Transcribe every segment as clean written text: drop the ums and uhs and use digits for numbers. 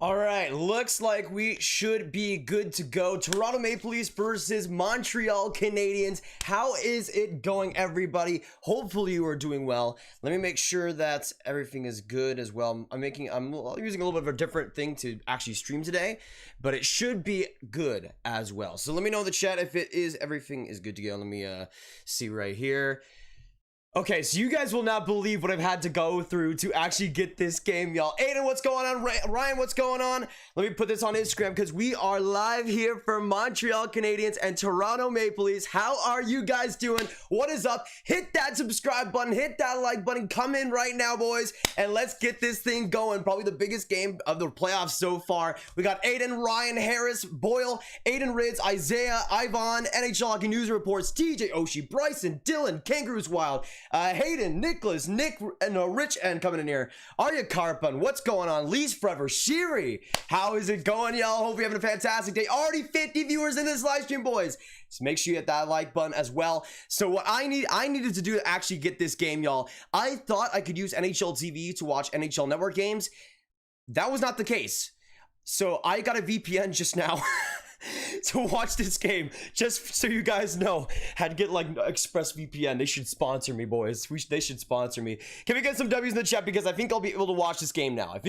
All right, looks like we should be good to go. Toronto Maple Leafs versus Montreal Canadiens. How is it going, everybody? Hopefully you are doing well. Let me make sure that everything is good as well. I'm using a little bit of a different thing to actually stream today, but it should be good as well. So let me know in the chat if everything is good to go. Let me see right here. Okay, so you guys will not believe what I've had to go through to actually get this game, y'all. Aiden, what's going on? Ryan, what's going on? Let me put this on Instagram because we are live here for Montreal Canadiens and Toronto Maple Leafs. How are you guys doing? What is up? Hit that subscribe button. Hit that like button. Come in right now, boys, and let's get this thing going. Probably the biggest game of the playoffs so far. We got Aiden, Ryan, Harris, Boyle, Aiden Rids, Isaiah, Ivan, NHL Hockey News Reports, TJ Oshie, Bryson, Dylan, Kangaroos Wild, Hayden, Nicholas, Nick, and Rich N coming in here. Arya Carpun, what's going on? Lee's Forever, Shiri, how is it going, y'all? Hope you're having a fantastic day. Already 50 viewers in this live stream, boys. So make sure you hit that like button as well. So what I needed to do to actually get this game, y'all, I thought I could use NHL TV to watch NHL Network games. That was not the case. So I got a VPN just now. To watch this game, just so you guys know. Had to get like ExpressVPN. They should sponsor me, boys. They should sponsor me. Can we get some W's in the chat, because I think I'll be able to watch this game now.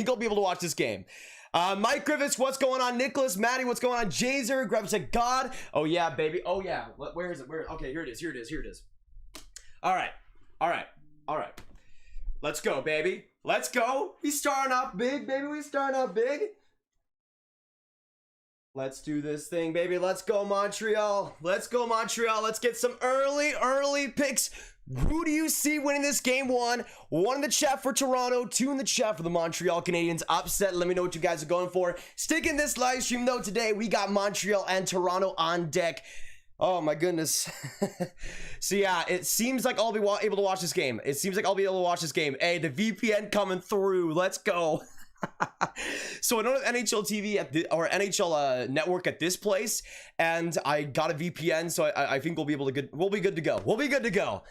Mike Griffiths, what's going on? Nicholas, Maddie, what's going on? Jazer, Grabs like God. Oh yeah, baby. Oh yeah. Where is it? Okay, here it is. All right. Let's go, baby. Let's go. We starting off big, baby. Let's do this thing, baby. Let's go, Montreal. Let's get some early picks. Who do you see winning this game? One in the chat for Toronto, 2 in the chat for the Montreal Canadiens upset. Let me know what you guys are going for. Stick in this live stream, though. Today, we got Montreal and Toronto on deck. Oh, my goodness. So, yeah, it seems like I'll be able to watch this game. Hey, the VPN coming through. Let's go. So I don't have NHL TV or NHL network at this place, and I got a VPN, so I think we'll be good to go.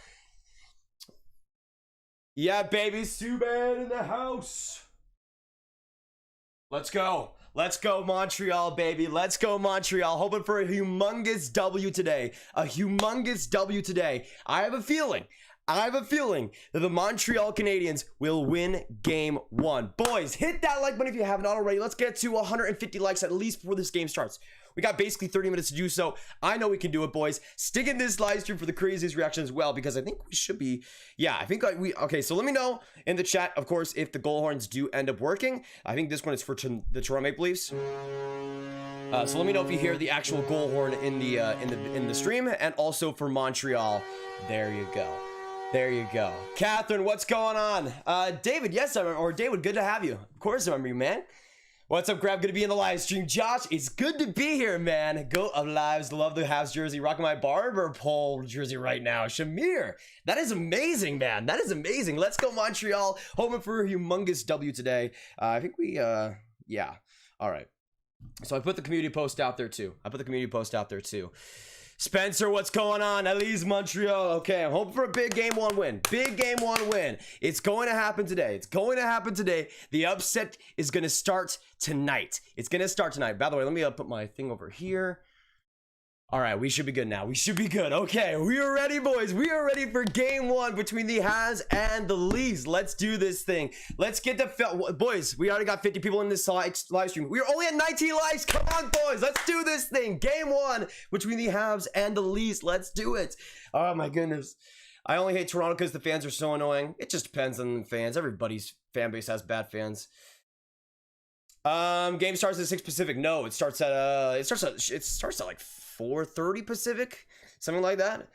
Yeah, baby, Subban in the house. Let's go Montreal, baby. Let's go Montreal. Hoping for a humongous W today. I have a feeling that the Montreal Canadiens will win game 1. Boys, hit that like button if you haven't already. Let's get to 150 likes at least before this game starts. We got basically 30 minutes to do so. I know we can do it, boys. Stick in this live stream for the craziest reaction as well, because I think we should be, okay, so let me know in the chat, of course, if the goal horns do end up working. I think this one is for the Toronto Maple Leafs. So let me know if you hear the actual goal horn in the stream, and also for Montreal. There you go. Catherine, what's going on? David, yes, I remember. Or David, good to have you. Of course I remember you, man. What's up, Grab? Good to be in the live stream. Josh, it's good to be here, man. Go of lives. Love the Habs jersey. Rocking my barber pole jersey right now. Shamir, that is amazing, man. Let's go, Montreal. Hoping for a humongous W today. I think we, yeah. All right. So I put the community post out there too. Spencer, what's going on? Elise, Montreal. Okay, I'm hoping for a big game 1 win. It's going to happen today. The upset is going to start tonight. By the way, let me put my thing over here. All right, we should be good now. Okay, we are ready, boys. We are ready for game 1 between the Habs and the Leafs. Let's do this thing. Let's get the boys. We already got 50 people in this live stream. We are only at 19 likes. Come on, boys. Let's do this thing. Game 1 between the Habs and the Leafs. Let's do it. Oh my goodness. I only hate Toronto because the fans are so annoying. It just depends on the fans. Everybody's fan base has bad fans. Game starts at 6 Pacific. No, it starts at like 4:30 Pacific, something like that.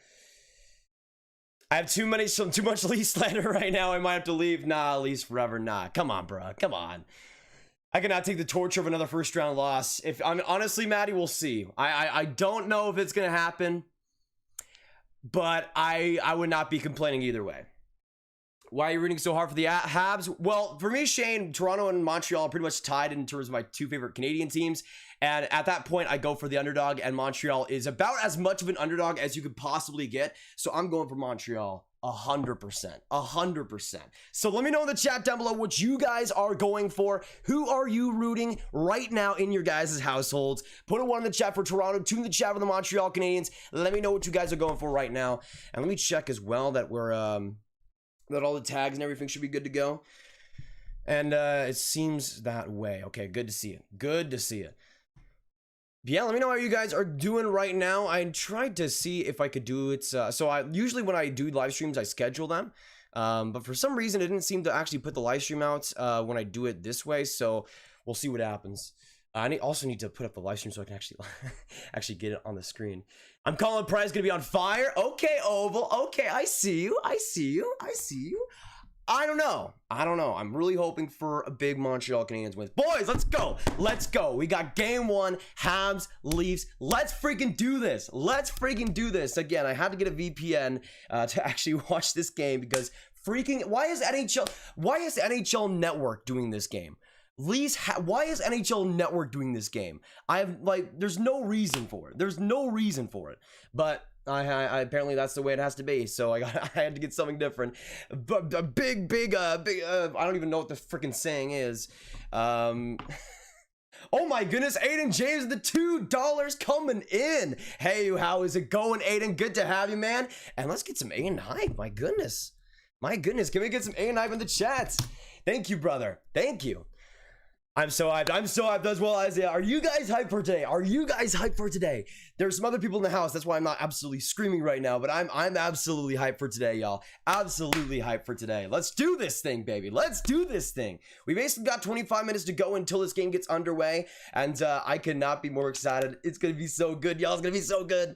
I have too much Leafs slander right now. I might have to leave. Nah, Leafs forever. Nah, come on, bro. Come on. I cannot take the torture of another first round loss. Honestly, Maddie, we'll see. I don't know if it's gonna happen, but I would not be complaining either way. Why are you rooting so hard for the Habs? Well, for me, Shane, Toronto and Montreal are pretty much tied in terms of my 2 favorite Canadian teams. And at that point, I go for the underdog, and Montreal is about as much of an underdog as you could possibly get. So I'm going for Montreal 100%. 100%. So let me know in the chat down below what you guys are going for. Who are you rooting right now in your guys' households? Put a 1 in the chat for Toronto, 2 in the chat for the Montreal Canadiens. Let me know what you guys are going for right now. And let me check as well that we're that all the tags and everything should be good to go. And it seems that way. Okay, good to see it. Good to see it. Yeah, let me know how you guys are doing right now. I tried to see if I could do it. So I usually when I do live streams, I schedule them. But for some reason, it didn't seem to actually put the live stream out when I do it this way. So we'll see what happens. I also need to put up the live stream so I can actually actually get it on the screen. I'm calling Price gonna be on fire. Okay, Oval. Okay, I see you. I see you. I see you. I don't know. I'm really hoping for a big Montreal Canadiens win. Boys, let's go. Let's go. We got game 1, Habs, Leafs. Let's freaking do this. Let's freaking do this. Again, I had to get a VPN to actually watch this game because freaking why is NHL Network doing this game? Why is NHL Network doing this game? There's no reason for it. There's no reason for it. But I apparently that's the way it has to be. So I had to get something different. But a big I don't even know what the freaking saying is. Oh my goodness, Aiden James, the $2 coming in. Hey, how is it going, Aiden? Good to have you, man. And let's get some Aiden hype. My goodness. Can we get some Aiden hype in the chat? Thank you, brother. Thank you. I'm so hyped. I'm so hyped as well, Isaiah. Are you guys hyped for today? Are you guys hyped for today? There's some other people in the house. That's why I'm not absolutely screaming right now, but I'm absolutely hyped for today, y'all. Absolutely hyped for today. Let's do this thing, baby. Let's do this thing. We basically got 25 minutes to go until this game gets underway, and I could not be more excited. It's going to be so good, y'all. It's going to be so good.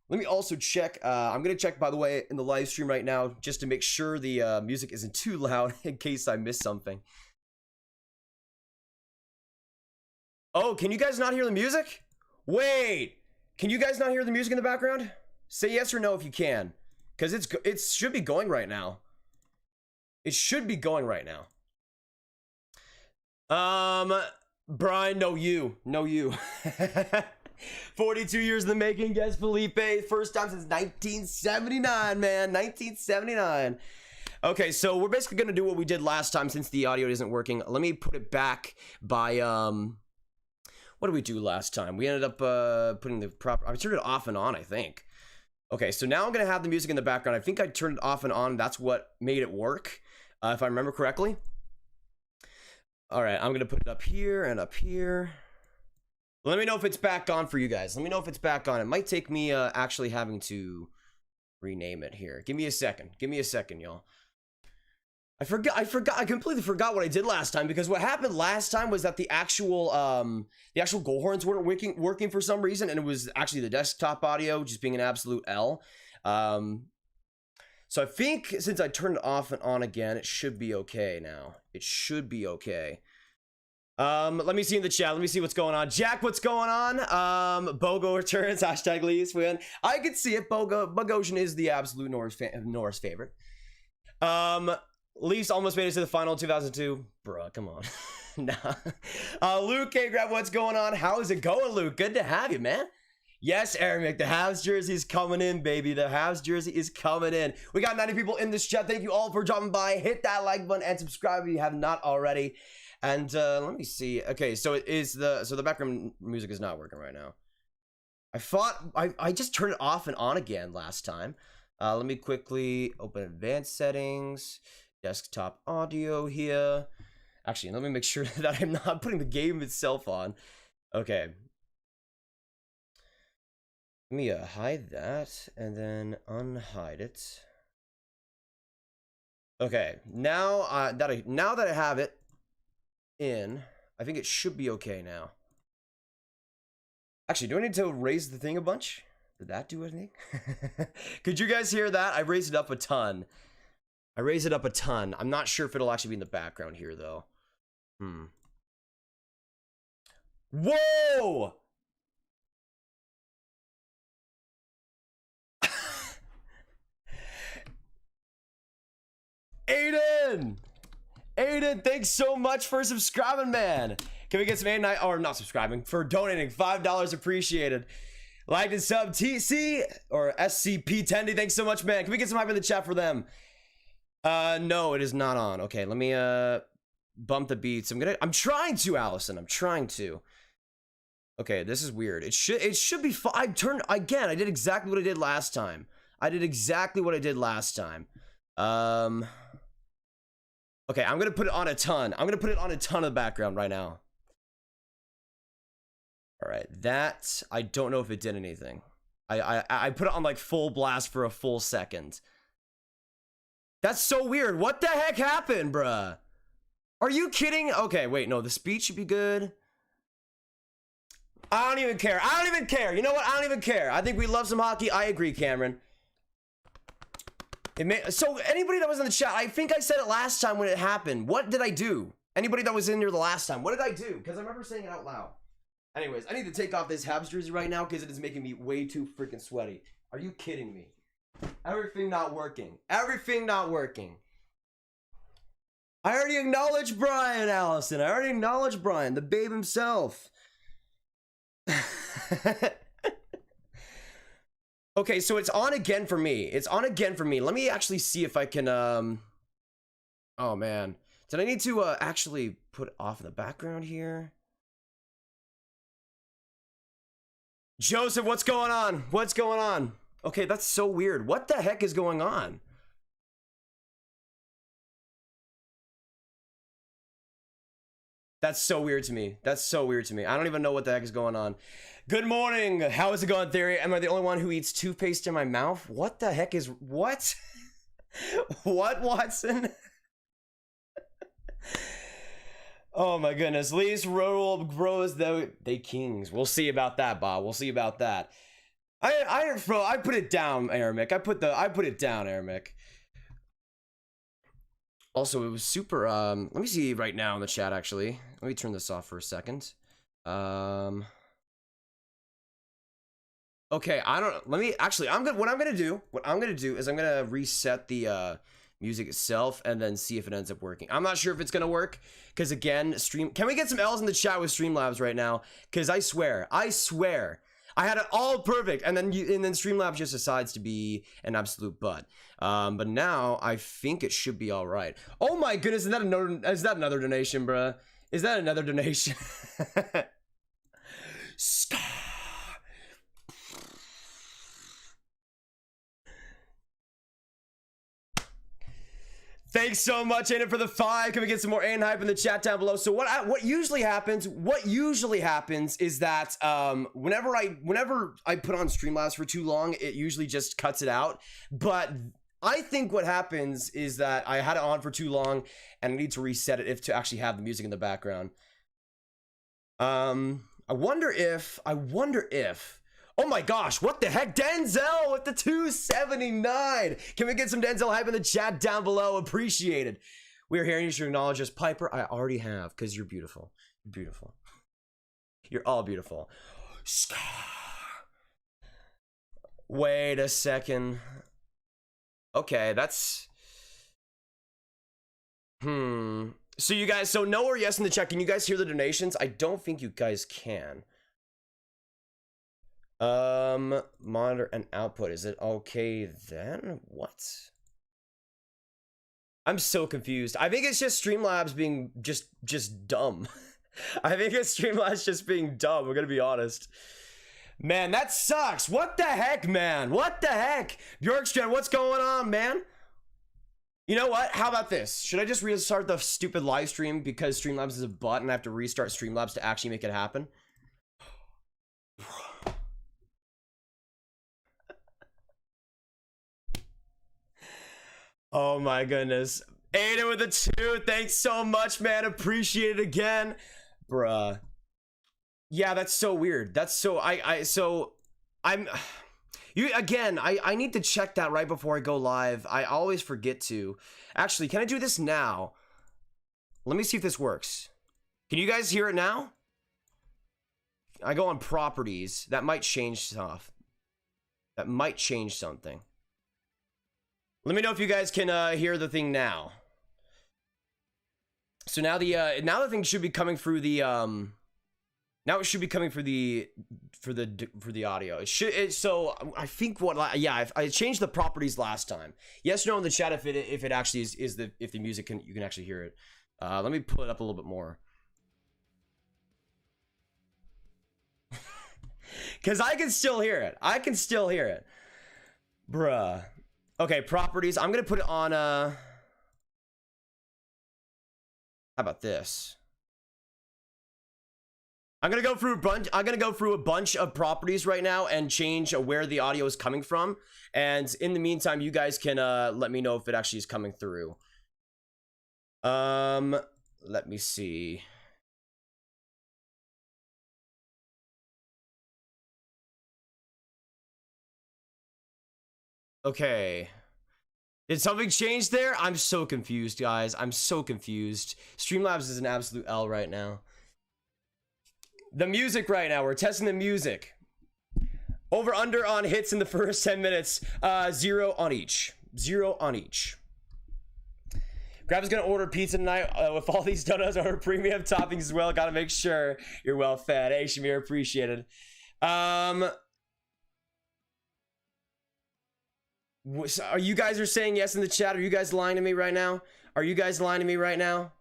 Let me also check. I'm going to check, by the way, in the live stream right now, just to make sure the music isn't too loud in case I miss something. Oh, can you guys not hear the music? Wait, can you guys not hear the music in the background? Say yes or no if you can, because it should be going right now. It should be going right now. Brian, no you. 42 years in the making, guess Felipe. First time since 1979, man. 1979. Okay, so we're basically gonna do what we did last time since the audio isn't working. Let me put it back by what did we do last time? We ended up putting the proper... I turned it off and on, I think. Okay, so now I'm going to have the music in the background. I think I turned it off and on. That's what made it work, if I remember correctly. All right, I'm going to put it up here and up here. Let me know if it's back on for you guys. Let me know if it's back on. It might take me actually having to rename it here. Give me a second. Give me a second, y'all. I completely forgot what I did last time, because what happened last time was that the actual goal horns weren't working for some reason, and it was actually the desktop audio just being an absolute L. So I think since I turned it off and on again, it should be okay now. It should be okay. Let me see in the chat. Let me see what's going on. Jack, what's going on? Bogo returns. Hashtag Leafs win. I could see it. Bogosian is the absolute Norris favorite. Leafs almost made it to the final in 2002. Bruh, come on. Nah. Luke K. Grab, what's going on? How is it going, Luke? Good to have you, man. Yes, Aaron, the Habs jersey is coming in, baby. The Habs jersey is coming in. We got 90 people in this chat. Thank you all for dropping by. Hit that like button and subscribe if you have not already. And let me see. Okay, so the background music is not working right now. I just turned it off and on again last time. Let me quickly open advanced settings. Desktop audio here. Actually, let me make sure that I'm not putting the game itself on. Okay. Let me hide that and then unhide it. Okay, now that I have it in, I think it should be okay now. Actually, do I need to raise the thing a bunch? Did that do anything? Could you guys hear that? I raised it up a ton. I'm not sure if it'll actually be in the background here, though. Whoa! Aiden, thanks so much for subscribing, man. Can we get some Aiden? Or not subscribing, for donating $5, appreciated. Like and sub TC or SCP Tendy. Thanks so much, man. Can we get some hype in the chat for them? No, it is not on. Okay, let me bump the beats. I'm trying to, Allison. I'm trying to. Okay, this is weird. It should be fine. I did exactly what I did last time. Okay, I'm gonna put it on a ton. I'm gonna put it on a ton of the background right now. All right, that I don't know if it did anything. I put it on like full blast for a full second. That's so weird. What the heck happened, bruh? Are you kidding? Okay, wait, no, the speed should be good. I don't even care. You know what? I don't even care. I think we love some hockey. I agree, Cameron. So anybody that was in the chat, I think I said it last time when it happened. What did I do? Anybody that was in here the last time, what did I do? Because I remember saying it out loud. Anyways, I need to take off this Habs jersey right now because it is making me way too freaking sweaty. Are you kidding me? Everything not working. I already acknowledged Brian, Allison. The babe himself. Okay, so it's on again for me. Let me actually see if I can, oh man. Did I need to, actually put off in the background here? Joseph, what's going on? Okay, that's so weird. What the heck is going on? That's so weird to me. I don't even know what the heck is going on. Good morning. How is it going, Theory? Am I the only one who eats toothpaste in my mouth? What the heck is... What? What, Watson? Oh my goodness. Least roll grows though they kings. We'll see about that, Bob. I put it down, Aramik. I put it down, Aramik. Also, it was super, let me see right now in the chat, actually. Let me turn this off for a second. Okay, what I'm gonna do is I'm gonna reset the, music itself and then see if it ends up working. I'm not sure if it's gonna work, because again, can we get some L's in the chat with Streamlabs right now? Because I swear, I had it all perfect, and then Streamlabs just decides to be an absolute butt. But now I think it should be all right. Oh my goodness, is that another donation, bruh? Is that another donation? Scar. Thanks so much, Aiden, for the 5. Can we get some more Aiden hype in the chat down below? So what usually happens is that whenever I put on Streamlabs for too long, it usually just cuts it out. But I think what happens is that I had it on for too long and I need to reset it to actually have the music in the background. I wonder if oh my gosh, what the heck? Denzel with the 279. Can we get some Denzel hype in the chat down below? Appreciated. We are here and you should acknowledge us. Piper, I already have, because you're beautiful. You're all beautiful. Wait a second. Okay, that's... So you guys, no or yes in the chat. Can you guys hear the donations? I don't think you guys can. Monitor and output. Is it okay then? What? I'm so confused. I think it's just Streamlabs being just dumb. I think it's Streamlabs just being dumb. We're gonna be honest. Man, that sucks. What the heck, man? What the heck? Bjorkstrand, what's going on, man? You know what? How about this? Should I just restart the stupid live stream because Streamlabs is a bot and I have to restart Streamlabs to actually make it happen? Oh my goodness. Aiden with a 2. Thanks so much, man. Appreciate it again. Bruh. Yeah, that's so weird. That's so I need to check that right before I go live. I always forget to. Actually, can I do this now? Let me see if this works. Can you guys hear it now? I go on properties. That might change stuff. That might change something. Let me know if you guys can hear the thing now. So now the thing should be coming through the Now it should be coming for the audio. It should. So I think I changed the properties last time. Yes or no in the chat if it actually is the music you can actually hear it. Let me pull it up a little bit more. Because I can still hear it. I can still hear it. Bruh. Okay, properties. I'm going to put it on... How about this? I'm going to go through a bunch of properties right now and change where the audio is coming from. And in the meantime, you guys can let me know if it actually is coming through. Let me see. Okay. Did something change there? I'm so confused, guys. I'm so confused. Streamlabs is an absolute L right now. The music right now. We're testing the music. Over under on hits in the first 10 minutes. 0 on each. 0 on each. Grab is gonna order pizza tonight with all these donuts or premium toppings as well. Gotta make sure you're well fed. Hey, Shamir, appreciated. Are you guys saying yes in the chat? Are you guys lying to me right now? Are you guys lying to me right now?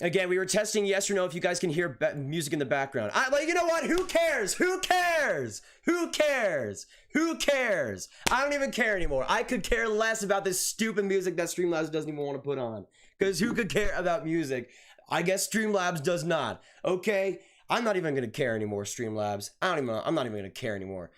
Again, we were testing yes or no if you guys can hear music in the background. You know what? Who cares? Who cares? Who cares? Who cares? I don't even care anymore. I could care less about this stupid music that Streamlabs doesn't even want to put on. Because who could care about music? I guess Streamlabs does not. Okay? I'm not even going to care anymore, Streamlabs. I'm not even going to care anymore.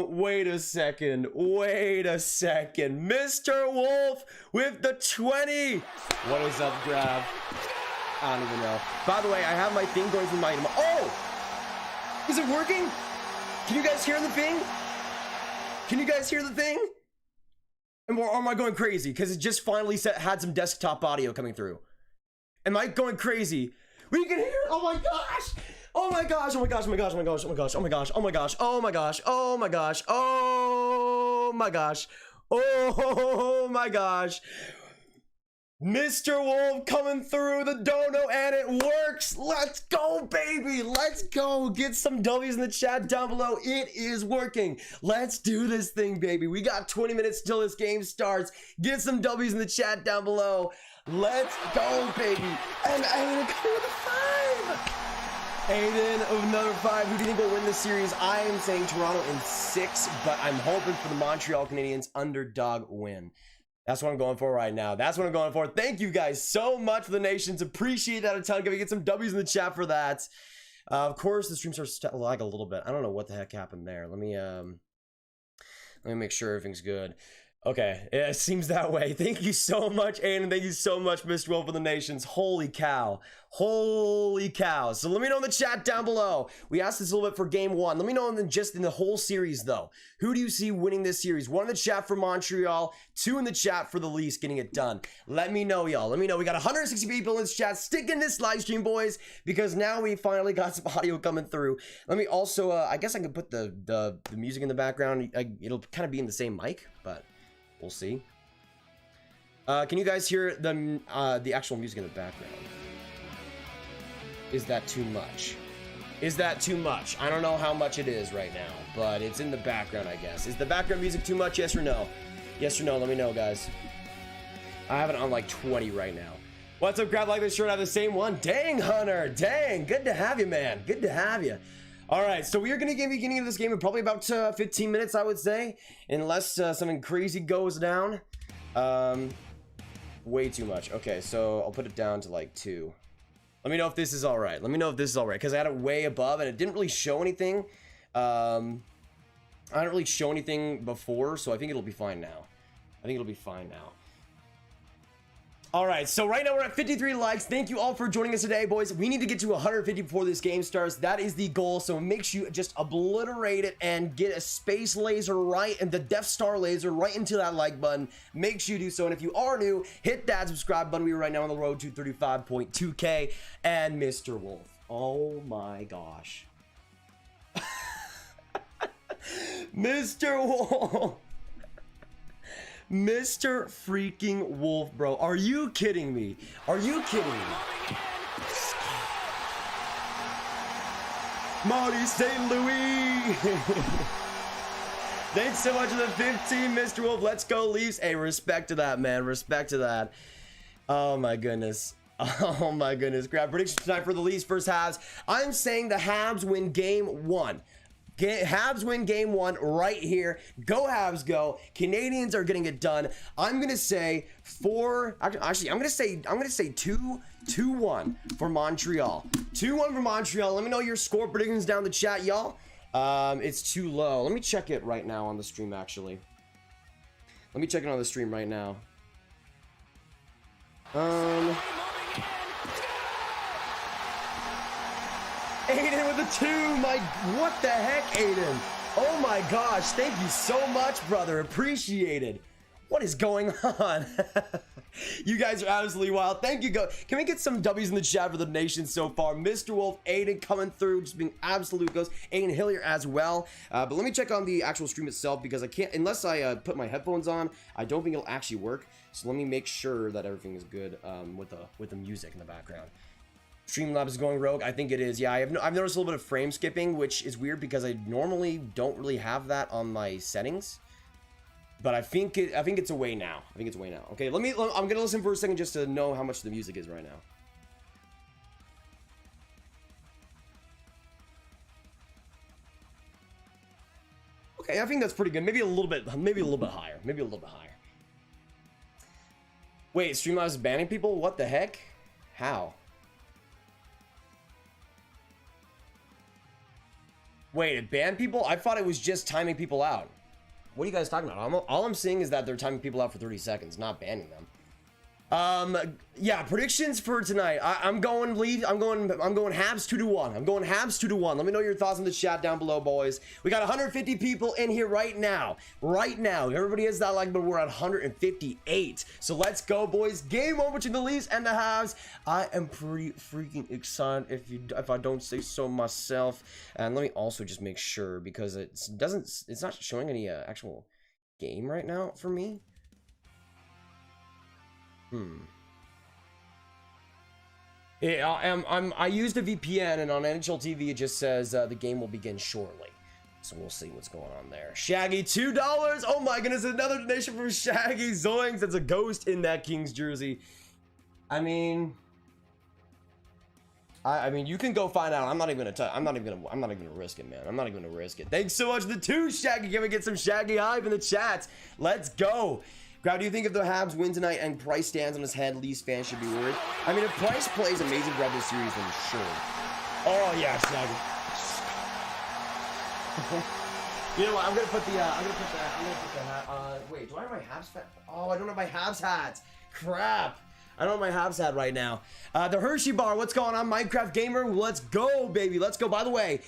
Wait a second. Mr. Wolf with the 20. What is up, Grab? I don't even know. By the way, I have my thing going through my... Oh! Is it working? Can you guys hear the thing? Can you guys hear the thing? Or am I going crazy? Because it just finally had some desktop audio coming through. Am I going crazy? We can hear it. Oh my gosh. Oh my gosh. Oh my gosh. Oh my gosh. Oh my gosh. Oh my gosh. Oh my gosh. Oh my gosh. Oh my gosh. Oh my gosh. Oh my gosh. Oh my gosh. Mr. Wolf coming through the dono and it works. Let's go, baby. Let's go. Get some W's in the chat down below. It is working. Let's do this thing, baby. We got 20 minutes till this game starts. Get some W's in the chat down below. Let's go, baby. And Aiden coming with a 5. Aiden of another 5. Who do you think will win this series? I am saying Toronto in 6, but I'm hoping for the Montreal Canadiens underdog win. That's what I'm going for right now. That's what I'm going for. Thank you guys so much for the nations. Appreciate that a ton. Can we get some W's in the chat for that? Of course, the stream starts to lag a little bit. I don't know what the heck happened there. Let me make sure everything's good. Okay, yeah, it seems that way. Thank you so much, Aiden. Thank you so much, Mr. Wolf for the Nations. Holy cow. Holy cow. So let me know in the chat down below. We asked this a little bit for game 1. Let me know in the whole series, though. Who do you see winning this series? 1 in the chat for Montreal, 2 in the chat for the Leafs getting it done. Let me know, y'all. Let me know. We got 160 people in this chat. Stick in this live stream, boys, because now we finally got some audio coming through. Let me also, I guess I can put the music in the background. It'll kind of be in the same mic, but... we'll see. Can you guys hear the actual music in the background? Is that too much? Is that too much? I don't know how much it is right now, but it's in the background, I guess. Is the background music too much? Yes or no? Yes or no? Let me know, guys. I have it on like 20 right now. What's up, Grab? Like this shirt? I have the same one. Dang, Hunter. Dang. Good to have you, man. Good to have you. All right, so we are going to be beginning of this game in probably about 15 minutes, I would say, unless something crazy goes down. Way too much. Okay, so I'll put it down to like 2. Let me know if this is all right. Let me know if this is all right, because I had it way above, and it didn't really show anything. I didn't really show anything before, so I think it'll be fine now. I think it'll be fine now. All right, so right now we're at 53 likes. Thank you all for joining us today, boys. We need to get to 150 before this game starts. That is the goal, so make sure you just obliterate it and get a space laser right and the Death Star laser right into that like button. Make sure you do so, and if you are new, hit that subscribe button. We are right now on the road to 35.2K. And Mr. Wolf, oh my gosh. Mr. Wolf. Mr. freaking Wolf, bro. Are you kidding me? Are you kidding me? Marty St. Louis. Thanks so much for the 15, Mr. Wolf. Let's go, Leafs. Hey, respect to that, man. Respect to that. Oh, my goodness. Oh, my goodness. Grab predictions tonight for the Leafs first halves. I'm saying the Habs win game 1. Habs win game 1 right here. Go Habs, go. Canadians are getting it done. I'm gonna say actually I'm gonna say 2-1 for Montreal. 2-1 for Montreal. Let me know your score predictions down in the chat, y'all. It's too low. Let me check it right now on the stream. Actually, let me check it on the stream right now. Aiden with the 2, what the heck, Aiden? Oh my gosh, thank you so much, brother, appreciated. What is going on? You guys are absolutely wild. Thank you, can we get some W's in the chat for the nation so far? Mr. Wolf, Aiden coming through, just being absolute ghost. Aiden Hillier as well. But let me check on the actual stream itself, because I can't, unless I put my headphones on, I don't think it'll actually work. So let me make sure that everything is good with the music in the background. Streamlabs is going rogue. I think it is. Yeah, I've noticed a little bit of frame skipping, which is weird because I normally don't really have that on my settings. But I think it's away now. I think it's away now. Okay, I'm gonna listen for a second just to know how much the music is right now. Okay, I think that's pretty good. Maybe a little bit higher. Maybe a little bit higher. Wait, Streamlabs is banning people? What the heck? How? Wait, it banned people? I thought it was just timing people out. What are you guys talking about? All I'm seeing is that they're timing people out for 30 seconds, not banning them. Yeah, predictions for tonight. I'm going Habs 2-1. I'm going Habs 2-1. Let me know your thoughts in the chat down below, boys. We got 150 people in here right now. Everybody has that like, but we're at 158. So let's go, boys. Game 1 between the Leafs and the Habs. I am pretty freaking excited if I don't say so myself. And let me also just make sure, because it's not showing any actual game right now for me. I used a VPN, and on NHL TV it just says the game will begin shortly. So we'll see what's going on there. Shaggy, $2. Oh my goodness, another donation from Shaggy. Zoinks, that's a ghost in that Kings jersey. I mean, you can go find out. I'm not even gonna risk it, man. I'm not even gonna risk it. Thanks so much for the 2, Shaggy. Can we get some Shaggy hype in the chat? Let's go. Crowd, do you think if the Habs win tonight and Price stands on his head, Leafs fans should be worried? I mean, if Price plays amazing throughout this series, then sure. Oh yeah, Shaggy. You know what? I'm gonna put the hat. Wait, do I have my Habs hat? Oh, I don't have my Habs hat. Crap. I don't have my Habs hat right now. The Hershey bar, what's going on? Minecraft Gamer, let's go, baby. Let's go. By the way,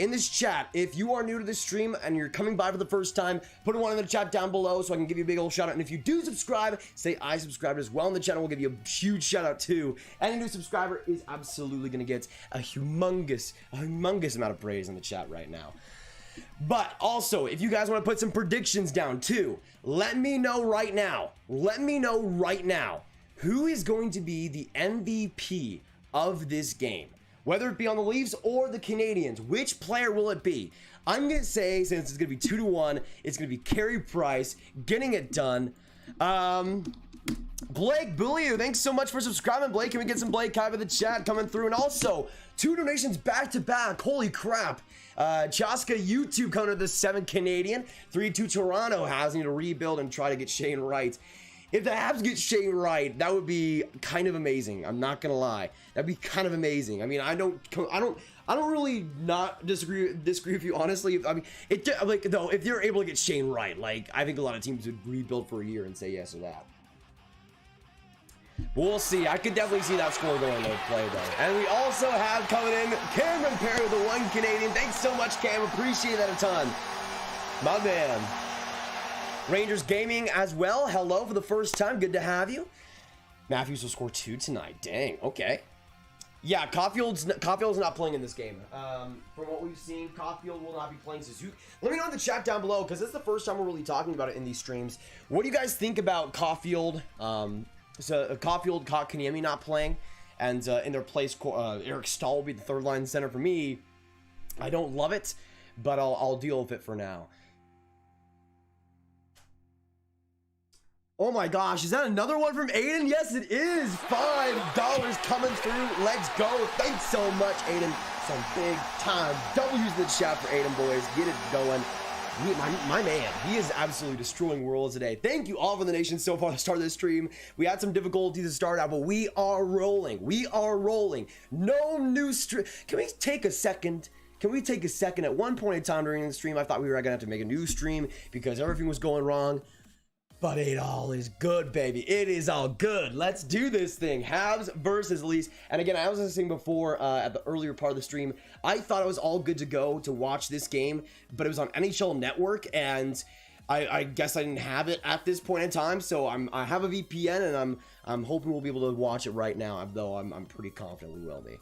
in this chat, if you are new to this stream and you're coming by for the first time, put one in the chat down below so I can give you a big old shout out. And if you do subscribe, say I subscribed as well in the channel. We'll give you a huge shout out too. Any new subscriber is absolutely going to get a humongous amount of praise in the chat right now. But also, if you guys want to put some predictions down too, let me know right now. Who is going to be the MVP of this game? Whether it be on the Leafs or the Canadiens, which player will it be? I'm going to say, since it's going to be 2-1, it's going to be Carey Price getting it done. Blake Bulliu, thanks so much for subscribing, Blake. Can we get some Blake Kai in the chat coming through? And also, 2 donations back to back. Holy crap. Chaska YouTube coming to the 7 Canadian. 3-2 Toronto has need to rebuild and try to get Shane Wright. If the Habs get Shane Wright, that would be kind of amazing. I'm not gonna lie, that'd be kind of amazing. I mean, I don't really not disagree with you, honestly. I mean, if you're able to get Shane Wright, like, I think a lot of teams would rebuild for a year and say yes to that. We'll see. I could definitely see that score going to play, though. And we also have coming in Cameron Perry with the 1 Canadian. Thanks so much, Cam. Appreciate that a ton. My man. Rangers Gaming as well. Hello for the first time. Good to have you. Matthews will score 2 tonight. Dang. Okay. Yeah, Caufield's not playing in this game. From what we've seen, Caufield will not be playing. Let me know in the chat down below, because this is the first time we're really talking about it in these streams. What do you guys think about Caufield? Caufield, Kotkaniemi not playing, and in their place, Eric Stahl will be the third line center for me. I don't love it, but I'll deal with it for now. Oh my gosh, is that another one from Aiden? Yes, it is. $5 coming through. Let's go. Thanks so much, Aiden. Some big time W's in the chat for Aiden, boys. Get it going. My man, he is absolutely destroying worlds today. Thank you all for the nation so far to start this stream. We had some difficulties to start out, but we are rolling. We are rolling. No new stream. Can we take a second? Can we take a second? At one point in time during the stream, I thought we were gonna have to make a new stream because everything was going wrong. But it all is good, baby. It is all good. Let's do this thing. Habs versus Leafs. And again, I was saying before at the earlier part of the stream, I thought it was all good to go to watch this game, but it was on NHL Network, and I guess I didn't have it at this point in time. So I have a VPN, and I'm hoping we'll be able to watch it right now, though I'm pretty confident we will be.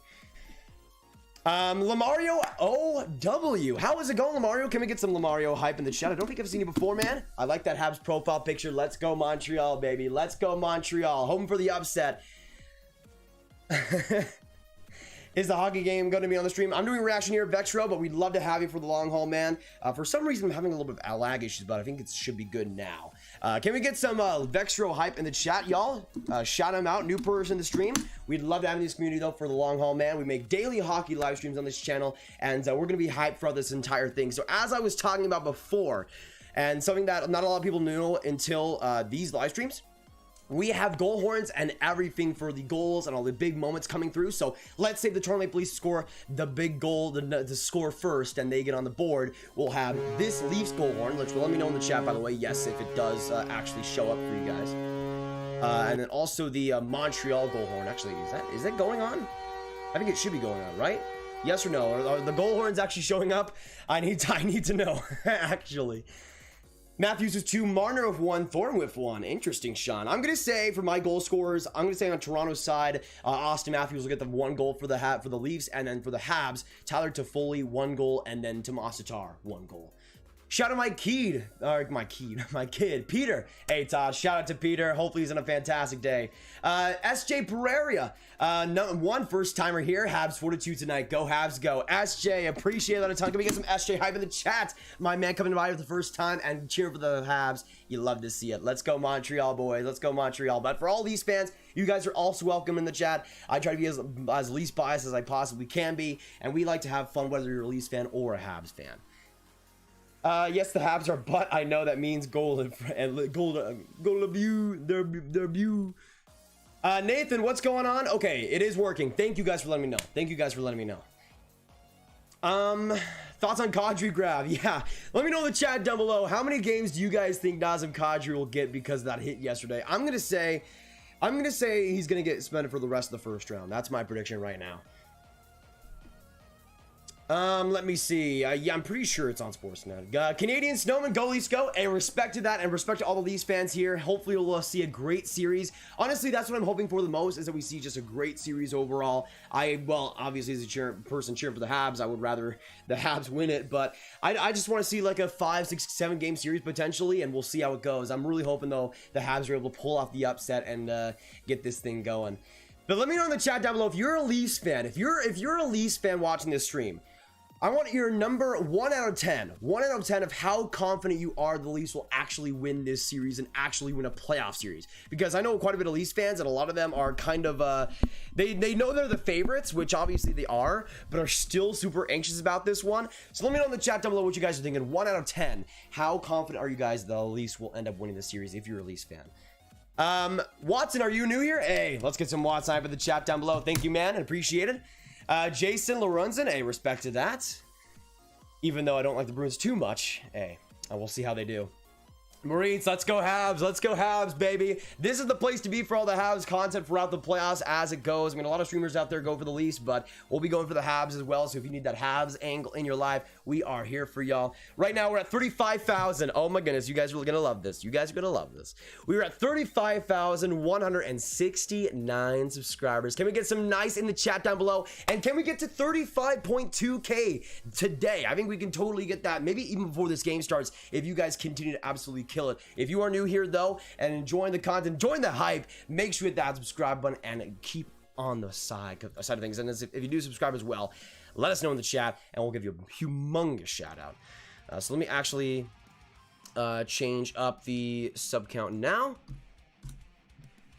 Lamario OW. How is it going, Lamario? Can we get some Lamario hype in the chat? I don't think I've seen you before, man. I like that Habs profile picture. Let's go Montreal, baby. Let's go Montreal. Home for the upset. Is the hockey game going to be on the stream? I'm doing reaction here, Vexro, but we'd love to have you for the long haul, man. For some reason, I'm having a little bit of lag issues, but I think it should be good now. Can we get some Vexro hype in the chat, y'all? Shout him out, new person in the stream. We'd love to have in this community, though, for the long haul, man. We make daily hockey live streams on this channel, and we're going to be hyped throughout this entire thing. So as I was talking about before, and something that not a lot of people knew until these live streams, we have goal horns and everything for the goals and all the big moments coming through. So let's say the Toronto Maple Leafs score the big goal, the score first, and they get on the board. We'll have this Leafs goal horn, which will let me know in the chat, by the way, yes, if it does actually show up for you guys. And then also the Montreal goal horn. Actually, is that going on? I think it should be going on, right? Yes or no? Are the goal horns actually showing up? I need to know, actually. Matthews with 2, Marner with 1, Thorne with 1. Interesting, Sean. I'm going to say for my goal scorers, I'm going to say on Toronto's side, Auston Matthews will get the 1 goal for the Leafs, and then for the Habs, Tyler Toffoli 1 goal, and then Tomas Tatar 1 goal. Shout out my kid, Peter. Hey, Todd, shout out to Peter. Hopefully he's on a fantastic day. SJ Pereira, one first timer here. Habs 4-2 tonight. Go Habs, go. SJ, appreciate that a ton. Can we get some SJ hype in the chat? My man coming by for the first time and cheer for the Habs. You love to see it. Let's go Montreal, boys. Let's go Montreal. But for all these fans, you guys are also welcome in the chat. I try to be as least biased as I possibly can be, and we like to have fun whether you're a Leafs fan or a Habs fan. Yes, the Habs are, but I know that means goal and goal of you, their view. Nathan, what's going on? Okay, it is working. Thank you guys for letting me know. Thank you guys for letting me know. Thoughts on Kadri grab? Yeah, let me know in the chat down below. How many games do you guys think Nazem Kadri will get because of that hit yesterday? I'm gonna say he's gonna get suspended for the rest of the first round. That's my prediction right now. Let me see. Yeah, I'm pretty sure it's on Sportsnet. Canadian Snowman, go Leafs, go. And respect to that, and respect to all the Leafs fans here. Hopefully we'll see a great series. Honestly, that's what I'm hoping for the most, is that we see just a great series overall. Well, obviously as a person cheering for the Habs, I would rather the Habs win it, but I just want to see like a 5, 6, 7 game series potentially, and we'll see how it goes. I'm really hoping though the Habs are able to pull off the upset and get this thing going. But let me know in the chat down below if you're a Leafs fan. If you're a Leafs fan watching this stream, I want your number 1 out of 10. 1 out of 10 of how confident you are the Leafs will actually win this series and actually win a playoff series. Because I know quite a bit of Leafs fans, and a lot of them are kind of, they know they're the favorites, which obviously they are, but are still super anxious about this one. So let me know in the chat down below what you guys are thinking. 1 out of 10. How confident are you guys the Leafs will end up winning this series if you're a Leafs fan? Watson, are you new here? Hey, let's get some Watson hype in the chat down below. Thank you, man. I appreciate it. Jason Lorenzen, hey, respect to that. Even though I don't like the Bruins too much, hey, we'll see how they do. Maurice, let's go Habs. Let's go Habs, baby. This is the place to be for all the Habs content throughout the playoffs as it goes. I mean, a lot of streamers out there go for the Leafs, but we'll be going for the Habs as well. So if you need that Habs angle in your life, we are here for y'all. Right now, we're at 35,000. Oh my goodness, you guys are going to love this. You guys are going to love this. We were at 35,169 subscribers. Can we get some nice in the chat down below? And can we get to 35.2K today? I think we can totally get that. Maybe even before this game starts, if you guys continue to absolutely kill it. If you are new here though and enjoying the content, enjoying the hype, make sure you hit that subscribe button and keep on the side of things. And if you do subscribe as well, let us know in the chat and we'll give you a humongous shout out. So let me actually change up the sub count now.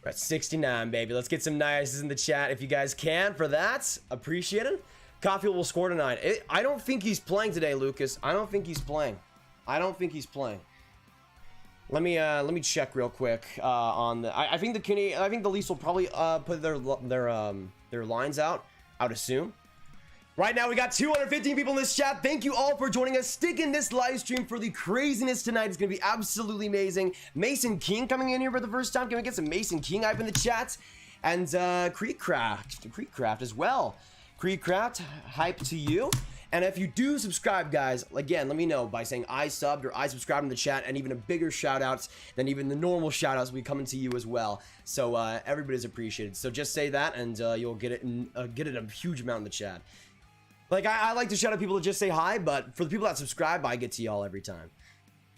We're at 69, baby. Let's get some nices in the chat if you guys can for that. Appreciate it. Caufield will score tonight. I don't think he's playing today, Lucas. I don't think he's playing. Let me check real quick on the. I think the Leafs will probably put their lines out. I would assume. Right now we got 215 people in this chat. Thank you all for joining us. Stick in this live stream for the craziness tonight. It's gonna be absolutely amazing. Mason King coming in here for the first time. Can we get some Mason King hype in the chat? And Creekcraft as well. Creekcraft, hype to you. And if you do subscribe, guys, again, let me know by saying I subbed or I subscribed in the chat, and even a bigger shout outs than even the normal shout outs will be coming to you as well. So everybody's appreciated. So just say that and you'll get it a huge amount in the chat. Like I like to shout out people that just say hi, but for the people that subscribe, I get to y'all every time.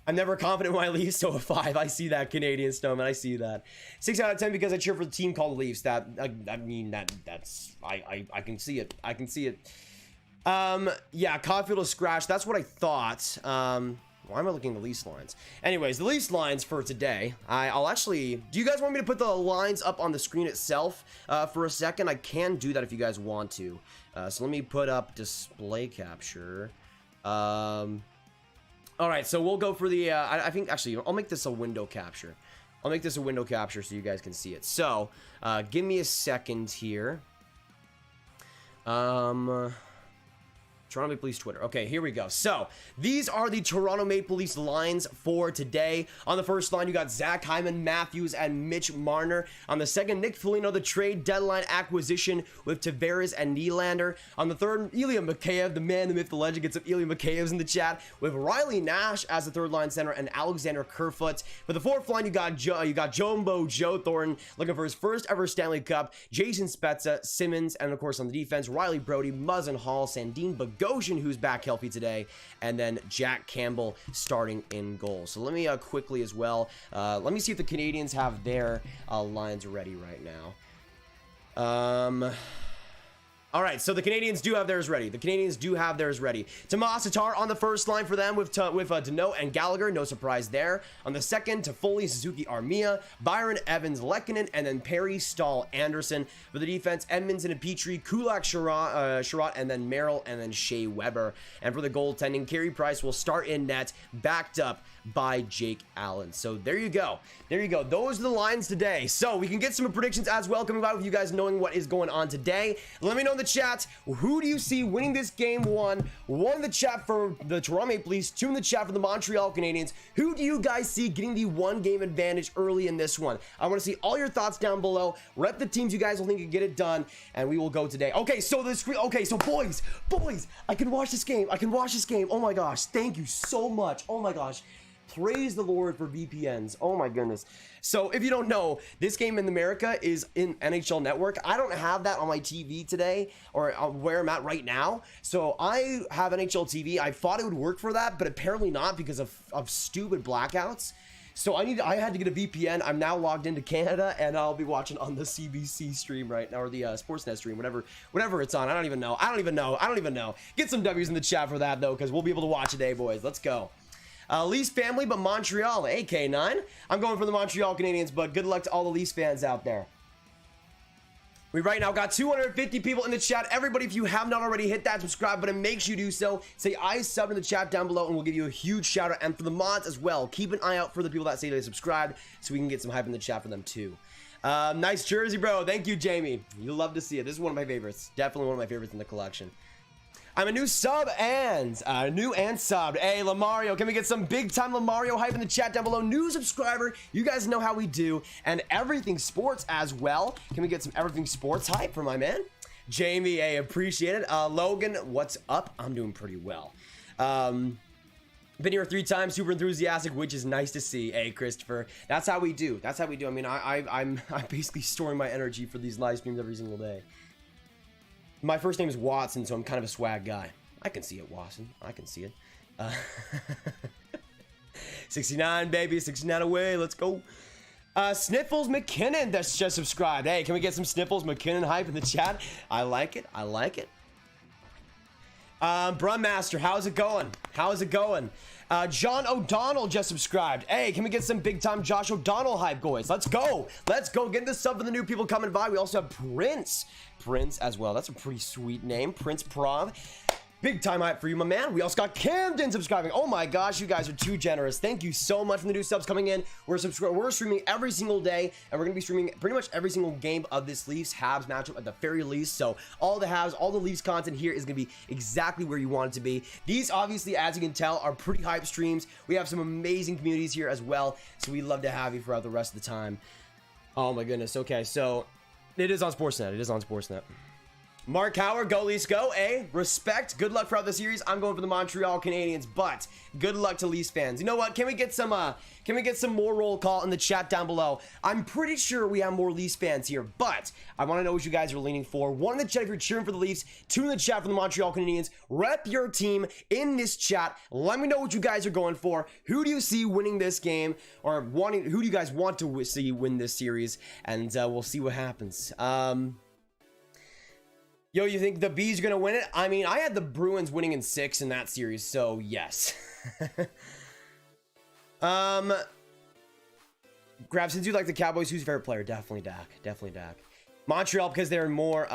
I'm never confident in my Leafs, so a 5. I see that, Canadian Snowman. I see that. 6 out of 10 because I cheer for the team called the Leafs. I can see it. I can see it. Yeah, Caufield is scratched. That's what I thought. Why am I looking at the Leafs lines? Anyways, the Leafs lines for today. I'll actually. Do you guys want me to put the lines up on the screen itself for a second? I can do that if you guys want to. So let me put up display capture. All right, so we'll go for the. I think actually I'll make this a window capture. I'll make this a window capture so you guys can see it. So give me a second here. Toronto Maple Leafs Twitter. Okay, here we go. So, these are the Toronto Maple Leafs lines for today. On the first line, you got Zach Hyman, Matthews, and Mitch Marner. On the second, Nick Foligno, the trade deadline acquisition with Tavares and Nylander. On the third, Ilya Mikheyev, the man, the myth, the legend, gets some Ilya Mikheyevs in the chat, with Riley Nash as the third line center and Alexander Kerfoot. For the fourth line, you got Joe Thornton looking for his first ever Stanley Cup. Jason Spezza, Simmons, and of course on the defense, Riley Brody, Muzzin Hall, Sandin Bogosian, who's back healthy today, and then Jack Campbell starting in goal. So let me quickly as well, let me see if the Canadiens have their lines ready right now. All right, so the Canadiens do have theirs ready. Tomas Tatar on the first line for them with Dubnyk and Gallagher. No surprise there. On the second, Toffoli, Suzuki, Armia, Byron, Evans, Lehkonen, and then Perry, Stahl, Anderson. For the defense, Edmonton and Petrie, Kulak, Sherratt, and then Merrill, and then Shea Weber. And for the goaltending, Carey Price will start in net, backed up by Jake Allen. So there you go. Those are the lines today. So we can get some predictions as well coming out with you guys knowing what is going on today. Let me know in the chat, who do you see winning this game? One in the chat for the Toronto Maple Leafs, 2 in the chat for the Montreal Canadiens. Who do you guys see getting the 1-game advantage early in this one? I want to see all your thoughts down below. Rep the teams you guys will think can get it done, and we will go today. Okay, so the screen. Okay, so boys, I can watch this game. Oh my gosh, thank you so much. Oh my gosh. Praise the Lord for VPNs. Oh my goodness. So if you don't know, this game in America is in NHL Network. I don't have that on my TV today, or where I'm at right now. So I have NHL TV. I thought it would work for that, but apparently not because of stupid blackouts. So I had to get a VPN. I'm now logged into Canada, and I'll be watching on the CBC stream right now, or the Sportsnet stream, whatever it's on. I don't even know. Get some W's in the chat for that though, because we'll be able to watch today, boys. Let's go. Leafs family, but Montreal, AK9. I'm going for the Montreal Canadiens, but good luck to all the Leafs fans out there. We right now got 250 people in the chat. Everybody, if you have not already, hit that subscribe button. Make sure you do so. Say I sub in the chat down below, and we'll give you a huge shout out. And for the mods as well, keep an eye out for the people that say they subscribe, so we can get some hype in the chat for them too. Nice jersey, bro. Thank you, Jamie. You'll love to see it. This is one of my favorites. Definitely one of my favorites in the collection. I'm a new sub and subbed. Hey, Lamario, can we get some big time Lamario hype in the chat down below? New subscriber, you guys know how we do, and everything sports as well. Can we get some everything sports hype for my man? Jamie, hey, appreciate it. Logan, what's up? I'm doing pretty well. Been here 3 times, super enthusiastic, which is nice to see. Hey, Christopher, that's how we do. That's how we do. I mean, I'm basically storing my energy for these live streams every single day. My first name is Watson, so I'm kind of a swag guy. I can see it, Watson. I can see it. 69, baby. 69 away. Let's go. Sniffles McKinnon that's just subscribed. Hey, can we get some Sniffles McKinnon hype in the chat? I like it. I like it. Brunmaster, how's it going? How's it going? John O'Donnell just subscribed. Hey, can we get some big time Josh O'Donnell hype, boys? Let's go. Let's go. Get this sub for the new people coming by. We also have Prince as well. That's a pretty sweet name. Prince Prov. Big time hype for you, my man. We also got Camden subscribing. Oh my gosh, you guys are too generous. Thank you so much for the new subs coming in. We're streaming every single day, and we're gonna be streaming pretty much every single game of this Leafs Habs matchup at the very least. So all the Habs, all the Leafs content here is gonna be exactly where you want it to be. These obviously, as you can tell, are pretty hype streams. We have some amazing communities here as well, so we'd love to have you throughout the rest of the time. Oh my goodness. Okay, so it is on Sportsnet. It is on Sportsnet. Mark Howard, go Leafs go. Respect. Good luck throughout the series. I'm going for the Montreal Canadiens, but good luck to Leafs fans. You know what? Can we get some more roll call in the chat down below? I'm pretty sure we have more Leafs fans here, but I want to know what you guys are leaning for. 1 in the chat if you're cheering for the Leafs, 2 in the chat for the Montreal Canadiens. Rep your team in this chat. Let me know what you guys are going for. Who do you see winning this game, or who do you guys want to see win this series? And we'll see what happens. Yo, you think the Bees are going to win it? I mean, I had the Bruins winning in 6 in that series, so yes. Grab, since you like the Cowboys, who's your favorite player? Definitely Dak. Definitely Dak. Montreal, because they're more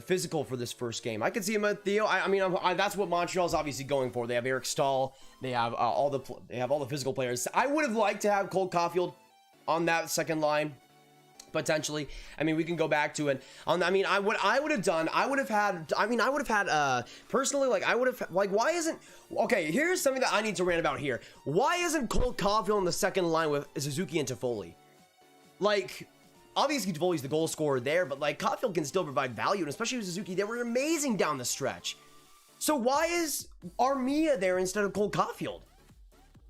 physical for this first game. I can see him at Theo. I mean, that's what Montreal's obviously going for. They have Eric Stahl. They have all the physical players. I would have liked to have Cole Caufield on that second line. Potentially. I mean, we can go back to it. I mean, what I would have done, I would have had personally, like, why isn't, okay, here's something that I need to rant about here. Why isn't Cole Caufield in the second line with Suzuki and Toffoli? Like, obviously Toffoli's the goal scorer there, but like, Caufield can still provide value, and especially with Suzuki, they were amazing down the stretch. So why is Armia there instead of Cole Caufield?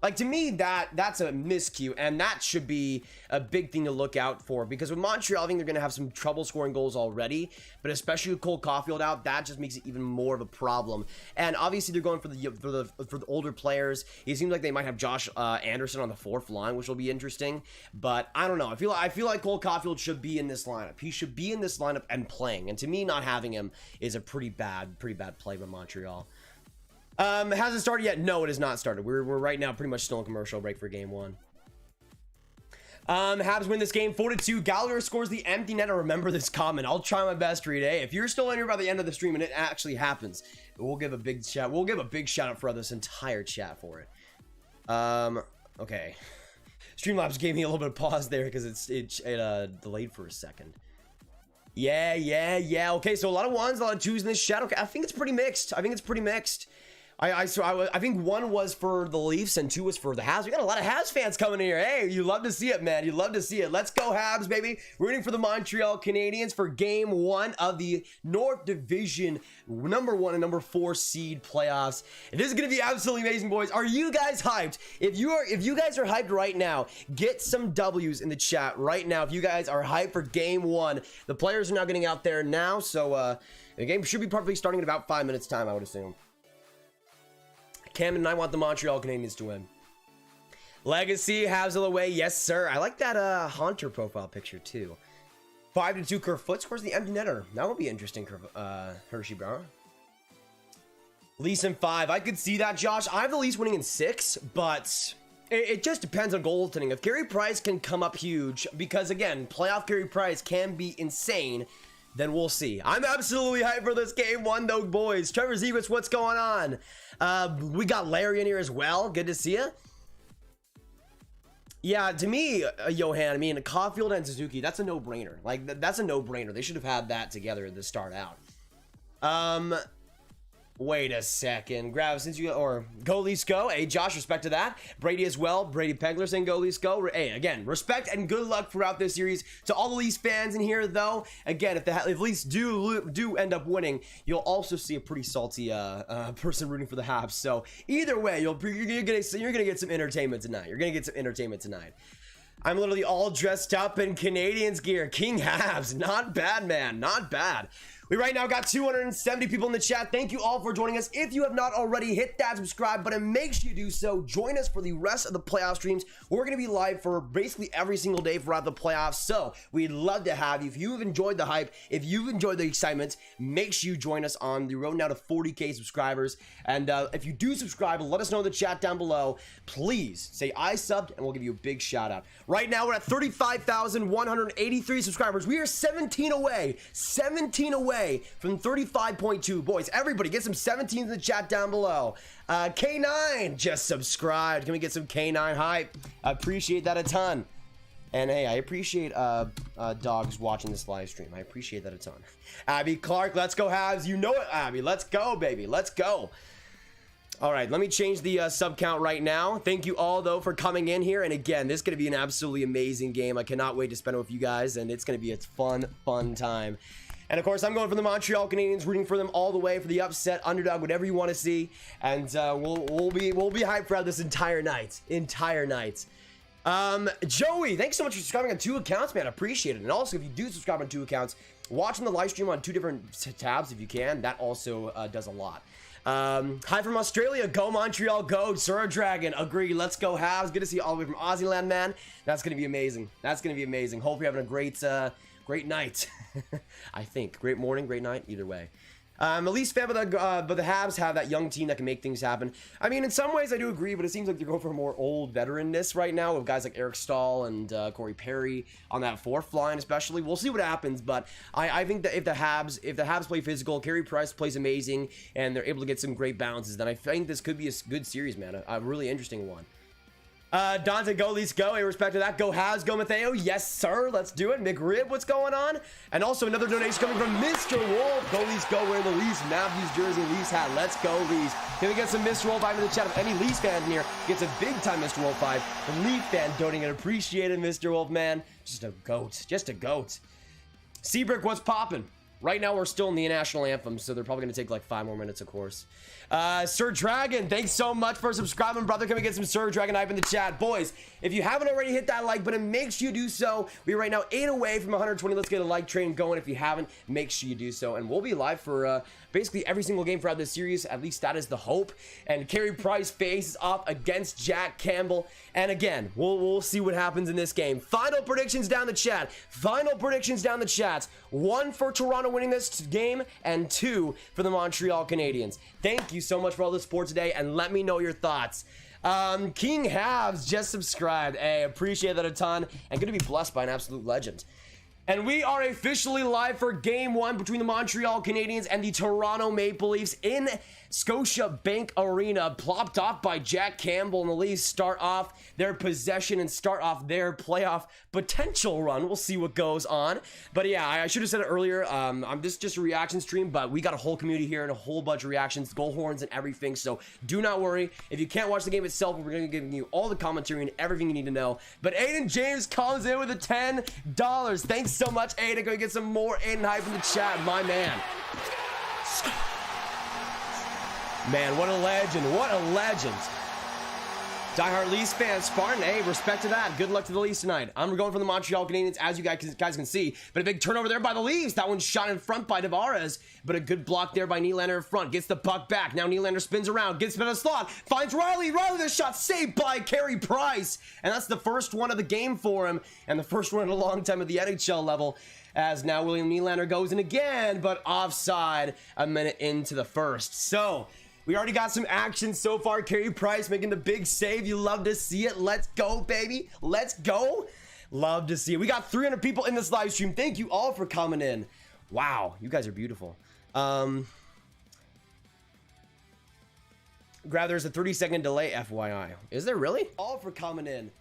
Like, to me, that's a miscue, and that should be a big thing to look out for, because with Montreal, I think they're going to have some trouble scoring goals already, but especially with Cole Caufield out, that just makes it even more of a problem. And obviously, they're going for the older players. It seems like they might have Josh Anderson on the 4th line, which will be interesting, but I don't know. I feel like Cole Caufield should be in this lineup. He should be in this lineup and playing, and to me, not having him is a pretty bad play by Montreal. Has it started yet? No, it has not started. We're right now pretty much still in commercial break for game 1. Habs win this game 4-2. Gallagher scores the empty net. I remember this comment. I'll try my best to read it. Hey, if you're still in here by the end of the stream and it actually happens, we'll give a big shout. We'll give a big shout out for this entire chat for it. Okay. Streamlabs gave me a little bit of pause there because it delayed for a second. Yeah. Okay, so a lot of 1s, a lot of 2s in this chat. Okay, I think it's pretty mixed. I think 1 was for the Leafs and 2 was for the Habs. We got a lot of Habs fans coming in here. Hey, you love to see it, man. You love to see it. Let's go Habs, baby. Rooting for the Montreal Canadiens for game 1 of the North Division number 1 and number 4 seed playoffs. And this is going to be absolutely amazing, boys. Are you guys hyped? If you guys are hyped right now, get some W's in the chat right now. If you guys are hyped for game 1, the players are now getting out there now. So the game should be probably starting in about 5 minutes time, I would assume. Camden and I want the Montreal Canadiens to win. Legacy, Habs all the way. Yes, sir. I like that Hunter profile picture, too. 5-2 Kerfoot scores the empty netter. That would be interesting, Hershey Brown. Leafs in 5. I could see that, Josh. I have the Leafs winning in 6, but it just depends on goaltending. If Carey Price can come up huge, because, again, playoff Carey Price can be insane, then we'll see. I'm absolutely hyped for this game 1, though, boys. Trevor Zegras, what's going on? We got Larry in here as well. Good to see you. Yeah, to me, Johan, I mean, Caufield and Suzuki, that's a no-brainer. Like, that's a no-brainer. They should have had that together to start out. Wait a second. Grab since you or go Leafs go. Hey Josh, respect to that. Brady as well. Brady Pegler saying go Leafs go. Hey, again, respect and good luck throughout this series to all the Leafs fans in here. Though, again, if Leafs do end up winning, you'll also see a pretty salty person rooting for the Habs. So either way, you're gonna get some entertainment tonight. You're gonna get some entertainment tonight. I'm literally all dressed up in Canadiens gear. King Habs. Not bad, man. Not bad. We right now got 270 people in the chat. Thank you all for joining us. If you have not already, hit that subscribe button. Make sure you do so. Join us for the rest of the playoff streams. We're going to be live for basically every single day throughout the playoffs. So we'd love to have you. If you've enjoyed the hype, if you've enjoyed the excitement, make sure you join us on the road now to 40K subscribers. And if you do subscribe, let us know in the chat down below. Please say I subbed and we'll give you a big shout out. Right now we're at 35,183 subscribers. We are 17 away from 35.2. Boys, everybody get some 17s in the chat down below. K9 just subscribed. Can we get some K9 hype? I appreciate that a ton. And hey, I appreciate dogs watching this live stream. I appreciate that a ton. Abby Clark, let's go Habs. You know it, Abby. Let's go, baby. Let's go. All right, let me change the sub count right now. Thank you all, though, for coming in here. And again, this is going to be an absolutely amazing game. I cannot wait to spend it with you guys, and it's going to be a fun time. And of course, I'm going for the Montreal Canadiens, rooting for them all the way for the upset, underdog, whatever you want to see. And we'll be hyped for this entire night. Joey, thanks so much for subscribing on 2 accounts, man. I appreciate it. And also, if you do subscribe on 2 accounts, watching the live stream on 2 different tabs if you can, that also does a lot. Hi from Australia. Go Montreal, go Sura Dragon. Agree. Let's go Habs. Good to see you all the way from Aussie land, man. That's gonna be amazing. Hope you're having a great night. I think great morning, great night, either way. I'm at least fan of but the Habs have that young team that can make things happen. I mean, in some ways I do agree, but it seems like they're going for more old veteranness right now with guys like Eric Stahl and Corey Perry on that 4th line especially. We'll see what happens, but I think that if the Habs play physical, Carey Price plays amazing, and they're able to get some great bounces, then I think this could be a good series, man. A really interesting one. Dante, go Leafs go. Hey, respect to that. Go Habs, go Matteo. Yes, sir. Let's do it. McRib, what's going on? And also another donation coming from Mr. Wolf. Go Leafs go. Wearing the Leafs Matthews jersey, Leafs hat. Let's go Leafs. Can we get some Mr. Wolf 5 in the chat? If any Leafs fan in here gets a big time Mr. Wolf 5, the Leaf fan donating it. Appreciate it, Mr. Wolf, man. Just a goat. Just a goat. Seabrick, what's popping? Right now, we're still in the national anthem, so they're probably going to take like 5 more minutes, of course. Sir Dragon, thanks so much for subscribing, brother. Can we get some Sir Dragon hype in the chat? Boys, if you haven't already, hit that like button. Make sure you do so. We're right now 8 away from 120. Let's get a like train going. If you haven't, make sure you do so. And we'll be live for basically every single game throughout this series. At least that is the hope. And Carey Price faces off against Jack Campbell. And again, we'll see what happens in this game. Final predictions down the chat. 1 for Toronto winning this game, and 2 for the Montreal Canadiens. Thank you so much for all the support today, and let me know your thoughts. King Habs just subscribed. Hey, appreciate that a ton, and gonna be blessed by an absolute legend. And we are officially live for game 1 between the Montreal Canadiens and the Toronto Maple Leafs in Scotiabank Arena, plopped off by Jack Campbell, and the Leafs start off their possession and start off their playoff potential run. We'll see what goes on. But yeah, I should have said it earlier. This is just a reaction stream, but we got a whole community here and a whole bunch of reactions, goal horns and everything. So do not worry. If you can't watch the game itself, we're going to give you all the commentary and everything you need to know. But Aiden James comes in with a $10. Thanks so much, Aiden. Go get some more Aiden hype in the chat, my man. Man, what a legend. What a legend. Diehard Leafs fan, Spartan, hey, respect to that. Good luck to the Leafs tonight. I'm going for the Montreal Canadiens, as you guys can see. But a big turnover there by the Leafs. That one's shot in front by Tavares. But a good block there by Nylander in front. Gets the puck back. Now Nylander spins around. Gets in a slot. Finds Riley. Riley, the shot saved by Carey Price. And that's the first one of the game for him. And the first one in a long time at the NHL level. As now William Nylander goes in again. But offside a minute into the first. So we already got some action so far. Carey Price making the big save. You love to see it. Let's go, baby. Let's go. Love to see it. We got 300 people in this live stream. Thank you all for coming in. Wow, you guys are beautiful. Grab, there's a 30-second delay, FYI. Is there really? All for coming in.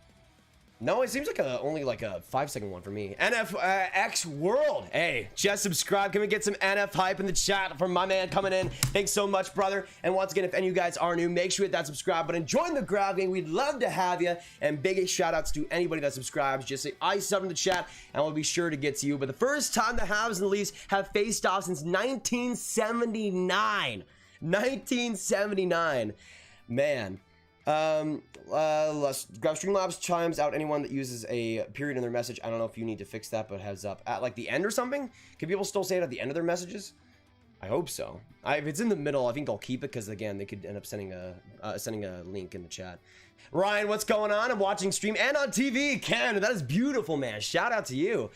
No, it seems like only like a 5-second one for me. NFX World. Hey, just subscribe. Can we get some NF hype in the chat from my man coming in? Thanks so much, brother. And once again, if any of you guys are new, make sure you hit that subscribe button. Join the grab game. We'd love to have you. And big shout outs to anybody that subscribes. Just say I sub in the chat and we'll be sure to get to you. But the first time the Habs and the Leafs have faced off since 1979. 1979. Man. Streamlabs chimes out anyone that uses a period in their message. I don't know if you need to fix that, but heads up. At like the end or something? Can people still say it at the end of their messages? I hope so. If it's in the middle, I think I'll keep it because again, they could end up sending a link in the chat. Ryan, what's going on? I'm watching stream and on TV. Ken, that is beautiful, man. Shout out to you.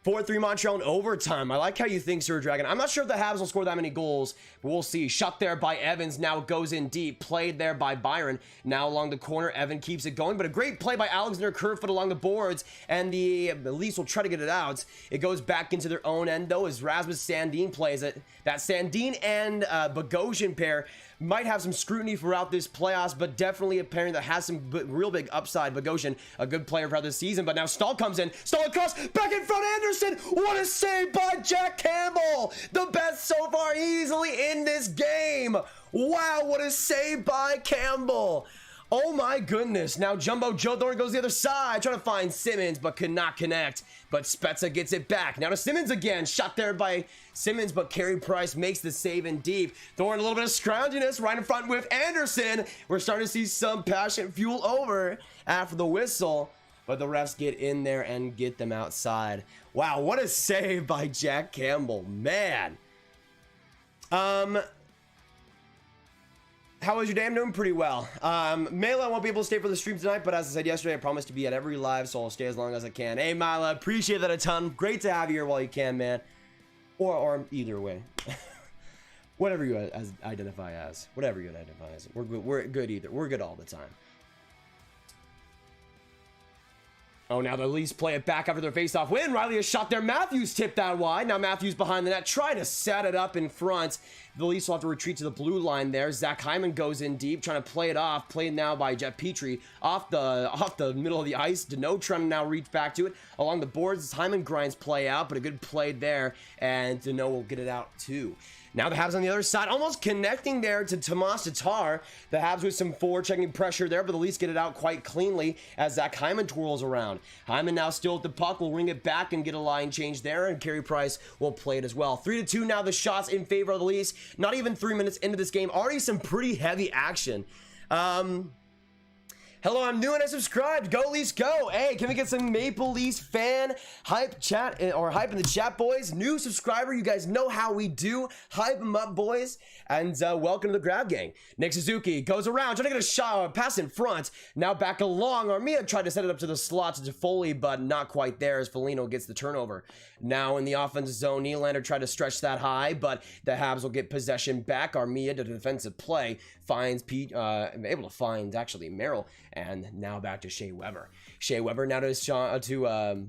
4-3 Montreal in overtime. I like how you think, Sir Dragon. I'm not sure if the Habs will score that many goals, but we'll see. Shot there by Evans. Now goes in deep. Played there by Byron. Now along the corner, Evan keeps it going, but a great play by Alexander Kerfoot along the boards, and the Leafs will try to get it out. It goes back into their own end, though, as Rasmus Sandin plays it. That Sandin and Bogosian pair might have some scrutiny throughout this playoffs, but definitely a pairing that has some real big upside. Bogosian, a good player throughout this season, but now Stahl comes in. Stahl across, back in front, Anderson. What a save by Jack Campbell. The best so far easily in this game. Wow, what a save by Campbell. Oh my goodness. Now Jumbo Joe Thornton goes the other side, trying to find Simmons, but could not connect. But Spezza gets it back. Now to Simmons again. Shot there by Simmons, but Carey Price makes the save in deep. Thornton a little bit of scrounginess right in front with Anderson. We're starting to see some passion fuel over after the whistle, but the refs get in there and get them outside. Wow, what a save by Jack Campbell. Man. How was your day? I'm doing pretty well. Mela won't be able to stay for the stream tonight, but as I said yesterday, I promised to be at every live, so I'll stay as long as I can. Hey, Mila, appreciate that a ton. Great to have you here while you can, man. Or either way. Whatever you identify as. Whatever you identify as. We're good either. We're good all the time. Oh, now the Leafs play it back after their face-off win. Riley has shot there. Matthews tipped that wide. Now Matthews behind the net, trying to set it up in front. The Leafs will have to retreat to the blue line there. Zach Hyman goes in deep, trying to play it off. Played now by Jeff Petrie off the middle of the ice. Deneau trying to now reach back to it. Along the boards, Hyman grinds play out, but a good play there. And Deneau will get it out too. Now the Habs on the other side, almost connecting there to Tomas Tatar. The Habs with some forward-checking pressure there, but the Leafs get it out quite cleanly as Zach Hyman twirls around. Hyman now still at the puck, will ring it back and get a line change there, and Carey Price will play it as well. 3-2 now the shots in favor of the Leafs. Not even 3 minutes into this game, already some pretty heavy action. Hello, I'm new and I subscribed. Go Leafs, go. Hey, can we get some Maple Leafs fan hype chat or hype in the chat, boys? New subscriber, you guys know how we do. Hype them up, boys. And welcome to the grab gang. Nick Suzuki goes around, trying to get a shot, pass in front. Now back along. Armia tried to set it up to the slot to Foley, but not quite there as Foligno gets the turnover. Now in the offensive zone, Nylander tried to stretch that high, but the Habs will get possession back. Armia to defensive play finds Pete, able to find actually Merrill. And now back to Shea Weber. Shea Weber now to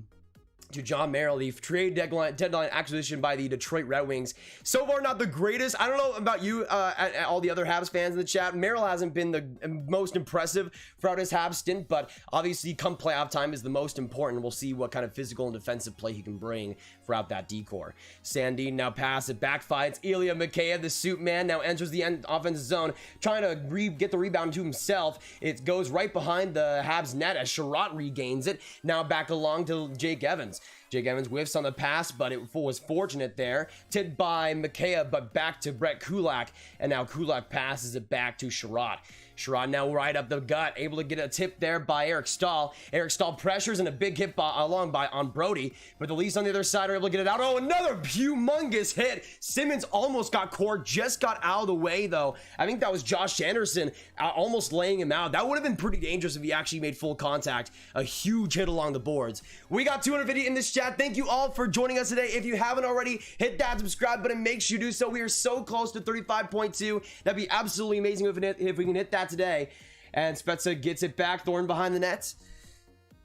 John Merrill, the trade deadline acquisition by the Detroit Red Wings. So far, not the greatest. I don't know about you, all the other Habs fans in the chat. Merrill hasn't been the most impressive throughout his Habs stint, but obviously come playoff time is the most important. We'll see what kind of physical and defensive play he can bring throughout that decor. Sandin now pass it back, fights Ilya Mikheyev, the suit man, now enters the offensive zone, trying to get the rebound to himself. It goes right behind the Habs net as Sherratt regains it. Now back along to Jake Evans. Jake Evans whiffs on the pass, but it was fortunate there. Tipped by Mikheyev, but back to Brett Kulak. And now Kulak passes it back to Sherratt. Sherratt now right up the gut, able to get a tip there by Eric Stahl. Eric Stahl pressures and a big hit on Brody, but the Leafs on the other side are able to get it out. Oh, another humongous hit. Simmons almost got corked, just got out of the way though. I think that was Josh Anderson almost laying him out. That would have been pretty dangerous if he actually made full contact. A huge hit along the boards. We got 250 in this chat. Thank you all for joining us today. If you haven't already, hit that subscribe button. Make sure you do so. We are so close to 35.2. That'd be absolutely amazing if we can hit that today. And Spezza gets it back. Thorn behind the net.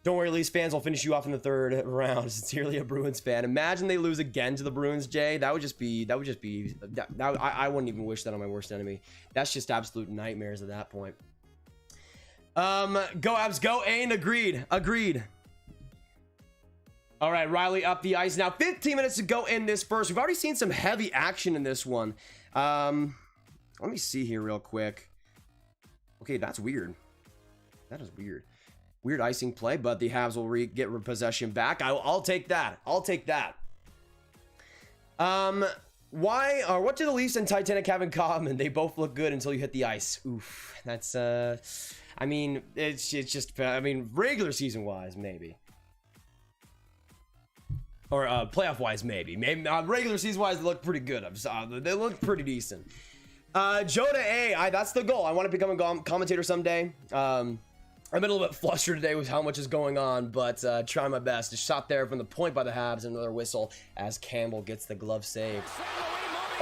Don't worry, Leafs fans, I'll finish you off in the third round. Sincerely, a Bruins fan. Imagine they lose again to the Bruins, Jay. I wouldn't even wish that on my worst enemy. That's just absolute nightmares at that point. Go Habs, go. Ain, agreed. All right, Riley up the ice now. 15 minutes to go in this first. We've already seen some heavy action in this one. Let me see here real quick. Okay, that's weird. That is weird. Weird icing play, but the Habs will get possession back. I'll take that. I'll take that. Why or what do the Leafs and Titanic have in common? They both look good until you hit the ice. Oof. That's I mean, it's just, I mean, regular season wise, maybe. Or playoff wise, maybe. Regular season wise, they look pretty good. They look pretty decent. Joe to A, that's the goal. I want to become a commentator someday. I'm a little bit flustered today with how much is going on, but trying my best. A shot there from the point by the Habs, and another whistle as Campbell gets the glove save.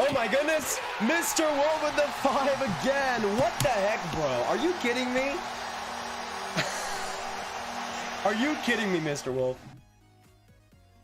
Oh my goodness, Mr. Wolf with the 5 again. What the heck, bro? Are you kidding me? Are you kidding me, Mr. Wolf?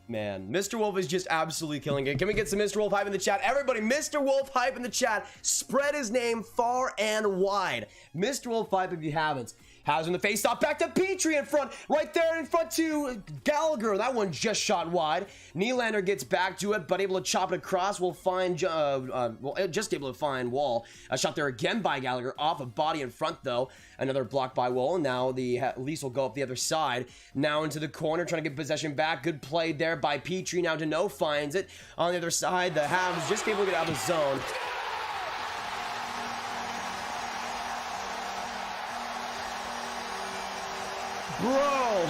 Man, Mr. Wolf is just absolutely killing it. Can we get some Mr. Wolf hype in the chat? Everybody, Mr. Wolf hype in the chat. Spread his name far and wide. Mr. Wolf hype if you haven't. Habs in the face-off, back to Petrie in front, right there in front to Gallagher. That one just shot wide. Nylander gets back to it, but able to chop it across. We'll find, just able to find Wall. A shot there again by Gallagher, off a body in front though. Another block by Wall. Now the Leafs will go up the other side. Now into the corner, trying to get possession back. Good play there by Petrie. Now Deneau finds it. On the other side, the Habs just able to get out of the zone. Bro,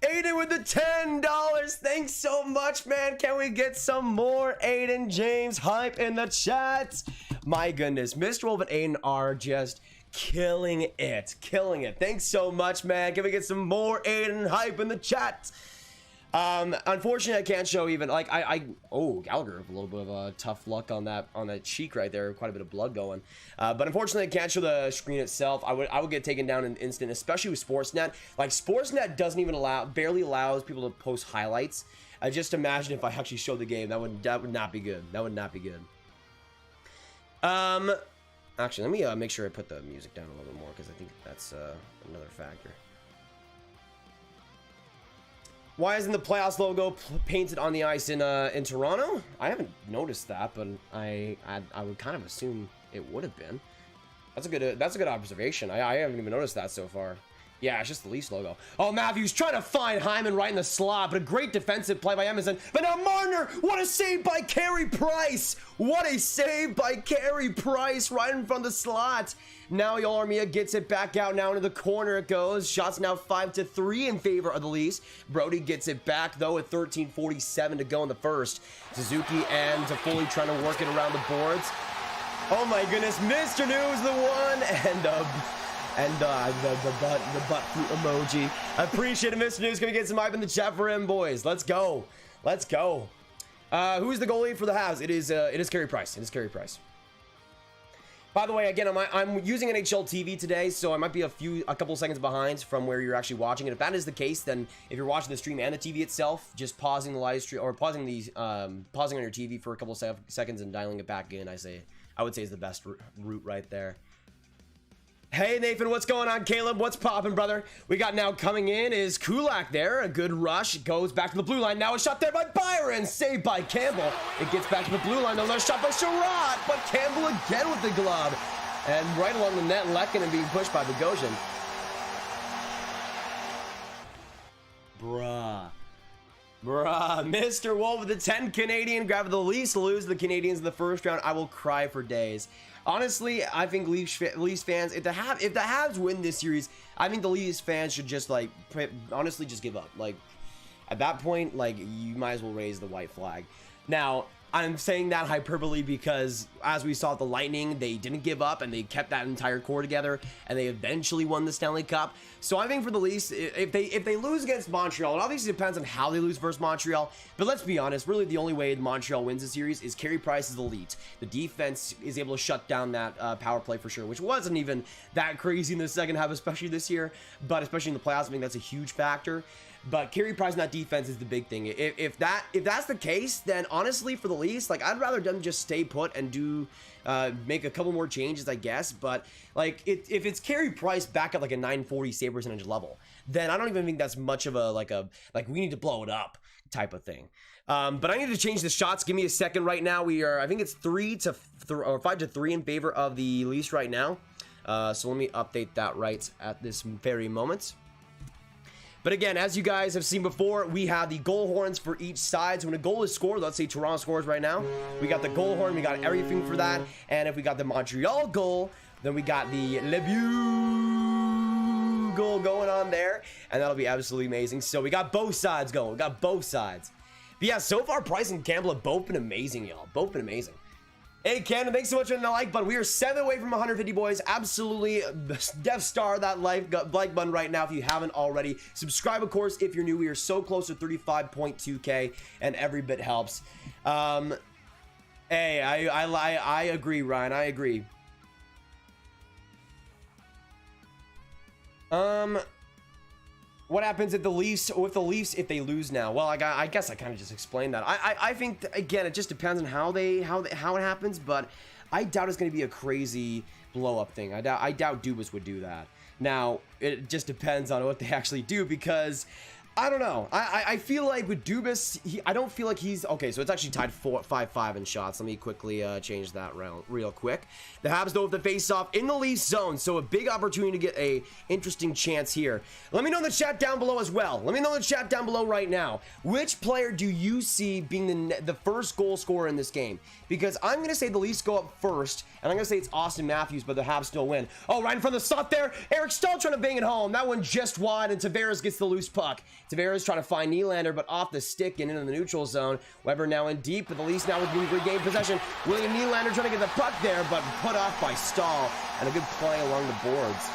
Aiden with the $10. Thanks so much, man. Can we get some more Aiden James hype in the chat? My goodness, Mr. Wolf and Aiden are just killing it. Thanks so much, man. Can we get some more Aiden hype in the chat? Unfortunately, I can't show even like oh, Gallagher, a little bit of tough luck on that cheek right there, quite a bit of blood going. But unfortunately, I can't show the screen itself. I would get taken down in an instant, especially with Sportsnet. Like Sportsnet doesn't even barely allows people to post highlights. I just imagine if I actually showed the game, that would not be good. That would not be good. Actually, let me make sure I put the music down a little bit more because I think that's another factor. Why isn't the playoffs logo painted on the ice in Toronto? I haven't noticed that, but I would kind of assume it would have been. That's a good observation. I haven't even noticed that so far. Yeah, it's just the Leafs logo. Oh, Matthews trying to find Hyman right in the slot, but a great defensive play by Emerson. But now Marner, what a save by Carey Price! What a save by Carey Price right in front of the slot. Now Yarmia gets it back out. Now into the corner it goes. Shots now 5-3 in favor of the Leafs. Brody gets it back though at 13:47 to go in the first. Suzuki and Toffoli trying to work it around the boards. Oh my goodness, Mr. News the one, and the butt fruit emoji. I appreciate it, Mr. News. Gonna get some hype in the chat for him, boys. Let's go. Let's go. Who's the goalie for the Habs? It is Carey Price. It is Carey Price. By the way, again, I'm using NHL TV today, so I might be a couple seconds behind from where you're actually watching it. If that is the case, then if you're watching the stream and the TV itself, just pausing the live stream or pausing on your TV for a couple seconds and dialing it back in, I would say is the best route right there. Hey Nathan, what's going on? Caleb, what's poppin', brother? We got now coming in is Kulak there. A good rush. Goes back to the blue line. Now a shot there by Byron. Saved by Campbell. It gets back to the blue line. Another shot by Sherrod. But Campbell again with the glove. And right along the net, Lekkinen being pushed by Bogosian. Bruh, Mr. Wolf with the 10 Canadian. Grab the Leafs, lose the Canadiens in the first round. I will cry for days. Honestly, I think Leafs fans, if the Habs win this series, I think the Leafs fans should just like honestly just give up. Like at that point, like you might as well raise the white flag. Now, I'm saying that hyperbole because as we saw at the Lightning, they didn't give up and they kept that entire core together and they eventually won the Stanley Cup. So I think for the Leafs, if they lose against Montreal, it obviously depends on how they lose versus Montreal, but let's be honest, really the only way Montreal wins the series is Carey Price is elite. The defense is able to shut down that power play for sure, which wasn't even that crazy in the second half, especially this year, but especially in the playoffs, I think that's a huge factor. But Carey Price in that defense is the big thing. If that's the case, then honestly for the Leafs, like I'd rather them just stay put and do make a couple more changes, I guess. But like if it's Carey Price back at like a 940 save percentage level, then I don't even think that's much of a like we need to blow it up type of thing. But I need to change the shots. Give me a second. Right now we are, I think it's 5-3 in favor of the Leafs right now. So let me update that right at this very moment. But again, as you guys have seen before, we have the goal horns for each side. So when a goal is scored, let's say Toronto scores right now, we got the goal horn, we got everything for that. And if we got the Montreal goal, then we got the Lemieux goal going on there, and that'll be absolutely amazing. So we got both sides going. We got both sides. But yeah, so far Price and Campbell have both been amazing, y'all. Both been amazing. Hey, Camden, thanks so much for the like button. We are 7 away from 150, boys. Absolutely Death Star that like button right now if you haven't already. Subscribe, of course, if you're new. We are so close to 35.2K, and every bit helps. Hey, I agree, Ryan. I agree. What happens if the Leafs, if they lose now? Well, I guess I kind of just explained that. I think, again, it just depends on how it happens, but I doubt it's going to be a crazy blow-up thing. I doubt Dubas would do that. Now, it just depends on what they actually do, because I don't know. I feel like with Dubas, I don't feel like he's... Okay, so it's actually tied 5-5 in shots. Let me quickly change that real quick. The Habs, though, have the face-off in the Leafs zone, so a big opportunity to get a interesting chance here. Let me know in the chat down below as well. Let me know in the chat down below right now. Which player do you see being the first goal scorer in this game? Because I'm going to say the Leafs go up first, and I'm going to say it's Auston Matthews, but the Habs still win. Oh, right in front of the slot there. Eric Stahl trying to bang it home. That one just wide, and Tavares gets the loose puck. Tavares trying to find Nylander, but off the stick and into the neutral zone. Weber now in deep, but the Leafs now will regain possession. William Nylander trying to get the puck there, but put off by Stahl, and a good play along the boards.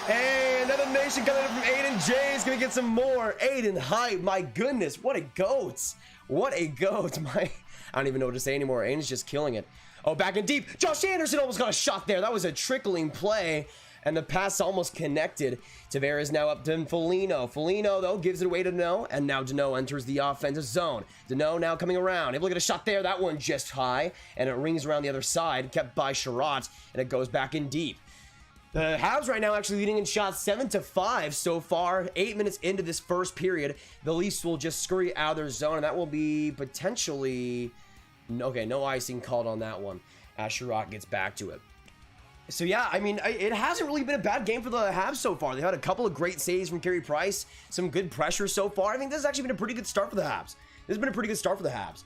Hey, another nation coming in from Aiden J is going to get some more. Aiden Hype, my goodness, what a goat. What a goat. I don't even know what to say anymore. Aiden's just killing it. Oh, back in deep. Josh Anderson almost got a shot there. That was a trickling play, and the pass almost connected. Tavares now up to Foligno. Foligno, though, gives it away to Dubnyk, and now Dubnyk enters the offensive zone. Dubnyk now coming around. Able to get a shot there. That one just high, and it rings around the other side, kept by Sherratt, and it goes back in deep. The Habs right now actually leading in shots 7-5 so far. 8 minutes into this first period. The Leafs will just scurry out of their zone, and that will be potentially... Okay, no icing called on that one as Sherratt gets back to it. So yeah, I mean, it hasn't really been a bad game for the Habs so far. They've had a couple of great saves from Carey Price, some good pressure so far. I think this has actually been a pretty good start for the Habs. This has been a pretty good start for the Habs.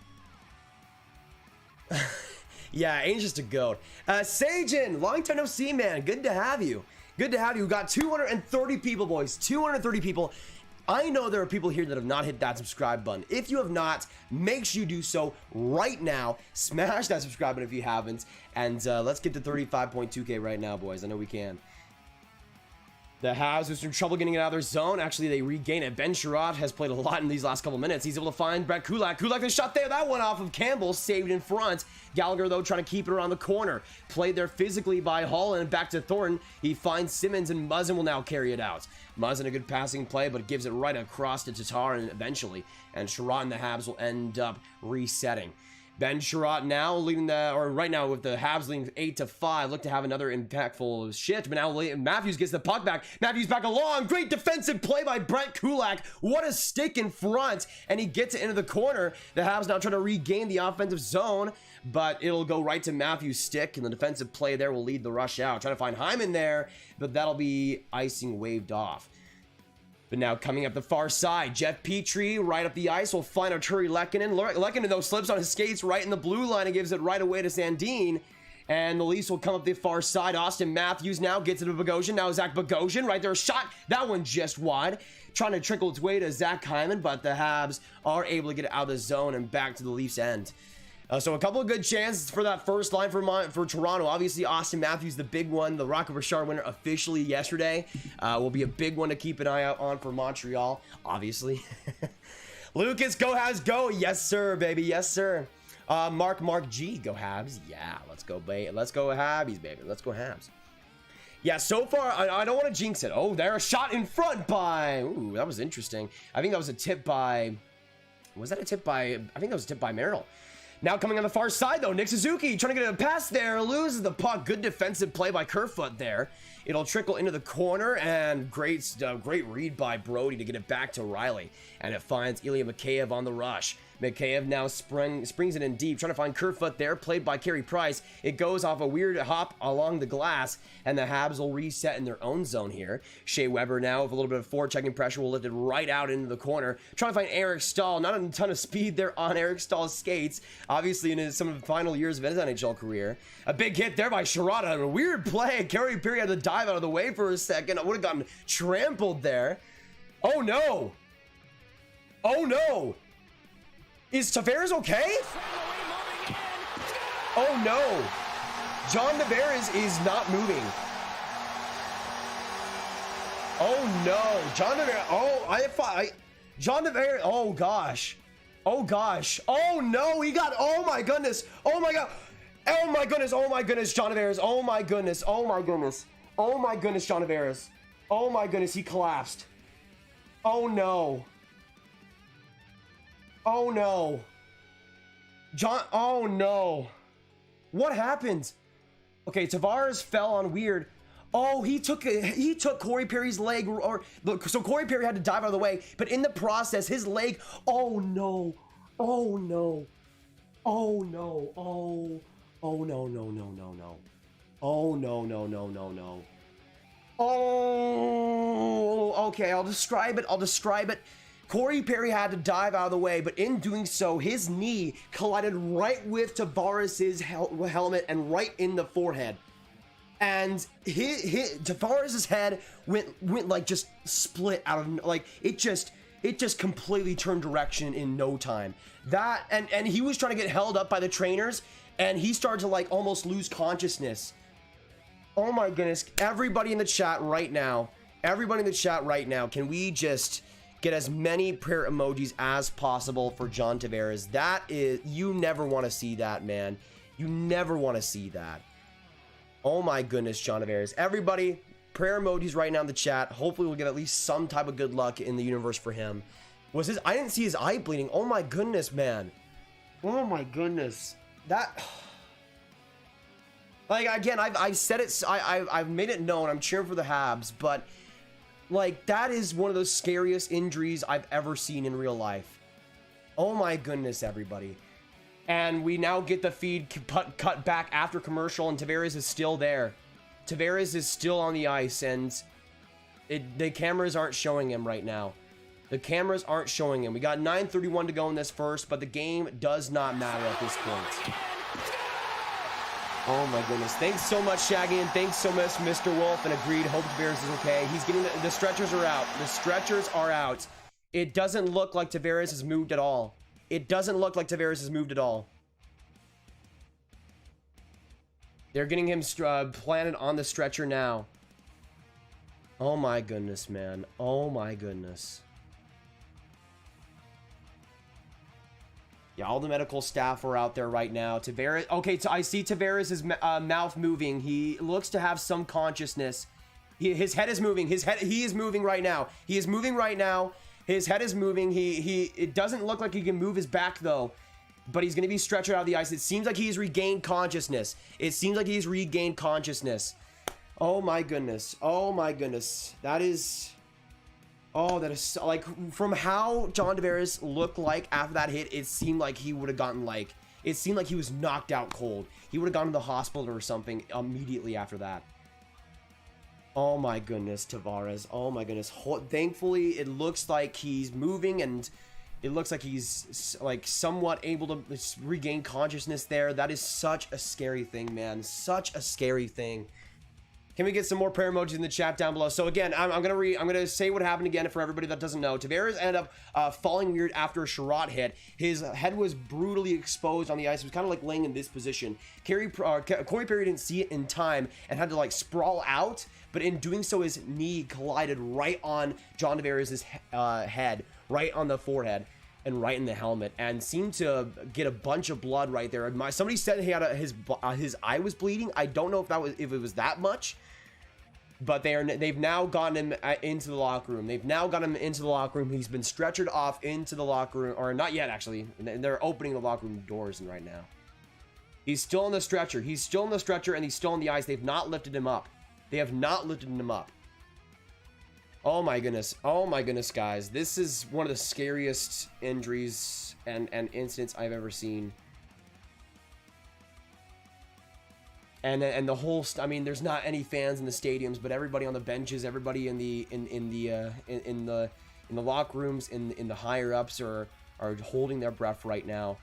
Yeah, Ainge just a goat. Sajin, long time no see, man. Good to have you. Good to have you. We got 230 people, boys. 230 people. I know there are people here that have not hit that subscribe button. If you have not, make sure you do so right now. Smash that subscribe button if you haven't. And let's get to 35.2K right now, boys. I know we can. The Habs with some trouble getting it out of their zone. Actually, they regain it. Ben Sherratt has played a lot in these last couple minutes. He's able to find Brett Kulak. Kulak, the shot there. That one off of Campbell, saved in front. Gallagher, though, trying to keep it around the corner. Played there physically by Holland. Back to Thornton. He finds Simmons, and Muzzin will now carry it out. Muzzin, a good passing play, but it gives it right across to Tatar and eventually. And Sherratt and the Habs will end up resetting. Ben Sherratt now leading right now with the Habs leading 8-5, look to have another impactful shift, but now Matthews gets the puck back. Matthews back along, great defensive play by Brett Kulak. What a stick in front, and he gets it into the corner. The Habs now trying to regain the offensive zone, but it'll go right to Matthews' stick, and the defensive play there will lead the rush out. Trying to find Hyman there, but that'll be icing waved off. But now coming up the far side, Jeff Petrie right up the ice will find Arturi Lehkonen. Lehkonen, though, slips on his skates right in the blue line and gives it right away to Sandin. And the Leafs will come up the far side. Auston Matthews now gets it to Bogosian. Now Zach Bogosian right there, shot. That one just wide. Trying to trickle its way to Zach Hyman, but the Habs are able to get it out of the zone and back to the Leafs' end. So a couple of good chances for that first line for Toronto. Obviously, Auston Matthews, the big one. The Rocket Richard winner officially yesterday. Will be a big one to keep an eye out on for Montreal, obviously. Lucas, go Habs, go. Yes, sir, baby. Yes, sir. Mark G, go Habs. Yeah, let's go, baby. Let's go Habs, baby. Let's go Habs. Yeah, so far, I don't want to jinx it. Oh, there, a shot in front by... Ooh, that was interesting. I think that was a tip by... Was that a tip by... I think that was a tip by Merrill. Now coming on the far side, though, Nick Suzuki trying to get a pass there, loses the puck. Good defensive play by Kerfoot there. It'll trickle into the corner, and great read by Brody to get it back to Riley. And it finds Ilya Mikheyev on the rush. Mikheyev now springs it in deep, trying to find Kerfoot there, played by Carey Price. It goes off a weird hop along the glass, and the Habs will reset in their own zone here. Shea Weber now with a little bit of forechecking pressure will lift it right out into the corner. Trying to find Eric Stahl. Not a ton of speed there on Eric Stahl's skates, obviously in some of the final years of his NHL career. A big hit there by Sherrata. A weird play. Carey Perry had to dive out of the way for a second. I would have gotten trampled there. Oh no! Oh no! Is Tavares okay? Oh no! John Tavares is not moving. Oh no! John Tavares. Oh, John Tavares. Oh gosh. Oh gosh. Oh no! He got. Oh my goodness. Oh my god. Oh my goodness. Oh my goodness. John Tavares. Oh my goodness. Oh my goodness. Oh my goodness. John Tavares. Oh my goodness. He collapsed. Oh no. Oh no. Oh no. What happened? Okay, Tavares fell on weird. Oh, he took Corey Perry's leg, so Corey Perry had to dive out of the way, but in the process, his leg, oh no. Oh no. Oh no. Oh no, no, no, no, no. Oh no, no, no, no, no. Oh, okay, I'll describe it. Corey Perry had to dive out of the way, but in doing so, his knee collided right with Tavares' helmet and right in the forehead. And Tavares' head went like just split out of, like, it just completely turned direction in no time. That, and he was trying to get held up by the trainers, and he started to like almost lose consciousness. Oh my goodness, everybody in the chat right now, can we just get as many prayer emojis as possible for John Tavares? That is, you never want to see that, man. You never want to see that. Oh my goodness, John Tavares. Everybody, prayer emojis right now in the chat. Hopefully we'll get at least some type of good luck in the universe for him. I didn't see his eye bleeding. Oh my goodness, man. Oh my goodness. That, like, again, I've said it, I've made it known, I'm cheering for the Habs, but like, that is one of those scariest injuries I've ever seen in real life. Oh my goodness, everybody. And we now get the feed cut back after commercial, and Tavares is still there. Tavares is still on the ice, and the cameras aren't showing him right now. The cameras aren't showing him. We got 9:31 to go in this first, but the game does not matter at this point. Oh my goodness. Thanks so much, Shaggy, and thanks so much, Mr. Wolf, and agreed. Hope Tavares is okay. He's getting the stretchers are out. The stretchers are out. It doesn't look like Tavares has moved at all. It doesn't look like Tavares has moved at all. They're getting him planted on the stretcher now. Oh my goodness, man. Oh my goodness. Yeah, all the medical staff are out there right now. Tavares, okay, so I see Tavares' mouth moving. He looks to have some consciousness. His head is moving. He is moving right now. He is moving right now. His head is moving. It doesn't look like he can move his back though, but he's going to be stretched out of the ice. It seems like he's regained consciousness. Oh my goodness. Oh my goodness. That is like, from how John Tavares looked like after that hit, it seemed like he would have gotten it seemed like he was knocked out cold. He would have gone to the hospital or something immediately after that. Oh my goodness, Tavares. Oh my goodness. Thankfully, it looks like he's moving, and it looks like he's like somewhat able to regain consciousness there. That is such a scary thing, man. Such a scary thing. Can we get some more prayer emojis in the chat down below? So again, I'm gonna say what happened again for everybody that doesn't know. Tavares ended up falling weird after a Sherrod hit. His head was brutally exposed on the ice. He was kind of like laying in this position. Corey Perry didn't see it in time and had to like sprawl out, but in doing so, his knee collided right on John Tavares' head, right on the forehead and right in the helmet, and seemed to get a bunch of blood right there. Somebody said he had his eye was bleeding. I don't know if it was that much. But they've now gotten him into the locker room. They've now got him into the locker room. He's been stretchered off into the locker room, or not yet actually. They're opening the locker room doors right now. He's still on the stretcher. He's still on the stretcher, and he's still on the ice. They've not lifted him up. They have not lifted him up. Oh my goodness. Oh my goodness, guys. This is one of the scariest injuries and incidents I've ever seen. And the whole, I mean, there's not any fans in the stadiums, but everybody on the benches, everybody in the locker rooms, in the higher ups are holding their breath right now.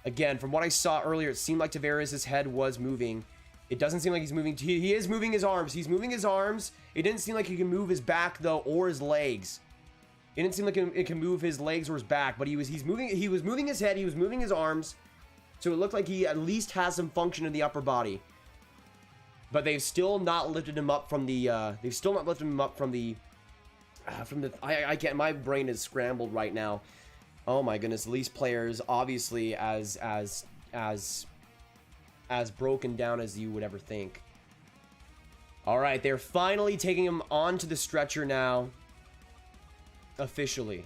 Again, from what I saw earlier, it seemed like Tavares' head was moving. It doesn't seem like he's moving. He is moving his arms. He's moving his arms. It didn't seem like he can move his back though, or his legs. It didn't seem like it can move his legs or his back, but he was moving his head. He was moving his arms. So it looked like he at least has some function in the upper body. But they've still not lifted him up from the. I can't. My brain is scrambled right now. Oh my goodness, Leafs players obviously as broken down as you would ever think. All right, they're finally taking him onto the stretcher now. Officially.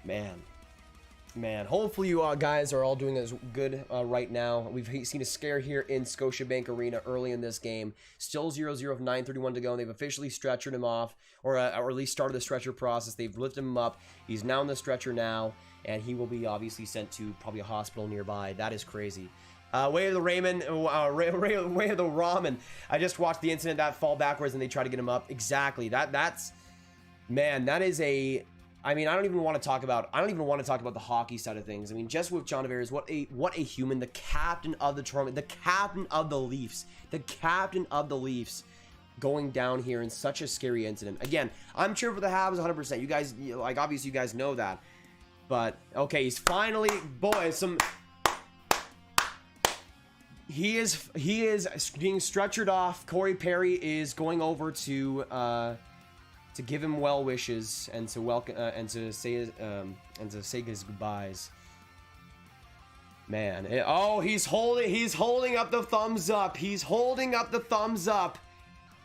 Man, hopefully you guys are all doing as good right now. We've seen a scare here in Scotiabank Arena early in this game. Still 0-0 of 9:31 to go, and they've officially stretchered him off, or at least started the stretcher process. They've lifted him up. He's now in the stretcher now, and he will be obviously sent to probably a hospital nearby. That is crazy. Way of the Raymond, way of the Ramen. I just watched the incident that fall backwards, and they try to get him up. Exactly. That's, man, that is a. I mean, I don't even want to talk about the hockey side of things. I mean, just with John Tavares, what a human, the captain of the tournament, the captain of the Leafs, going down here in such a scary incident. Again, I'm cheering for the Habs 100%. You guys, like, obviously you guys know that. But okay, he's finally, boy, he is being stretchered off. Corey Perry is going over to give him well wishes and to welcome and to say his goodbyes. Man, he's holding up the thumbs up. He's holding up the thumbs up.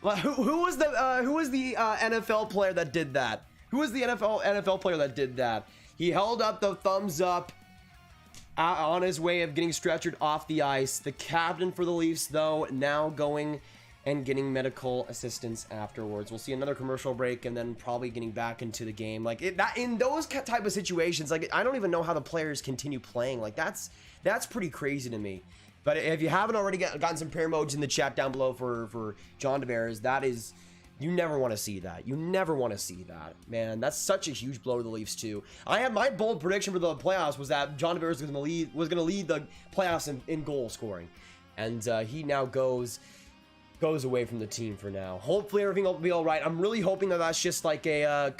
Who was the NFL player that did that? Who was the NFL player that did that? He held up the thumbs up on his way of getting stretchered off the ice. The captain for the Leafs, though, now going and getting medical assistance afterwards. We'll see another commercial break and then probably getting back into the game. Like in those type of situations, like I don't even know how the players continue playing. Like that's pretty crazy to me. But if you haven't already gotten some pair modes in the chat down below for John Tavares, that is, you never want to see that. You never want to see that, man. That's such a huge blow to the Leafs too. I had my bold prediction for the playoffs was that John Tavares was going to lead the playoffs in goal scoring, and he now goes away from the team for now. Hopefully everything will be all right. I'm really hoping that that's just like a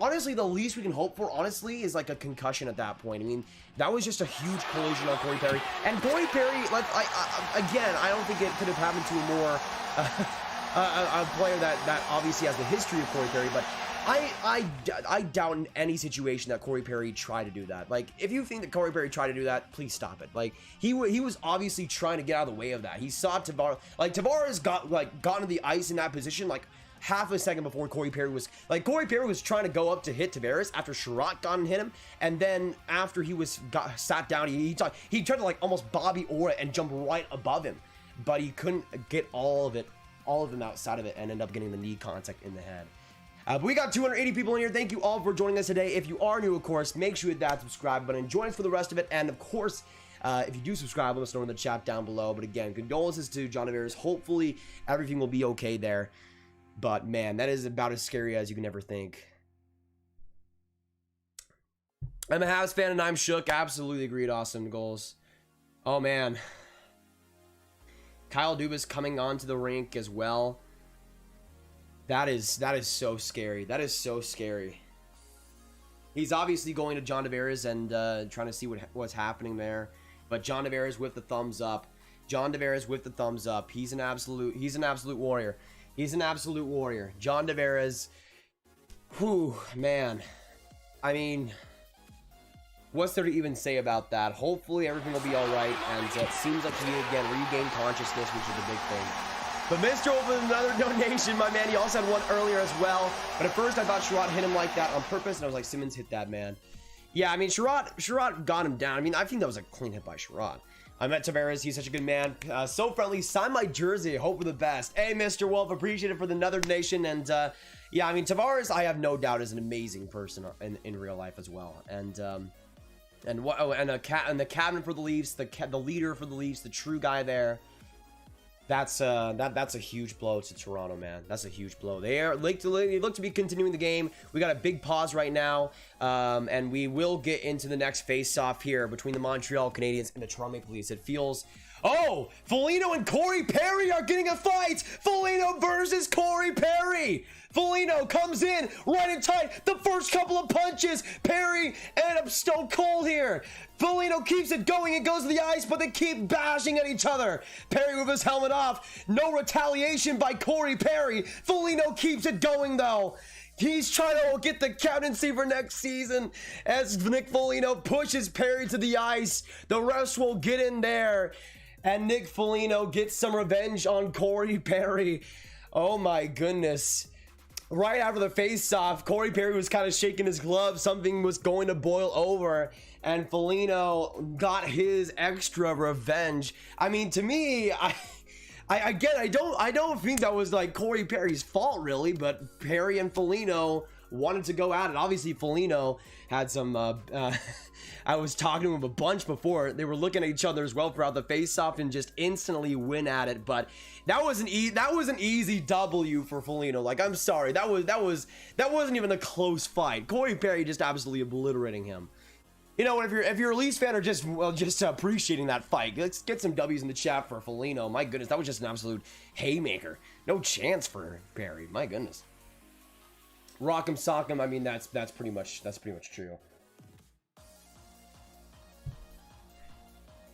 honestly, the least we can hope for honestly is like a concussion at that point. I mean, that was just a huge collision on Corey Perry, and Corey Perry, like again, I don't think it could have happened to a more a player that obviously has the history of Corey Perry, but I doubt in any situation that Corey Perry tried to do that. Like, if you think that Corey Perry tried to do that, please stop it. Like, he was obviously trying to get out of the way of that. He saw Tavares, like, Tavares got to the ice in that position, like, half a second before Corey Perry was trying to go up to hit Tavares after Sherratt got and hit him, and then after he sat down, he tried to, like, almost Bobby Orr and jump right above him, but he couldn't get all of them outside of it and end up getting the knee contact in the head. But we got 280 people in here. Thank you all for joining us today. If you are new, of course, make sure you hit that subscribe button. Join us for the rest of it. And, of course, if you do subscribe, let us know in the chat down below. But, again, condolences to John Tavares. Hopefully, everything will be okay there. But, man, that is about as scary as you can ever think. I'm a Habs fan, and I'm shook. Absolutely agreed. Awesome goals. Oh, man. Kyle Dubas coming onto the rink as well. That is so scary. That is so scary. He's obviously going to John Tavares and trying to see what's happening there. But John Tavares with the thumbs up. John Tavares with the thumbs up. He's an absolute warrior. He's an absolute warrior. John Tavares. Whew, man. I mean, what's there to even say about that? Hopefully everything will be all right. And it seems like he again regained consciousness, which is a big thing. But Mr. with another donation, my man. He also had one earlier as well. But at first, I thought Sherrod hit him like that on purpose. And I was like, Simmons hit that, man. Yeah, I mean, Sherrod got him down. I mean, I think that was a clean hit by Sherrod. I met Tavares. He's such a good man. So friendly. Sign my jersey. Hope for the best. Hey, Mr. Wolf. Appreciate it for the another donation. And yeah, I mean, Tavares, I have no doubt, is an amazing person in real life as well. And the captain for the Leafs, the leader for the Leafs, the true guy there. That's a huge blow to Toronto, man. That's a huge blow. They look to be continuing the game. We got a big pause right now, and we will get into the next face-off here between the Montreal Canadiens and the Toronto Maple Leafs. It feels... Oh! Foligno and Corey Perry are getting a fight! Foligno versus Corey Perry! Foligno comes in right and tight. The first couple of punches, Perry ended up stone cold here. Foligno keeps it going and goes to the ice, but they keep bashing at each other. Perry with his helmet off. No retaliation by Corey Perry. Foligno keeps it going though. He's trying to get the captaincy for next season as Nick Foligno pushes Perry to the ice. The rest will get in there. And Nick Foligno gets some revenge on Corey Perry. Oh my goodness. Right after the face-off, Corey Perry was kind of shaking his glove. Something was going to boil over. And Foligno got his extra revenge. I mean, to me, I don't think that was like Corey Perry's fault really, but Perry and Foligno wanted to go at it. Obviously, Foligno had some. I was talking to him a bunch before. They were looking at each other as well throughout the face-off and just instantly win at it. But that was an easy W for Foligno. Like, I'm sorry, that wasn't even a close fight. Corey Perry just absolutely obliterating him. You know, if you're a Leafs fan or just appreciating that fight, let's get some W's in the chat for Foligno. My goodness, that was just an absolute haymaker. No chance for Perry. My goodness. Rock'em sock'em. I mean, that's pretty much true.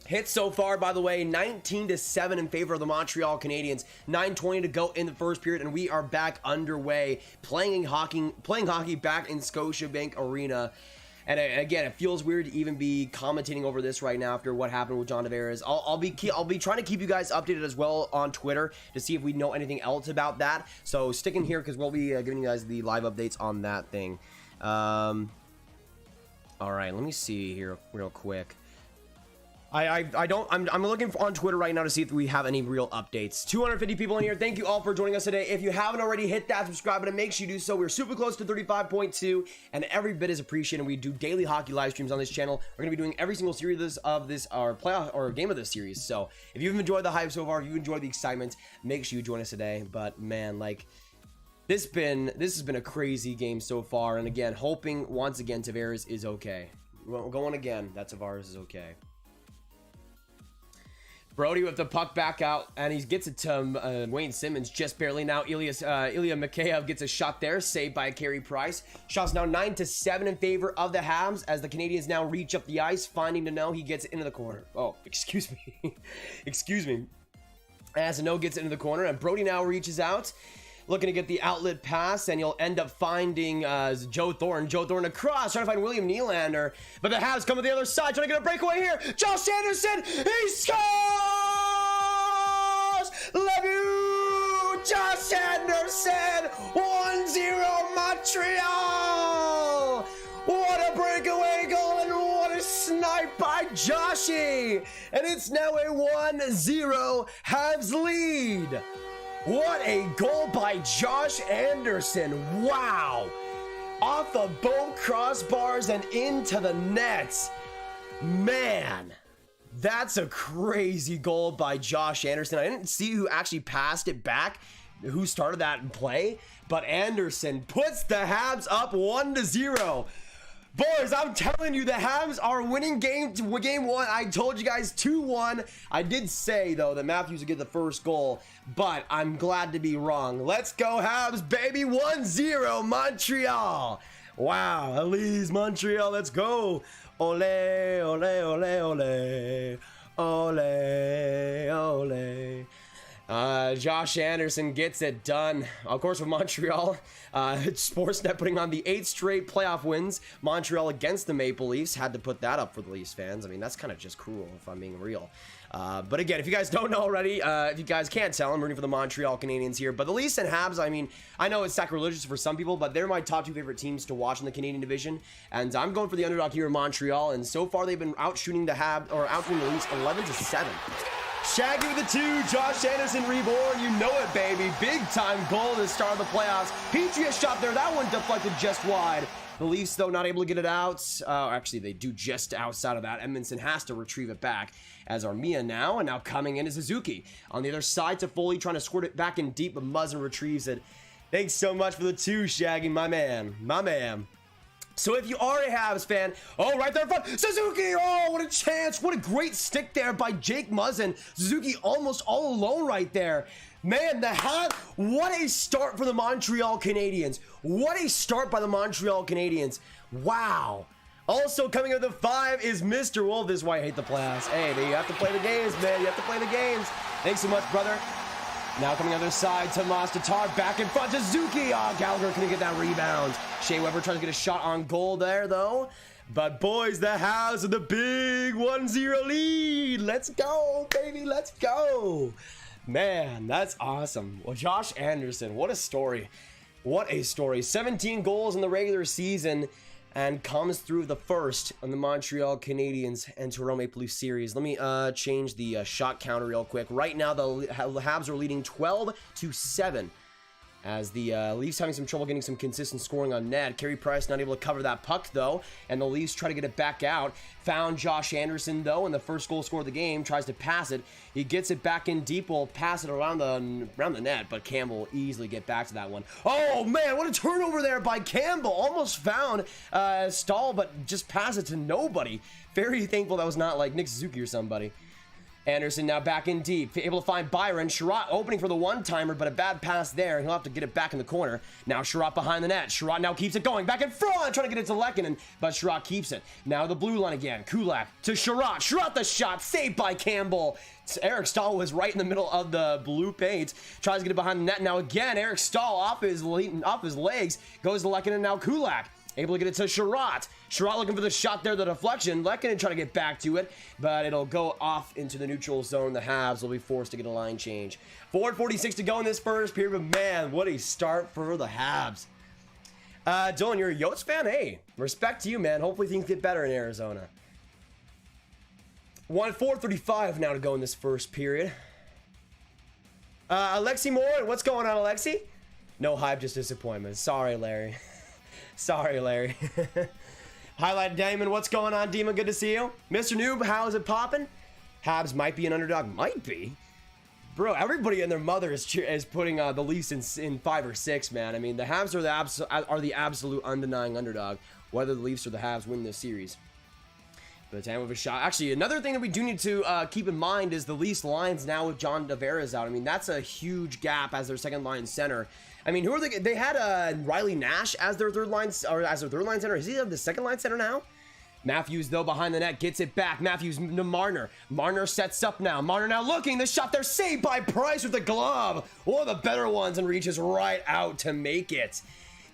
Hits so far, by the way, 19-7 in favor of the Montreal Canadiens. 9:20 to go in the first period, and we are back underway, playing hockey back in Scotiabank Arena. And again, it feels weird to even be commentating over this right now after what happened with John Tavares. I'll be trying to keep you guys updated as well on Twitter to see if we know anything else about that. So stick in here because we'll be giving you guys the live updates on that thing. All right, let me see here real quick. I'm looking on Twitter right now to see if we have any real updates. 250 people in here. Thank you all for joining us today. If you haven't already, hit that subscribe button. Make sure you do so. We're super close to 35.2, and every bit is appreciated. We do daily hockey live streams on this channel. We're gonna be doing every single series of this, our playoff or game of this series. So if you've enjoyed the hype so far, if you enjoyed the excitement, make sure you join us today. But man, like this has been a crazy game so far. And again, hoping once again Tavares is okay. Well, going again, that Tavares is okay. Brody with the puck back out, and he gets it to Wayne Simmons just barely. Now Ilya Mikheyev gets a shot there, saved by Carey Price. Shots now 9-7 in favor of the Habs as the Canadiens now reach up the ice, finding Devan. He gets it into the corner. Oh, excuse me. Excuse me. As Devan gets it into the corner, and Brody now reaches out, looking to get the outlet pass, and you'll end up finding Joe Thornton. Joe Thornton across, trying to find William Nylander, but the Habs come to the other side, trying to get a breakaway here. Josh Anderson, he scores! Love you, Josh Anderson! 1-0 Montreal! What a breakaway goal and what a snipe by Joshy! And it's now a 1-0 Habs lead. What a goal by Josh Anderson. Wow. Off of both crossbars and into the nets. Man, that's a crazy goal by Josh Anderson. I didn't see who actually passed it back, who started that play, but Anderson puts the Habs up 1-0. Boys, I'm telling you, the Habs are winning game one. I told you guys 2-1. I did say, though, that Matthews would get the first goal, but I'm glad to be wrong. Let's go, Habs, baby. 1-0, Montreal. Wow, Elise, Montreal, let's go. Ole, ole, ole, ole. Ole, ole. Josh Anderson gets it done. Of course, with Montreal, Sportsnet putting on the 8th straight playoff wins. Montreal against the Maple Leafs. Had to put that up for the Leafs fans. I mean, that's kind of just cruel if I'm being real. But again, if you guys don't know already, if you guys can't tell, I'm rooting for the Montreal Canadiens here. But the Leafs and Habs, I mean, I know it's sacrilegious for some people, but they're my top 2 favorite teams to watch in the Canadian division. And I'm going for the underdog here in Montreal. And so far, they've been outshooting the Habs, or outshooting the Leafs 11-7. Shaggy with the 2, Josh Anderson reborn, you know it, baby. Big time goal to the start of the playoffs. Patriot shot there, that one deflected just wide. The Leafs, though, not able to get it out. Actually, they do just outside of that. Edmonton has to retrieve it back as Armia now, and now coming in is Suzuki. On the other side to Foley, trying to squirt it back in deep, but Muzzin retrieves it. Thanks so much for the 2, Shaggy, my man, my man. So if you are a Habs fan, oh, right there in front, Suzuki, oh, what a chance. What a great stick there by Jake Muzzin. Suzuki almost all alone right there. Man, the Habs, what a start for the Montreal Canadiens. What a start by the Montreal Canadiens. Wow. Also coming in at the 5 is Mr. Wolf. This is why I hate the playoffs. Hey, you have to play the games, man. You have to play the games. Thanks so much, brother. Now coming on the other side, Tomas Tatar back in front to Suzuki. Oh, Gallagher couldn't get that rebound. Shea Weber tries to get a shot on goal there, though. But boys, the Habs with the big 1-0 lead. Let's go, baby. Let's go. Man, that's awesome. Well, Josh Anderson, what a story. What a story. 17 goals in the regular season and comes through the first on the Montreal Canadiens and Toronto Maple Leafs series. Let me change the shot counter real quick. Right now, the Habs are leading 12-7 as the Leafs having some trouble getting some consistent scoring on net. Carey Price not able to cover that puck, though, and the Leafs try to get it back out. Found Josh Anderson, though, and the first goal scorer of the game, tries to pass it. He gets it back in deep, will pass it around the net, but Campbell will easily get back to that one. Oh, man, what a turnover there by Campbell. Almost found Stahl, but just pass it to nobody. Very thankful that was not like Nick Suzuki or somebody. Anderson now back in deep, able to find Byron. Sherratt opening for the one-timer, but a bad pass there. He'll have to get it back in the corner. Now Sherratt behind the net. Sherratt now keeps it going. Back in front, trying to get it to Lehkonen, but Sherratt keeps it. Now the blue line again. Kulak to Sherratt. Sherratt the shot, saved by Campbell. Eric Stahl was right in the middle of the blue paint. Tries to get it behind the net. Now again, Eric Stahl off his legs. Goes to Lehkonen, now Kulak. Able to get it to Sherratt. Sherratt looking for the shot there, the deflection. Lehkonen trying to get back to it, but it'll go off into the neutral zone. The Habs will be forced to get a line change. 4:46 to go in this first period, but man, what a start for the Habs. Dylan, you're a Yotes fan? Hey, respect to you, man. Hopefully things get better in Arizona. 4:35 now to go in this first period. Alexi Moore, what's going on, Alexi? No hype, just disappointment. Sorry, Larry. Sorry, Larry. Highlight Damon, what's going on, Demon? Good to see you. Mr. Noob, how is it popping? Habs might be an underdog. Might be. Bro, everybody and their mother is putting the Leafs in 5 or 6, man. I mean, the Habs are the absolute undenying underdog, whether the Leafs or the Habs win this series. But time of a shot. Actually, another thing that we do need to keep in mind is the Leafs lines now with John Tavares out. I mean, that's a huge gap as their second line center. I mean, who are they? They had Riley Nash as their third line center. Is he the second line center now? Matthews, though, behind the net, gets it back. Matthews to Marner. Marner sets up now. Marner now looking. The shot there saved by Price with the glove. One of the better ones and reaches right out to make it.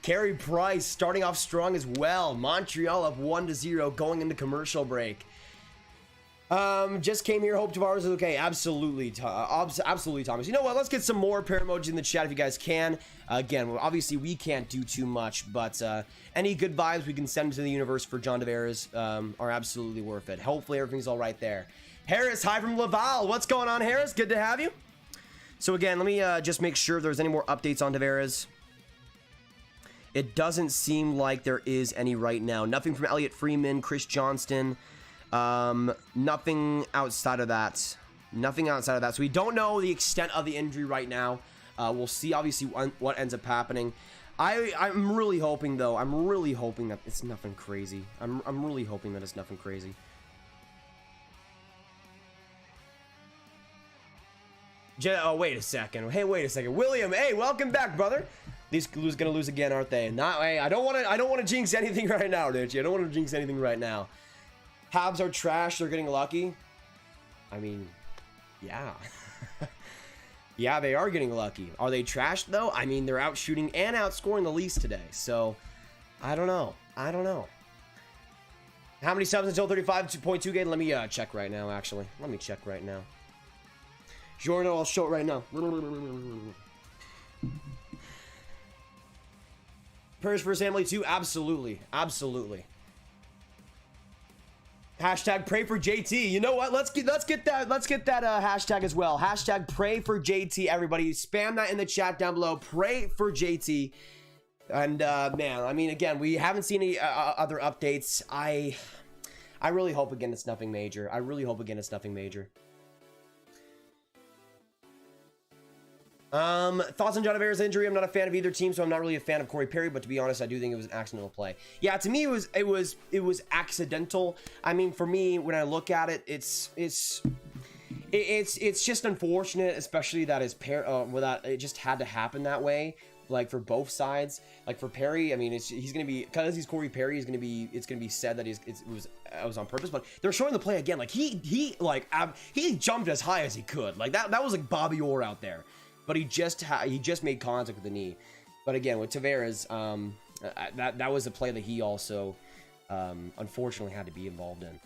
Carey Price starting off strong as well. Montreal up 1-0 going into commercial break. Just came here. Hope Tavares is okay. Absolutely, absolutely, Thomas. You know what? Let's get some more pair emojis in the chat if you guys can. Again, obviously we can't do too much, but any good vibes we can send to the universe for John Tavares are absolutely worth it. Hopefully everything's all right there. Harris, hi from Laval. What's going on, Harris? Good to have you. So again, let me just make sure if there's any more updates on Tavares. It doesn't seem like there is any right now. Nothing from Elliot Freeman, Chris Johnston. Nothing outside of that. Nothing outside of that. So we don't know the extent of the injury right now. We'll see, obviously, what ends up happening. I'm really hoping, though. I'm really hoping that it's nothing crazy. I'm really hoping that it's nothing crazy. Oh, wait a second. Hey, wait a second. William, hey, welcome back, brother. These Blues gonna lose again, aren't they? Not. Hey, I don't want to jinx anything right now, Richie. I don't want to jinx anything right now. Habs are trash. They're getting lucky. I mean, yeah. Yeah, they are getting lucky. Are they trashed, though? I mean, they're out shooting and outscoring the Leafs today. So, I don't know. I don't know. How many subs until 35.2 game? Let me check right now, actually. Let me check right now. Jordan, I'll show it right now. Prayers for his family, too? Absolutely. Absolutely. Hashtag pray for JT. You know what? Let's get that hashtag as well. Hashtag pray for JT. Everybody, spam that in the chat down below. Pray for JT. And man, I mean, again, we haven't seen any other updates. I really hope again it's nothing major. I really hope again it's nothing major. Thoughts on John Tavares' injury? I'm not a fan of either team, so I'm not really a fan of Corey Perry, but to be honest, I do think it was an accidental play. Yeah, to me, it was accidental. I mean, for me, when I look at it, it's just unfortunate, especially that his without it just had to happen that way. Like for both sides, like for Perry, I mean, he's gonna be, because he's Corey Perry, it's gonna be said that it was on purpose. But they're showing the play again, like he jumped as high as he could, like that was like Bobby Orr out there. But he just made contact with the knee. But again, with Tavares, that was a play that he also unfortunately had to be involved in.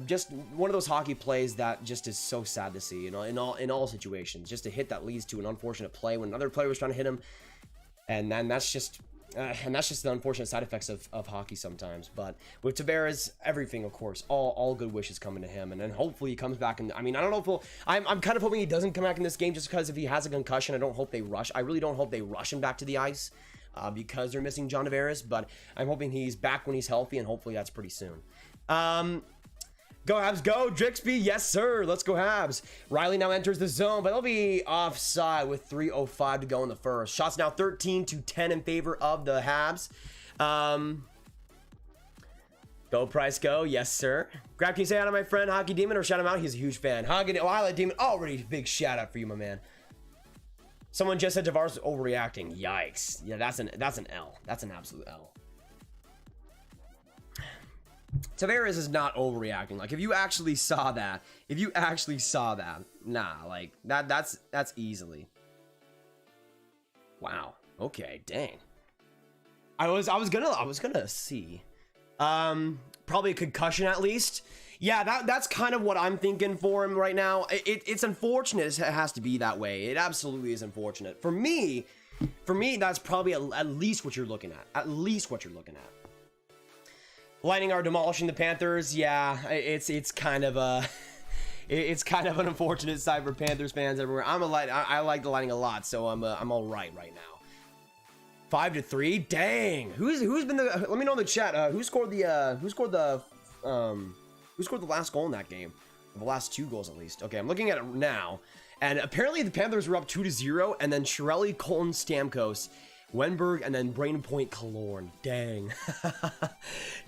Just one of those hockey plays that just is so sad to see. You know, in all situations, just a hit that leads to an unfortunate play when another player was trying to hit him, and then that's just the unfortunate side effects of hockey sometimes. But with Tavares, everything, of course, all good wishes coming to him, and then hopefully he comes back. And I mean, I don't know if I'm kind of hoping he doesn't come back in this game, just because if he has a concussion, I really don't hope they rush him back to the ice, because they're missing John Tavares. But I'm hoping he's back when he's healthy, and hopefully that's pretty soon. Go Habs, go Drixby, yes sir, let's go Habs. Riley now enters the zone, but they'll be offside with 3:05 to go in the first. Shots now 13-10 in favor of the Habs. Go Price, go, yes sir. Grab, can you say hi to my friend Hockey Demon or shout him out? He's a huge fan. Highlight Demon, already big shout out for you, my man. Someone just said Tavares is overreacting. Yikes. Yeah, that's an L. That's an absolute L. Tavares is not overreacting. Like, if you actually saw that, nah, like that's easily. Wow. Okay, dang. I was gonna see. Probably a concussion at least. Yeah, that's kind of what I'm thinking for him right now. It's unfortunate. It has to be that way. It absolutely is unfortunate. For me, that's probably at least what you're looking at. Lightning are demolishing the Panthers. Yeah, it's kind of a it's kind of an unfortunate side for Panthers fans everywhere. I like the Lightning a lot, so I'm all right now. 5-3. Dang. Who's been the? Let me know in the chat. Who scored the last goal in that game? The last 2 goals at least. Okay, I'm looking at it now, and apparently the Panthers were up 2-0, and then Chiarelli, Colton, Stamkos, Wenberg, and then Braden Point, Killorn. Dang.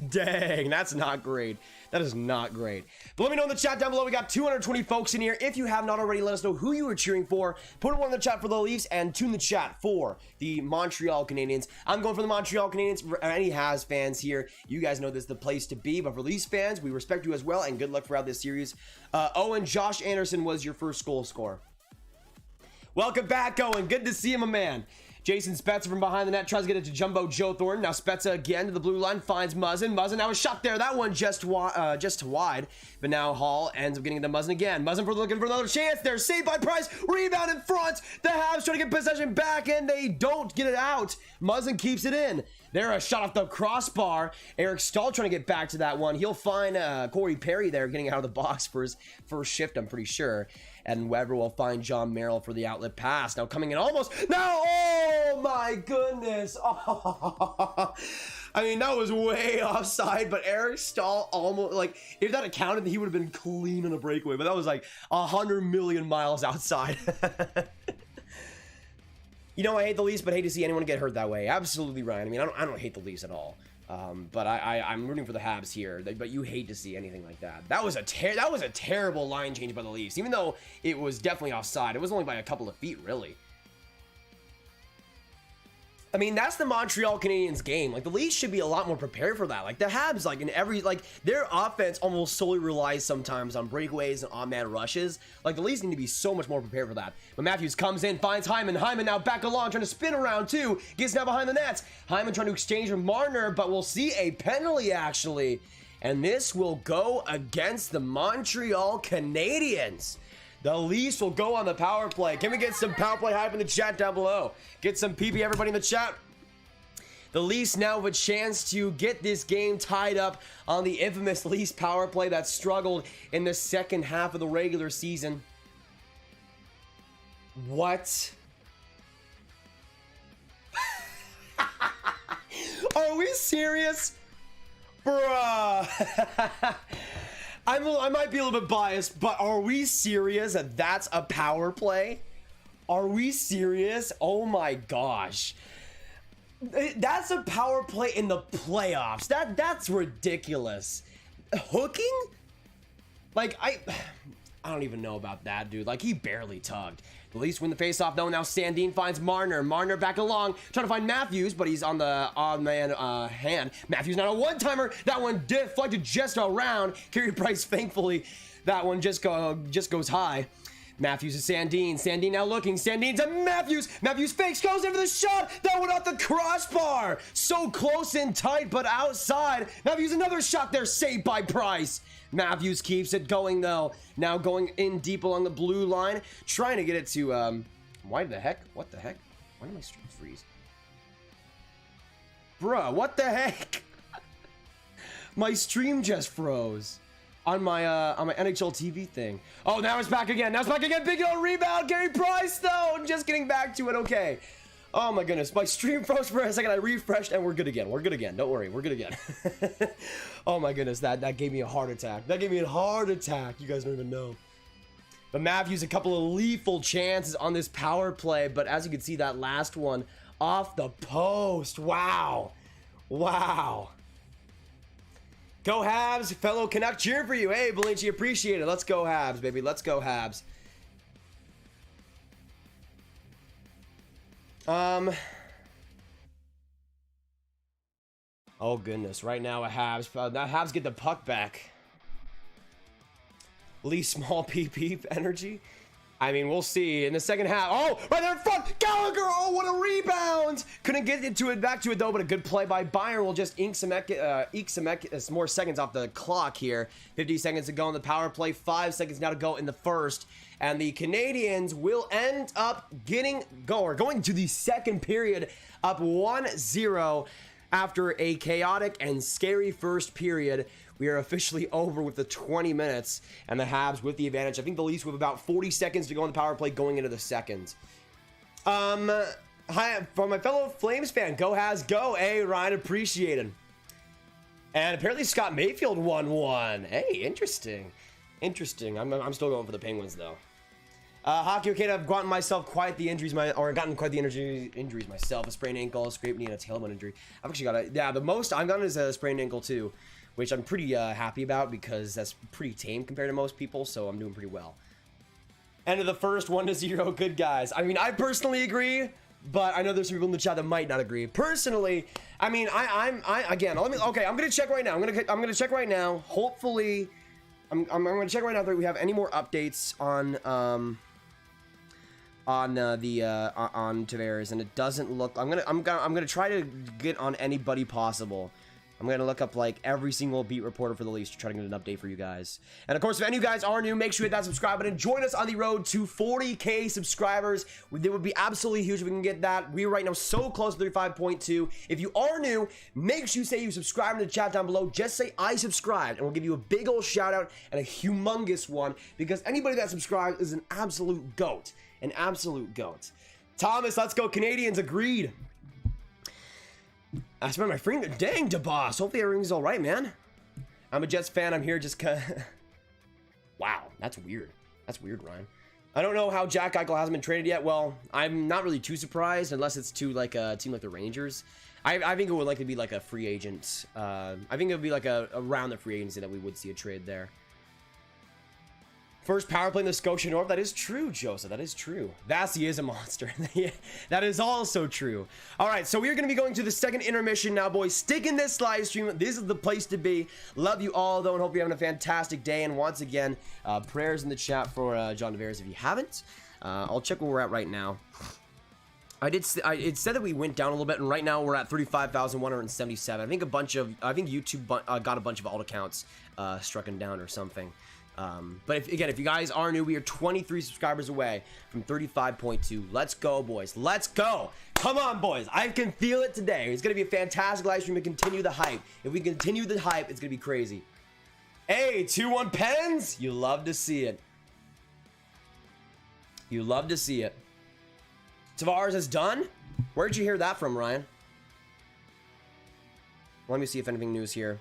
Dang, that's not great. That is not great. But let me know in the chat down below. We got 220 folks in here. If you have not already, let us know who you were cheering for. Put one in the chat for the Leafs and 2 in the chat for the Montreal Canadiens. I'm going for the Montreal Canadiens. For any Habs fans here, you guys know this is the place to be. But for Leafs fans, we respect you as well, and good luck throughout this series. Owen, Josh Anderson was your first goal scorer. Welcome back, Owen. Good to see you, my man. Jason Spezza from behind the net tries to get it to Jumbo Joe Thornton. Now Spezza again to the blue line, finds Muzzin. Muzzin now a shot there. That one just wide. But now Hall ends up getting it to Muzzin again. Muzzin looking for another chance there. Saved by Price. Rebound in front. The Habs trying to get possession back, and they don't get it out. Muzzin keeps it in. There, a shot off the crossbar. Eric Stahl trying to get back to that one. He'll find Corey Perry there getting out of the box for his first shift, I'm pretty sure. And Weber will find John Merrill for the outlet pass. Now coming in almost. Now, oh my goodness. Oh. I mean, that was way offside, but Eric Stahl almost, like, if that had counted, he would have been clean on a breakaway. But that was like 100 million miles outside. You know, I hate the Leafs, but hate to see anyone get hurt that way. Absolutely, Ryan. I mean, I don't hate the Leafs at all. But I'm rooting for the Habs here. But you hate to see anything like that. That was a terrible line change by the Leafs. Even though it was definitely offside, it was only by a couple of feet, really. I mean, that's the Montreal Canadiens game. Like, the Leafs should be a lot more prepared for that. Like, the Habs, like, in every, like, their offense almost solely relies sometimes on breakaways and on-man rushes. Like, the Leafs need to be so much more prepared for that. But Matthews comes in, finds Hyman. Hyman now back along, trying to spin around, too. Gets now behind the nets. Hyman trying to exchange with Marner, but we'll see a penalty, actually. And this will go against the Montreal Canadiens. The Leafs will go on the power play. Can we get some power play hype in the chat down below? Get some PP, everybody in the chat. The Leafs now have a chance to get this game tied up on the infamous Leafs power play that struggled in the second half of the regular season. What? Are we serious? Bruh. I might be a little bit biased, but are we serious that that's a power play? Are we serious? Oh my gosh. That's a power play in the playoffs. That's ridiculous. Hooking? Like, I don't even know about that, dude. Like, he barely tugged. The Leafs win the faceoff, though. Now Sandin finds Marner. Marner back along, trying to find Matthews, but he's on the odd-man hand. Matthews not a one-timer. That one deflected just around. Carey Price, thankfully, that one just goes high. Matthews to Sandin. Sandin now looking. Sandin to Matthews. Matthews fakes, goes in for the shot. That one off the crossbar. So close and tight, but outside. Matthews another shot there, saved by Price. Matthews keeps it going, though. Now going in deep along the blue line. Trying to get it to, why the heck? What the heck? Why did my stream freeze? Bruh, what the heck? My stream just froze. On my NHL TV thing. Oh, now it's back again. Now it's back again. Big old rebound. Carey Price, though. Just getting back to it. Okay. Oh, my goodness. My stream froze for a second. I refreshed, and we're good again. We're good again. Don't worry. We're good again. Oh, my goodness. That gave me a heart attack. That gave me a heart attack. You guys don't even know. But Matthews, a couple of lethal chances on this power play. But as you can see, that last one off the post. Wow. Wow. Go Habs, fellow Canuck, cheer for you. Hey, Belinci, appreciate it. Let's go Habs, baby. Let's go Habs. Oh, goodness. Right now, Habs get the puck back. Least small PP energy. I mean, we'll see in the second half. Oh, right there in front. Gallagher. Oh, what a rebound. Couldn't get back to it, though, but a good play by Bayern will just eke some more seconds off the clock here. 50 seconds to go in the power play. 5 seconds now to go in the first. And the Canadiens will end up going to the second period up 1-0 after a chaotic and scary first period. We are officially over with the 20 minutes and the Habs with the advantage. I think the Leafs with about 40 seconds to go on the power play going into the second. Hi, from my fellow Flames fan, go Habs, go. Hey, Ryan, appreciated. And apparently Scott Mayfield won one. Hey, interesting. Interesting. I'm still going for the Penguins, though. Hockey Arcade, I've gotten quite the injuries myself. A sprained ankle, a scraped knee, and a tailbone injury. I've actually got the most I've gotten is a sprained ankle, too. Which I'm pretty happy about because that's pretty tame compared to most people, so I'm doing pretty well. End of the first, 1-0, good guys. I mean, I personally agree, but I know there's some people in the chat that might not agree. Personally, I mean, I'm gonna check right now. I'm gonna check right now. Hopefully, I'm gonna check right now that we have any more updates on Tavares, and it doesn't look. I'm gonna try to get on anybody possible. I'm going to look up like every single beat reporter for the Leafs to try to get an update for you guys. And of course, if any of you guys are new, make sure you hit that subscribe button. Join us on the road to 40K subscribers. It would be absolutely huge if we can get that. We are right now so close to 35.2. If you are new, make sure you say you subscribe in the chat down below. Just say I subscribed and we'll give you a big old shout out and a humongous one because anybody that subscribes is an absolute goat. An absolute goat. Thomas, let's go Canadiens, agreed. I spent my free. Dang, DeBoss. Hopefully everything's all right, man. I'm a Jets fan. I'm here just cause. Wow, that's weird. That's weird, Ryan. I don't know how Jack Eichel hasn't been traded yet. Well, I'm not really too surprised unless it's to like a team like the Rangers. I think it would likely be like a free agent. I think it would be like around the free agency that we would see a trade there. First power play in the Scotia North. That is true, Joseph. That is true. Vasi is a monster. That is also true. All right, so we're going to be going to the second intermission now, boys. Stick in this live stream. This is the place to be. Love you all, though, and hope you're having a fantastic day. And once again, prayers in the chat for John Tavares if you haven't. I'll check where we're at right now. It said that we went down a little bit, and right now we're at 35,177. I think YouTube got a bunch of alt accounts struck down or something. But if you guys are new, we are 23 subscribers away from 35.2. Let's go, boys. Let's go. Come on, boys. I can feel it today. It's going to be a fantastic live stream to continue the hype. If we continue the hype, it's going to be crazy. Hey, 2-1 Pens. You love to see it. You love to see it. Tavares is done? Where'd you hear that from, Ryan? Let me see if anything news here.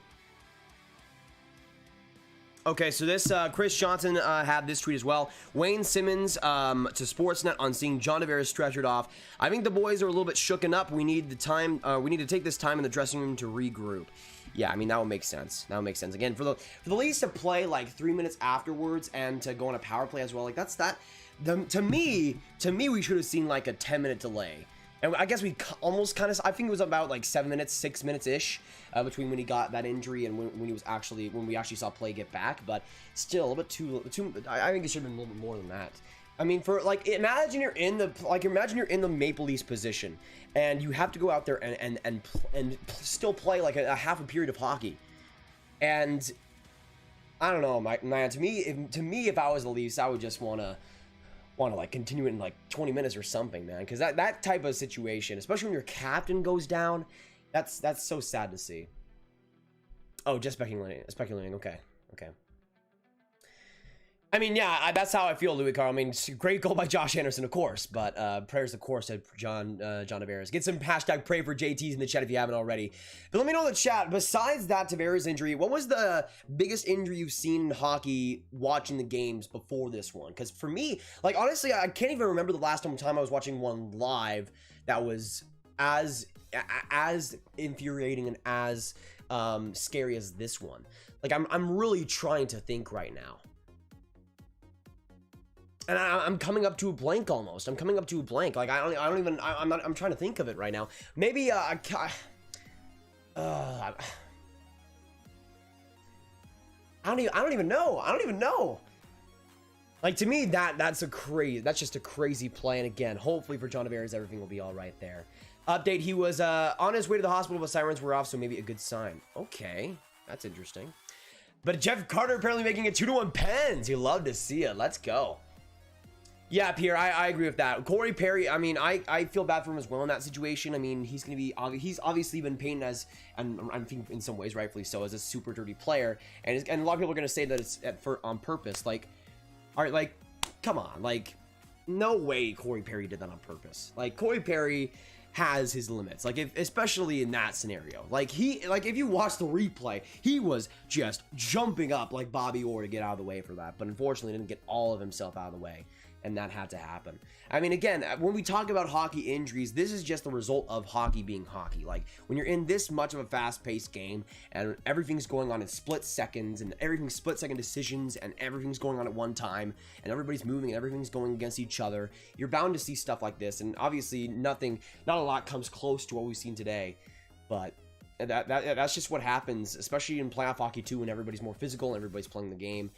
Okay, so this Chris Johnson had this tweet as well. Wayne Simmons to Sportsnet on seeing John Tavares stretchered off. I think the boys are a little bit shooken up. We need the time. We need to take this time in the dressing room to regroup. Yeah, I mean that would make sense. That would make sense. Again, for the Leafs to play like 3 minutes afterwards and to go on a power play as well, like to me, we should have seen like a 10-minute delay. And I guess we almost kind of, I think it was about like 7 minutes, 6 minutes-ish between when he got that injury and when we actually saw play get back. But still, a little bit too. I think it should have been a little bit more than that. I mean, for like, imagine you're in the Maple Leafs position and you have to go out there and still play like a half a period of hockey. And I don't know, man. To me, if I was the Leafs, I would just want to like continue it in like 20 minutes or something, man, because that type of situation, especially when your captain goes down, that's so sad to see. Oh, just speculating. Okay. I mean, yeah, that's how I feel, Louis Carl. I mean, great goal by Josh Anderson, of course, but prayers, of course, to John Tavares. Get some hashtag pray for JTs in the chat if you haven't already. But let me know in the chat, besides that Tavares injury, what was the biggest injury you've seen in hockey watching the games before this one? Because for me, like, honestly, I can't even remember the last time I was watching one live that was as infuriating and as scary as this one. Like, I'm really trying to think right now. And I'm coming up to a blank almost. I'm coming up to a blank. Like I'm trying to think of it right now. Maybe I don't even know. Like, to me, that's just a crazy play. And again, hopefully for John Tavares, everything will be all right there. Update: he was on his way to the hospital, but sirens were off, so maybe a good sign. Okay, that's interesting. But Jeff Carter apparently making it 2-1 Pens. You love to see it. Let's go. Yeah, Pierre, I agree with that. Corey Perry, I mean, I feel bad for him as well in that situation. I mean, he's obviously been painted as, and I think in some ways rightfully so, as a super dirty player. And a lot of people are going to say that it's on purpose. Like, all right, like, come on. Like, no way Corey Perry did that on purpose. Like, Corey Perry has his limits, like, especially in that scenario. Like, if you watch the replay, he was just jumping up like Bobby Orr to get out of the way for that. But unfortunately, didn't get all of himself out of the way. And that had to happen. I mean, again, when we talk about hockey injuries, this is just the result of hockey being hockey. Like, when you're in this much of a fast-paced game and everything's going on in split seconds and everything's split-second decisions and everything's going on at one time and everybody's moving and everything's going against each other, you're bound to see stuff like this. And obviously, not a lot comes close to what we've seen today. But that's just what happens, especially in playoff hockey too, when everybody's more physical and everybody's playing the game.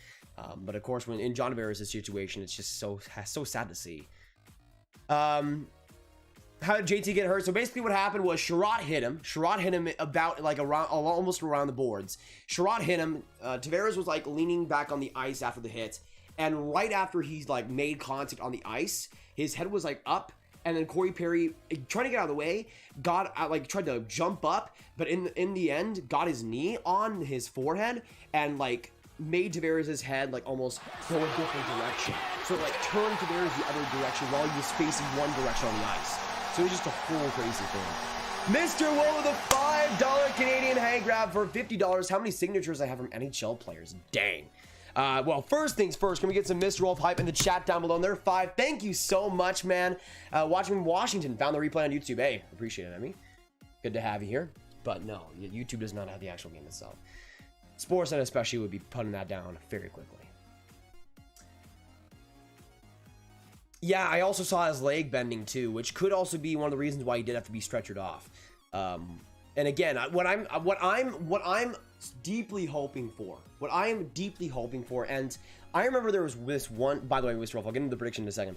But of course, when in John Tavares' situation, it's just so sad to see. How did JT get hurt? So basically what happened was Sherratt hit him about like almost around the boards. Sherratt hit him. Tavares was like leaning back on the ice after the hit. And right after he's like made contact on the ice, his head was like up. And then Corey Perry, trying to get out of the way, tried to jump up, but in the end, got his knee on his forehead and like made Tavares' head like almost go a different direction. So it like turned Tavares the other direction while he was facing one direction on the ice. So it was just a whole crazy thing. Mr. Woe with a $5 Canadian hand grab for $50. How many signatures I have from NHL players? Dang. Well, first things first, can we get some Mr. Wolf hype in the chat down below? And there are 5. Thank you so much, man. Watching from Washington, found the replay on YouTube. Hey, appreciate it, Emmy. Good to have you here. But no, YouTube does not have the actual game itself. Sportsnet especially would be putting that down very quickly. Yeah, I also saw his leg bending too, which could also be one of the reasons why he did have to be stretchered off. And again, what I'm deeply hoping for, and I remember there was this one. By the way, Mr. Wolf, I'll get into the prediction in a second.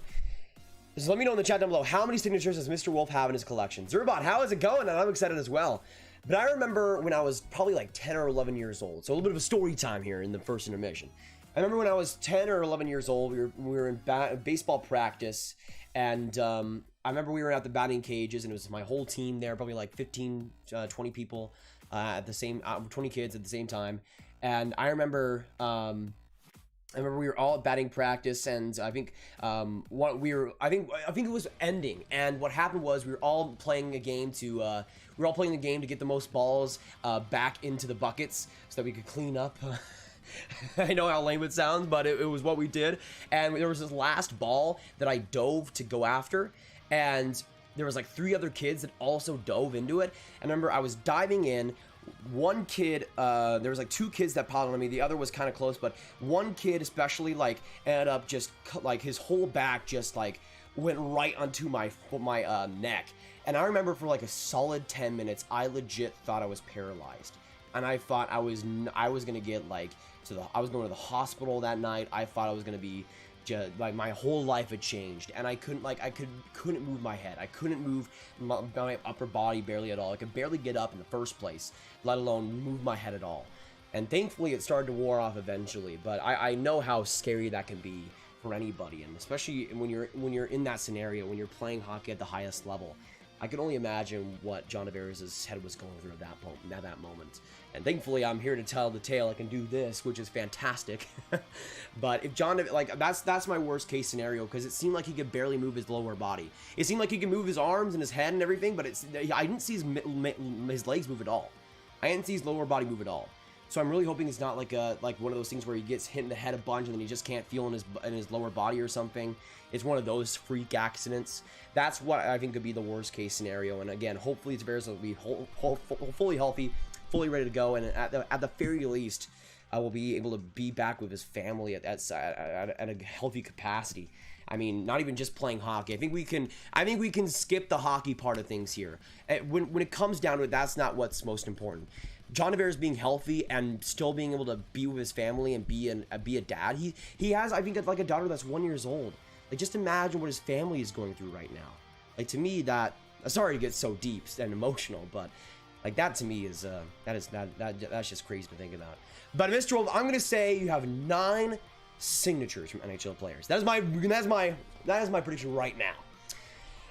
So let me know in the chat down below, how many signatures does Mr. Wolf have in his collection? Zerbot, how is it going? And I'm excited as well. But I remember when I was probably like 10 or 11 years old. So a little bit of a story time here in the first intermission. I remember when I was 10 or 11 years old, we were in baseball practice, and I remember we were at the batting cages, and it was my whole team there, probably like 15, 20 people at the same, 20 kids at the same time. And I remember we were all at batting practice, and I think I think it was ending. And what happened was we were all playing a game to get the most balls back into the buckets so that we could clean up. I know how lame it sounds, but it was what we did. And there was this last ball that I dove to go after, and there was like 3 other kids that also dove into it. And I remember I was diving in. One kid, there was like 2 kids that piled on me. The other was kind of close, but one kid especially like ended up just like his whole back just like went right onto my neck. And I remember for like a solid 10 minutes, I legit thought I was paralyzed. And I thought I was gonna get like I was going to the hospital that night. I thought I was gonna be just like my whole life had changed, and I couldn't move my head. I couldn't move my upper body barely at all. I could barely get up in the first place, let alone move my head at all. And thankfully, it started to wear off eventually. But I know how scary that can be for anybody, and especially when you're in that scenario, when you're playing hockey at the highest level. I can only imagine what John Tavares' head was going through at that moment. And thankfully, I'm here to tell the tale. I can do this, which is fantastic. But if John, like, that's my worst case scenario, because it seemed like he could barely move his lower body. It seemed like he could move his arms and his head and everything, but I didn't see his legs move at all. I didn't see his lower body move at all. So I'm really hoping it's not like one of those things where he gets hit in the head a bunch and then he just can't feel in his lower body or something. It's one of those freak accidents. That's what I think could be the worst case scenario. And again, hopefully Tavares will be fully healthy, fully ready to go, and at the very least, I will be able to be back with his family at a healthy capacity. I mean, not even just playing hockey. I think we can skip the hockey part of things here. When it comes down to it, that's not what's most important. John Tavares being healthy and still being able to be with his family and be a dad. He has, I think, like a daughter that's 1 year old. Like, just imagine what his family is going through right now. Like, to me, sorry to get so deep and emotional, but like that to me is that's just crazy to think about. But Mr. Wolf, I'm gonna say you have 9 signatures from NHL players. That is my prediction right now.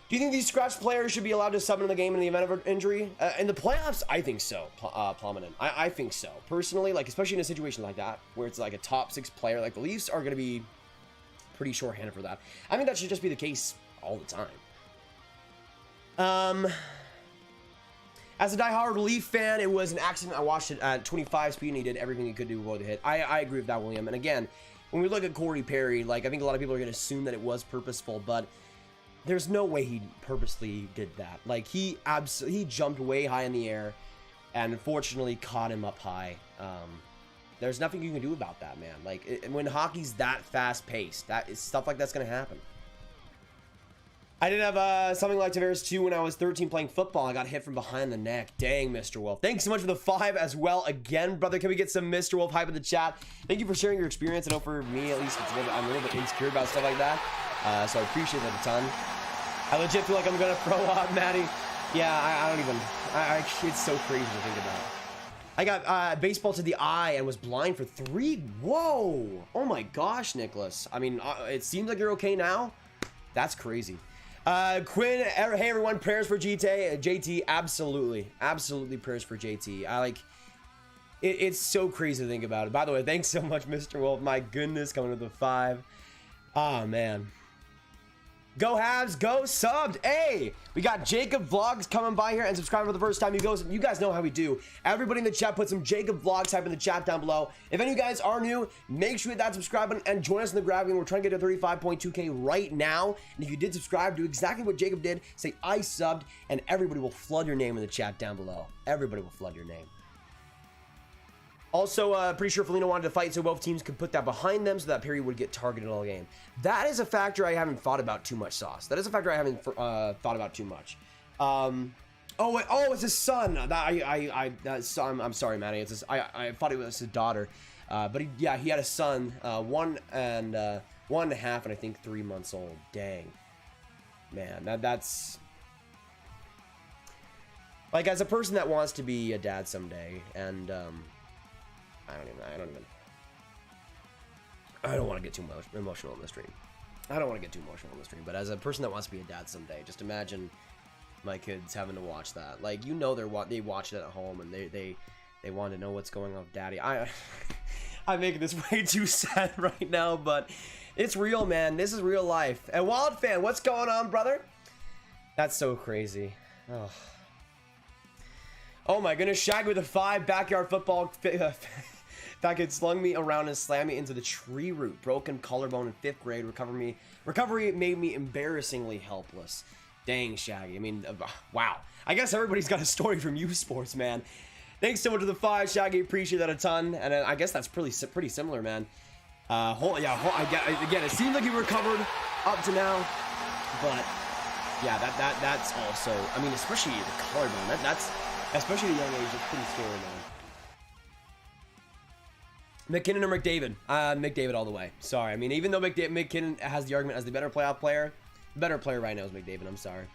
Do you think these scratch players should be allowed to sub in the game in the event of an injury? In the playoffs, I think so, Plummetin. I think so. Personally, like, especially in a situation like that, where it's like a top 6 player, like the Leafs are going to be pretty short-handed for that. I think that should just be the case all the time. As a diehard Leaf fan, it was an accident. I watched it at 25 speed, and he did everything he could do to avoid the hit. I agree with that, William. And again, when we look at Corey Perry, like, I think a lot of people are going to assume that it was purposeful, but there's no way he purposely did that. Like, he jumped way high in the air and unfortunately caught him up high. There's nothing you can do about that, man. Like, when hockey's that fast paced, stuff like that's going to happen. I did have something like Tavares too when I was 13 playing football. I got hit from behind the neck. Dang, Mr. Wolf. Thanks so much for the 5 as well. Again, brother, can we get some Mr. Wolf hype in the chat? Thank you for sharing your experience. I know for me, at least, I'm a little bit insecure about stuff like that. So I appreciate that a ton. I legit feel like I'm going to throw up, Maddie. Yeah, I don't even... it's so crazy to think about. I got baseball to the eye and was blind for 3... Whoa! Oh my gosh, Nicholas. I mean, it seems like you're okay now. That's crazy. Quinn, hey everyone, prayers for JT. Absolutely prayers for JT. It's so crazy to think about it. By the way, thanks so much, Mr. Wolf. My goodness, coming with the 5. Oh man, go Habs, go subbed. Hey, we got Jacob Vlogs coming by here and subscribing for the first time. You guys know how we do. Everybody in the chat, put some Jacob Vlogs type in the chat down below. If any of you guys are new, make sure you hit that subscribe button and join us in the grab game. We're trying to get to 35.2K right now. And if you did subscribe, do exactly what Jacob did. Say I subbed, and everybody will flood your name in the chat down below. Everybody will flood your name. Also, pretty sure Foligno wanted to fight so both teams could put that behind them so that Perry would get targeted all game. That is a factor I haven't thought about too much, Sauce. That is a factor I haven't thought about too much. Oh, wait, oh, it's his son. I'm sorry, Matty. It's his, I thought it was his daughter. But he had a son, 1 and 1.5 and I think 3 months old. Dang. Man, that's... Like, as a person that wants to be a dad someday, and, I don't want to get too emotional in the stream. But as a person that wants to be a dad someday, just imagine my kids having to watch that. Like, you know, they watch it at home, and they want to know what's going on with daddy. I'm making this way too sad right now, but it's real, man. This is real life. And Wild Fan, what's going on, brother? That's so crazy. Oh my goodness, Shaggy with a 5 backyard football. That kid slung me around and slammed me into the tree root. Broken collarbone in 5th grade. Recovery made me embarrassingly helpless. Dang, Shaggy. I mean, wow. I guess everybody's got a story from U Sports, man. Thanks so much for the 5, Shaggy. Appreciate that a ton. And I guess that's pretty similar, man. Again, it seems like he recovered up to now, but yeah, that's also. I mean, especially the collarbone. That's especially at a young age. It's pretty scary, man. McKinnon or McDavid? McDavid all the way. Sorry. I mean, even though McKinnon has the argument as the better playoff player, the better player right now is McDavid. I'm sorry.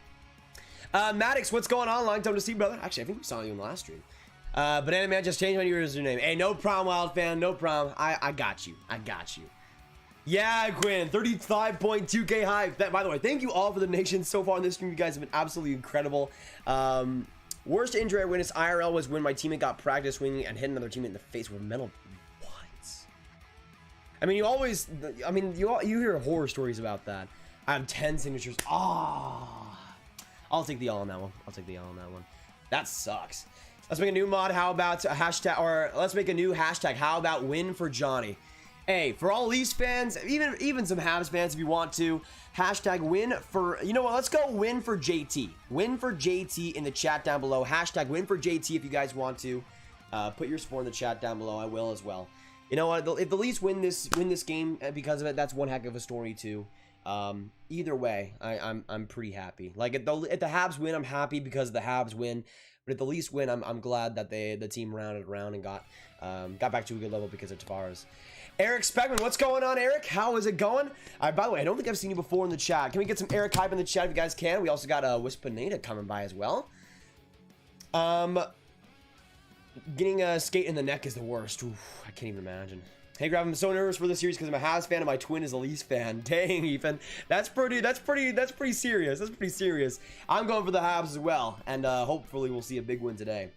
Maddox, what's going on? Long time to see, brother. Actually, I think we saw you in the last stream. Banana Man, just changed my username. Hey, no problem, Wild Fan. No problem. I got you. Yeah, Gwen. 35.2k hype. By the way, thank you all for the donations so far in this stream. You guys have been absolutely incredible. Worst injury I witnessed IRL was when my teammate got practice swinging and hit another teammate in the face with a metal. I mean, you hear horror stories about that. I have 10 signatures. I'll take the L on that one. That sucks. Let's make a new mod. How about a hashtag, or let's make a new hashtag. How about win for Johnny? Hey, for all Leafs fans, even some Habs fans, if you want to, hashtag win for, you know what? Let's go win for JT. Win for JT in the chat down below. Hashtag win for JT if you guys want to. Put your support in the chat down below. I will as well. You know what? If the Leafs win this game because of it, that's one heck of a story too. Either way, I'm pretty happy. Like if the Habs win, I'm happy because the Habs win. But if the Leafs win, I'm glad that the team rounded around and got back to a good level because of Tavares. Eric Speckman, what's going on, Eric? How is it going? By the way, I don't think I've seen you before in the chat. Can we get some Eric hype in the chat if you guys can? We also got Wispinata coming by as well. Getting a skate in the neck is the worst. Oof, I can't even imagine. Hey, Grab, I'm so nervous for this series because I'm a Habs fan and my twin is a Leafs fan. Dang, Ethan. That's pretty serious. That's pretty serious. I'm going for the Habs as well, and hopefully we'll see a big win today.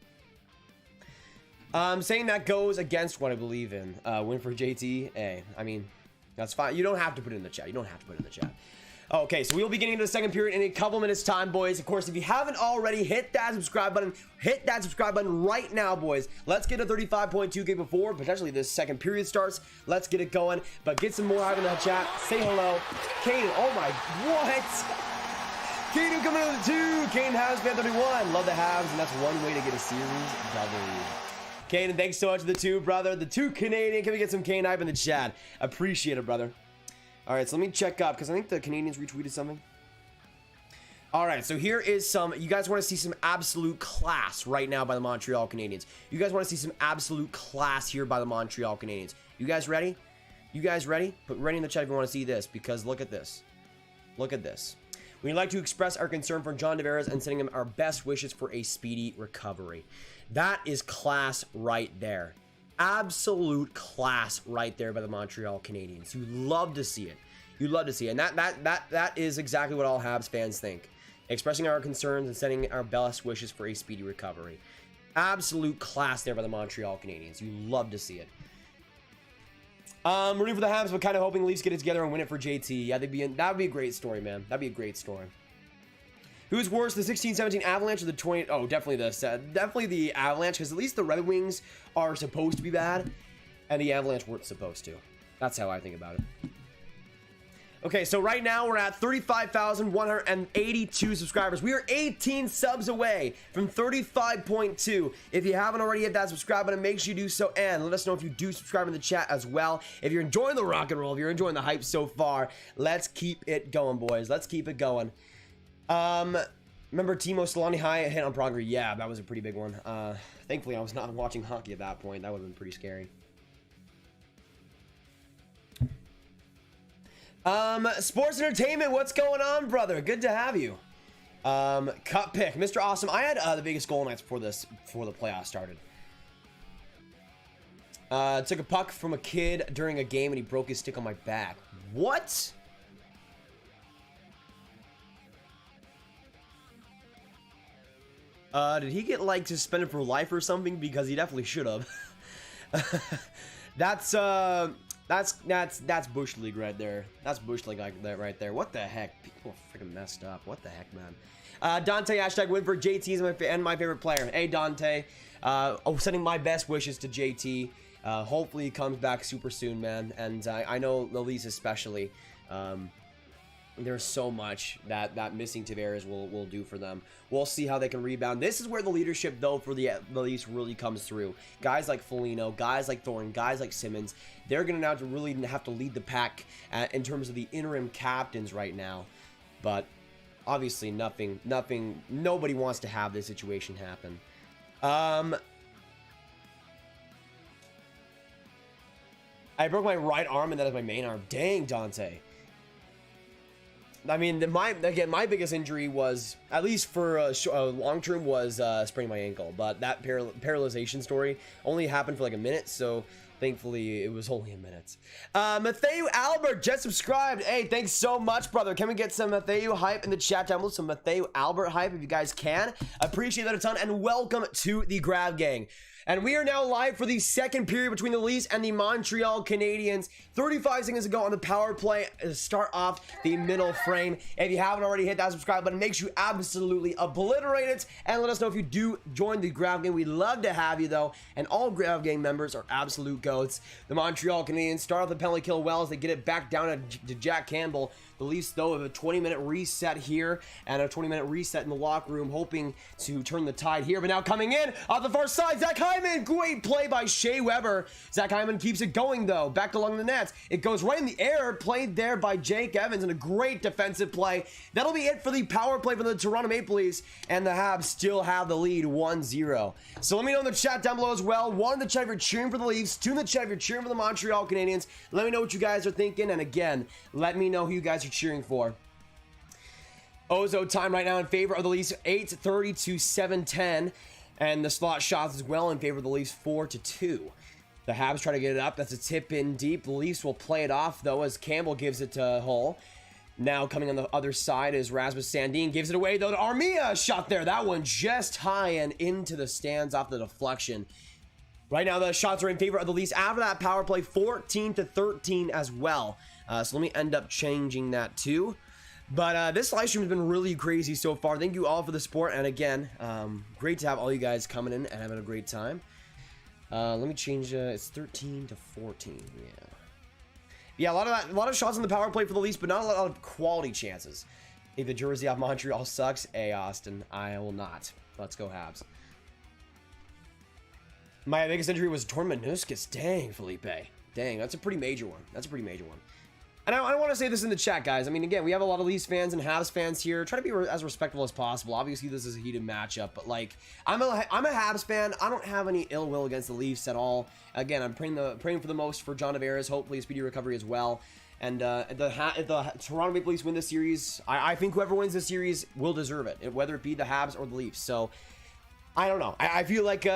Saying that goes against what I believe in. Win for JT. Hey, I mean, that's fine. You don't have to put it in the chat. Okay, so we'll be getting into the second period in a couple minutes time, boys. Of course, if you haven't already, hit that subscribe button. Hit that subscribe button right now, boys. Let's get a 35.2k before potentially this second period starts. Let's get it going. But get some more hype in the chat. Say hello. Caden, oh my, what? Caden coming in with the 2. Caden Habs fan 31. Love the Habs, and that's one way to get a series W. Caden, thanks so much for the 2, brother. The 2 Canadian. Can we get some Caden hype in the chat? Appreciate it, brother. All right, so let me check up because I think the Canadians retweeted something. All right, so here is some. You guys want to see some absolute class right now by the Montreal Canadiens. You guys want to see some absolute class here by the Montreal Canadiens. You guys ready? Put ready in the chat if you want to see this, because look at this. We'd like to express our concern for John Tavares and sending him our best wishes for a speedy recovery. That is class right there. Absolute class right there by the Montreal Canadiens. You love to see it. And that is exactly what all Habs fans think. Expressing our concerns and sending our best wishes for a speedy recovery. Absolute class there by the Montreal Canadiens. You love to see it. Rooting for the Habs, but kind of hoping the Leafs get it together and win it for JT. Yeah, that would be a great story, man. That'd be a great story. Who's worse, the 16-17 Avalanche or the 20? Oh, definitely the Avalanche, because at least the Red Wings are supposed to be bad, and the Avalanche weren't supposed to. That's how I think about it. Okay, so right now we're at 35,182 subscribers. We are 18 subs away from 35.2. If you haven't already hit that subscribe button, make sure you do so, and let us know if you do subscribe in the chat as well. If you're enjoying the rock and roll, if you're enjoying the hype so far, let's keep it going, boys. Let's keep it going. Remember Timo Solani high hit on Progress? Yeah, that was a pretty big one. Thankfully, I was not watching hockey at that point. That would have been pretty scary. Sports Entertainment, what's going on, brother? Good to have you. Cut pick, Mr. Awesome. I had the biggest goal nights before the playoffs started. Took a puck from a kid during a game and he broke his stick on my back. What? Did he get like suspended for life or something? Because he definitely should have. That's Bush League right there. That's Bush League like that right there. What the heck? People are freaking messed up. What the heck, man? Dante, hashtag win for JT is my favorite player. Hey, Dante. Sending my best wishes to JT. Hopefully he comes back super soon, man. And I know Elise especially. There's so much that missing Tavares will do for them. We'll see how they can rebound. This is where the leadership, though, for the Leafs really comes through. Guys like Foligno, guys like Thornton, guys like Simmons, they're going to now really have to lead the pack in terms of the interim captains right now. But obviously nobody wants to have this situation happen. I broke my right arm and that is my main arm. Dang, Dante. I mean, my biggest injury was, at least for long term, was spraining my ankle. But that paralyzation story only happened for like a minute, so thankfully it was only a minute. Matthew Albert just subscribed. Hey, thanks so much, brother. Can we get some Matthew hype in the chat down below? Some Matthew Albert hype if you guys can. Appreciate that a ton, and welcome to the Grab Gang. And we are now live for the second period between the Leafs and the Montreal Canadiens. 35 seconds ago on the power play to start off the middle frame. If you haven't already hit that subscribe button, make sure you absolutely obliterate it. And let us know if you do join the Grab Gang. We'd love to have you, though. And all Grab Gang members are absolute goats. The Montreal Canadiens start off the penalty kill well as they get it back down to Jack Campbell. The Leafs, though, have a 20-minute reset here and a 20-minute reset in the locker room, hoping to turn the tide here. But now coming in off the far side, Zach Hyman. Great play by Shea Weber. Zach Hyman keeps it going, though. Back along the nets. It goes right in the air, played there by Jake Evans, and a great defensive play. That'll be it for the power play for the Toronto Maple Leafs, and the Habs still have the lead 1-0. So let me know in the chat down below as well. 1 in the chat if you're cheering for the Leafs. 2 in the chat if you're cheering for the Montreal Canadiens. Let me know what you guys are thinking, and again, let me know who you guys are cheering for. Ozo time right now in favor of the Leafs, 8:30 to 7:10, and the slot shots as well in favor of the Leafs, 4-2. The Habs try to get it up. That's a tip in deep. The Leafs will play it off, though, as Campbell gives it to Hull. Now coming on the other side is Rasmus Sandin. Gives it away, though, to Armia. Shot there. That one just high and into the stands off the deflection. Right now, the shots are in favor of the Leafs. After that power play, 14-13 as well. So let me end up changing that, too. But this live stream has been really crazy so far. Thank you all for the support. And again, great to have all you guys coming in and having a great time. Let me change. It's 13-14. Yeah, a lot of shots on the power play for the Leafs, but not a lot of quality chances. If the jersey off Montreal sucks, hey Austin, I will not. Let's go Habs. My biggest injury was torn meniscus. Dang, Felipe. Dang, that's a pretty major one. That's a pretty major one. And I want to say this in the chat, guys. I mean, again, we have a lot of Leafs fans and Habs fans here. Try to be as respectful as possible. Obviously, this is a heated matchup, but like, I'm a Habs fan. I don't have any ill will against the Leafs at all. Again, I'm praying for the most for John Tavares. Hopefully, a speedy recovery as well. And if the Toronto Maple Leafs win this series, I think whoever wins this series will deserve it, whether it be the Habs or the Leafs. So, I don't know. I feel like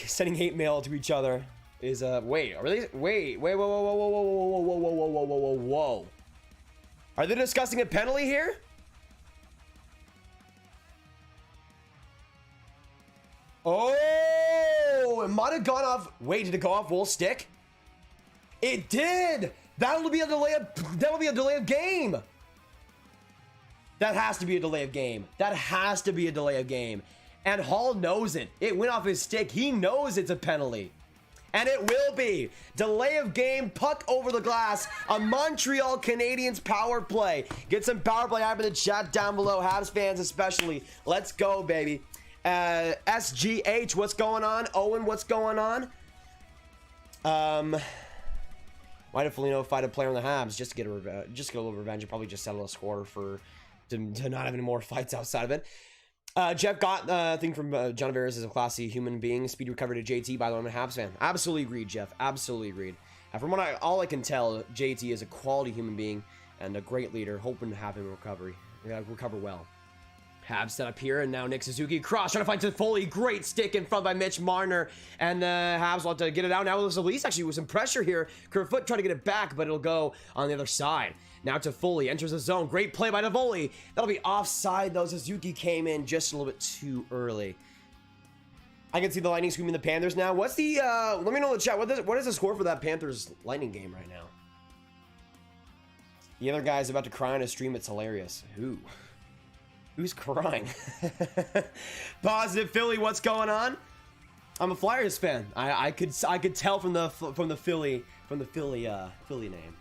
sending hate mail to each other is wait, are they whoa. Are they discussing a penalty here? Oh, it might have gone off. Wait, did it go off Wolf's stick? It did. That'll be a delay of game. That has to be a delay of game. That has to be a delay of game. And Hall knows it. It went off his stick. He knows it's a penalty. And it will be. Delay of game, puck over the glass. A Montreal Canadiens power play. Get some power play hype in the chat down below. Habs fans especially. Let's go, baby. SGH, what's going on? Owen, what's going on? Why did Foligno fight a player on the Habs? Just to get a little revenge and probably just settle a score to not have any more fights outside of it. Jeff got a thing from John Veras as a classy human being. Speed recovery to JT. By the way, I'm a Habs fan. Absolutely agreed, Jeff. Absolutely agreed. From all I can tell, JT is a quality human being and a great leader. Hoping to have him recover well. Habs set up here, and now Nick Suzuki cross trying to find Foley. Great stick in front by Mitch Marner, and the Habs want to get it out. Now there's at least actually with some pressure here. Kerfoot trying to get it back, but it'll go on the other side. Now to Foley, enters the zone. Great play by Navoli. That'll be offside though. Suzuki came in just a little bit too early. I can see the Lightning screaming the Panthers now. What's the let me know in the chat. What is the score for that Panthers Lightning game right now? The other guy's about to cry on his stream. It's hilarious. Who's crying? Positive Philly, what's going on? I'm a Flyers fan. I could tell from the Philly name.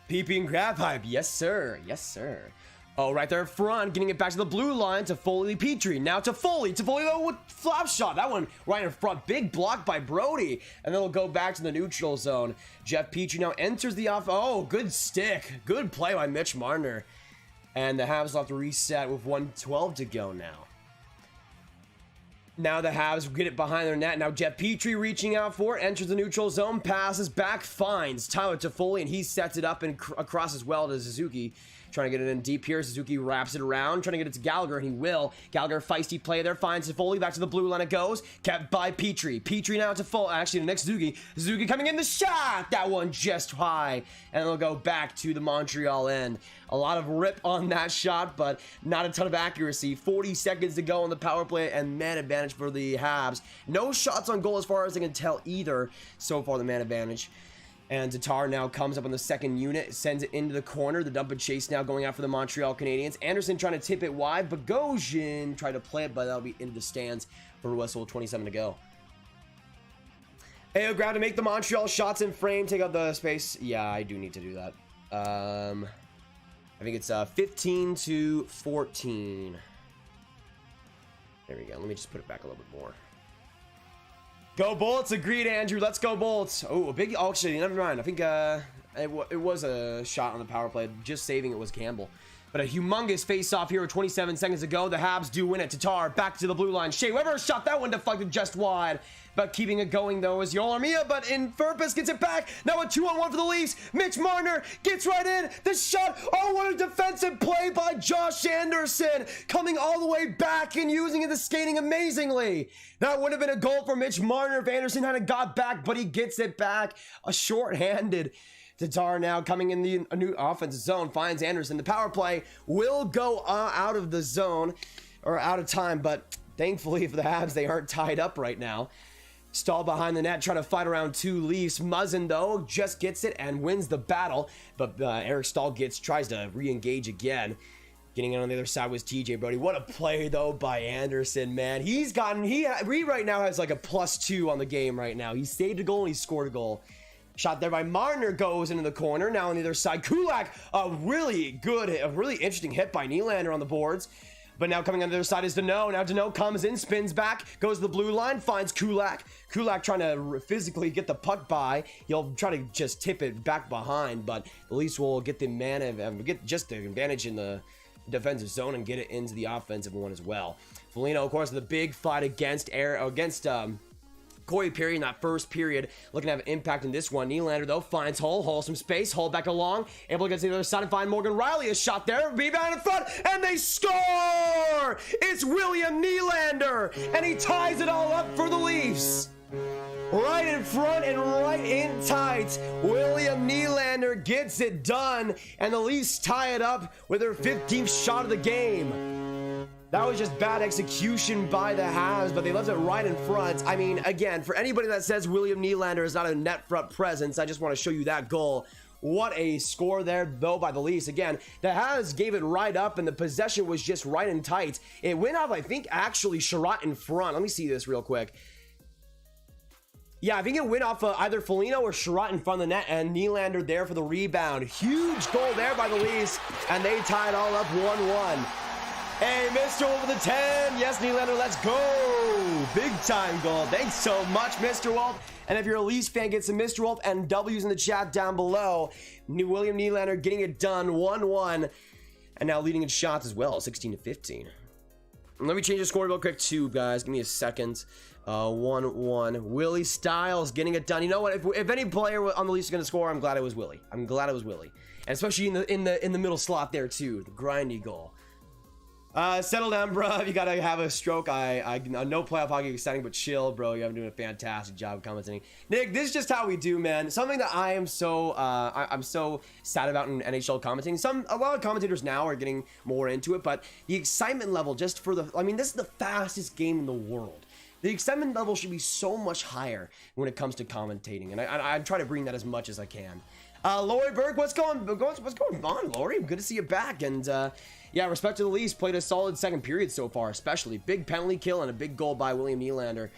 PP and grab hype. Yes, sir. Yes, sir. Oh, right there in front, getting it back to the blue line to Foley Petrie. Now to Foley though with flop shot. That one right in front. Big block by Brody. And then it'll go back to the neutral zone. Jeff Petrie now enters the off. Oh, good stick. Good play by Mitch Marner. And the Habs will have to reset with 1:12 to go now. Now the Habs get it behind their net. Now Jeff Petrie reaching out for it. Enters the neutral zone. Passes back. Finds Tyler Toffoli. And he sets it up and across as well to Suzuki. Trying to get it in deep here. Suzuki wraps it around. Trying to get it to Gallagher. And he will. Gallagher feisty play there. Finds Toffoli. Back to the blue line it goes. Kept by Petrie. Petrie now to Foley. Actually the next Suzuki. Suzuki coming in the shot. That one just high. And it'll go back to the Montreal end. A lot of rip on that shot, but not a ton of accuracy. 40 seconds to go on the power play and man advantage for the Habs. No shots on goal as far as I can tell either. So far the man advantage. And Tatar now comes up on the second unit, sends it into the corner. The dump and chase now going out for the Montreal Canadiens. Anderson trying to tip it wide. Bogosian tried to play it, but that'll be into the stands for a whistle. 27 to go. Ayo, grab to make the Montreal shots in frame. Take out the space. Yeah, I do need to do that. I think it's 15 to 14. There we go. Let me just put it back a little bit more. Go Bolts. Agreed, Andrew. Let's go Bolts. Oh, a big... Oh, actually, never mind. I think it was a shot on the power play. Just saving it was Campbell. But a humongous face-off here with 27 seconds to go. The Habs do win it. Tatar back to the blue line. Shea Weber shot that one deflected just wide. But keeping it going, though, is Yoel Armia. But Furpus gets it back. Now a 2-on-1 for the Leafs. Mitch Marner gets right in. The shot. Oh, what a defensive play by Josh Anderson. Coming all the way back and using the skating amazingly. That would have been a goal for Mitch Marner if Anderson hadn't got back. But he gets it back. A short-handed. Tatar now coming in the new offensive zone. Finds Anderson. The power play will go out of the zone. Or out of time. But thankfully for the Habs, they aren't tied up right now. Stahl behind the net, trying to fight around two Leafs. Muzzin, though, just gets it and wins the battle. But Eric Stahl tries to re-engage again. Getting it on the other side was TJ Brody. What a play, though, by Anderson, man. He right now has like a +2 on the game right now. He saved a goal and he scored a goal. Shot there by Marner goes into the corner. Now on the other side, Kulak, a really interesting hit by Nylander on the boards. But now coming on the other side is Danault. Now Danault comes in, spins back, goes to the blue line, finds Kulak. Kulak trying to physically get the puck by. He'll try to just tip it back behind, but the Leafs will get the get just the advantage in the defensive zone and get it into the offensive one as well. Foligno, of course, the big fight against Corey Perry in that first period, looking to have an impact in this one. Nylander, though, finds Hull some space. Hull back along, able to get to the other side and find Morgan Riley. A shot there, rebound in front, and they score! It's William Nylander, and he ties it all up for the Leafs. Right in front and right in tight. William Nylander gets it done, and the Leafs tie it up with their 15th shot of the game. That was just bad execution by the Habs, but they left it right in front. I mean, again, for anybody that says William Nylander is not a net front presence, I just want to show you that goal. What a score there, though, by the Leafs. Again, the Habs gave it right up, and the possession was just right and tight. It went off, I think, actually, Sherratt in front. Let me see this real quick. Yeah, I think it went off either Foligno or Sherratt in front of the net, and Nylander there for the rebound. Huge goal there by the Leafs, and they tie it all up 1-1. Hey, Mr. Wolf with the 10. Yes, Nylander, let's go. Big time goal. Thanks so much, Mr. Wolf. And if you're a Leafs fan, get some Mr. Wolf and W's in the chat down below. William Nylander getting it done 1-1, and now leading in shots as well, 16-15. Let me change the score real quick too, guys. Give me a second. 1-1. Willie Styles getting it done. You know what? If any player on the Leafs is going to score, I'm glad it was Willie. I'm glad it was Willie, and especially in the middle slot there too. The grindy goal. Settle down, bro. You gotta have a stroke. I no playoff hockey exciting, but chill, bro. You have been doing a fantastic job commenting. Nick, this is just how we do, man. Something that I am so I'm so sad about in NHL commenting. A lot of commentators now are getting more into it, but the excitement level just for the, I mean, this is the fastest game in the world. The excitement level should be so much higher when it comes to commentating, and I try to bring that as much as I can. Lori Burke, what's going on, Lori? Good to see you back. And yeah, respect to the Leafs, played a solid second period so far, especially. Big penalty kill and a big goal by William Nylander.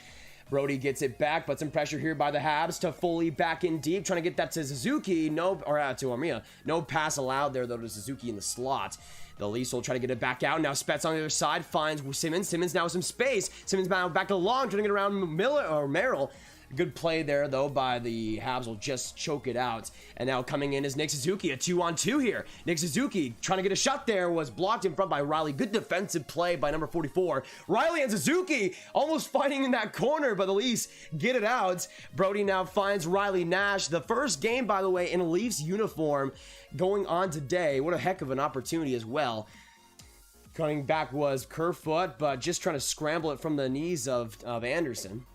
Brody gets it back, but some pressure here by the Habs to Foley back in deep, trying to get that to Suzuki. To Armia. No pass allowed there, though, to Suzuki in the slot. The Leafs will try to get it back out. Now Spets on the other side finds Simmons. Simmons now with some space. Simmons now back along, trying to get around Merrill. Good play there, though, by the Habs. Will just choke it out. And now coming in is Nick Suzuki, a 2-on-2 here. Nick Suzuki trying to get a shot there, was blocked in front by Riley. Good defensive play by number 44. Riley and Suzuki almost fighting in that corner, but the Leafs get it out. Brody now finds Riley Nash. The first game, by the way, in a Leafs uniform going on today. What a heck of an opportunity as well. Coming back was Kerfoot, but just trying to scramble it from the knees of Anderson.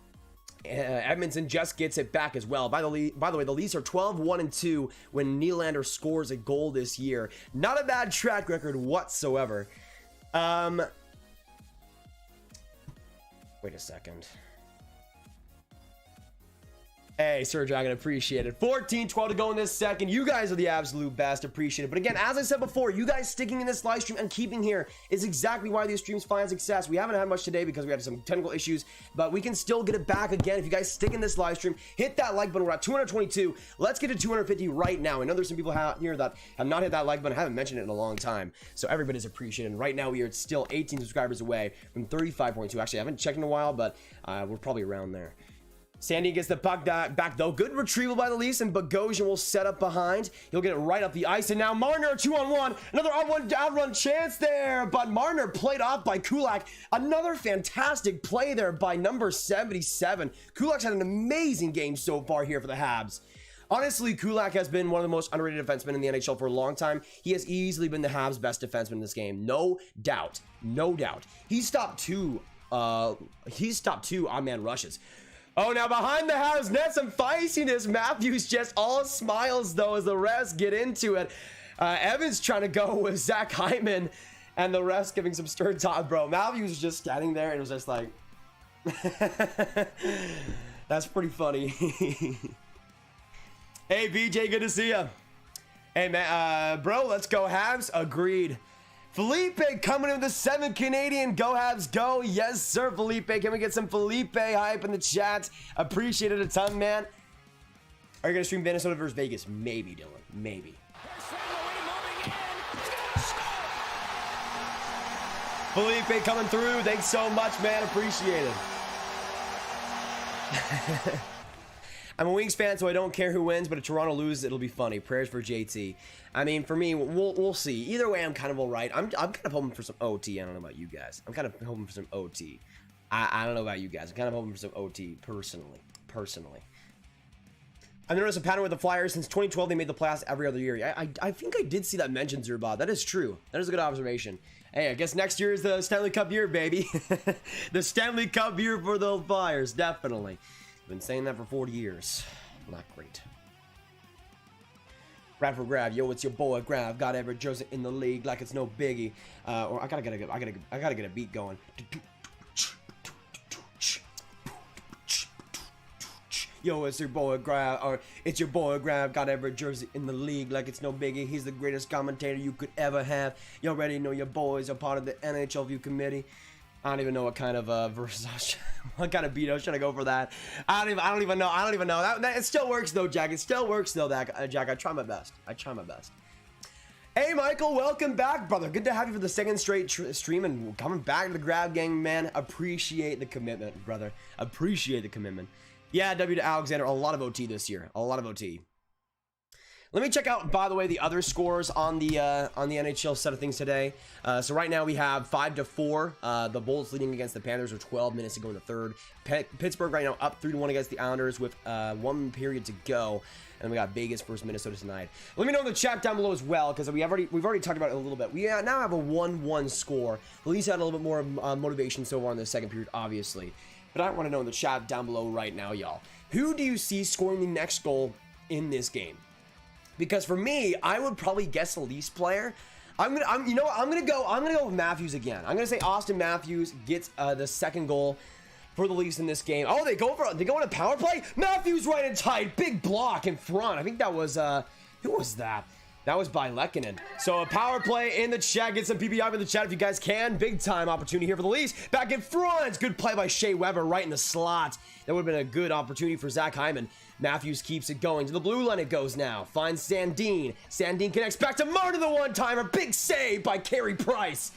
Edmonton just gets it back as well. By the way, the Leafs are 12-1-2 when Nylander scores a goal this year. Not a bad track record whatsoever. Wait a second. Hey, Sir Dragon, appreciate it. 14-12 to go in this second. You guys are the absolute best. Appreciate it. But again, as I said before, you guys sticking in this live stream and keeping here is exactly why these streams find success. We haven't had much today because we had some technical issues, but we can still get it back again. If you guys stick in this live stream, hit that like button. We're at 222. Let's get to 250 right now. I know there's some people here that have not hit that like button. I haven't mentioned it in a long time. So everybody's appreciated. And right now, we are still 18 subscribers away from 35.2. Actually, I haven't checked in a while, but we're probably around there. Sandy gets the puck back, though. Good retrieval by the Leafs, and Bogosian will set up behind. He'll get it right up the ice, and now Marner, 2-on-1. Another outrun chance there, but Marner played off by Kulak. Another fantastic play there by number 77. Kulak's had an amazing game so far here for the Habs. Honestly, Kulak has been one of the most underrated defensemen in the NHL for a long time. He has easily been the Habs' best defenseman in this game. No doubt. No doubt. He stopped two odd-man rushes. Oh, now behind the Habs net, some feistiness. Matthews just all smiles, though, as the refs get into it. Evans trying to go with Zach Hyman, and the refs giving some stern talk. Bro, Matthews was just standing there and was just like... That's pretty funny. Hey, BJ, good to see you. Hey, man, bro, let's go Habs. Agreed. Felipe coming in with the 7 Canadian. Go Habs, go. Yes, sir, Felipe. Can we get some Felipe hype in the chat? Appreciate it a ton, man. Are you going to stream Minnesota versus Vegas? Maybe, Dylan. Maybe. Felipe coming through. Thanks so much, man. Appreciate it. I'm a Wings fan, so I don't care who wins, but if Toronto loses, it'll be funny. Prayers for JT. I mean, for me, we'll see. Either way, I'm kind of all right. I'm kind of hoping for some OT. I don't know about you guys. I'm kind of hoping for some OT. I don't know about you guys. I'm kind of hoping for some OT personally. I've noticed a pattern with the Flyers. Since 2012, they made the playoffs every other year. I think I did see that mentioned, Zurbad. That is true. That is a good observation. Hey, I guess next year is the Stanley Cup year, baby. The Stanley Cup year for the Flyers, definitely. Been saying that for 40 years. Not great. Grab for grab, yo, it's your boy Grab. Got every jersey in the league like it's no biggie. Or I gotta get a beat going. Yo, it's your boy Grab, or it's your boy Grab. Got every jersey in the league like it's no biggie. He's the greatest commentator you could ever have. You already know your boys are part of the NHL View Committee. I don't even know what kind of what kind of beat I was trying to go for that. I don't even know. That it still works though, Jack. It still works though, Jack. I try my best. Hey, Michael, welcome back, brother. Good to have you for the second straight stream and coming back to the Grab Gang, man. Appreciate the commitment, brother. Appreciate the commitment. Yeah, W to Alexander. A lot of OT this year. A lot of OT. Let me check out, by the way, the other scores on the NHL set of things today. So right now we have 5-4. The Bolts leading against the Panthers with 12 minutes to go in the third. Pittsburgh right now up 3-1 against the Islanders with 1 period to go. And we got Vegas versus Minnesota tonight. Let me know in the chat down below as well, because we've already talked about it a little bit. We now have a 1-1 score. At least had a little bit more motivation so far in the second period, obviously. But I want to know in the chat down below right now, y'all. Who do you see scoring the next goal in this game? Because for me, I would probably guess the Leafs player. I'm gonna go with Matthews again. I'm gonna say Auston Matthews gets the second goal for the Leafs in this game. Oh, they go in a power play. Matthews right in tight, big block in front. I think that was who was that? That was by Lehkonen. So a power play in the chat. Get some PPI in the chat if you guys can. Big time opportunity here for the Leafs. Back in front. Good play by Shea Weber right in the slot. That would have been a good opportunity for Zach Hyman. Matthews keeps it going. To the blue line it goes now. Finds Sandin. Sandin connects back to Marner, the one-timer. Big save by Carey Price.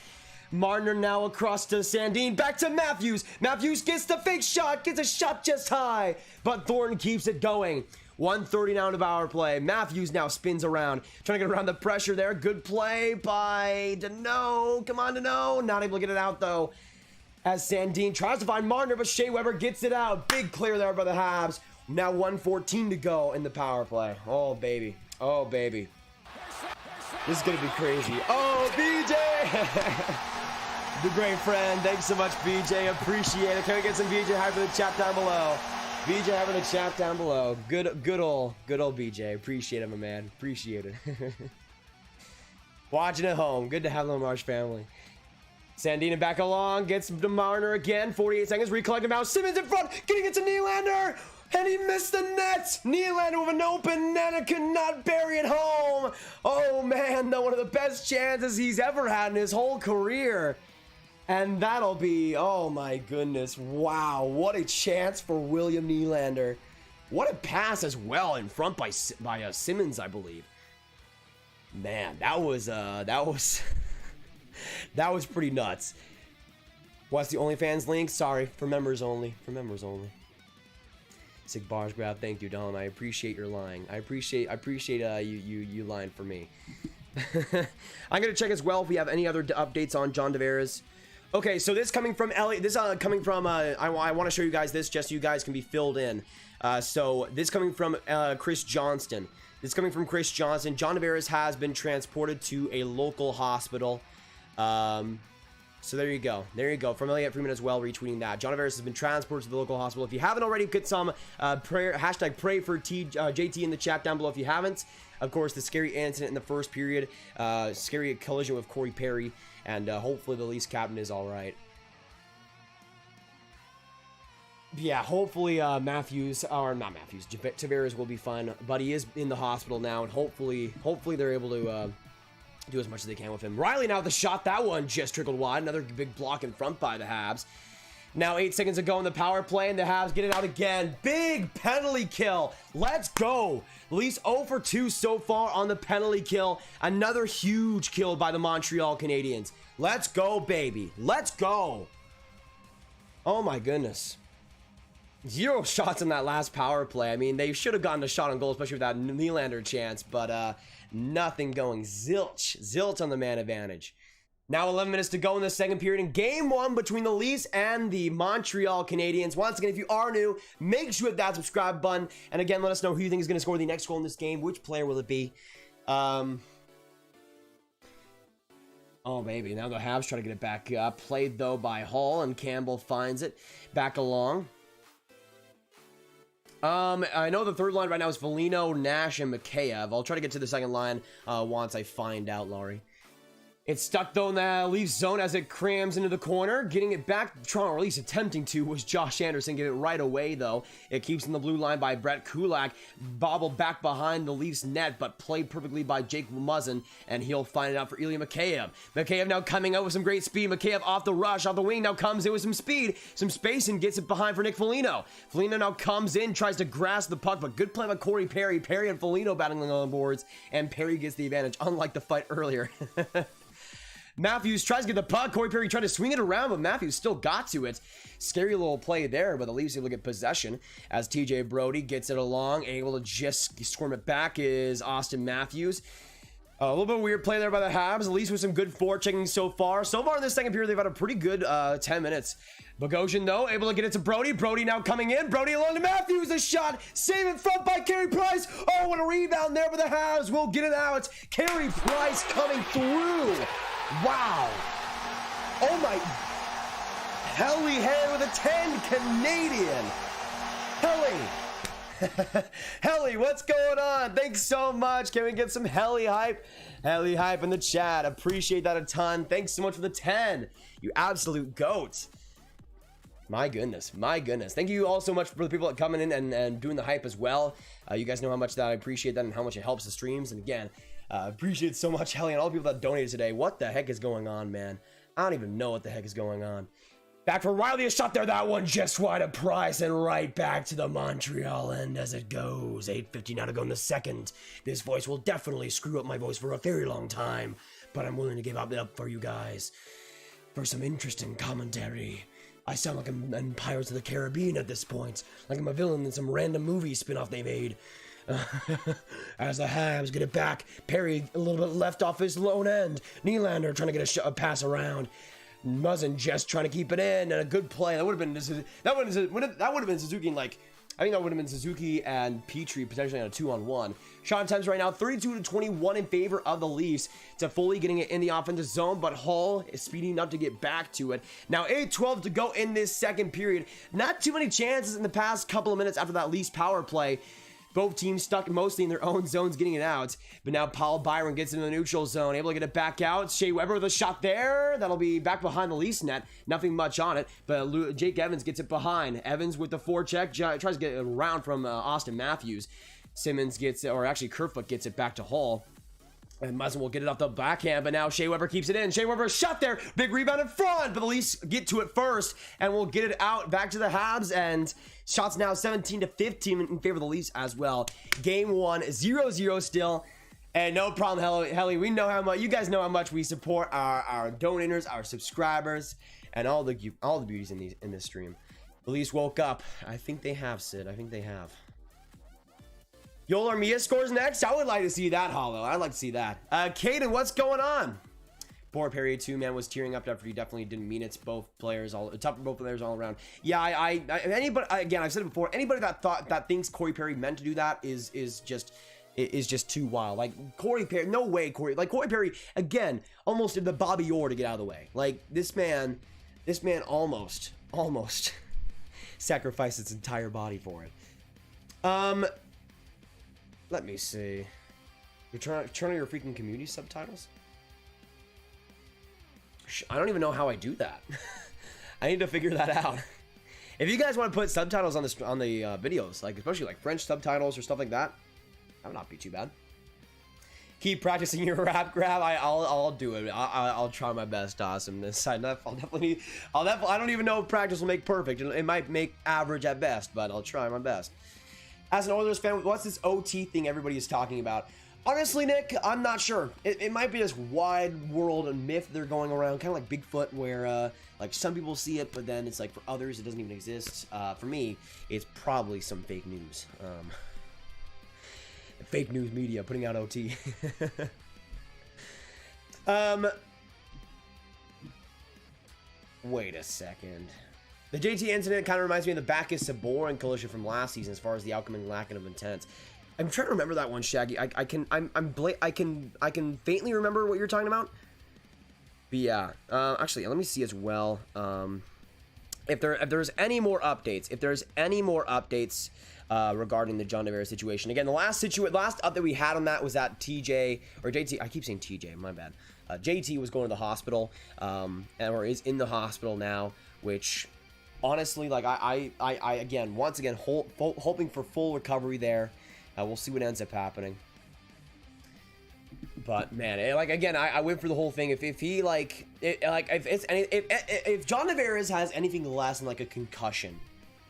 Marner now across to Sandin. Back to Matthews. Matthews gets the fake shot. Gets a shot just high. But Thornton keeps it going. 1:30 now to power play. Matthews now spins around. Trying to get around the pressure there. Good play by Dano. Come on, Dano. Not able to get it out, though. As Sandin tries to find Marner, but Shea Weber gets it out. Big clear there by the Habs. Now 1:14 to go in the power play. Oh, baby. Oh, baby. This is going to be crazy. Oh, BJ! The great friend. Thanks so much, BJ. Appreciate it. Can we get some BJ hype in the chat down below? BJ hype in the chat down below. Good old BJ. Appreciate it, my man. Appreciate it. Watching at home. Good to have the Lamarche family. Sandina back along. Gets to Marner again. 48 seconds. Recollecting now. Simmons in front. Getting it to Nylander. And he missed the net. Nylander with an open net and could not bury it home. Oh, man. One of the best chances he's ever had in his whole career. And that'll be, oh my goodness, wow, what a chance for William Nylander. What a pass as well in front by Simmons, I believe. Man, that was that was pretty nuts. What's the OnlyFans link? Sorry, for members only. For members only. Sick bars grab. Thank you, Don. I appreciate your lying. I appreciate you lying for me. I'm gonna check as well if we have any other updates on John Tavares. Okay, so this coming from Elliot. This coming from I want to show you guys this just so you guys can be filled in. So this coming from Chris Johnston. This coming from Chris Johnston. John Tavares has been transported to a local hospital. So there you go. There you go. From Elliot Freeman as well, retweeting that. John Tavares has been transported to the local hospital. If you haven't already, get some prayer, hashtag pray for JT in the chat down below if you haven't. Of course, the scary incident in the first period. Scary collision with Corey Perry. And hopefully the Leafs captain is all right. Yeah, hopefully Tavares will be fine. But he is in the hospital now, and hopefully they're able to do as much as they can with him. Riley now with the shot. That one just trickled wide. Another big block in front by the Habs. Now 8 seconds to go in the power play, and the Habs get it out again. Big penalty kill. Let's go. Leafs 0 for 2 so far on the penalty kill. Another huge kill by the Montreal Canadiens. Let's go, baby. Let's go. Oh, my goodness. 0 shots in that last power play. I mean, they should have gotten a shot on goal, especially with that Nylander chance, but nothing going. Zilch on the man advantage. Now 11 minutes to go in the second period in game 1 between the Leafs and the Montreal Canadiens. Once again, if you are new, make sure you hit that subscribe button. And again, let us know who you think is going to score the next goal in this game. Which player will it be? Oh, baby. Now the Habs try to get it back up. Played, though, by Hall, and Campbell finds it. Back along. I know the third line right now is Foligno, Nash, and Mikheyev. I'll try to get to the second line once I find out, Laurie. It's stuck though in the Leafs zone as it crams into the corner. Getting it back, Toronto, or at least attempting to, was Josh Anderson. Get it right away though. It keeps in the blue line by Brett Kulak. Bobbled back behind the Leafs net, but played perfectly by Jake Muzzin, and he'll find it out for Ilya Mikheyev. Mikheyev now coming out with some great speed. Mikheyev off the rush, off the wing, now comes in with some speed, some space, and gets it behind for Nick Foligno. Foligno now comes in, tries to grasp the puck, but good play by Corey Perry. Perry and Foligno battling on boards, and Perry gets the advantage, unlike the fight earlier. Matthews tries to get the puck. Corey Perry tried to swing it around, but Matthews still got to it. Scary little play there, but the Leafs able to get possession as TJ Brody gets it along. Able to just squirm it back is Auston Matthews. A little bit weird play there by the Habs. At least with some good forechecking so far. So far in this second period, they've had a pretty good 10 minutes. Bogosian, though, able to get it to Brody. Brody now coming in. Brody along to Matthews. A shot. Save in front by Carey Price. Oh, what a rebound there for the Habs. We'll get it out. Carey Price coming through. Wow. Oh, my. Helly Hay with a 10 Canadian. Helly. Helly, what's going on? Thanks so much. Can we get some Helly hype? Helly hype in the chat. Appreciate that a ton. Thanks so much for the 10. You absolute goat. My goodness. My goodness. Thank you all so much for the people that coming in and doing the hype as well. You guys know how much that I appreciate that and how much it helps the streams. And again, appreciate it so much, Helly, and all the people that donated today. What the heck is going on, man? I don't even know what the heck is going on. Back for Riley, a shot there. That one just wide of Price, and right back to the Montreal end as it goes. 8:50 now to go in the second. This voice will definitely screw up my voice for a very long time, but I'm willing to give it up for you guys for some interesting commentary. I sound like I'm in Pirates of the Caribbean at this point, like I'm a villain in some random movie spinoff they made. As the Habs get it back, Perry a little bit left off his lone end. Nylander trying to get a pass around. Muzzin just trying to keep it in, and a good play. That would have been Suzuki and like, I think that would have been Suzuki and Petrie potentially on a 2-on-1. Shot attempts right now 32-21 in favor of the Leafs. To Foley getting it in the offensive zone, but Hall is speeding up to get back to it. Now 8:12 to go in this second period. Not too many chances in the past couple of minutes after that Leafs power play. Both teams stuck mostly in their own zones getting it out. But now Paul Byron gets into the neutral zone, able to get it back out. Shea Weber with a shot there. That'll be back behind the Leafs net. Nothing much on it. But Jake Evans gets it behind. Evans with the forecheck. Tries to get it around from Auston Matthews. Simmons gets it, or actually Kerfoot gets it back to Hall. And Muzzin will get it off the backhand, but now Shea Weber keeps it in. Shea Weber shot there. Big rebound in front, but the Leafs get to it first, and we'll get it out back to the Habs, and shots now 17-15 in favor of the Leafs as well. Game 1, 0-0 still, and no problem, Helly. We know how much, you guys know how much we support our donators, our subscribers, and all the beauties in this stream. The Leafs woke up. I think they have, Sid. I think they have. Yoel Armia scores next. I would like to see that, Hollow. I'd like to see that. Caden, what's going on? Poor Perry, too, man, was tearing up after he definitely didn't mean it. Both players, tough for both players all around. Yeah, anybody, again, I've said it before. Anybody that thinks Corey Perry meant to do that is just too wild. Like Corey Perry, no way, Corey Perry again, almost did the Bobby Orr to get out of the way. Like this man almost sacrificed its entire body for it. Let me see. You're trying to turn on your freaking community subtitles? I don't even know how I do that. I need to figure that out. If you guys want to put subtitles on the videos, like especially like French subtitles or stuff like that, that would not be too bad. Keep practicing your rap grab. I'll do it. I'll try my best, Awesome. This side, I don't even know if practice will make perfect. It might make average at best, but I'll try my best. As an Oilers fan, what's this OT thing everybody is talking about? Honestly, Nick, I'm not sure. It might be this wide world and myth they're going around, kind of like Bigfoot, where like some people see it, but then it's like for others it doesn't even exist. For me, it's probably some fake news. Fake news media putting out OT. Wait a second. The JT incident kind of reminds me of the Bacchus Sabourin collision from last season as far as the outcome and lack of intent. I'm trying to remember that one, Shaggy. I can faintly remember what you're talking about. But yeah, actually, let me see as well. If there's any more updates, regarding the John Tavares situation. Again, the last update we had on that was that TJ or JT. I keep saying TJ. My bad. JT was going to the hospital, or is in the hospital now, which honestly, like I again, once again, hoping for full recovery there. We'll see what ends up happening. But man, like again, I went for the whole thing. If he if John Tavares has anything less than like a concussion,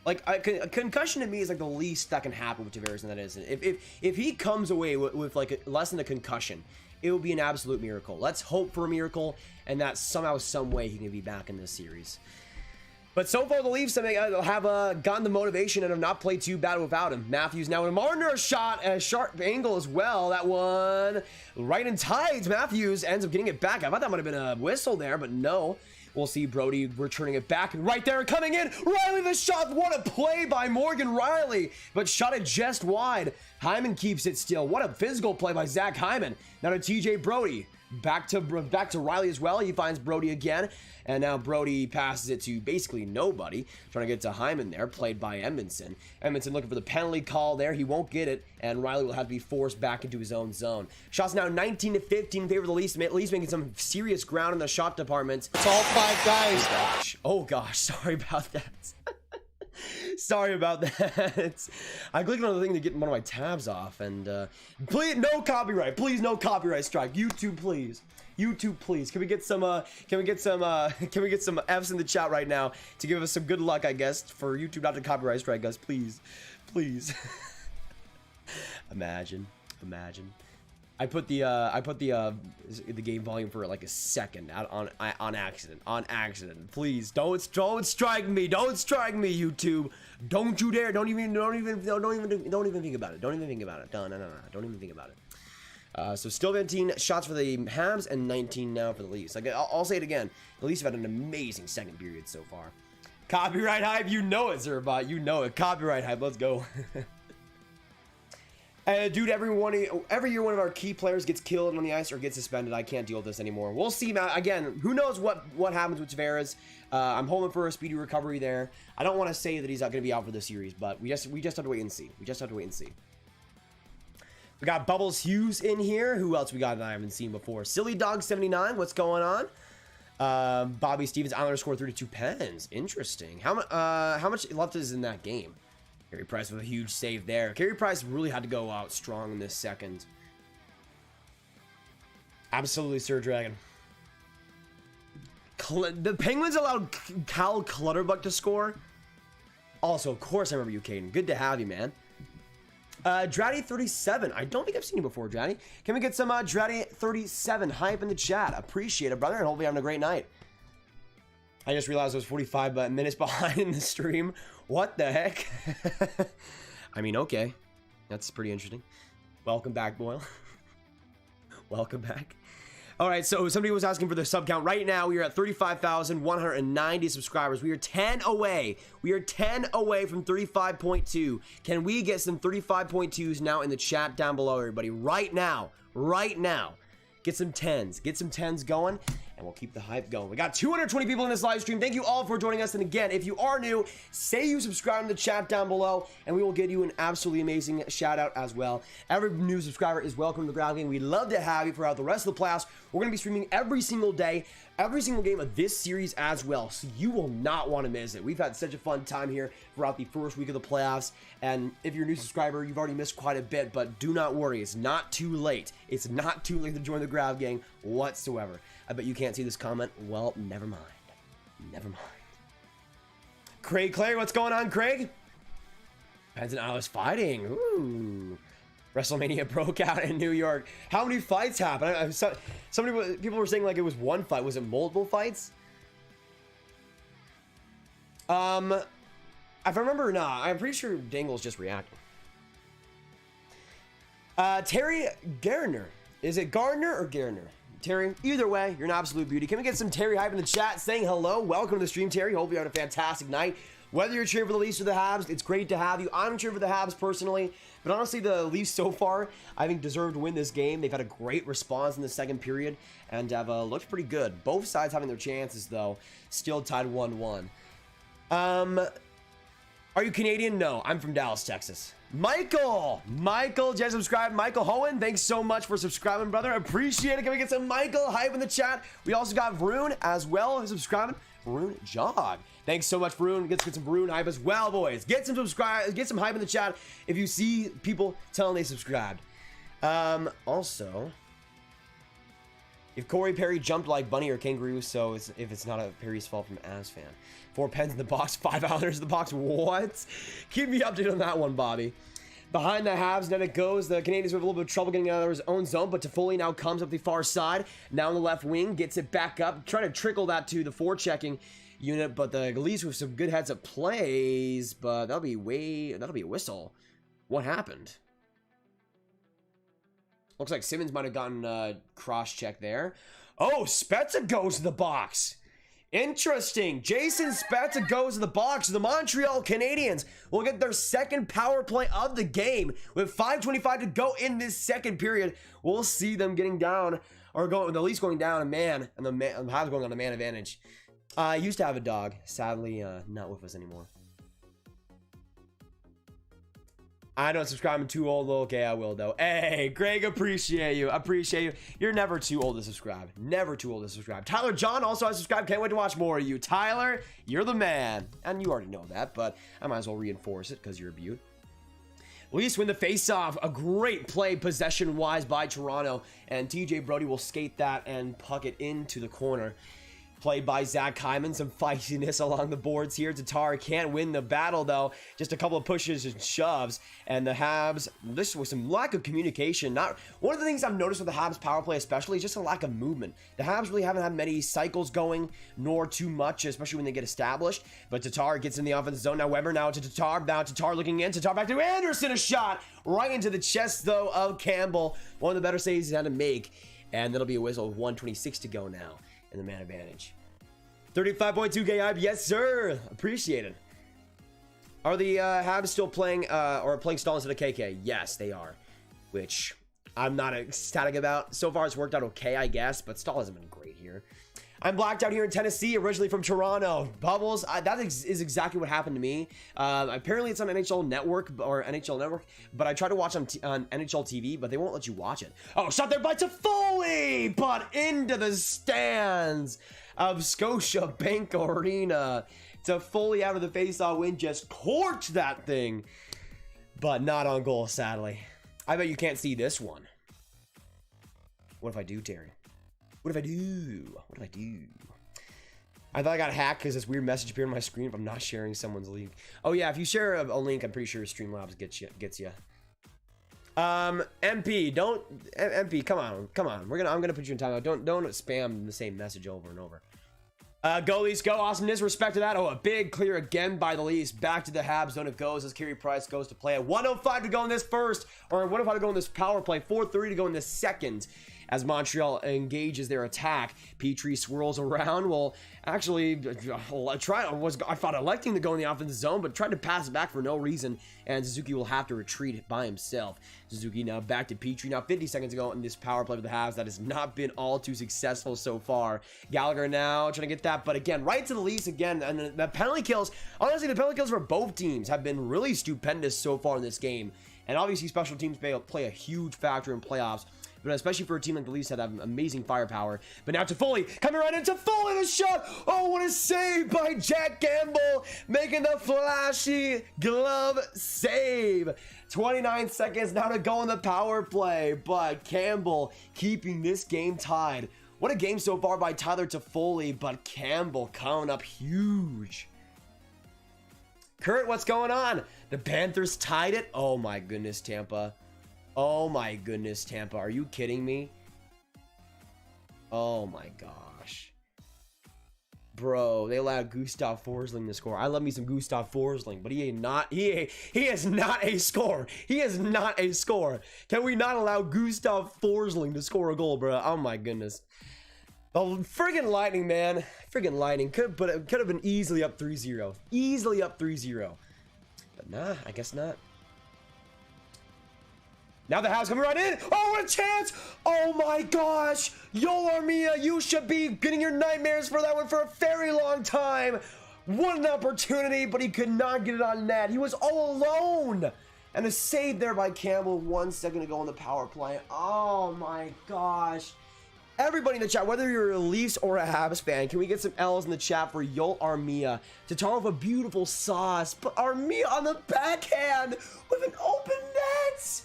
like a concussion to me is like the least that can happen with Tavares, and that is if he comes away with like less than a concussion, it will be an absolute miracle. Let's hope for a miracle, and that somehow, some way, he can be back in this series. But so far, the Leafs have gotten the motivation and have not played too bad without him. Matthews now in a Marner shot at a sharp angle as well. That one right in tight. Matthews ends up getting it back. I thought that might have been a whistle there, but no. We'll see Brody returning it back. And right there, coming in. Riley the shot. What a play by Morgan Riley. But shot it just wide. Hyman keeps it still. What a physical play by Zach Hyman. Now to TJ Brody. Back to Riley as well. He finds Brody again. And now Brody passes it to basically nobody. Trying to get to Hyman there, played by Edmonton. Edmonton looking for the penalty call there. He won't get it, and Riley will have to be forced back into his own zone. Shots now 19-15 in favor of the Leafs. Leafs making some serious ground in the shot department. It's all 5 guys. Oh gosh, sorry about that. Sorry about that. I clicked on the thing to get one of my tabs off, and please, no copyright. Please, no copyright strike. YouTube, please. YouTube, please. Can we get some F's in the chat right now to give us some good luck, I guess, for YouTube not to copyright strike us, please. Please. Imagine. I put the game volume for like a second on accident. Please don't strike me. Don't strike me, YouTube. Don't you dare. Don't even think about it. Don't even think about it. No. Don't even think about it. So still 15 shots for the Habs and 19 now for the Leafs. Like I'll say it again. The Leafs have had an amazing second period so far. Copyright hype, you know it, Zerbot. You know it. Copyright hype. Let's go. Dude, every year one of our key players gets killed on the ice or gets suspended. I can't deal with this anymore. We'll see. Again, who knows what happens with Tavares. I'm hoping for a speedy recovery there. I don't want to say that he's not going to be out for the series, but we just have to wait and see. We got Bubbles Hughes in here. Who else we got that I haven't seen before? Silly Dog 79. What's going on? Bobby Stevens, Islander scored 32 pens. Interesting. How much left is in that game? Carey Price with a huge save there. Carey Price really had to go out strong in this second. Absolutely, Sir Dragon. The Penguins allowed Cal Clutterbuck to score. Also, of course, I remember you, Caden. Good to have you, man. Dratty 37. I don't think I've seen you before, Dratty. Can we get some Dratty 37 hype in the chat? Appreciate it, brother, and hopefully having a great night. I just realized I was 45 minutes behind in the stream. What the heck? I mean, okay. That's pretty interesting. Welcome back, Boyle. Welcome back. All right, so somebody was asking for the sub count. Right now, we are at 35,190 subscribers. We are 10 away. We are 10 away from 35.2. Can we get some 35.2s now in the chat down below, everybody? Right now. Get some 10s. Get some 10s going, and we'll keep the hype going. We got 220 people in this live stream. Thank you all for joining us. And again, if you are new, say you subscribe in the chat down below, and we will give you an absolutely amazing shout out as well. Every new subscriber is welcome to the Ground Game. We'd love to have you throughout the rest of the playoffs. We're going to be streaming every single day, every single game of this series as well, so you will not want to miss it. We've had such a fun time here throughout the first week of the playoffs, and if you're a new subscriber, you've already missed quite a bit, but do not worry. It's not too late. It's not too late to join the Grab Gang whatsoever. I bet you can't see this comment. Well, never mind. Never mind. Craig Clay, what's going on, Craig? Pens and Isles fighting. Ooh. WrestleMania broke out in New York. How many fights happened? People were saying like it was one fight. Was it multiple fights? If I remember, nah. I'm pretty sure Dangle's just reacting. Terry Gardner. Is it Gardner or Gardner? Terry, either way, you're an absolute beauty. Can we get some Terry hype in the chat saying hello? Welcome to the stream, Terry. Hope you had a fantastic night. Whether you're cheering for the Leafs or the Habs, it's great to have you. I'm cheering for the Habs personally, but honestly, the Leafs so far, I think, deserve to win this game. They've had a great response in the second period and have looked pretty good. Both sides having their chances, though, still tied 1-1. Are you Canadian? No, I'm from Dallas, Texas. Michael just subscribed. Michael Hohen, thanks so much for subscribing, brother. Appreciate it. Can we get some Michael hype in the chat? We also got Varun as well subscribing. Varun Jog, thanks so much, Varun. Get some Varun hype as well, boys. Get some hype in the chat if you see people telling they subscribed. Also, if Corey Perry jumped like Bunny or Kangaroo, so if it's not a Perry's fault from As fan. 4 pens in the box, 5 Islanders in the box. What? Keep me updated on that one, Bobby. Behind the Habs, then it goes. The Canadiens have a little bit of trouble getting out of his own zone, but Toffoli now comes up the far side. Now on the left wing, gets it back up, trying to trickle that to the forechecking unit, but the Leafs with some good heads up plays, but that'll be a whistle. What happened? Looks like Simmons might have gotten cross-check there. Oh, Spezza goes to the box. Interesting. Jason Spezza goes to the box. The Montreal Canadiens will get their second power play of the game with 5:25 to go in this second period. We'll see them getting down, or going, the Leafs going down a man, and the Habs going on a man advantage. I used to have a dog. Sadly, not with us anymore. I don't subscribe. I'm too old. Okay, I will though. Hey, Greg, appreciate you. You're never too old to subscribe. Never too old to subscribe. Tyler John also has subscribed. Can't wait to watch more of you. Tyler, you're the man. And you already know that, but I might as well reinforce it because you're a beaut. Leafs win the face-off. A great play possession-wise by Toronto. And TJ Brody will skate that and puck it into the corner. Played by Zach Hyman, some feistiness along the boards here. Tatar can't win the battle though. Just a couple of pushes and shoves, and the Habs. This was some lack of communication. Not one of the things I've noticed with the Habs power play, especially, is just a lack of movement. The Habs really haven't had many cycles going, nor too much, especially when they get established. But Tatar gets in the offensive zone now. Weber now to Tatar. Now Tatar looking in. Tatar back to Anderson. A shot right into the chest though of Campbell. One of the better saves he's had to make, and that'll be a whistle with 1:26 to go now. In the man advantage. 35.2 K hype, yes sir. Appreciate it. Are the Habs still playing or playing Stahl instead of KK? Yes, they are. Which I'm not ecstatic about. So far it's worked out okay, I guess, but Stahl hasn't been great here. I'm blacked out here in Tennessee, originally from Toronto. Bubbles, that is exactly what happened to me. Apparently it's on NHL Network, but I tried to watch on NHL TV, but they won't let you watch it. Oh, shot there by Toffoli, but into the stands of Scotiabank Arena. Toffoli out of the face-off win just corked that thing, but not on goal, sadly. I bet you can't see this one. What if I do, Terry? What if I do? What if I do? I thought I got hacked because this weird message appeared on my screen if I'm not sharing someone's link. Oh yeah, if you share a link, I'm pretty sure Streamlabs gets you. MP, MP, come on. I'm gonna put you in timeout. Don't spam the same message over and over. Go Leafs, go. Awesomeness, respect to that. Oh, a big clear again by the Leafs. Back to the Habs zone it goes as Carey Price goes to play at 1:05 to go in this first, or 1:05 to go in this power play, 4:30 to go in this second. As Montreal engages their attack, Petrie swirls around. Well, actually, I thought electing to go in the offensive zone, but tried to pass it back for no reason, and Suzuki will have to retreat by himself. Suzuki now back to Petrie. Now 50 seconds ago in this power play with the Habs that has not been all too successful so far. Gallagher now trying to get that, but again, right to the Leafs again, and the penalty kills. Honestly, the penalty kills for both teams have been really stupendous so far in this game, and obviously special teams play a huge factor in playoffs. But especially for a team like the Leafs that have amazing firepower. But now Toffoli coming right into Foley, the shot. Oh, what a save by Jack Campbell, making the flashy glove save. 29 seconds now to go in the power play, but Campbell keeping this game tied. What a game so far by Tyler Toffoli, but Campbell coming up huge. Kurt, what's going on? The Panthers tied it. Oh my goodness, Tampa. Oh my goodness, Tampa. Are you kidding me? Oh my gosh. Bro, they allowed Gustav Forsling to score. I love me some Gustav Forsling, but he is not a scorer. He is not a scorer. Can we not allow Gustav Forsling to score a goal, bro? Oh my goodness. The friggin' Lightning, man. Friggin' Lightning. Could have been easily up 3-0. Easily up 3-0. But nah, I guess not. Now the Habs coming right in. Oh, what a chance. Oh my gosh. Yoel Armia, you should be getting your nightmares for that one for a very long time. What an opportunity, but he could not get it on net. He was all alone. And a save there by Campbell. 1 second to go on the power play. Oh my gosh. Everybody in the chat, whether you're a Leafs or a Habs fan, can we get some L's in the chat for Yoel Armia to turn off a beautiful sauce? But Armia on the backhand with an open net.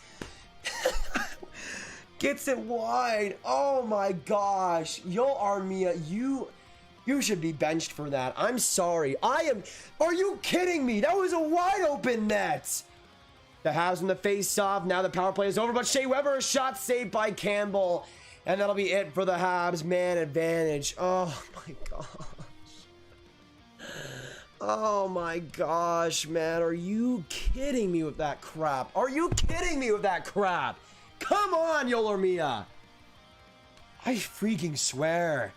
Gets it wide. Oh my gosh. Yoel Armia, you should be benched for that. I'm sorry. Are you kidding me? That was a wide open net. The Habs in the face-off. Now the power play is over, but Shea Weber, a shot saved by Campbell. And that'll be it for the Habs. Man advantage. Oh my gosh. Oh my gosh, man. Are you kidding me with that crap? Are you kidding me with that crap? Come on, Yoel Armia. I freaking swear.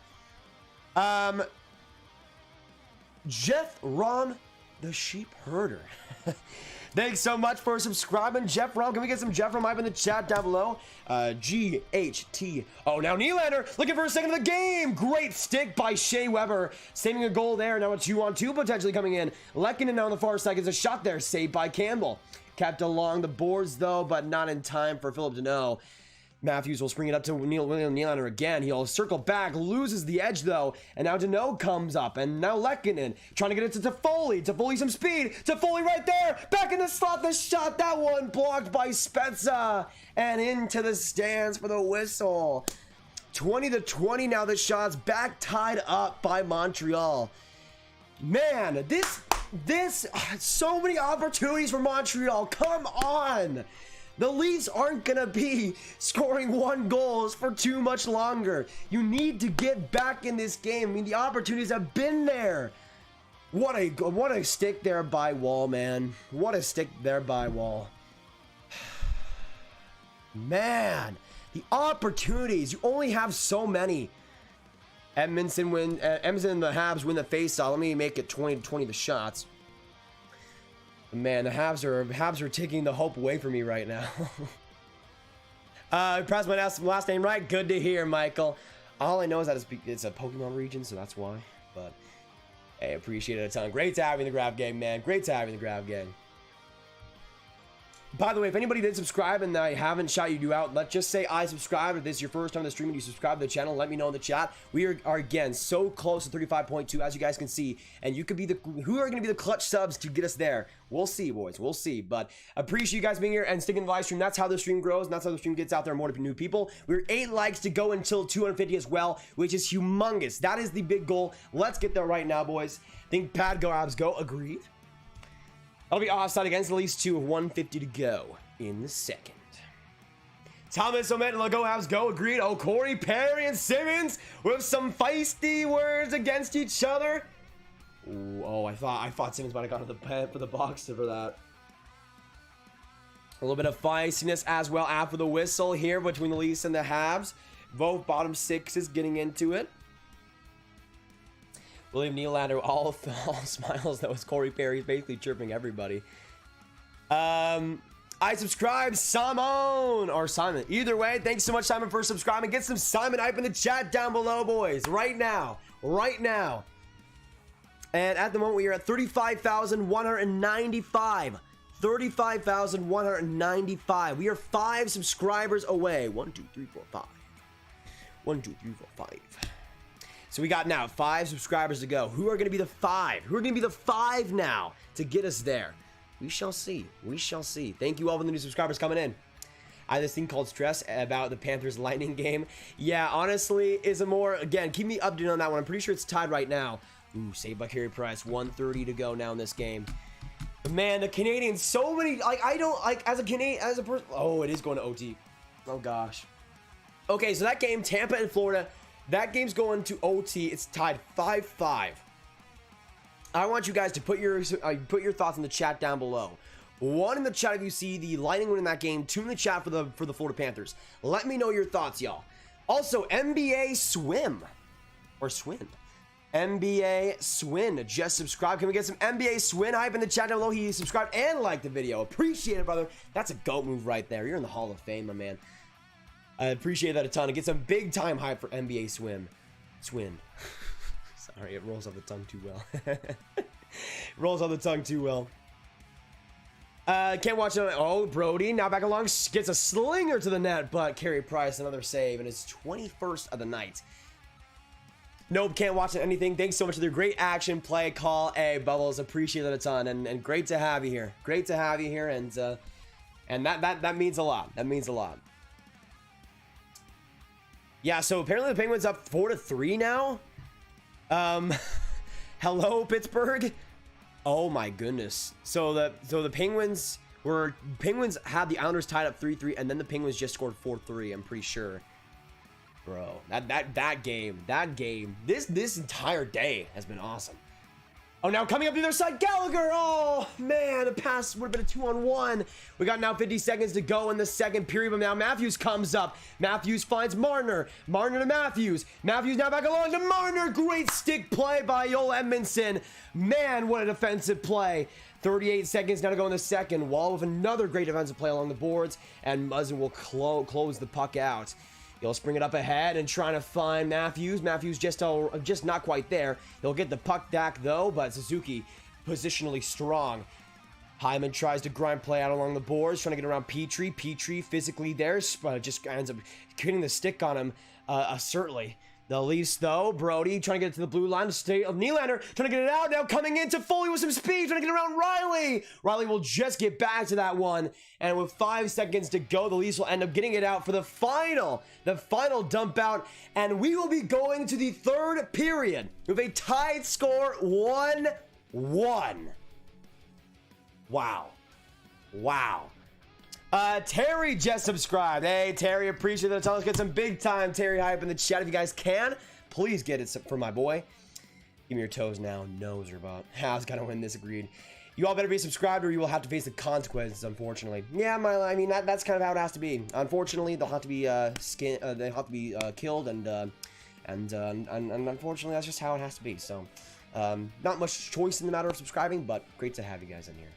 Jeff Ron, the sheep herder. Thanks so much for subscribing, Jeff Rom. Can we get some Jeff Rom hype in the chat down below? GHT. Oh, now Nylander looking for a second of the game. Great stick by Shea Weber, saving a goal there. Now a 2-on-2 potentially coming in. Lehkonen now on the far side gets a shot there, saved by Campbell. Kept along the boards though, but not in time for Philip Deneau. Matthews will spring it up to Nylander again. He'll circle back, loses the edge though, and now Deneau comes up, and now Lehkonen trying to get it to Toffoli. Toffoli some speed. Toffoli right there, back in the slot. The shot, that one blocked by Spezza, and into the stands for the whistle. 20-20 now. The shots back tied up by Montreal. Man, this so many opportunities for Montreal. Come on. The Leafs aren't going to be scoring 1 goals for too much longer. You need to get back in this game. I mean, the opportunities have been there. What a stick there by Wall, man. What a stick there by Wall. Man, the opportunities. You only have so many. Edmonton and the Habs win the faceoff. Let me make it 20-20 the shots. Man, the Habs are taking the hope away from me right now. Press my last name right. Good to hear, Michael. All I know is that it's a Pokemon region, so that's why. But hey, appreciate it a ton. Great to have you in the Grab Gang, man. Great to have you in the Grab Gang. By the way, if anybody did subscribe and I haven't shout you out, let's just say I subscribed. If this is your first time to the stream and you subscribe to the channel, let me know in the chat. We are again so close to 35.2, as you guys can see, and you could be who are going to be the clutch subs to get us there. We'll see, boys. We'll see. But appreciate you guys being here and sticking to the live stream. That's how the stream grows, and that's how the stream gets out there more to new people. We're 8 likes to go until 250 as well, which is humongous. That is the big goal. Let's get there right now, boys. Think Pad go, Abs go. Agreed. That'll be offside against the Leafs 2 with 150 to go in the second. Thomas Omet, go Habs go. Agreed. Oh, Corey, Perry, and Simmons with some feisty words against each other. Ooh, oh, I thought Simmons might have gone to the pen for the boxer for that. A little bit of feistiness as well after the whistle here between the Leafs and the Habs. Both bottom sixes getting into it. William Nylander all smiles. That was Corey Perry. He's basically chirping everybody. I subscribe, Simon or Simon. Either way, thanks so much, Simon, for subscribing. Get some Simon hype in the chat down below, boys. Right now. Right now. And at the moment, we are at 35,195. 35,195. We are 5 subscribers away. 1, 2, 3, 4, 5. 1, 2, 3, 4, 5. So we got now 5 subscribers to go. Who are going to be the 5? Who are going to be the 5 now to get us there? We shall see. We shall see. Thank you all for the new subscribers coming in. I have this thing called stress about the Panthers Lightning game. Yeah, honestly, is a more, again, keep me updated on that one. I'm pretty sure it's tied right now. Ooh, saved by Carey Price. 1:30 to go now in this game. But man, the Canadiens, so many, like, I don't, like, as a Canadian, as a person, oh, it is going to OT. Oh, gosh. Okay, so that game, Tampa and Florida, that game's going to OT. It's tied 5-5. I want you guys to put your thoughts in the chat down below. 1 in the chat if you see the Lightning winning that game. 2 in the chat for the Florida Panthers. Let me know your thoughts, y'all. Also, NBA Swim or Swin. NBA Swin just subscribed. Can we get some NBA Swin hype in the chat down below? He subscribed and liked the video. Appreciate it, brother. That's a GOAT move right there. You're in the Hall of Fame, my man. I appreciate that a ton. Get some big time hype for NBA Swin. Sorry, it rolls off the tongue too well. Rolls on the tongue too well. Can't watch it. Oh, Brody now back along, gets a slinger to the net, but Carey Price another save, and it's 21st of the night. Nope, can't watch anything. Thanks so much for the great action play call. Hey, Bubbles, appreciate it a ton, and great to have you here. Great to have you here, and that means a lot. That means a lot. Yeah, so apparently the Penguins up 4-3 now. Hello, Pittsburgh. Oh my goodness. So the Penguins had the Islanders tied up 3-3, and then the Penguins just scored 4-3. I'm pretty sure. Bro, that game, this entire day has been awesome. Oh, now coming up the other side, Gallagher. Oh man, the pass would have been a 2-on-1. We got now 50 seconds to go in the second period, but now Matthews comes up. Matthews finds Marner. Marner to Matthews. Matthews now back along to Marner. Great stick play by Joel Edmondson. Man, what a defensive play. 38 seconds now to go in the second. Wall with another great defensive play along the boards, and Muzzin will close the puck out. He'll spring it up ahead and trying to find Matthews. Matthews just not quite there. He'll get the puck back though, but Suzuki positionally strong. Hyman tries to grind play out along the boards, trying to get around Petrie. Petrie physically there, just ends up hitting the stick on him, certainly. The Leafs, though, Brody trying to get it to the blue line. Nylander trying to get it out now, coming into Foley with some speed, trying to get around Riley. Riley will just get back to that one. And with 5 seconds to go, the Leafs will end up getting it out for the final dump out. And we will be going to the third period with a tied score 1-1. Wow. Wow. Terry just subscribed. Hey, Terry, appreciate it. Let's get some big time Terry hype in the chat. If you guys can, please get it for my boy. Give me your toes now. Nose or about. Habs gotta win this, agreed. You all better be subscribed or you will have to face the consequences, unfortunately. Yeah, I mean, that's kind of how it has to be. Unfortunately, they'll have to be killed, and unfortunately, that's just how it has to be. So, not much choice in the matter of subscribing, but great to have you guys in here.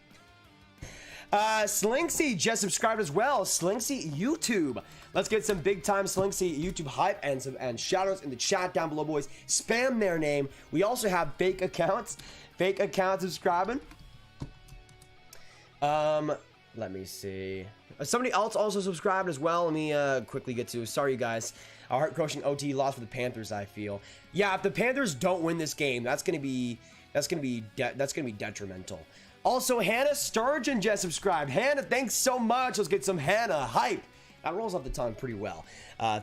Slinksy just subscribed as well. Slinksy YouTube. Let's get some big time Slinksy YouTube hype and shout outs in the chat down below, boys. Spam their name. We also have fake accounts subscribing. Let me see. Somebody else also subscribed as well. Let me quickly get to. Sorry, you guys. A heart-crushing OT loss for the Panthers, I feel. Yeah, if the Panthers don't win this game, that's gonna be detrimental. Also, Hannah Sturgeon just subscribed. Hannah, thanks so much. Let's get some Hannah hype. That rolls off the tongue pretty well.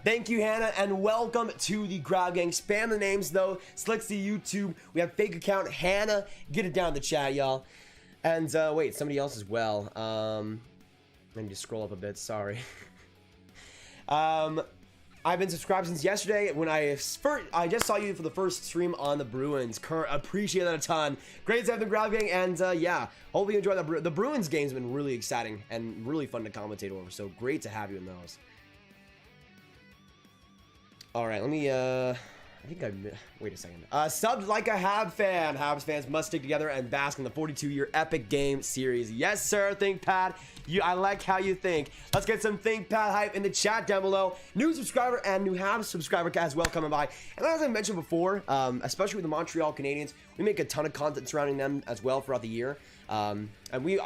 Thank you, Hannah, and welcome to the Grab Gang. Spam the names, though. Slicksy YouTube. We have fake account Hannah. Get it down in the chat, y'all. And wait, somebody else as well. Let me just scroll up a bit. Sorry. I've been subscribed since yesterday when I just saw you for the first stream on the Bruins. Appreciate that a ton. Great to have the Grab Gang, and yeah, hope you enjoy the Bruins games. Have been really exciting and really fun to commentate over. So great to have you in those. All right, let me wait a second. Subbed like a Habs fan. Habs fans must stick together and bask in the 42-year epic game series. Yes, sir. ThinkPad. I like how you think. Let's get some ThinkPad hype in the chat down below. New subscriber and new Habs subscriber as well coming by. And as I mentioned before, especially with the Montreal Canadiens, we make a ton of content surrounding them as well throughout the year. And we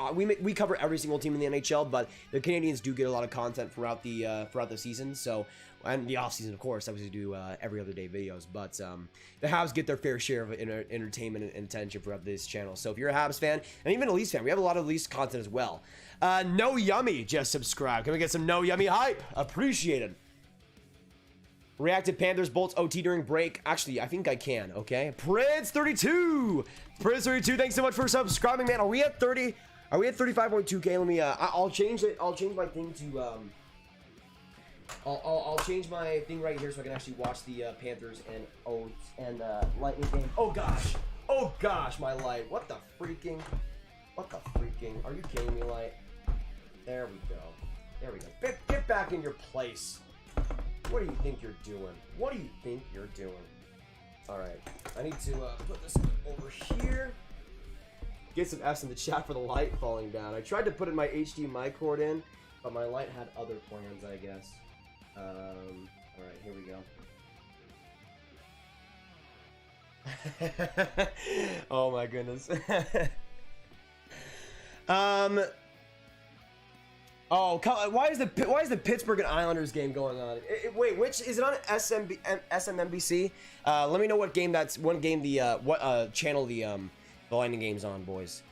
cover every single team in the NHL, but the Canadiens do get a lot of content throughout the season. So. And the offseason, of course, obviously do every other day videos. But the Habs get their fair share of entertainment and attention throughout this channel. So if you're a Habs fan, and even a Leafs fan, we have a lot of Leafs content as well. No Yummy just subscribed. Can we get some No Yummy hype? Appreciated. Reacted Panthers Bolts OT during break. Actually, I think I can, okay? Prince32! Prince32, thanks so much for subscribing, man. Are we at 30? Are we at 35.2K? Let me, I'll change it. I'll change my thing to, I'll change my thing right here so I can actually watch the Panthers and Lightning game. Oh gosh, my light. What the freaking? Are you kidding me, light? There we go. Get back in your place. What do you think you're doing? All right, I need to put this over here. Get some F's in the chat for the light falling down. I tried to put in my HDMI cord in, but my light had other plans, I guess. All right, here we go. Oh my goodness. Oh, why is the Pittsburgh and Islanders game going on? Wait, which is it on SMNBC? Let me know what game that's what channel the Lightning game's on, boys.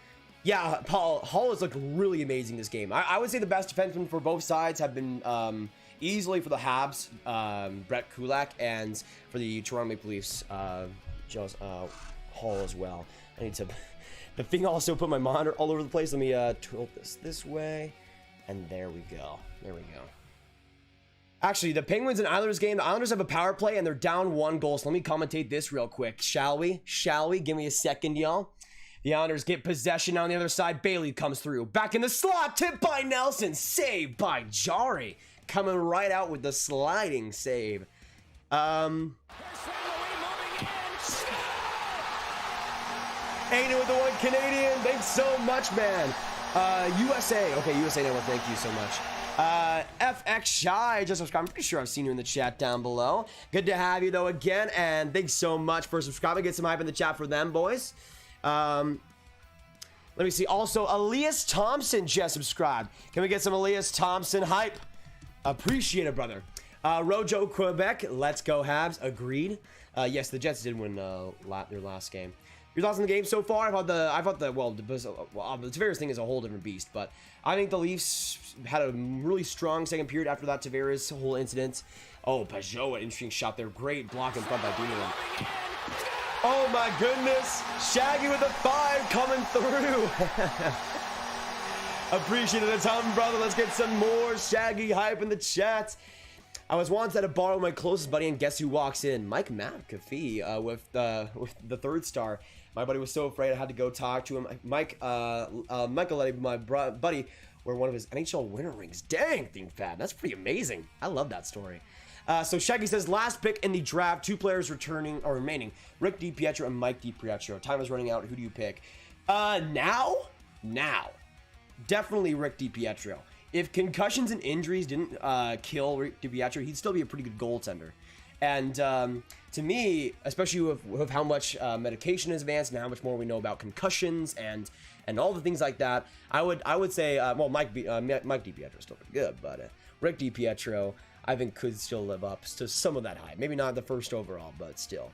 Yeah, Hall has looked really amazing this game. I would say the best defensemen for both sides have been easily for the Habs, Brett Kulak, and for the Toronto Maple Leafs, Hall as well. I need to. The thing also put my monitor all over the place. Let me tilt this way. And there we go. There we go. Actually, the Penguins and Islanders game, the Islanders have a power play and they're down 1 goal. So let me commentate this real quick. Shall we? Shall we? Give me a second, y'all. The Islanders get possession on the other side. Bailey comes through. Back in the slot. Tipped by Nelson. Saved by Jarry. Coming right out with the sliding save. Ain't it with the one Canadian? Thanks so much, man. USA. Okay, USA Network, thank you so much. FX Shy, just subscribe. I'm pretty sure I've seen you in the chat down below. Good to have you, though, again. And thanks so much for subscribing. Get some hype in the chat for them, boys. Let me see. Also, Elias Thompson just subscribed. Can we get some Elias Thompson hype? Appreciate it, brother. Rojo Quebec, let's go Habs. Agreed. Yes, the Jets did win their last game. Your thoughts on the game so far? I thought the Tavares thing is a whole different beast, but I think the Leafs had a really strong second period after that Tavares whole incident. Oh, Pajot, an interesting shot there. Great block in front by Dubnyk. Oh my goodness. Shaggy with a 5 coming through. Appreciate it a ton, brother. Let's get some more Shaggy hype in the chat. I was once at a bar with my closest buddy, and guess who walks in? Mike McAfee with the 3rd star. My buddy was so afraid I had to go talk to him. Michael let my buddy wear one of his NHL winter rings. Dang, Think Fat. That's pretty amazing. I love that story. So Shaggy says, last pick in the draft, 2 players remaining. Rick DiPietro and Mike DiPietro. Time is running out. Who do you pick? Now? Definitely Rick DiPietro. If concussions and injuries didn't kill Rick DiPietro, he'd still be a pretty good goaltender. And to me, especially with how much medication is advanced and how much more we know about concussions and all the things like that, I would say, well, Mike DiPietro is still pretty good, but Rick DiPietro, I think, could still live up to some of that hype. Maybe not the 1st overall, but still.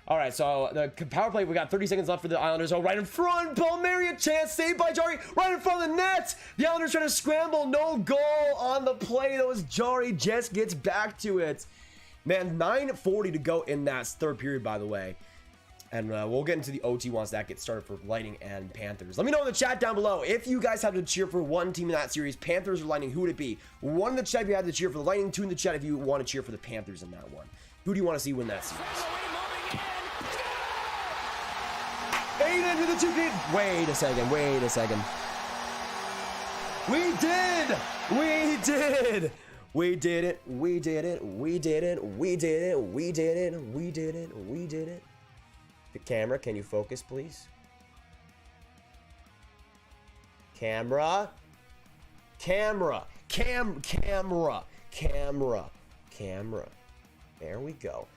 All right, so the power play, we got 30 seconds left for the Islanders. Oh, right in front, Palmieri, a chance, saved by Jarry, right in front of the net. The Islanders trying to scramble, no goal on the play. That was Jarry, just gets back to it. Man, 9:40 to go in that 3rd period, by the way. And we'll get into the OT once that gets started for Lightning and Panthers. Let me know in the chat down below if you guys have to cheer for one team in that series, Panthers or Lightning, who would it be? 1 in the chat if you had to cheer for the Lightning, 2 in the chat if you want to cheer for the Panthers in that one. Who do you want to see win that series? 8 into the 2 feet. Wait a second. We did it. The camera, can you focus, please? Camera. There we go.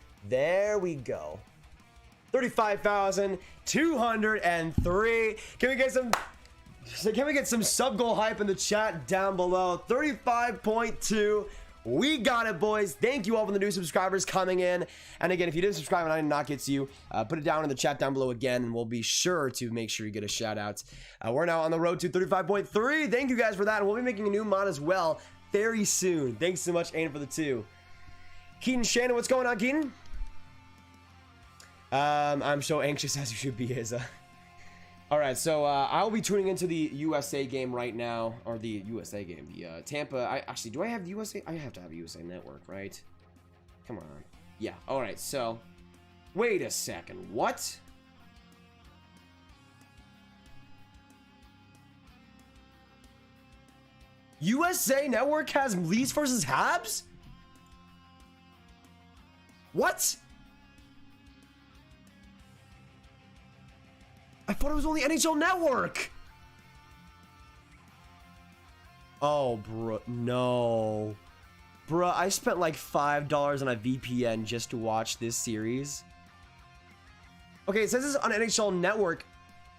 35,203. Can we get some sub goal hype in the chat down below? 35.2. We got it, boys. Thank you all for the new subscribers coming in. And again, if you didn't subscribe and I did not get to you, put it down in the chat down below again, and we'll be sure to make sure you get a shout out. We're now on the road to 35.3. Thank you guys for that. And we'll be making a new mod as well very soon. Thanks so much, Aiden, for the 2. Keaton Shannon, what's going on, Keaton? I'm so anxious as you should be, Izza. All right, so I'll be tuning into the USA game right now, or the USA game, the Tampa. Do I have the USA? I have to have a USA Network, right? Come on. Yeah. All right. So, wait a second. What? USA Network has Leafs versus Habs? What? I thought it was only NHL Network. Oh, bro, no. Bruh, I spent like $5 on a VPN just to watch this series. Okay, it says this on NHL Network,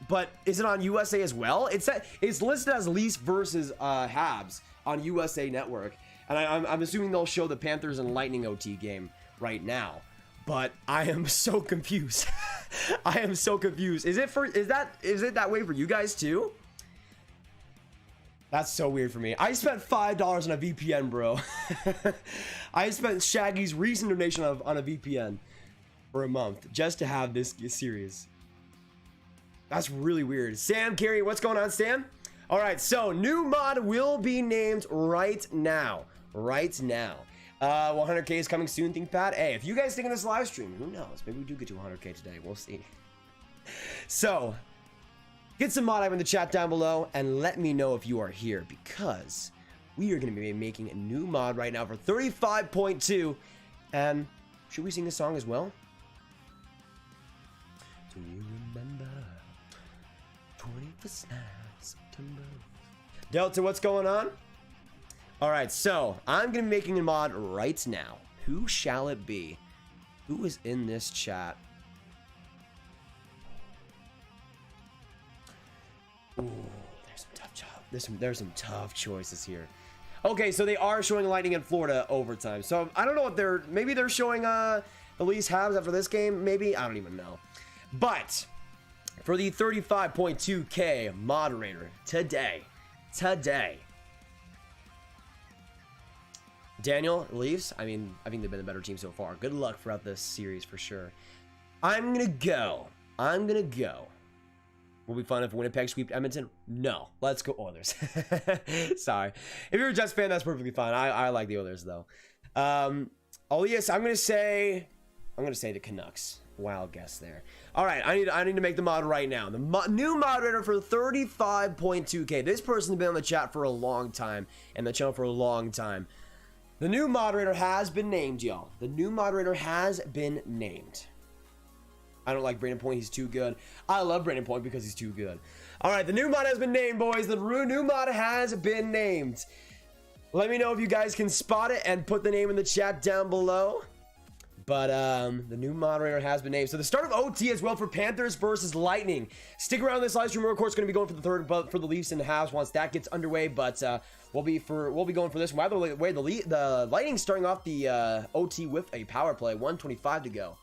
but is it on USA as well? It's listed as Leafs versus Habs on USA Network, and I'm assuming they'll show the Panthers and Lightning OT game right now. But I am so confused. I am so confused. Is it that way for you guys too? That's so weird for me. I spent $5 on a VPN, bro. I spent Shaggy's recent donation on a VPN for a month just to have this series. That's really weird. Sam, Carey, what's going on, Sam? All right, so new mod will be named right now. Right now. 100K is coming soon, ThinkPad. Hey, if you guys think of this live stream, who knows? Maybe we do get to 100K today. We'll see. So, get some mod hype in the chat down below and let me know if you are here, because we are going to be making a new mod right now for 35.2. And should we sing a song as well? Do you remember 21st September? Delta, what's going on? All right, so I'm going to be making a mod right now. Who shall it be? Who is in this chat? Ooh, there's some tough choices here. Okay, so they are showing Lightning in Florida overtime. So I don't know what maybe they're showing the Leafs Habs after this game. Maybe, I don't even know. But for the 35.2K moderator today, Daniel, Leafs, I mean, I think they've been the better team so far. Good luck throughout this series for sure. I'm gonna go. Will be fun if Winnipeg sweep Edmonton? No. Let's go Oilers. Sorry. If you're a Jets fan, that's perfectly fine. I like the Oilers though. Oh yes, I'm gonna say the Canucks. Wild guess there. All right, I need to make the mod right now. The new moderator for 35.2K. This person's been on the chat for a long time and the channel for a long time. The new moderator has been named, y'all. The new moderator has been named. I don't like Brandon Point. He's too good. I love Brandon Point because he's too good. All right, the new mod has been named, boys. The new mod has been named. Let me know if you guys can spot it and put the name in the chat down below. But the new moderator has been named. So the start of OT as well for Panthers versus Lightning. Stick around this live stream. We're of course going to be going for the third, but for the Leafs and the Habs once that gets underway. But we'll be going for this one. By the way, the Lightning starting off the OT with a power play, 1:25 to go.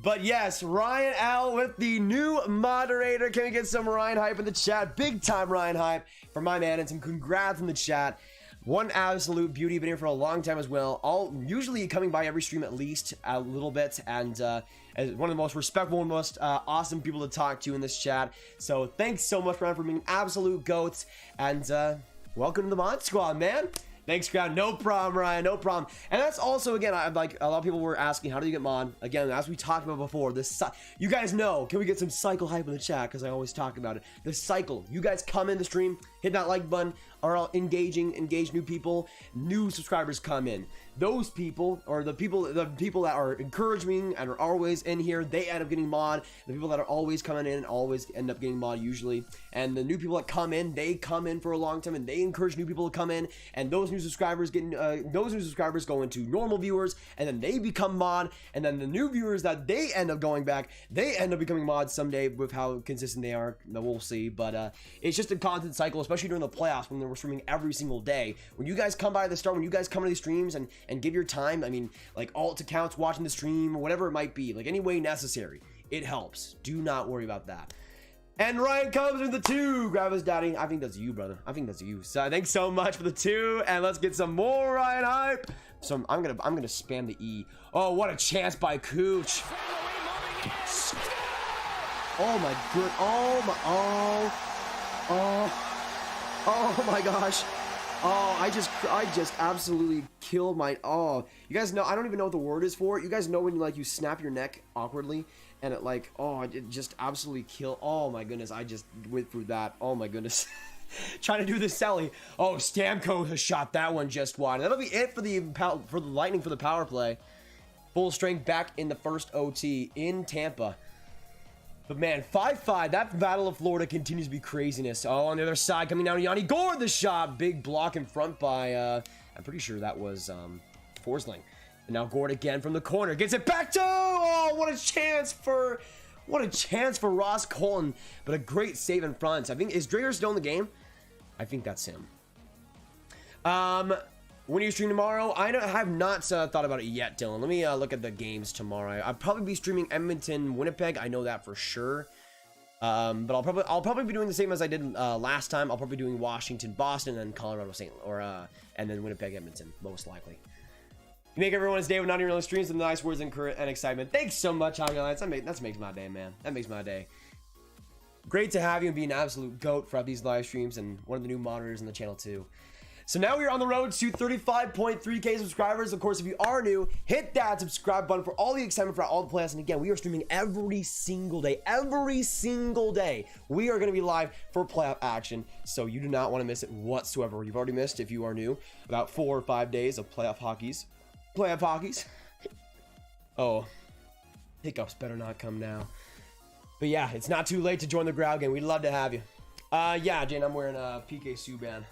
But yes, Ryan L with the new moderator. Can we get some Ryan hype in the chat? Big time Ryan hype for my man, and some congrats in the chat. One absolute beauty, been here for a long time as well. Usually coming by every stream at least a little bit, and as one of the most respectful and most awesome people to talk to in this chat. So thanks so much, Ryan, for being absolute goats, and welcome to the mod squad, man. Thanks, crowd. No problem, Ryan. No problem. And that's also, again, like a lot of people were asking, how do you get mod? Again, as we talked about before, you guys know. Can we get some cycle hype in the chat? Because I always talk about it. The cycle. You guys come in the stream, hit that like button, are all engage new people. New subscribers come in. Those people, or the people that are encouraging and are always in here, they end up getting mod. The people that are always coming in always end up getting mod usually. And the new people that come in, they come in for a long time and they encourage new people to come in. And those new subscribers go into normal viewers, and then they become mod. And then the new viewers that they end up going back, they end up becoming mods someday with how consistent they are. We'll see. But it's just a constant cycle, especially during the playoffs when we're streaming every single day. When you guys come by the start, when you guys come to these streams and give your time, I mean, like alt accounts watching the stream or whatever it might be, like any way necessary, it helps. Do not worry about that. And Ryan comes with the 2. Grab his daddy. I think that's you, brother. I think that's you. So thanks so much for the 2, and let's get some more Ryan hype. So I'm gonna spam the E. Oh, what a chance by Cooch. Oh my good. Oh my gosh. Oh, I just absolutely killed my. Oh, you guys know, I don't even know what the word is for it. You guys know when you snap your neck awkwardly and it it just absolutely kill. Oh my goodness, I just went through that. Oh my goodness. Trying to do this Sally. Oh, Stamkos has shot that one just wide. That'll be it for the Lightning for the power play. Full strength back in the first OT in Tampa. But man, 5-5, that Battle of Florida continues to be craziness. Oh, on the other side, coming down, Yanni Gord the shot. Big block in front by, I'm pretty sure that was Forsling. And now Gord again from the corner. Gets it back to, oh, what a chance for What a chance for Ross Colton, but a great save in front. I think, is Drager still in the game? I think that's him. When you stream tomorrow? I have not thought about it yet, Dylan. Let me look at the games tomorrow. I'll probably be streaming Edmonton, Winnipeg. I know that for sure. But I'll probably be doing the same as I did last time. I'll probably be doing Washington, Boston, and Colorado, and then Winnipeg, Edmonton, most likely. You make everyone's day with not even streams with nice words and excitement. Thanks so much, Highlights. That makes my day, man. That makes my day. Great to have you and be an absolute goat for these live streams and one of the new monitors in the channel too. So now we're on the road to 35.3k subscribers. Of course, if you are new, hit that subscribe button for all the excitement for all the playoffs. And again, we are streaming every single day. Every single day, we are going to be live for playoff action. So you do not want to miss it whatsoever. You've already missed, if you are new, about 4 or 5 days of playoff hockeys. Oh, hiccups better not come now. But yeah, it's not too late to join the crowd game. We'd love to have you. Yeah, Jane, I'm wearing a PK Subban.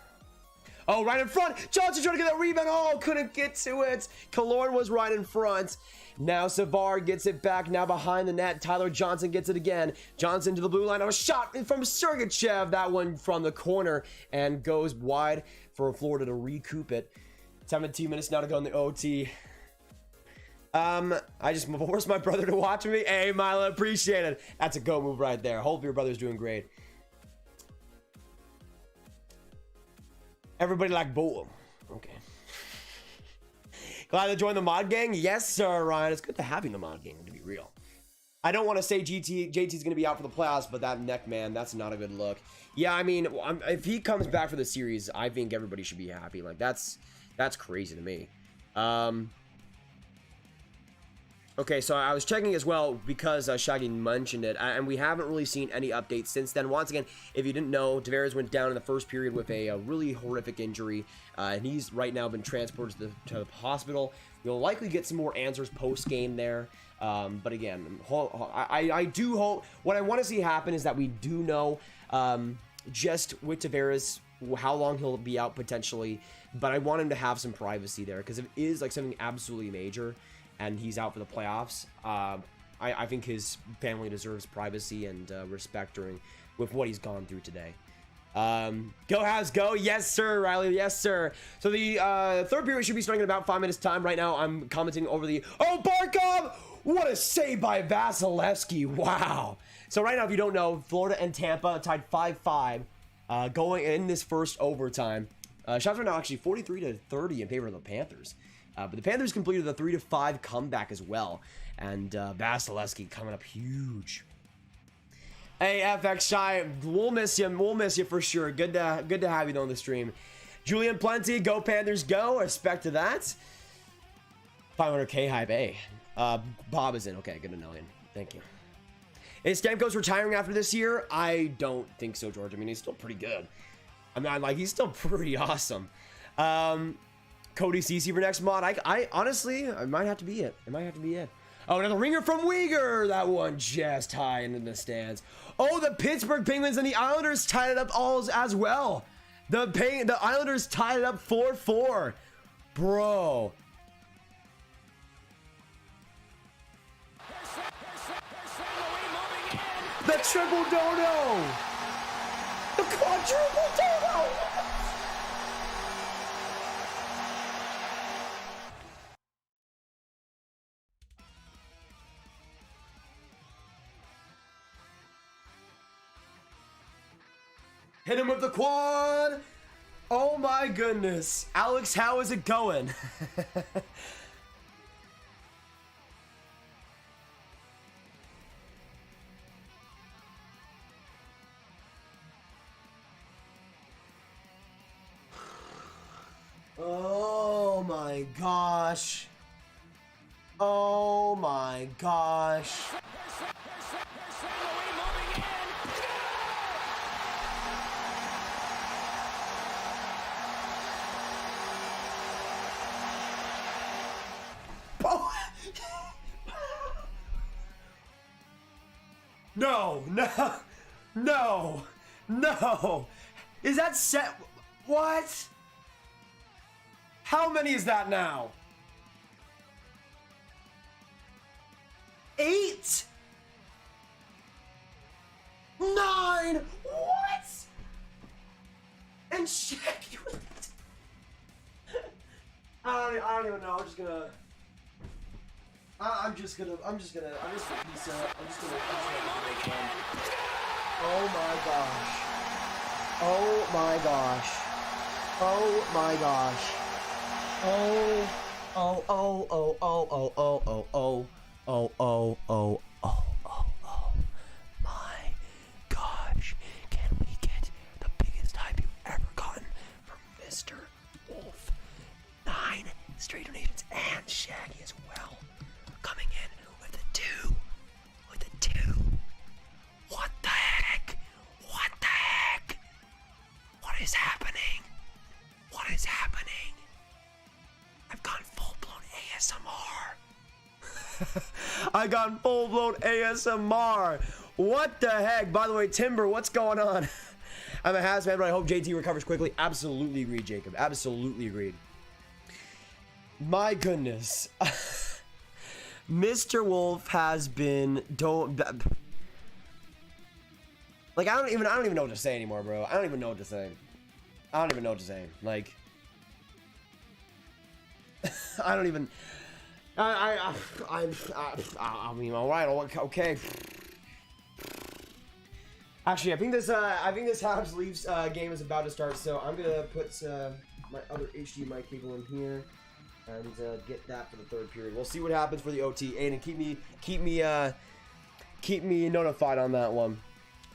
Oh, right in front. Johnson trying to get that rebound. Oh, couldn't get to it. Killorn was right in front. Now Savard gets it back. Now behind the net. Tyler Johnson gets it again. Johnson to the blue line. A shot from Sergachev. That one from the corner and goes wide for Florida to recoup it. 17 minutes now to go in the OT. I just forced my brother to watch me. Hey, Milo, appreciate it. That's a go move right there. Hope your brother's doing great. Everybody like bull. Okay. Glad to join the mod gang. Yes, sir, Ryan. It's good to have you in the mod gang, to be real. I don't want to say JT's going to be out for the playoffs, but that neck, man, that's not a good look. Yeah, I mean, if he comes back for the series, I think everybody should be happy. Like, that's crazy to me. Okay, so I was checking as well because Shaggy mentioned it, and we haven't really seen any updates since then. Once again, if you didn't know, Tavares went down in the first period with a really horrific injury, and he's right now been transported to the hospital. We'll likely get some more answers post-game there, but again, I do hope, what I want to see happen is that we do know just with Tavares how long he'll be out potentially, but I want him to have some privacy there, because if it is like something absolutely major, and he's out for the playoffs, I think his family deserves privacy and respect with what he's gone through today. Go Habs, go. Yes, sir, Riley. Yes, sir. So the third period should be starting in about 5 minutes time. Right now, I'm commenting over the... Oh, Barkov! What a save by Vasilevsky. Wow. So right now, if you don't know, Florida and Tampa tied 5-5 going in this first overtime. Shots are now actually 43-30 in favor of the Panthers. But the Panthers completed the 3-5 comeback as well. And Vasilevsky coming up huge. Hey, FX Shy, we'll miss you. We'll miss you for sure. Good to have you on the stream. Julian Plenty, go Panthers, go. Respect to that. 500k hype, hey. Bob is in. Okay, good to know him. Thank you. Is Stamkos retiring after this year? I don't think so, George. I mean, he's still pretty good. I'm not like, he's still pretty awesome. Cody CC for next mod. I honestly, it might have to be it. It might have to be it. Oh, another ringer from Uyghur. That one just high into the stands. Oh, the Pittsburgh Penguins and the Islanders tied it up all as well. The Islanders tied it up 4-4. Bro. The triple dono. The quadruple dono. Hit him with the quad. Oh my goodness. Alex, how is it going? Oh my gosh. Oh my gosh. No. Is that set? What? How many is that now? 8? gonna know. I'm just gonna piece it up. Oh my gosh. Oh my gosh. Oh my gosh. Oh my gosh. Can we get the biggest hype you've ever gotten from Mr. Wolf? 9 straight donations and Shaggy as well. Coming in with a 2. What the heck? What is happening? I've gone full-blown ASMR. I got full-blown ASMR. What the heck? By the way, Timber, what's going on? I'm a Habs fan, but I hope JT recovers quickly. Absolutely agreed, Jacob. Absolutely agreed. My goodness. Mr. Wolf has been like I don't even know what to say anymore, bro. I don't even know what to say. Like I mean, all right, okay. Actually, I think this Habs Leafs game is about to start, so I'm gonna put my other HDMI cable in here and get that for the third period. We'll see what happens for the OT. Aiden, keep me notified on that one.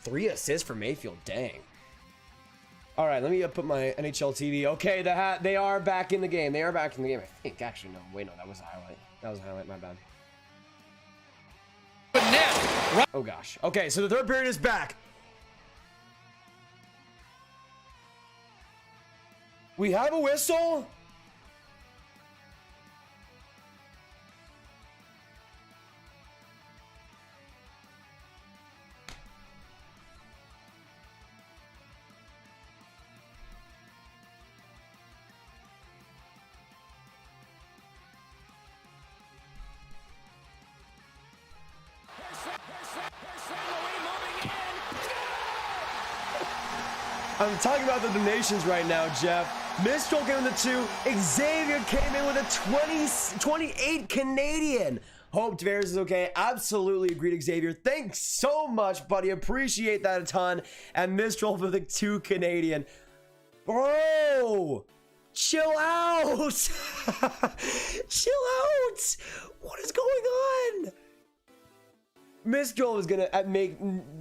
3 assists for Mayfield, dang. All right, let me put my NHL TV. Okay, they are back in the game. I think, actually, no. Wait, no, that was a highlight. My bad. Oh, gosh. Okay, so the third period is back. We have a whistle. I'm talking about the donations right now, Jeff. Mistral came in the 2. Xavier came in with a 28 Canadian. Hope Tavares is okay. Absolutely agreed, Xavier. Thanks so much, buddy. Appreciate that a ton. And Mistral for the 2 Canadian. Bro, chill out. Chill out. What is going on? Mistral is gonna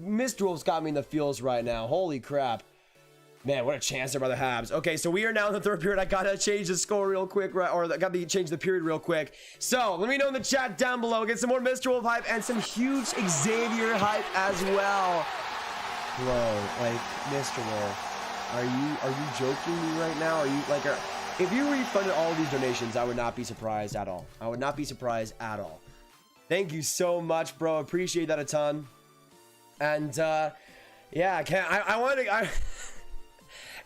Mistral's got me in the feels right now. Holy crap. Man, what a chance there by the Habs. Okay, so we are now in the third period. I gotta change the score real quick, right? Or I gotta change the period real quick. So let me know in the chat down below. Get some more Mr. Wolf hype and some huge Xavier hype as well. Bro, like Mr. Wolf, are you joking me right now? Are you like, if you refunded all of these donations, I would not be surprised at all. Thank you so much, bro. Appreciate that a ton. And yeah,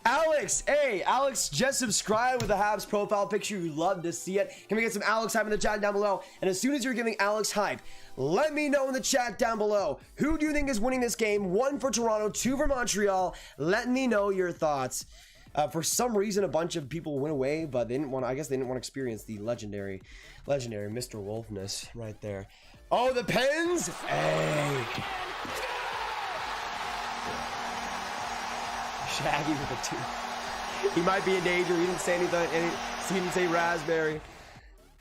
Alex, hey, Alex, just subscribe with the Habs profile picture. You love to see it. Can we get some Alex hype in the chat down below? And as soon as you're giving Alex hype, let me know in the chat down below. Who do you think is winning this game? 1 for Toronto, 2 for Montreal. Let me know your thoughts. For some reason, a bunch of people went away, but they didn't want. I guess they didn't want to experience the legendary Mr. Wolfness right there. Oh, the Pens! Hey. Shaggy with a 2. He might be in danger. He didn't say anything. He didn't say raspberry.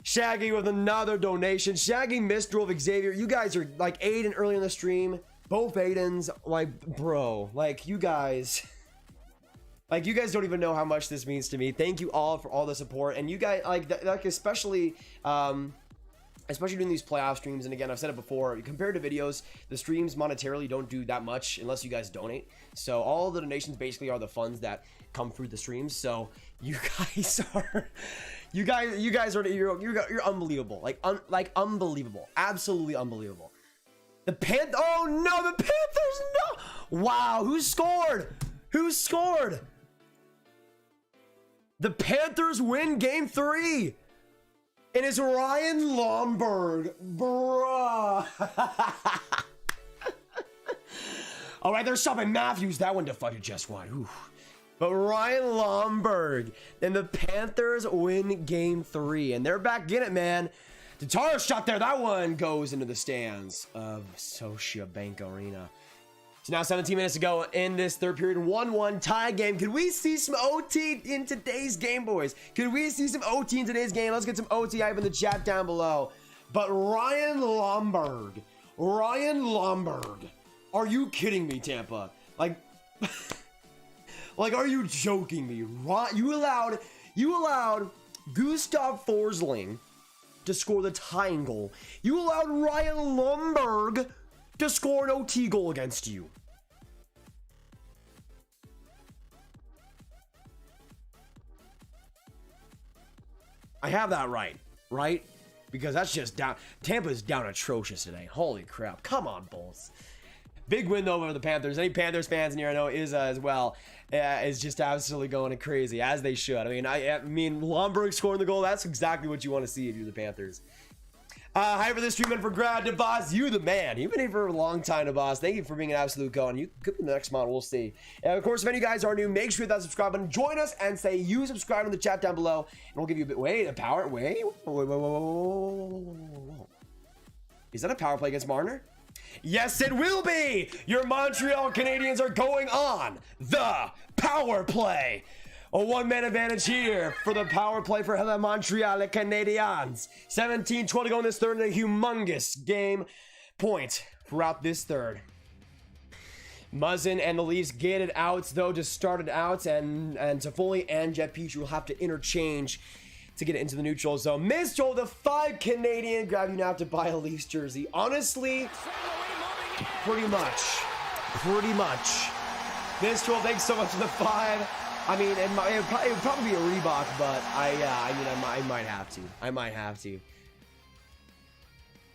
Shaggy with another donation. Shaggy, Mistral of Xavier. You guys are like Aiden early in the stream. Both Aidens. Like, bro. Like, you guys. Like, you guys don't even know how much this means to me. Thank you all for all the support. And you guys, like especially during these playoff streams. And again, I've said it before, compared to videos, the streams monetarily don't do that much unless you guys donate. So all the donations basically are the funds that come through the streams. So you guys are, you're unbelievable. Like unbelievable. Absolutely unbelievable. Oh no, the Panthers, no. Wow, who scored? The Panthers win game 3. It is Ryan Lomberg, bruh. All right, there's Sean Matthews. That one defended just one. Ooh. But Ryan Lomberg and the Panthers win game 3. And they're back in it, man. Tatar shot there. That one goes into the stands of Scotiabank Arena. So now 17 minutes to go in this third period. 1-1 tie game. Could we see some OT in today's game, boys? Could we see some OT in today's game? Let's get some OT hype in the chat down below. But Ryan Lomberg. Are you kidding me, Tampa? Like, like, are you joking me? You allowed Gustav Forsling to score the tying goal. You allowed Ryan Lomberg to score an OT goal against you. I have that right? Because that's just down. Tampa's down atrocious today. Holy crap. Come on, Bulls. Big win though over the Panthers. Any Panthers fans in here I know is as well. Is just absolutely going crazy, as they should. I mean, Lomberg scoring the goal, that's exactly what you want to see if you're the Panthers. Hi for this stream and for Grad DeBoss, you the man. You've been here for a long time, DeBoss. Thank you for being an absolute go, and you could be the next model. We'll see. And of course, if any of you guys are new, make sure you hit that subscribe button. Join us and say you subscribe in the chat down below, and we'll give you a bit. Wait, a power. Wait. Is that a power play against Marner? Yes, it will be. Your Montreal Canadiens are going on the power play. A one-man advantage here for the power play for the Montreal Canadiens. 17-12 to go in this third, and a humongous game point throughout this third. Muzzin and the Leafs get it out, though, to start it out, and Toffoli and Jesperi will have to interchange to get it into the neutral zone. Miss Joel, the 5 Canadian. Grab you now to buy a Leafs jersey. Honestly, pretty much. Miss Joel, thanks so much for the 5. I mean, it would probably be a Reebok, but I might have to.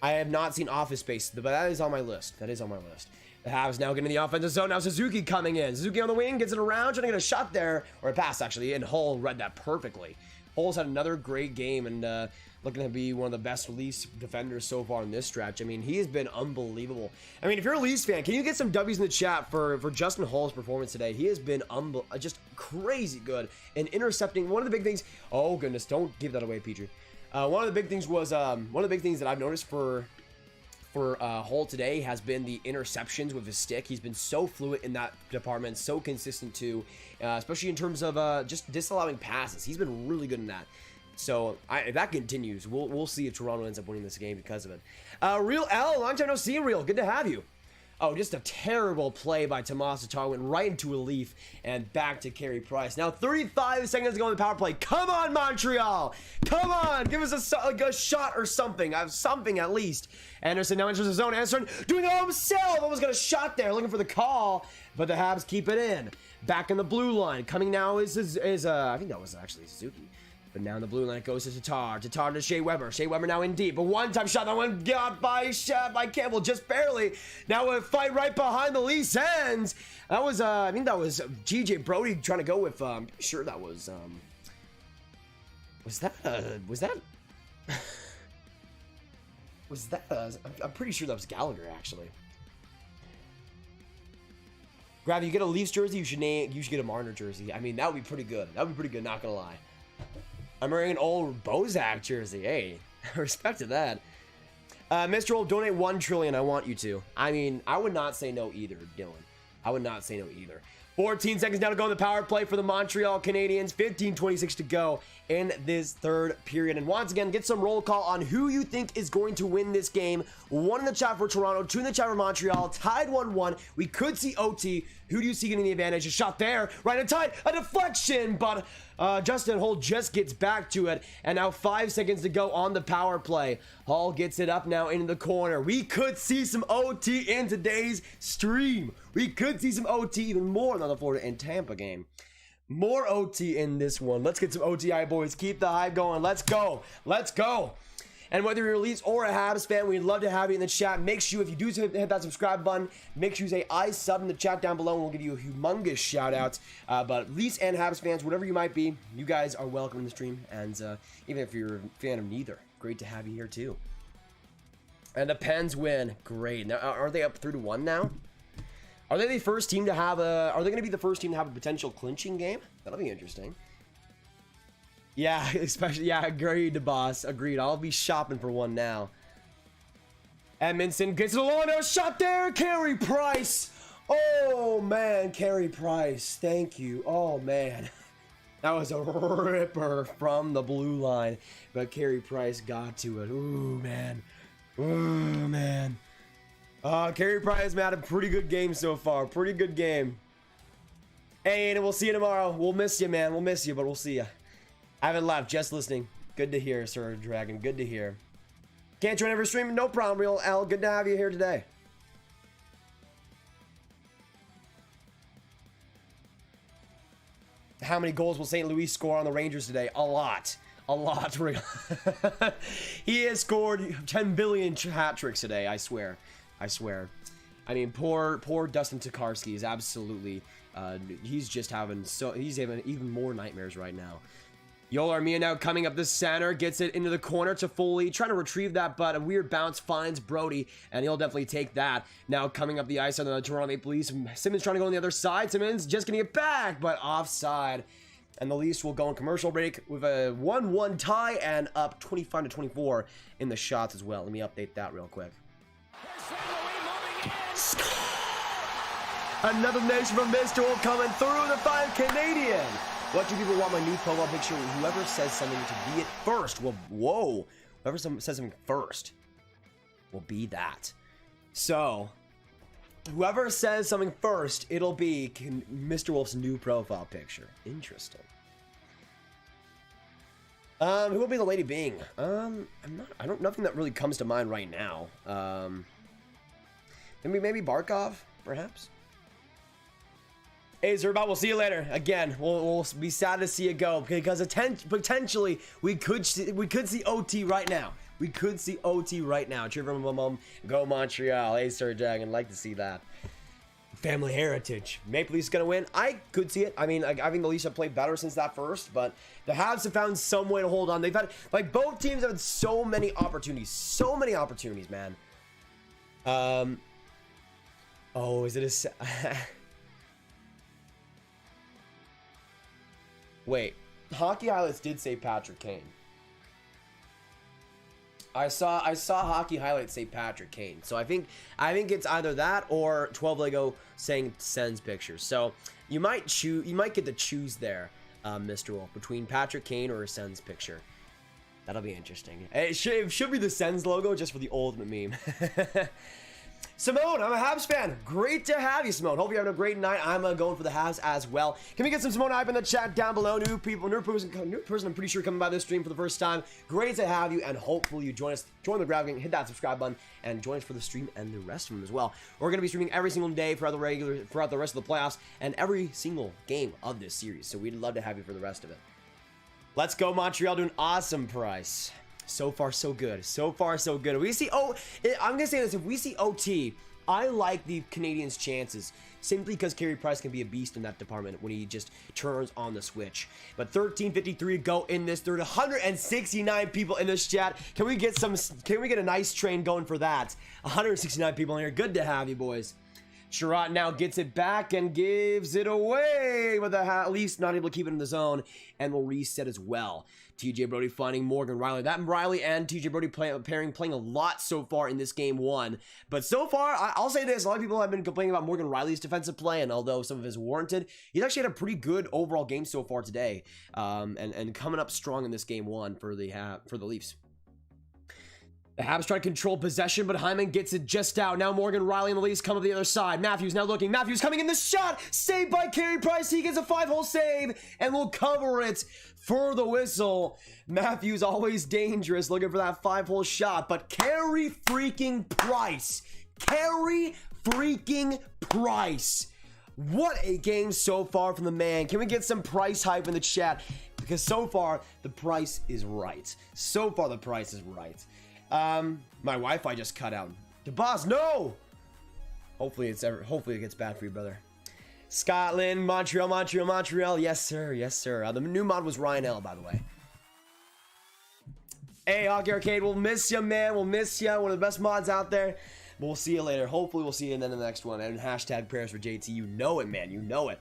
I have not seen Office Space, but that is on my list. The Habs now getting the offensive zone. Now Suzuki coming in. Suzuki on the wing, gets it around, trying to get a shot there, or a pass actually, and Hull read that perfectly. Hull's had another great game, and looking to be one of the best Leafs defenders so far in this stretch. I mean, he has been unbelievable. I mean, if you're a Leafs fan, can you get some W's in the chat for Justin Hull's performance today? He has been just crazy good and intercepting. One of the big things. Oh goodness, don't give that away, Petrie. One of the big things that I've noticed for Hull today has been the interceptions with his stick. He's been so fluid in that department, so consistent too, especially in terms of just disallowing passes. He's been really good in that. So if that continues, we'll see if Toronto ends up winning this game because of it. Real L, long time no see, Real. Good to have you. Oh, just a terrible play by Tomas Tatar. Went right into a Leaf and back to Carey Price. Now 35 seconds to go on the power play. Come on, Montreal. Come on. Give us a shot or something. Something at least. Anderson now enters the zone. Anderson doing it all himself. Almost got a shot there. Looking for the call. But the Habs keep it in. Back in the blue line. Coming now is I think that was actually Suzuki. But now in the blue line it goes to Tatar. Tatar to Shea Weber. Shea Weber now in deep. But one-time shot. That one got by Campbell just barely. Now a fight right behind the Leafs ends. That was I think that was GJ Brody trying to go with I'm sure that was I'm pretty sure that was Gallagher actually. Grab, you get a Leafs jersey, you should get a Marner jersey. I mean, that would be pretty good. Not gonna lie. I'm wearing an old Bozak jersey. Hey, respect to that. Mr. Old, donate 1 trillion. I want you to. I mean, I would not say no either, Dylan. I would not say no either. 14 seconds now to go in the power play for the Montreal Canadiens. 15:26 to go in this third period. And once again, get some roll call on who you think is going to win this game. 1 in the chat for Toronto, 2 in the chat for Montreal. Tied 1-1. We could see OT. Who do you see getting the advantage? A shot there, right and tight, a deflection, but Justin Hull just gets back to it. And now 5 seconds to go on the power play. Hull gets it up now into the corner. We could see some OT in today's stream. We could see some OT even more than the Florida and Tampa game. More OT in this one. Let's get some OTI, boys. Keep the hype going. Let's go. Let's go. And whether you're a Leafs or a Habs fan, we'd love to have you in the chat. Make sure, if you do hit that subscribe button, make sure you say I sub in the chat down below, and we'll give you a humongous shout out. But Leafs and Habs fans, whatever you might be, you guys are welcome in the stream. And even if you're a fan of neither, great to have you here too. And the Pens win. Great. Now, are they up 3-1 now? Are they the first team to have a... Are they going to be the first team to have a potential clinching game? That'll be interesting. Yeah, especially... Yeah, agreed, boss. Agreed. I'll be shopping for one now. Edmonton gets it along. No shot there. Carey Price. Oh, man. Carey Price. Thank you. Oh, man. That was a ripper from the blue line. But Carey Price got to it. Ooh, man. Ooh, man. Carey Price had a pretty good game so far. Pretty good game. Hey, and we'll see you tomorrow. We'll miss you, man. We'll miss you, but we'll see you. I haven't left. Just listening. Good to hear, Sir Dragon. Good to hear. Can't join every stream? No problem, Real L. Good to have you here today. How many goals will St. Louis score on the Rangers today? A lot. A lot. He has scored 10 billion hat tricks today, I swear. I swear. I mean, poor Dustin Tokarski is absolutely... he's just having... He's having even more nightmares right now. Yoel Armia now coming up the center, gets it into the corner to Foley, trying to retrieve that, but a weird bounce finds Brody, and he'll definitely take that. Now coming up the ice on the Toronto Maple Leafs, Simmons trying to go on the other side, Simmons just gonna get back, but offside. And the Leafs will go on commercial break with a 1-1 tie and up 25-24 in the shots as well. Let me update that real quick. Another nation from Mr. Wolf coming through the 5 Canadian. What do people want my new profile picture? Whoever says something to be it first will... Whoa. Whoever says something first will be that. So, whoever says something first, it'll be Mr. Wolf's new profile picture. Interesting. Who will be the lady being? Nothing that really comes to mind right now. Maybe Barkov, perhaps? Hey, Zerbot, we'll see you later. Again, we'll be sad to see you go because potentially we could see OT right now. We could see OT right now. Cheer for my mom. Go Montreal. Hey, Sir Dragon, like to see that. Family heritage. Maple Leafs gonna win. I could see it. I mean, I think the Leafs have played better since that first, but the Habs have found some way to hold on. They've had both teams have had so many opportunities, man. Oh, is it a? Wait, Hockey Highlights did say Patrick Kane. I saw Hockey Highlights say Patrick Kane. So I think it's either that or 12 Lego saying Sens pictures. So you might get to choose there, Mr. Wolf, between Patrick Kane or a Sens picture. That'll be interesting. It should be the Sens logo just for the ultimate meme. Simone, I'm a Habs fan. Great to have you, Simone. Hope you're having a great night. I'm going for the Habs as well. Can we get some Simone hype in the chat down below? New person, I'm pretty sure coming by this stream for the first time. Great to have you, and hopefully you join the Grab Gang, hit that subscribe button, and join us for the stream and the rest of them as well. We're going to be streaming every single day throughout the rest of the playoffs and every single game of this series. So we'd love to have you for the rest of it. Let's go, Montreal, doing awesome price. So far, so good. So far, so good. We see, I'm going to say this. If we see OT, I like the Canadiens' chances simply because Carey Price can be a beast in that department when he just turns on the switch. But 13:53 to go in this third. 169 people in this chat. Can we get a nice train going for that? 169 people in here. Good to have you, boys. Sherratt now gets it back and gives it away, but the Leafs not able to keep it in the zone and will reset as well. TJ Brody finding Morgan Riley. That Riley and TJ Brody playing a lot so far in this game one. But so far, I'll say this. A lot of people have been complaining about Morgan Riley's defensive play, and although some of it is warranted, he's actually had a pretty good overall game so far today. And coming up strong in this game one for the Leafs. The Habs try to control possession, but Hyman gets it just out. Now Morgan Riley and the Leafs come to the other side. Matthews now looking. Matthews coming in the shot. Saved by Carey Price. He gets a 5-hole save and will cover it for the whistle. Matthews always dangerous, looking for that 5-hole shot. But Carey freaking Price. Carey freaking Price. What a game so far from the man. Can we get some Price hype in the chat? Because so far, the price is right. So far, the price is right. My Wi-Fi just cut out. DeBoss, no! Hopefully it gets bad for you, brother. Scotland, Montreal. Yes, sir. Yes, sir. The new mod was Ryan L, by the way. Hey, Hockey Arcade, we'll miss you, man. We'll miss you. One of the best mods out there. We'll see you later. Hopefully we'll see you in the next one. And hashtag prayers for JT. You know it, man. You know it.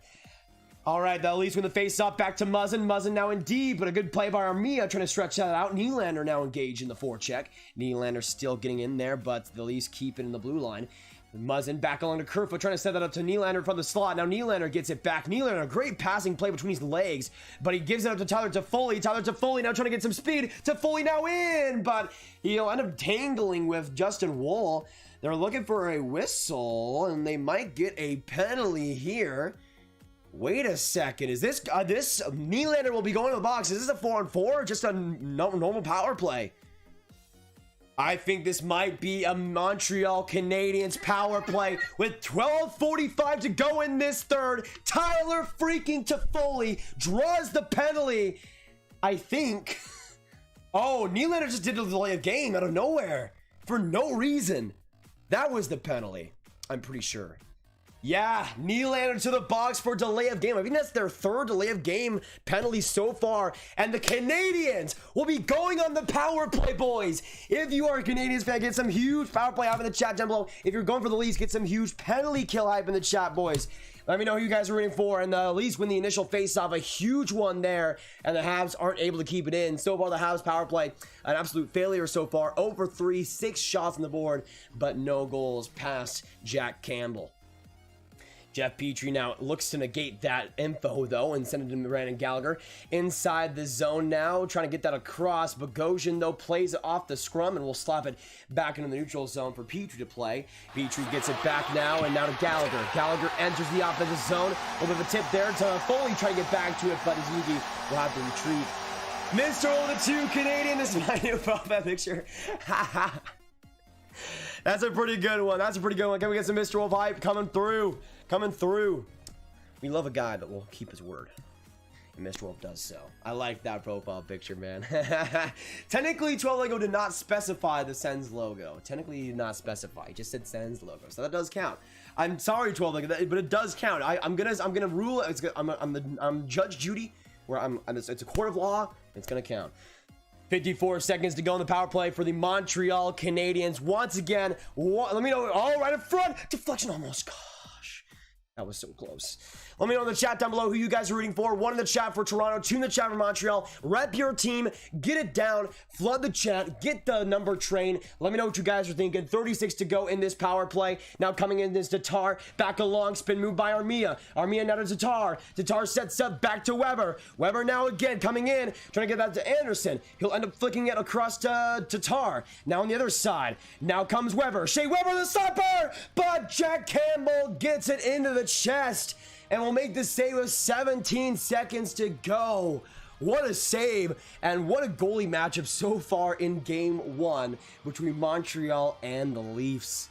All right, the Leafs win the face-off back to Muzzin. Muzzin now in D, but a good play by Armia trying to stretch that out. Nylander now engaged in the forecheck. Nylander still getting in there, but the Leafs keep it in the blue line. Muzzin back along to Kerfoot, trying to set that up to Nylander from the slot. Now Nylander gets it back. Nylander, a great passing play between his legs, but he gives it up to Tyler Toffoli. Tyler Toffoli now trying to get some speed. Toffoli now in, but he'll end up tangling with Justin Woll. They're looking for a whistle, and they might get a penalty here. Wait a second. Is this Nylander will be going to the box? Is this a 4-on-4 or just a normal power play? I think this might be a Montreal Canadiens power play with 12:45 to go in this third. Tyler freaking Toffoli draws the penalty. I think. Oh, Nylander just did a delay of game out of nowhere for no reason. That was the penalty. I'm pretty sure. Yeah, Nylander to the box for delay of game. I think that's their third delay of game penalty so far. And the Canadiens will be going on the power play, boys. If you are a Canadiens fan, get some huge power play hype in the chat down below. If you're going for the Leafs, get some huge penalty kill hype in the chat, boys. Let me know who you guys are rooting for. And the Leafs win the initial face-off, a huge one there. And the Habs aren't able to keep it in. So far, the Habs power play, an absolute failure so far. 0-for-3, 6 shots on the board, but no goals past Jack Campbell. Jeff Petrie now looks to negate that info, though, and send it to Brandon Gallagher. Inside the zone now, trying to get that across. Bogosian, though, plays it off the scrum, and will slap it back into the neutral zone for Petrie to play. Petrie gets it back now, and now to Gallagher. Gallagher enters the offensive zone. A little bit of a tip there to Foley, trying to get back to it, but Suzuki will have to retreat. Mr. All the 2 Canadian, this is my new profile picture. That's a pretty good one. That's a pretty good one. Can we get some Mr. Wolf hype coming through? Coming through. We love a guy that will keep his word. And Mr. Wolf does so. I like that profile picture, man. Technically, 12 Lego did not specify the Sens logo. Technically, he did not specify. He just said Sens logo. So that does count. I'm sorry, 12 Lego, but it does count. I'm gonna rule. I'm Judge Judy, where it's a court of law. It's gonna count. 54 seconds to go in the power play for the Montreal Canadiens. Once again, let me know. All right in front. Deflection almost. Gosh, that was so close. Let me know in the chat down below who you guys are rooting for. 1 in the chat for Toronto, 2 in the chat for Montreal. Rep your team, get it down, flood the chat, get the number train. Let me know what you guys are thinking. 36 to go in this power play. Now coming in is Tatar, back along, spin move by Armia. Armia now to Tatar. Tatar sets up back to Weber. Weber now again coming in, trying to get that to Anderson. He'll end up flicking it across to Tatar. Now on the other side, now comes Weber. Shea Weber the stopper, but Jack Campbell gets it into the chest. And we'll make the save with 17 seconds to go. What a save, and what a goalie matchup so far in game 1 between Montreal and the Leafs.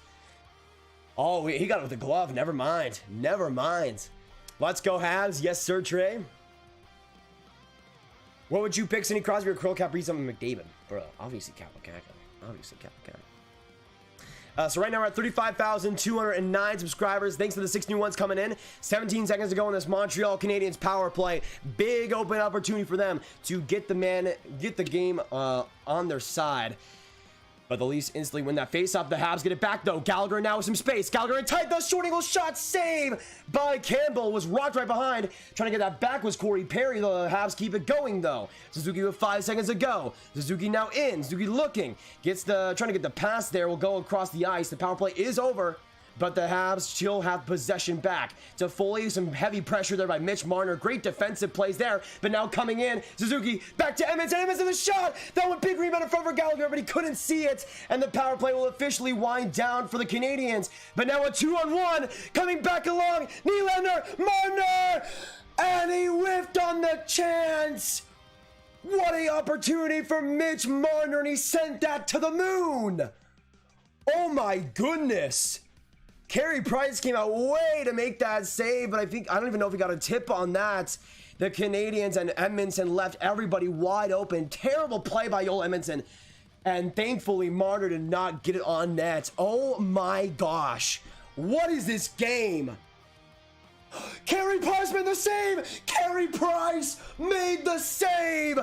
Oh, he got it with the glove. Never mind. Never mind. Let's go, Habs. Yes, sir, Trey. What would you pick, Sidney Crosby or Curl Caprice on McDavid? Bro, obviously Capacano. Obviously Capacano. So right now we're at 35,209 subscribers. Thanks to the 6 new ones coming in. 17 seconds to go in this Montreal Canadiens power play. Big open opportunity for them to get the game on their side. But the Leafs instantly win that face-off. The Habs get it back, though. Gallagher now with some space. Gallagher in tight. The short angle shot save by Campbell was rocked right behind. Trying to get that back was Corey Perry. The Habs keep it going, though. Suzuki with 5 seconds to go. Suzuki now in. Suzuki looking. Trying to get the pass there. Will go across the ice. The power play is over. But the Habs still have possession back. To Foley, some heavy pressure there by Mitch Marner. Great defensive plays there. But now coming in, Suzuki back to Edmonton. Edmonton the shot. That one big rebound in front for Gallagher, but he couldn't see it. And the power play will officially wind down for the Canadiens. But now a 2-on-1 coming back along. Nylander, Marner, and he whiffed on the chance. What a opportunity for Mitch Marner, and he sent that to the moon. Oh my goodness. Carey Price came out way to make that save, but I don't even know if he got a tip on that. The Canadiens and Edmonton left everybody wide open. Terrible play by Joel Edmonton. And thankfully, Marner did not get it on net. Oh my gosh. What is this game? Carey Price made the save! Carey Price made the save!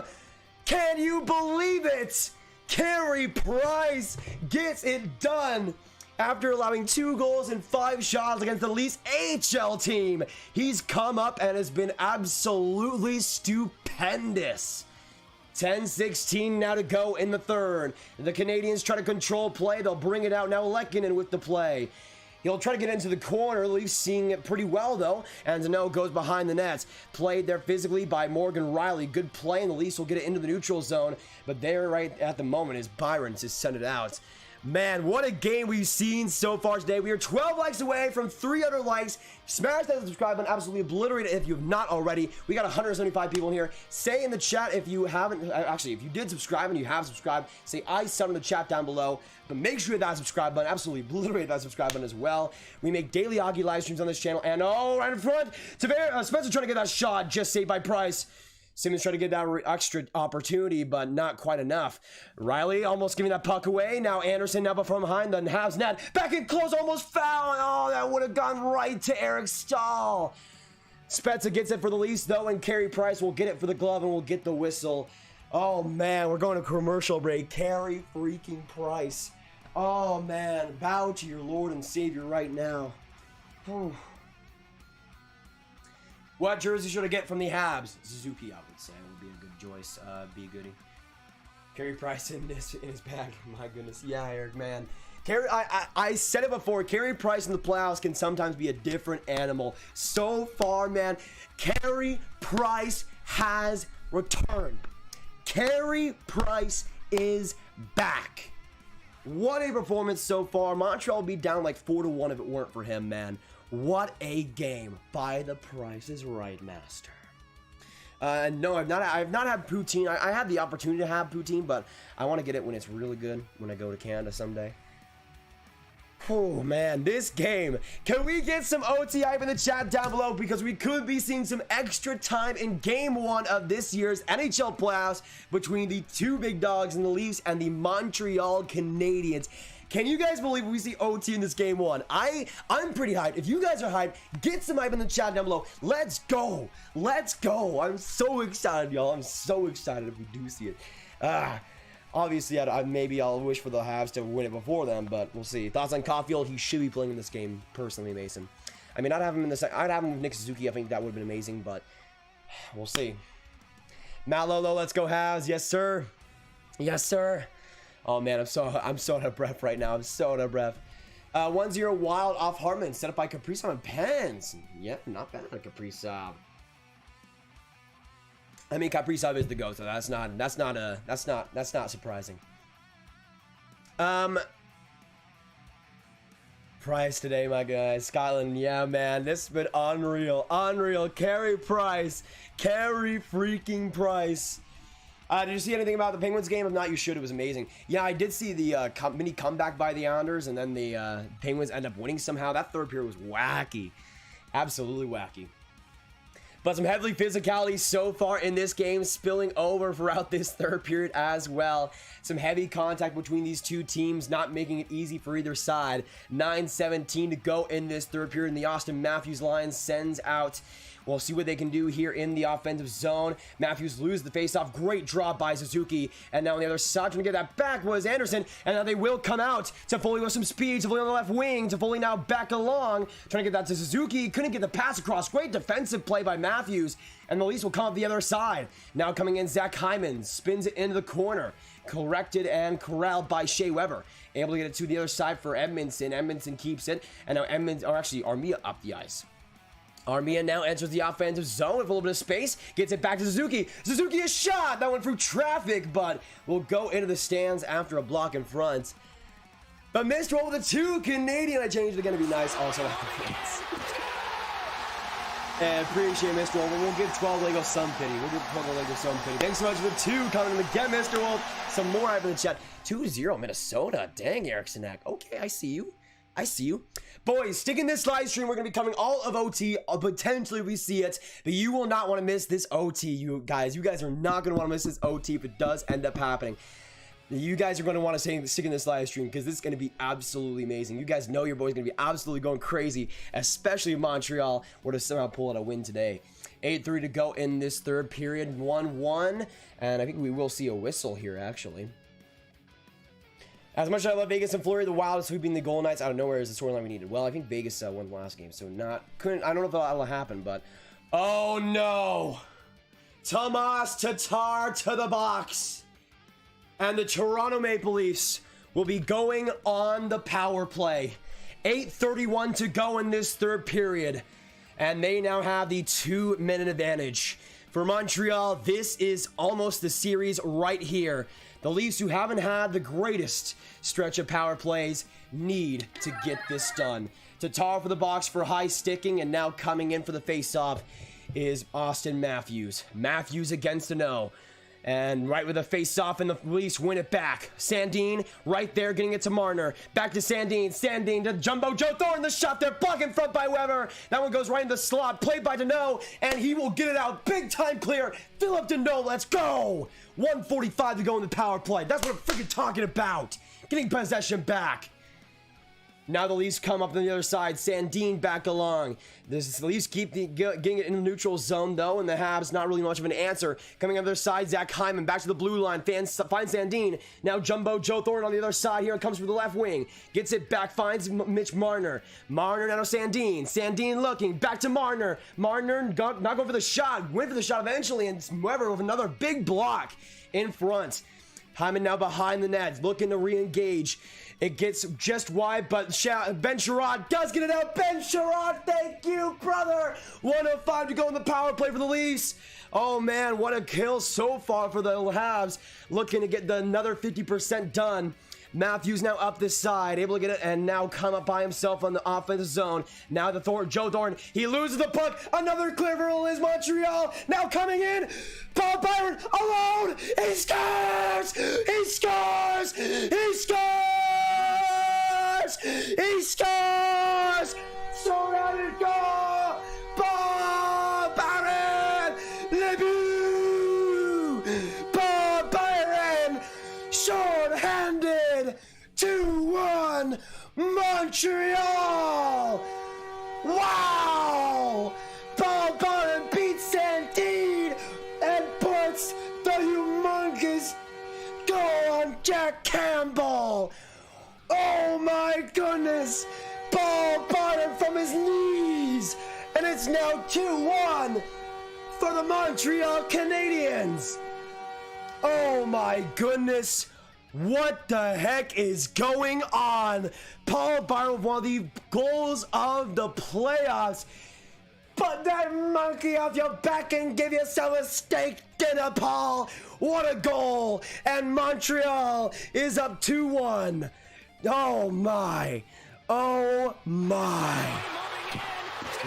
Can you believe it? Carey Price gets it done. After allowing 2 goals and 5 shots against the Leafs AHL team, he's come up and has been absolutely stupendous. 10-16 now to go in the third. The Canadiens try to control play. They'll bring it out now. Lehkonen with the play. He'll try to get into the corner. Leafs seeing it pretty well, though. And Dangle goes behind the nets. Played there physically by Morgan Riley. Good play, and the Leafs will get it into the neutral zone. But there, right at the moment, is Byron to send it out. Man, what a game we've seen so far today. We are 12 likes away from 300 likes. Smash that subscribe button. Absolutely obliterate it if you have not already. We got 175 people in here. Say in the chat if you haven't, actually, if you did subscribe and you have subscribed, say I sub in the chat down below. But make sure that subscribe button, absolutely obliterate that subscribe button as well. We make daily hockey live streams on this channel. And oh, right in front, Spencer trying to get that shot, just saved by Price. Simmons trying to get that extra opportunity, but not quite enough. Riley almost giving that puck away. Now Anderson up from behind the Habs net. Back in close, almost foul. Oh, that would have gone right to Eric Stahl. Spezza gets it for the Leafs, though, and Carey Price will get it for the glove and will get the whistle. Oh, man, we're going to commercial break. Carey freaking Price. Oh, man, bow to your Lord and Savior right now. Whew. What jersey should I get from the Habs? Suzuki, I would say, would be a good choice. Be a goodie. Carey Price in his bag. My goodness. Yeah, Eric, man. I said it before. Carey Price in the playoffs can sometimes be a different animal. So far, man, Carey Price has returned. Carey Price is back. What a performance so far. Montreal would be down like 4-1 if it weren't for him, man. What a game by the Price is Right master. No, I've not had poutine. I had the opportunity to have poutine, but I want to get it when it's really good, when I go to Canada someday. Oh, man, this game. Can we get some OT hype in the chat down below? Because we could be seeing some extra time in game 1 of this year's NHL playoffs between the 2 big dogs in the Leafs and the Montreal Canadiens. Can you guys believe we see OT in this game 1? I'm pretty hyped. If you guys are hyped, get some hype in the chat down below. Let's go. Let's go. I'm so excited, y'all. I'm so excited if we do see it. Obviously, maybe I'll wish for the Habs to win it before them, but we'll see. Thoughts on Caufield? He should be playing in this game, personally, Mason. I mean, I'd have him in the I'd have him with Nick Suzuki. I think that would have been amazing, but we'll see. Matt Lolo, let's go Habs. Yes, sir. Yes, sir. Oh, man, I'm so out of breath right now. I'm so out of breath. 1-0 Wild off Hartman. Set up by Kaprizov and Pens. Yeah, not bad on Kaprizov. I mean, Kaprizov is the GOAT, so that's not surprising. Price today, my guys. Scotland, yeah, man. This has been unreal. Unreal. Carey Price. Carey freaking Price. Did you see anything about the Penguins game? If not, you should. It was amazing. Yeah, I did see the mini comeback by the Islanders, and then the Penguins end up winning somehow. That third period was wacky. Absolutely wacky. But some heavy physicality so far in this game, spilling over throughout this third period as well. Some heavy contact between these two teams, not making it easy for either side. 9:17 to go in this third period, and the Auston Matthews line sends out. We'll see what they can do here in the offensive zone. Matthews loses the faceoff. Great drop by Suzuki. And now on the other side, trying to get that back was Anderson. And now they will come out to Foligno with some speed. To Foligno on the left wing. To Foligno now back along. Trying to get that to Suzuki. Couldn't get the pass across. Great defensive play by Matthews. And the Leafs will come up the other side. Now coming in, Zach Hyman spins it into the corner. Corrected and corralled by Shea Weber. Able to get it to the other side for Edmonton. Edmonton keeps it. And now Armia up the ice. Armia now enters the offensive zone with a little bit of space. Gets it back to Suzuki. Suzuki a shot. That went through traffic, but will go into the stands after a block in front. But missed roll with a 2 Canadian. I changed it again to be nice. Also, and appreciate Mr. Wolf. We'll give 12 Lego some pity. We'll give 12 Lego some pity. Thanks so much for the 2 coming in again, Mr. Wolf. Some more hype in the chat. 2-0 Minnesota. Dang, Eriksson. Okay, I see you. I see you. Boys, stick in this live stream. We're going to be covering all of OT. Potentially we see it. But you will not want to miss this OT, you guys. You guys are not going to want to miss this OT if it does end up happening. You guys are going to want to stick in this live stream because this is going to be absolutely amazing. You guys know your boy's going to be absolutely going crazy, especially if Montreal were to somehow pull out a win today. 8:03 to go in this third period. 1-1. And I think we will see a whistle here, actually. As much as I love Vegas and Florida, the Wild is sweeping the Golden Knights out of nowhere is the storyline we needed. Well, I think Vegas won the last game, so I don't know if that'll happen, but oh no, Tomas Tatar to the box, and the Toronto Maple Leafs will be going on the power play. 8:31 to go in this third period, and they now have the 2-minute advantage. For Montreal, this is almost the series right here. The Leafs, who haven't had the greatest stretch of power plays, need to get this done. Tatar for the box for high sticking, and now coming in for the face-off is Auston Matthews. Matthews against the no. And right with a face-off, and the Leafs win it back. Sandin right there, getting it to Marner. Back to Sandin. Sandin to Jumbo Joe Thornton. The shot there, blocked in front by Weber. That one goes right in the slot. Played by Deneau, and he will get it out. Big time clear. Philip Deneau, let's go. 1:45 to go in the power play. That's what I'm freaking talking about. Getting possession back. Now the Leafs come up on the other side. Sandin back along. The Leafs keep getting it in the neutral zone, though, and the Habs not really much of an answer. Coming on the other side, Zach Hyman back to the blue line. Finds Sandin. Now Jumbo Joe Thornton on the other side here and comes from the left wing. Gets it back, finds Mitch Marner. Marner now to Sandin. Sandin looking. Back to Marner. Marner not going for the shot. Went for the shot eventually, and Weber with another big block in front. Hyman now behind the net, looking to re-engage. It gets just wide, but Ben Sherrod does get it out. Ben Sherrod, thank you, brother. 1:05 to go in the power play for the Leafs. Oh, man, what a kill so far for the Habs. Looking to get another 50% done. Matthews now up this side, able to get it, and now come up by himself on the offensive zone. Now the Joe Thornton, he loses the puck. Another clear for is Montreal. Now coming in, Paul Byron alone. He scores! He scores! He scores! He scores! Surrounded goal! Paul Byron! Le but! Paul Byron! Short-handed! 2-1 Montreal! Wow! Paul Byron beats Sandin and puts the humongous goal on Jack Campbell! Oh my goodness! Paul Byron from his knees! And it's now 2-1 for the Montreal Canadiens! Oh my goodness! What the heck is going on? Paul Byron with one of the goals of the playoffs. Put that monkey off your back and give yourself a steak dinner, Paul. What a goal. And Montreal is up 2-1. Oh my. Oh my.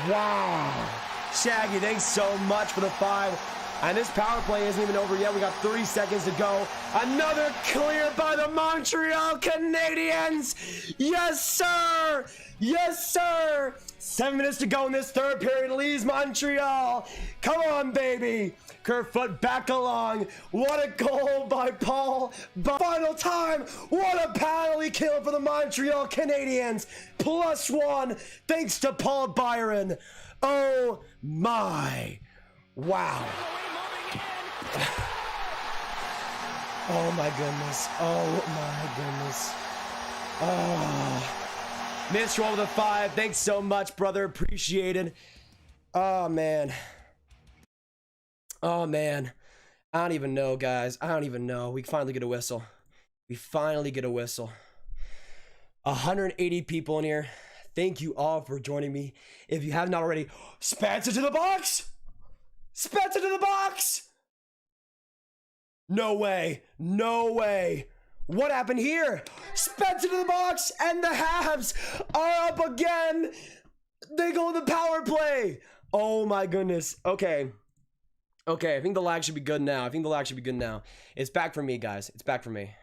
Wow. Shaggy, thanks so much for the 5. And this power play isn't even over yet. We got 30 seconds to go. Another clear by the Montreal Canadiens. Yes, sir. Yes, sir. 7 minutes to go in this third period. Leaves Montreal. Come on, baby. Kerfoot back along. What a goal by Paul. Final time. What a penalty kill for the Montreal Canadiens. +1 thanks to Paul Byron. Oh, my. Wow. Oh my goodness. Oh my goodness. Oh. Mitch roll with a 5. Thanks so much, brother. Appreciated. Oh man. Oh man. I don't even know, guys. I don't even know. We finally get a whistle. We finally get a whistle. 180 people in here. Thank you all for joining me. If you have not already, Spencer to the box! Spencer to the box! No way. No way. What happened here? Spencer to the box, and the Habs are up again. They go to the power play. Oh my goodness. Okay. Okay, I think the lag should be good now. It's back for me, guys. It's back for me.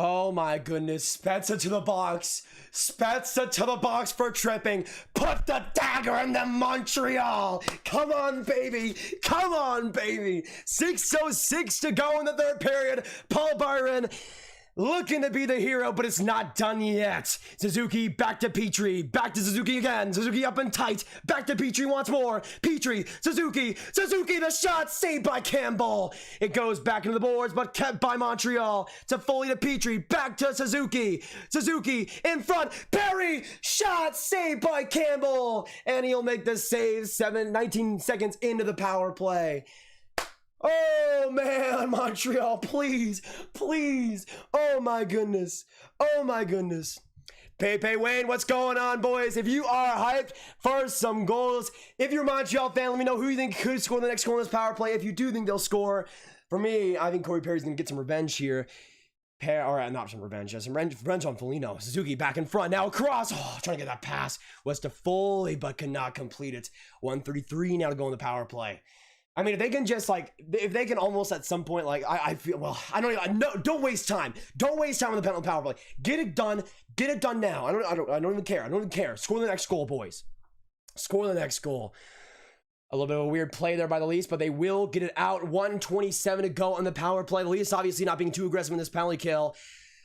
Oh my goodness. Spencer to the box. Spencer to the box for tripping. Put the dagger in the Montreal. Come on, baby. Come on, baby. 6:06 to go in the third period. Paul Byron looking to be the hero, but it's not done yet. Suzuki back to Petrie, back to Suzuki again. Suzuki up and tight, back to Petrie once more. Petrie, Suzuki, the shot saved by Campbell. It goes back into the boards, but kept by Montreal. To Foley to Petrie, back to Suzuki. Suzuki in front, Perry, shot saved by Campbell. And he'll make the save 19 seconds into the power play. Oh man, Montreal, please, please. Oh my goodness. Oh my goodness. Pepe Wayne, what's going on, boys? If you are hyped for some goals, if you're a Montreal fan, let me know who you think could score the next goal in this power play. If you do think they'll score, for me, I think Corey Perry's going to get some revenge here. Not some revenge, just some revenge on Foligno. Suzuki back in front, now across. Oh, trying to get that pass. Was to Foley, but cannot complete it. 1:33 now to go in the power play. I mean, if they can just if they can almost at some point, I feel, well, I don't even, no, don't waste time. Don't waste time on the penalty power play. Get it done now. I don't even care. I don't even care. Score the next goal, boys. Score the next goal. A little bit of a weird play there by the Leafs, but they will get it out. 1:27 to go on the power play. The Leafs obviously not being too aggressive in this penalty kill.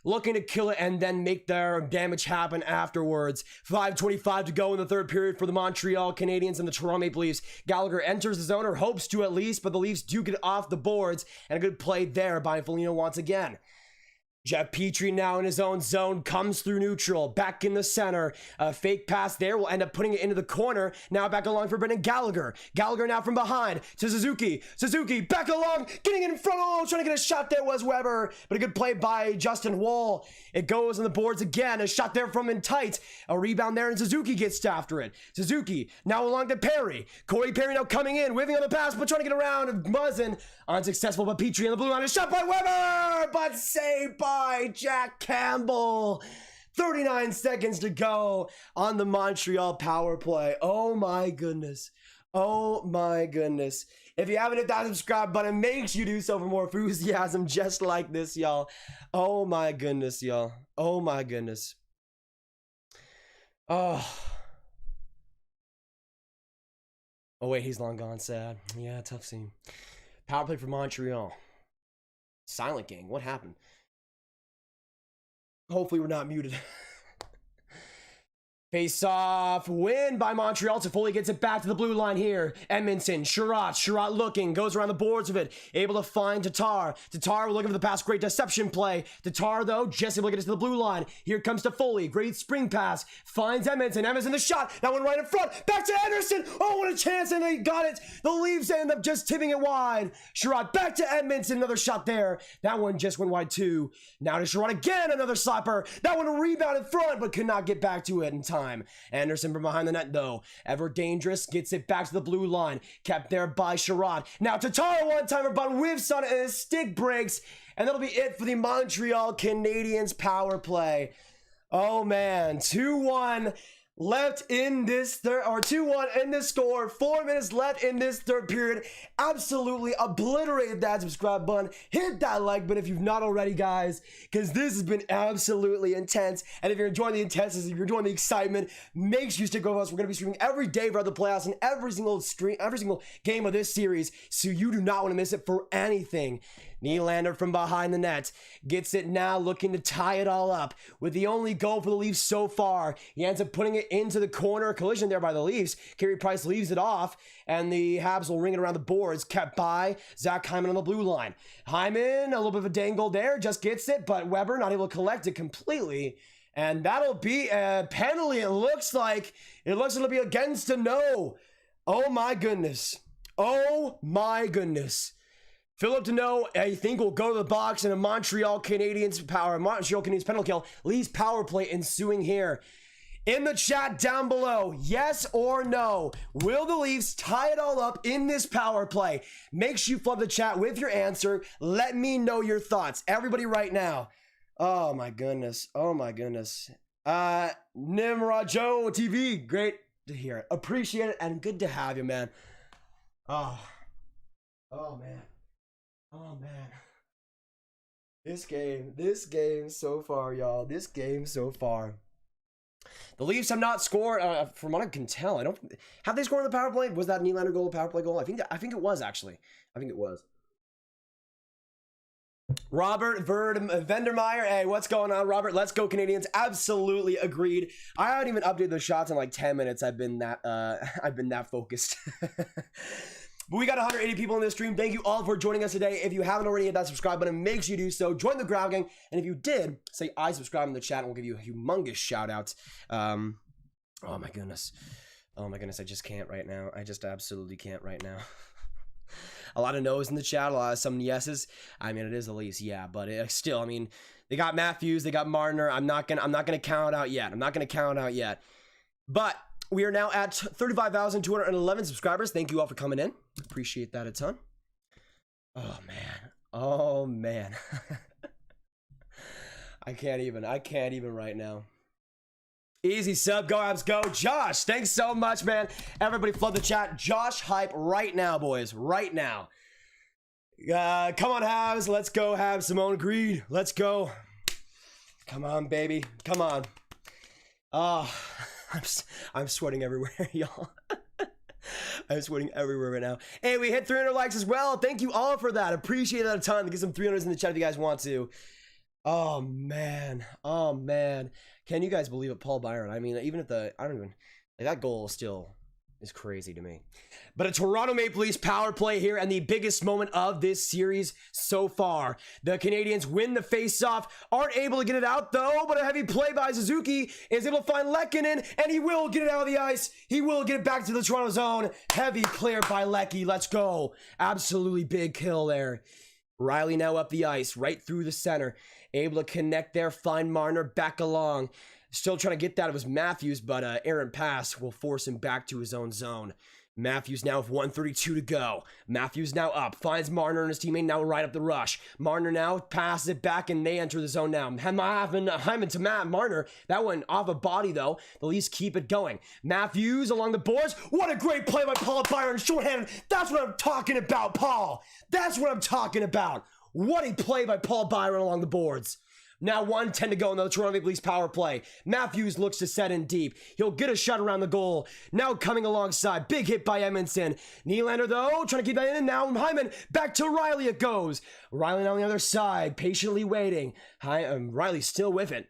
Looking to kill it and then make their damage happen afterwards. 5:25 to go in the third period for the Montreal Canadiens and the Toronto Maple Leafs. Gallagher enters the zone, or hopes to at least, but the Leafs do get off the boards, and a good play there by Foligno once again. Jeff Petrie now in his own zone, comes through neutral, back in the center. A fake pass there will end up putting it into the corner. Now back along for Brendan Gallagher. Gallagher now from behind to Suzuki. Suzuki back along, getting in front. Oh, trying to get a shot there was Weber, but a good play by Justin Wall. It goes on the boards again. A shot there from in tight. A rebound there, and Suzuki gets after it. Suzuki now along to Perry. Corey Perry now coming in, whiffing on the pass, but trying to get around and buzzing. Unsuccessful, but Petrie in the blue line. A shot by Weber, but saved by Jack Campbell. 39 seconds to go on the Montreal power play. Oh my goodness. Oh my goodness. If you haven't hit that subscribe button, make sure you do so for more enthusiasm just like this, y'all. Oh my goodness, y'all. Oh my goodness. Oh wait, he's long gone. Sad. Yeah, tough scene. Power play for Montreal. Silent gang. What happened? Hopefully we're not muted. Face off, win by Montreal. Foley gets it back to the blue line here. Edmonton, Sherratt looking, goes around the boards of it, able to find Tatar. Tatar looking for the pass, great deception play. Tatar though, just able to get it to the blue line. Here comes to Foley, great spring pass, finds Edmonton. Edmonton the shot, that one right in front, back to Anderson. Oh, what a chance, and they got it. The Leafs end up just tipping it wide. Sherratt back to Edmonton, another shot there. That one just went wide too. Now to Sherratt again, another slapper. That one a rebound in front, but could not get back to it in time. Anderson from behind the net though, ever dangerous, gets it back to the blue line, kept there by Sherratt. Now Tatar one-timer, but whiffs on it and his stick breaks, and that'll be it for the Montreal Canadiens power play. Oh man, 2-1 left in this third, or 2-1 in this score. 4 minutes left in this third period. Absolutely obliterated that subscribe button. Hit that like button if you've not already, guys, because this has been absolutely intense. And if you're enjoying the intensity, if you're enjoying the excitement, make sure you stick with us. We're going to be streaming every day for the playoffs and every single game of this series, so you do not want to miss it for anything. Nylander from behind the net gets it now, looking to tie it all up with the only goal for the Leafs so far. He ends up putting it into the corner. Collision there by the Leafs. Carey Price leaves it off, and the Habs will ring it around the boards, kept by Zach Hyman on the blue line. Hyman, a little bit of a dangle there, just gets it, but Weber not able to collect it completely. And that'll be a penalty. It looks like it'll be against a no. Oh my goodness. Oh my goodness. Philip Deneau, I think, will go to the box, and a Montreal Canadiens penalty kill. Leafs power play ensuing here. In the chat down below, yes or no, will the Leafs tie it all up in this power play? Make sure you flood the chat with your answer. Let me know your thoughts. Everybody right now. Oh my goodness. Oh my goodness. Nimrod Joe TV, great to hear it. Appreciate it, and good to have you, man. Oh man. Oh man, this game so far, y'all. This game so far. The Leafs have not scored. From what I can tell, have they scored on the power play? Was that Nylander goal a power play goal? I think it was actually. I think it was. Robert Vendermeyer. Hey, what's going on, Robert? Let's go Canadians. Absolutely agreed. I haven't even updated the shots in like 10 minutes. I've been that focused. But we got 180 people in this stream. Thank you all for joining us today. If you haven't already hit that subscribe button, make sure you do so. Join the Ground Gang. And if you did, say I subscribe in the chat and we'll give you a humongous shout out. Oh my goodness. Oh my goodness. I just can't right now. I just absolutely can't right now. A lot of no's in the chat, a lot of some yeses. I mean, it is at least, yeah, but still, I mean, they got Matthews, they got Marner. I'm not gonna count out yet. But we are now at 35,211 subscribers. Thank you all for coming in. Appreciate that a ton. Oh man. I can't even right now. Easy sub, go Habs, go. Josh, thanks so much, man. Everybody flood the chat. Josh hype right now, boys, right now. Come on, Habs, let's go, Habs. Simone Greed, let's go. Come on, baby, come on. Oh, I'm sweating everywhere, y'all. I'm sweating everywhere right now. Hey, we hit 300 likes as well. Thank you all for that. Appreciate that a ton. Get some 300s in the chat if you guys want to. Oh man. Can you guys believe it, Paul Byron? I mean, even if that goal still is crazy to me. But a Toronto Maple Leafs power play here, and the biggest moment of this series so far. The Canadiens win the faceoff, aren't able to get it out though, but a heavy play by Suzuki is able to find Lehkonen, and he will get it out of the ice. He will get it back to the Toronto zone. Heavy clear by Lecky. Let's go. Absolutely big kill there. Riley now up the ice, right through the center. Able to connect there, find Marner back along. Still trying to get that. It was Matthews, but errant pass will force him back to his own zone. Matthews now with 1:32 to go. Matthews now up, finds Marner and his teammate now right up the rush. Marner now passes it back and they enter the zone now. Hyman to Marner. That went off a body though. The Leafs keep it going. Matthews along the boards. What a great play by Paul Byron. Shorthanded. That's what I'm talking about, Paul. That's what I'm talking about. What a play by Paul Byron along the boards. Now 1:10 to go in the Toronto Maple Leafs power play. Matthews looks to set in deep. He'll get a shot around the goal. Now coming alongside. Big hit by Edmonton. Nylander though, trying to keep that in. And now Hyman back to Riley it goes. Riley on the other side, patiently waiting. Riley still with it.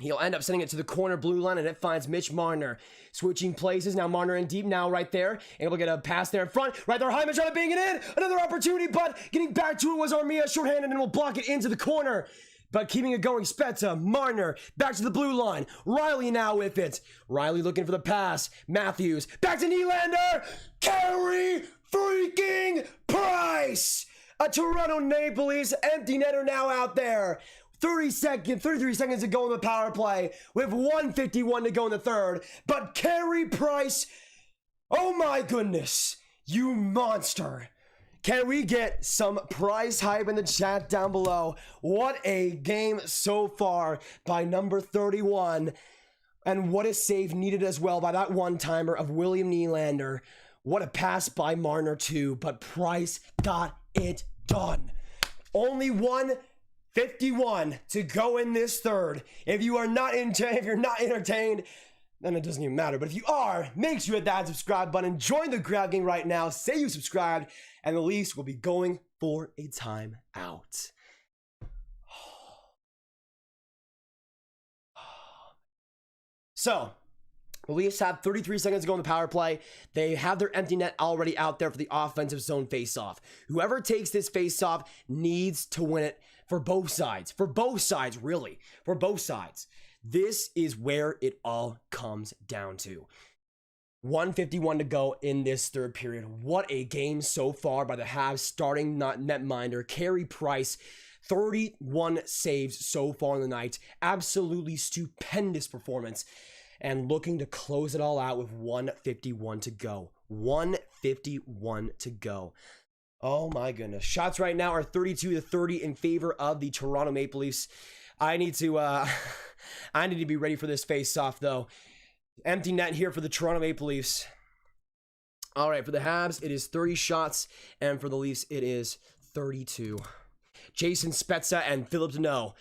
He'll end up sending it to the corner blue line, and it finds Mitch Marner. Switching places. Now Marner in deep. Now right there. Able to get a pass there in front. Right there. Hyman trying to bang it in. Another opportunity, but getting back to it was Armia. Shorthanded and will block it into the corner. But keeping it going, Spezza, Marner, back to the blue line. Riley now with it. Riley looking for the pass. Matthews, back to Nylander. Carey freaking Price. A Toronto Maple Leafs empty netter now out there. 33 seconds to go in the power play with 1:51 to go in the third. But Carey Price, oh my goodness, you monster. Can we get some Price hype in the chat down below? What a game so far by number 31. And what a save needed as well by that one-timer of William Nylander. What a pass by Marner too, but Price got it done. Only 1:51 to go in this third. If you're not entertained, then it doesn't even matter. But if you are, make sure you hit that subscribe button. Join the Grab Gang right now. Say you subscribed, and the Leafs will be going for a time out. So, the Leafs have 33 seconds to go in the power play. They have their empty net already out there for the offensive zone faceoff. Whoever takes this faceoff needs to win it for both sides. For both sides, really. For both sides. This is where it all comes down to. 1:51 to go in this third period. What a game so far by the Habs starting netminder Carey Price. 31 saves so far in the night. Absolutely stupendous performance. And looking to close it all out with 1:51 to go. 1:51 to go. Oh my goodness. Shots right now are 32-30 in favor of the Toronto Maple Leafs. I need to be ready for this face-off, though. Empty net here for the Toronto Maple Leafs. All right, for the Habs, it is 30 shots, and for the Leafs, it is 32. Jason Spezza and Philip Deneau.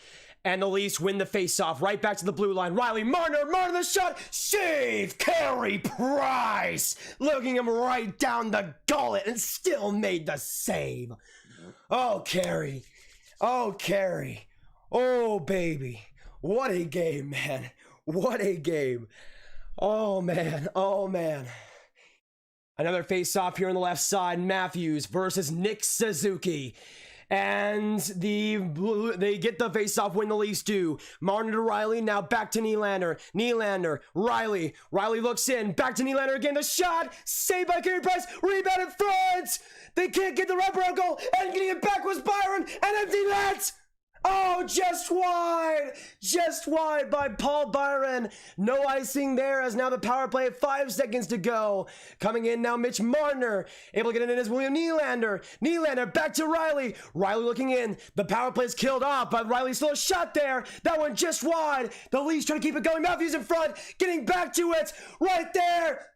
And the Leafs win the face-off right back to the blue line. Riley, Marner the shot. Save! Carey Price! Looking him right down the gullet and still made the save. Oh, Carey. Oh, Carey. Oh, baby. What a game, man. What a game. Oh, man. Oh, man. Another face-off here on the left side. Matthews versus Nick Suzuki. And they get the face-off when the Leafs do. Martin to Riley, now back to Nylander. Nylander, Riley. Riley looks in, back to Nylander again. The shot, saved by Carey Price, rebound in front. They can't get the wraparound goal, and getting it back was Byron, and empty net. Oh, just wide by Paul Byron. No icing there as now the power play, 5 seconds to go. Coming in now, Mitch Marner, able to get it in as William Nylander. Nylander back to Riley. Riley looking in. The power play is killed off, but Riley still a shot there. That one just wide. The Leafs trying to keep it going. Matthews in front, getting back to it. Right there.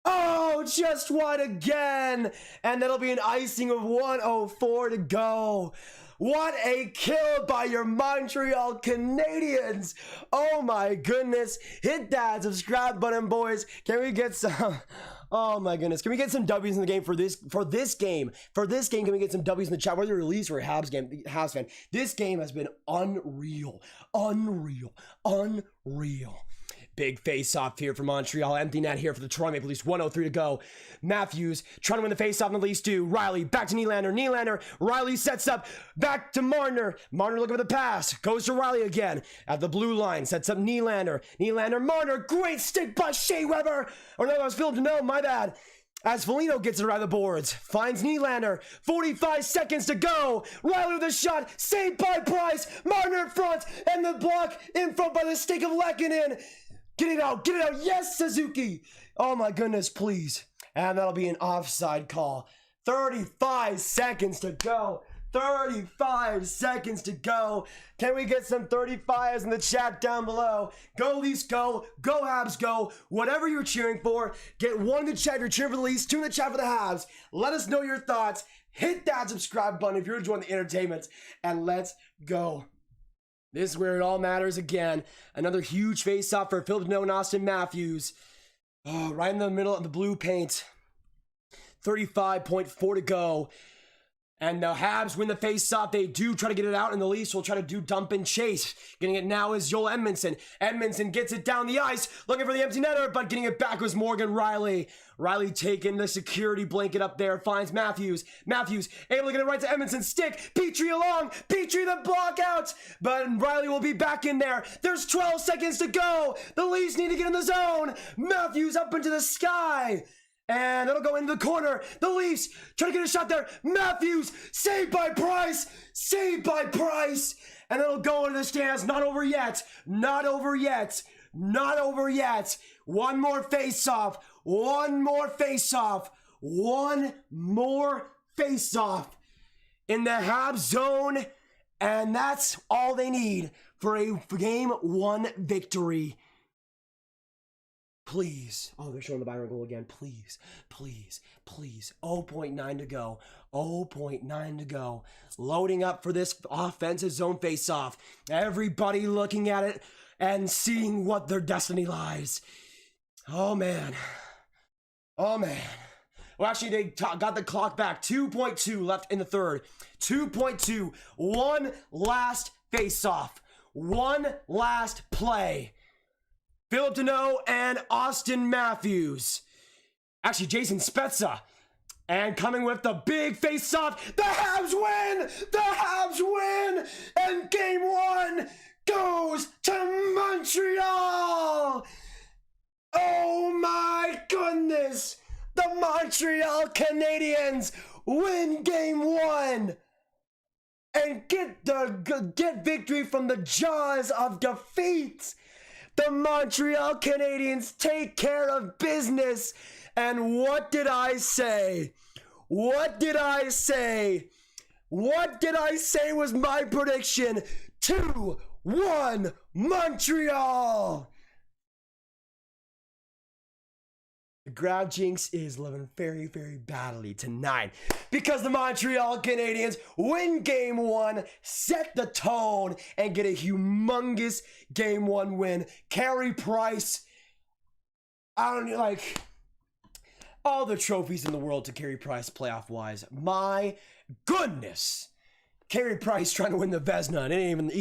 Oh, just wide again. And that'll be an icing of 1:04 to go. What a kill by your Montreal Canadiens. Oh my goodness. Hit that subscribe button, boys. Can we get some... Oh my goodness. Can we get some W's in the game for this game? For this game, can we get some W's in the chat? Whether you're a Leafs or a Habs fan. This game has been unreal. Unreal. Big face-off here for Montreal. Empty net here for the Toronto Maple Leafs. 1:03 to go. Matthews trying to win the face-off, and the Leafs do. Riley back to Nylander. Nylander. Riley sets up. Back to Marner. Marner looking for the pass. Goes to Riley again. At the blue line. Sets up Nylander. Nylander. Marner. Great stick by Shea Weber. Or no, that was Philip. No, my bad. As Foligno gets it around the boards. Finds Nylander. 45 seconds to go. Riley with a shot. Saved by Price. Marner in front. And the block in front by the stick of Lehkonen. Get it out. Yes, Suzuki. Oh my goodness, please. And that'll be an offside call. 35 seconds to go. 35 seconds to go. Can we get some 35s in the chat down below? Go Leafs, go. Go Habs, go. Whatever you're cheering for, get one in the chat if you're cheering for the Leafs, two in the chat for the Habs. Let us know your thoughts. Hit that subscribe button if you're enjoying the entertainment. And let's go. This is where it all matters again. Another huge face-off for Foligno and Auston Matthews. Oh, right in the middle of the blue paint. 35.4 to go. And the Habs win the face-off. They do try to get it out, and the Leafs will try to do dump and chase. Getting it now is Joel Edmondson. Edmondson gets it down the ice, looking for the empty netter, but getting it back was Morgan Riley. Riley taking the security blanket up there, finds Matthews. Matthews able to get it right to Edmondson's stick. Petrie along. Petrie the block out. But Riley will be back in there. There's 12 seconds to go. The Leafs need to get in the zone. Matthews up into the sky. And it'll go into the corner. The Leafs try to get a shot there. Matthews saved by Price. Saved by Price. And it'll go into the stands. Not over yet. Not over yet. Not over yet. One more face-off. One more face-off. One more face-off in the Habs zone. And that's all they need for a Game 1 victory. Please. Oh, they're showing the Byron goal again. Please. 0.9 to go. 0.9 to go. Loading up for this offensive zone face-off. Everybody looking at it and seeing what their destiny lies. Oh, man. Well, actually, they got the clock back. 2.2 left in the third. 2.2. One last face-off. One last play. Philip Deneau and Auston Matthews. Actually, Jason Spezza. And coming with the big face-off. The Habs win! The Habs win! And Game 1 goes to Montreal! Oh my goodness! The Montreal Canadiens win Game 1! And get victory from the jaws of defeat! The Montreal Canadiens take care of business. And what did I say? What did I say? What did I say was my prediction? 2-1 Montreal. The Grab Jinx is living very, very badly tonight because the Montreal Canadiens win Game 1, set the tone, and get a humongous Game 1 win. Carey Price, I don't know, like, all the trophies in the world to Carey Price playoff-wise. My goodness. Carey Price trying to win the Vezina. It ain't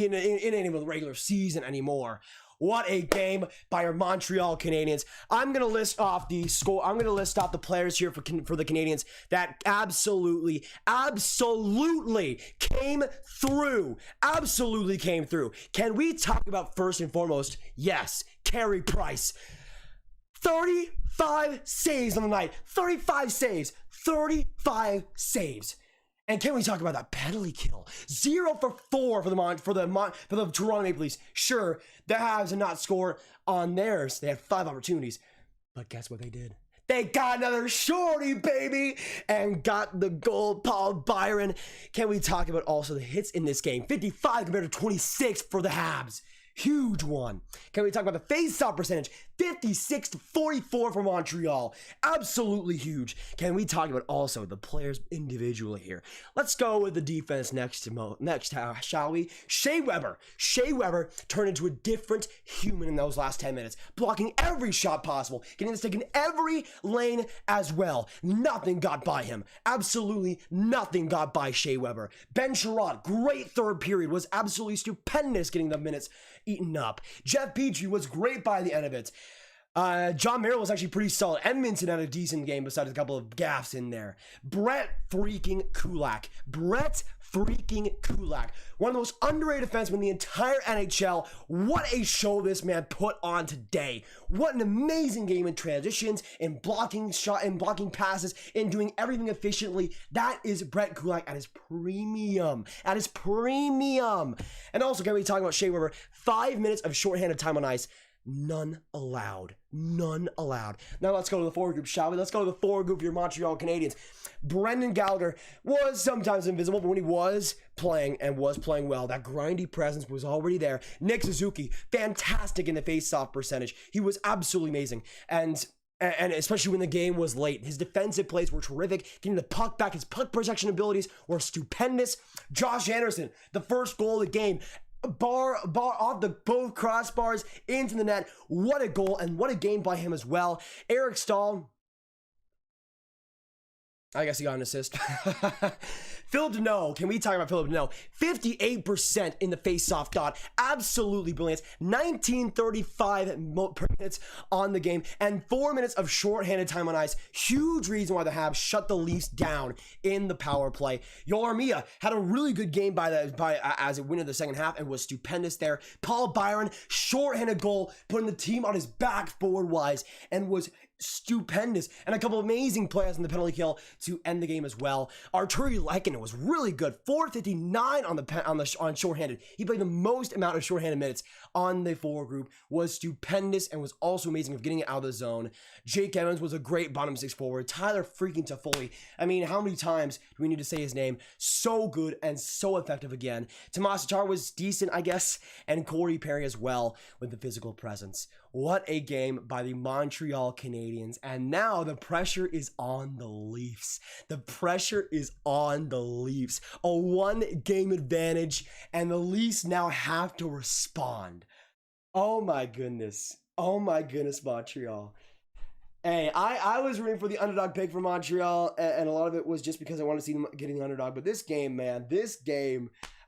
even the regular season anymore. What a game by our Montreal Canadiens. I'm going to list off the score. I'm going to list off the players here for the Canadiens that absolutely came through. Absolutely came through. Can we talk about first and foremost? Yes, Carey Price. 35 saves on the night. 35 saves. 35 saves. And can we talk about that penalty kill? 0 for 4 for the Toronto Maple Leafs. Sure, the Habs did not score on theirs. They had 5 opportunities. But guess what they did? They got another shorty, baby, and got the goal. Paul Byron. Can we talk about also the hits in this game? 55 compared to 26 for the Habs. Huge one. Can we talk about the face-off percentage? 56 to 44 for Montreal. Absolutely huge. Can we talk about also the players individually here? Let's go with the defense next, shall we? Shea Weber. Shea Weber turned into a different human in those last 10 minutes, blocking every shot possible, getting this taken every lane as well. Nothing got by him. Absolutely nothing got by Shea Weber. Ben Sherrod, great third period, was absolutely stupendous getting the minutes eaten up. Jeff Petrie was great by the end of it. John Merrill was actually pretty solid. Edmonton had a decent game besides a couple of gaffes in there. Brett freaking Kulak. One of the most underrated defensemen in the entire NHL. What a show this man put on today. What an amazing game in transitions, in blocking shot, in blocking passes, in doing everything efficiently. That is Brett Kulak at his premium. And also, can we talk about Shea Weber? 5 minutes of shorthanded time on ice. None allowed. Now let's go to the forward group, shall we? Let's go to the forward group for your Montreal Canadiens. Brendan Gallagher was sometimes invisible, but when he was playing well, that grindy presence was already there. Nick Suzuki, fantastic in the face-off percentage. He was absolutely amazing. And especially when the game was late. His defensive plays were terrific. Getting the puck back, his puck protection abilities were stupendous. Josh Anderson, the first goal of the game, bar off the both crossbars into the net. What a goal and what a game by him as well. Eric Stahl, I guess he got an assist. Philip Deneau, can we talk about Philip Deneau? 58% in the face-off dot. Absolutely brilliant. 19:35 minutes on the game and 4 minutes of shorthanded time on ice. Huge reason why the Habs shut the Leafs down in the power play. Yoel Armia had a really good game as it went in the second half and was stupendous there. Paul Byron, shorthanded goal, putting the team on his back forward-wise and was stupendous, and a couple of amazing plays on the penalty kill to end the game as well. Arturi Lehkonen was really good, 459 on shorthanded. He played the most amount of shorthanded minutes on the forward group, was stupendous, and was also amazing of getting it out of the zone. Jake Evans was a great bottom six forward. Tyler freaking Toffoli. I mean, how many times do we need to say his name? So good and so effective again. Tomas Tatar was decent, I guess, and Corey Perry as well with the physical presence. What a game by the Montreal Canadiens. And now the pressure is on the Leafs. A 1-game advantage, and the Leafs now have to respond. Oh my goodness, Montreal. Hey, I was rooting for the underdog pick for Montreal, and a lot of it was just because I wanted to see them getting the underdog. But this game,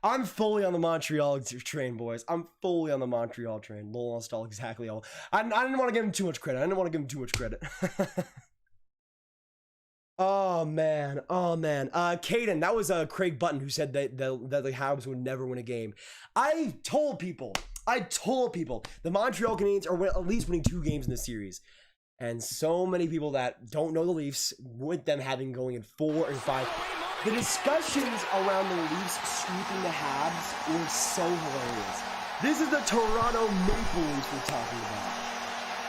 I'm fully on the Montreal train, boys. I'm fully on the Montreal train. Lol, install exactly all. I didn't want to give him too much credit. Oh man. Caden, that was Craig Button who said that the Habs would never win a game. I told people the Montreal Canadiens are at least winning 2 games in this series. And so many people that don't know the Leafs, with them having going in 4 and 5. The discussions around the Leafs sweeping the Habs were so hilarious. This is the Toronto Maple Leafs we're talking about.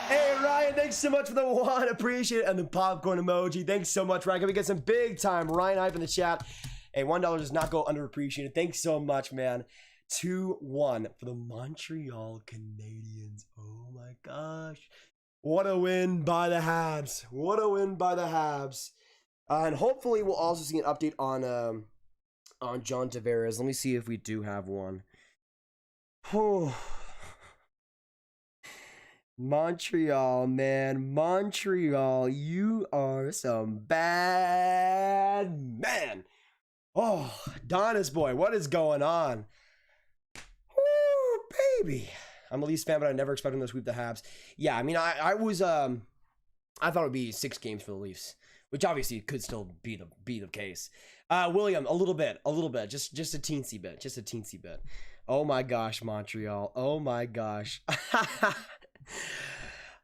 Hey, Ryan, thanks so much for the 1. Appreciate it. And the popcorn emoji. Thanks so much, Ryan. Can we get some big time Ryan hype in the chat? Hey, $1 does not go underappreciated. Thanks so much, man. 2-1 for the Montreal Canadiens. Oh my gosh. What a win by the Habs. And hopefully we'll also see an update on John Tavares. Let me see if we do have one. Montreal, man. Montreal, you are some bad man. Oh, Donis boy, what is going on? Woo, baby. I'm a Leafs fan, but I never expected them to sweep the Habs. Yeah, I mean, I thought it would be 6 games for the Leafs, which obviously could still be the case. William, a little bit, just a teensy bit. Oh my gosh, Montreal. Oh my gosh.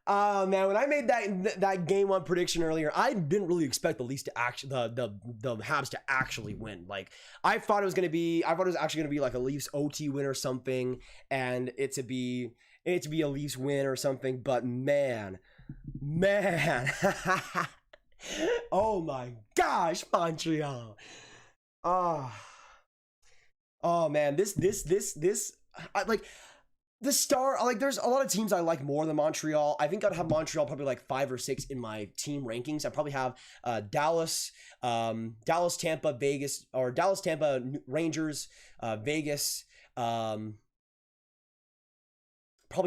Man, when I made that game 1 prediction earlier, I didn't really expect the Leafs to actually the Habs to actually win. Like, I thought it was actually gonna be like a Leafs OT win or something, and it to be a Leafs win or something. But man, oh my gosh, Montreal. Oh man, this like the star, like, there's a lot of teams I like more than Montreal. I think I'd have Montreal probably like 5 or 6 in my team rankings. I probably have Dallas, Tampa, Vegas, or Dallas, Tampa, Rangers, Vegas, probably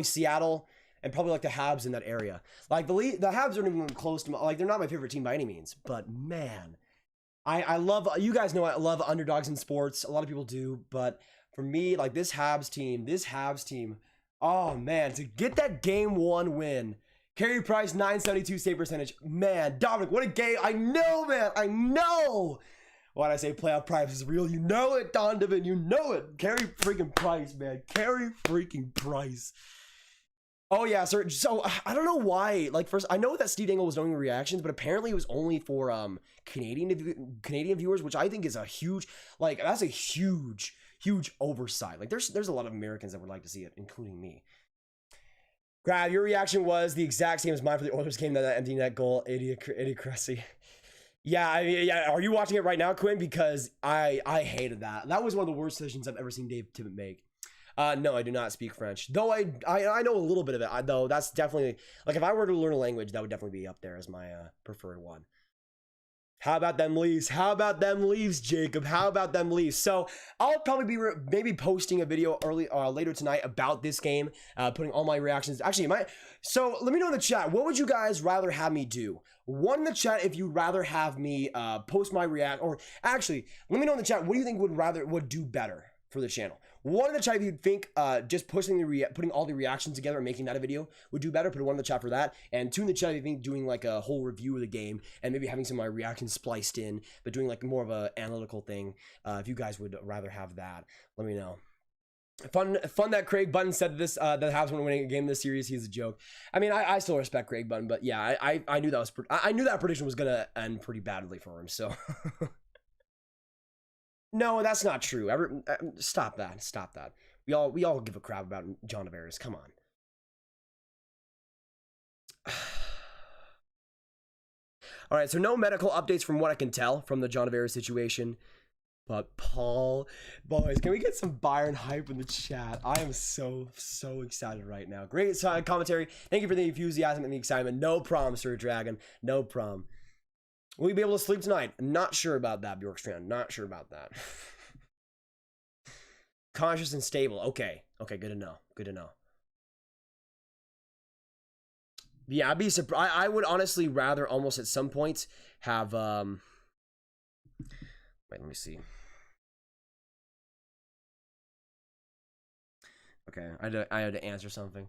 Seattle, and probably like the Habs in that area. Like the Habs aren't even close to like, they're not my favorite team by any means, but man, I love, you guys know I love underdogs in sports. A lot of people do, but for me, like this Habs team, oh man, to get that game 1 win, Carey Price, 972 save percentage, man, Dubnyk, what a game. I know, man, I know. When I say playoff price is real, you know it, Donovan, you know it. Carey freaking Price, man, Carey freaking Price. Oh yeah, sir. So I don't know why. Like, first, I know that Steve Dangle was doing reactions, but apparently it was only for Canadian viewers, which I think is a huge, like, that's a huge oversight. Like, there's a lot of Americans that would like to see it, including me. Grab, your reaction was the exact same as mine for the Oilers game, that empty net goal, idiot Cressy. Yeah, yeah. Are you watching it right now, Quinn? Because I hated that. That was one of the worst decisions I've ever seen Dave Tippett make. No, I do not speak French. Though I know a little bit of it. Though that's definitely, like, if I were to learn a language, that would definitely be up there as my preferred one. How about them Leafs? How about them Leafs, Jacob? How about them Leafs? So I'll probably be maybe posting a video later tonight about this game, putting all my reactions. Actually, so let me know in the chat, what would you guys rather have me do? One in the chat if you'd rather have me post my react, or actually, let me know in the chat, what do you think would do better for the channel? One in the chat if you think just putting all the reactions together and making that a video would do better. Put 1 in the chat for that. And 2 in the chat if you think doing like a whole review of the game and maybe having some of my reactions spliced in, but doing like more of an analytical thing. If you guys would rather have that, let me know. Fun that Craig Button said this, that the Habs were winning a game in this series. He's a joke. I mean, I still respect Craig Button, but yeah, I knew I knew that prediction was gonna end pretty badly for him. So. No, that's not true. Stop that. We all give a crap about John Tavares. Come on. All right, so no medical updates from what I can tell from the John Tavares situation. But Paul, boys, can we get some Byron hype in the chat? I am so excited right now. Great commentary. Thank you for the enthusiasm and the excitement. No problem, Sir Dragon. No problem. Will you be able to sleep tonight? Not sure about that, Bjorkstrand. Not sure about that. Conscious and stable. Okay, good to know. Good to know. Yeah, I'd be surprised. I would honestly rather almost at some points have wait, let me see. Okay, I had to answer something.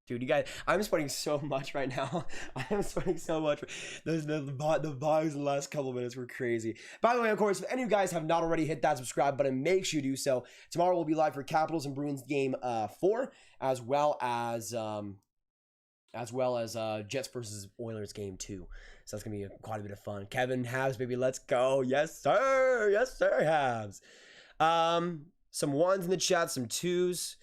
Dude, you guys, I'm sweating so much right now. I am sweating so much. The vibes in the last couple of minutes were crazy. By the way, of course, if any of you guys have not already hit that subscribe button, make sure you do so. Tomorrow we'll be live for Capitals and Bruins game 4, as well as Jets versus Oilers game 2. So that's gonna be quite a bit of fun. Kevin, Habs, baby, let's go. Yes, sir. Yes, sir, Habs. Some 1s in the chat, some 2s.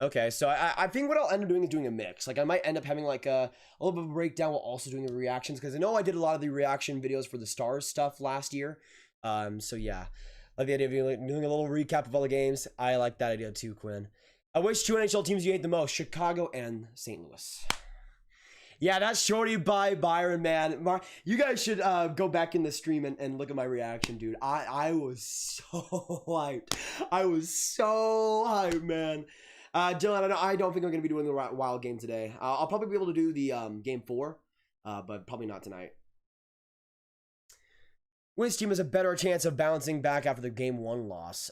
Okay, so I think what I'll end up doing is doing a mix. Like, I might end up having like a little bit of a breakdown while also doing the reactions, because I know I did a lot of the reaction videos for the Stars stuff last year. So yeah, like the idea of doing a little recap of all the games. I like that idea too, Quinn. Which 2 NHL teams you hate the most? Chicago and St. Louis. Yeah, that's Shorty by Byron, man. You guys should go back in the stream and look at my reaction, dude. I was so hyped. I was so hyped, man. Dylan, I don't think I'm going to be doing the Wild game today. I'll probably be able to do the game 4, but probably not tonight. Which team has a better chance of bouncing back after the game 1 loss?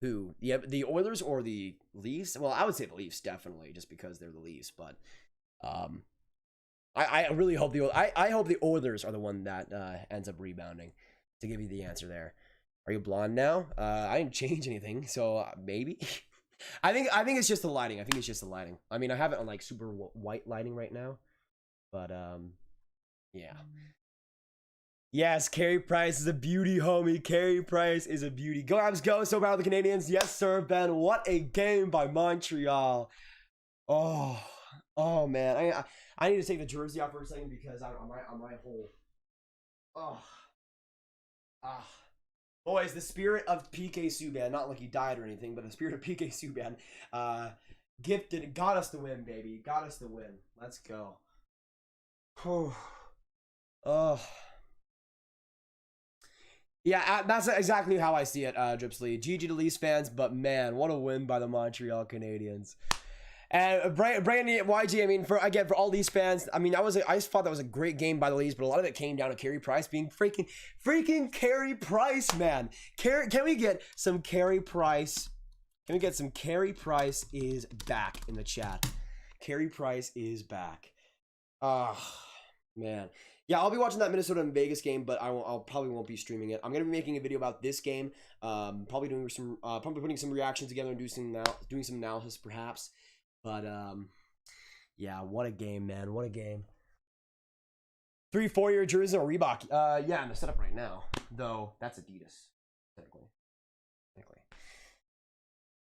Who? The Oilers or the Leafs? Well, I would say the Leafs definitely, just because they're the Leafs. But I really hope I hope the Oilers are the one that ends up rebounding. To give you the answer there. Are you blonde now? I didn't change anything, so maybe. I think it's just the lighting. I think it's just the lighting. I mean, I have it on like super white lighting right now, but yeah. Yes, Carey Price is a beauty, homie. Carey Price is a beauty. Go Habs, go! So bad with the Canadiens. Yes, sir, Ben. What a game by Montreal. Oh man. I need to take the jersey off for a second because on my whole. Boys, the spirit of PK Subban, not like he died or anything, but the spirit of PK Subban, got us the win, baby. Got us the win. Let's go. Yeah, that's exactly how I see it, Dripsley. GG to Leafs fans, but man, what a win by the Montreal Canadiens. And Brandon YG, I mean, for all Leafs fans, I mean, I just thought that was a great game by the Leafs, but a lot of it came down to Carey Price being freaking Carey Price, man. Can we get some Carey Price? Can we get some Carey Price is back in the chat? Carey Price is back. Man. Yeah, I'll be watching that Minnesota and Vegas game, but I'll probably won't be streaming it. I'm gonna be making a video about this game. Probably putting some reactions together and doing some analysis perhaps. But yeah, what a game, man! What a game. 3 4-year jerseys or Reebok. Yeah, in the setup right now, though that's Adidas, technically.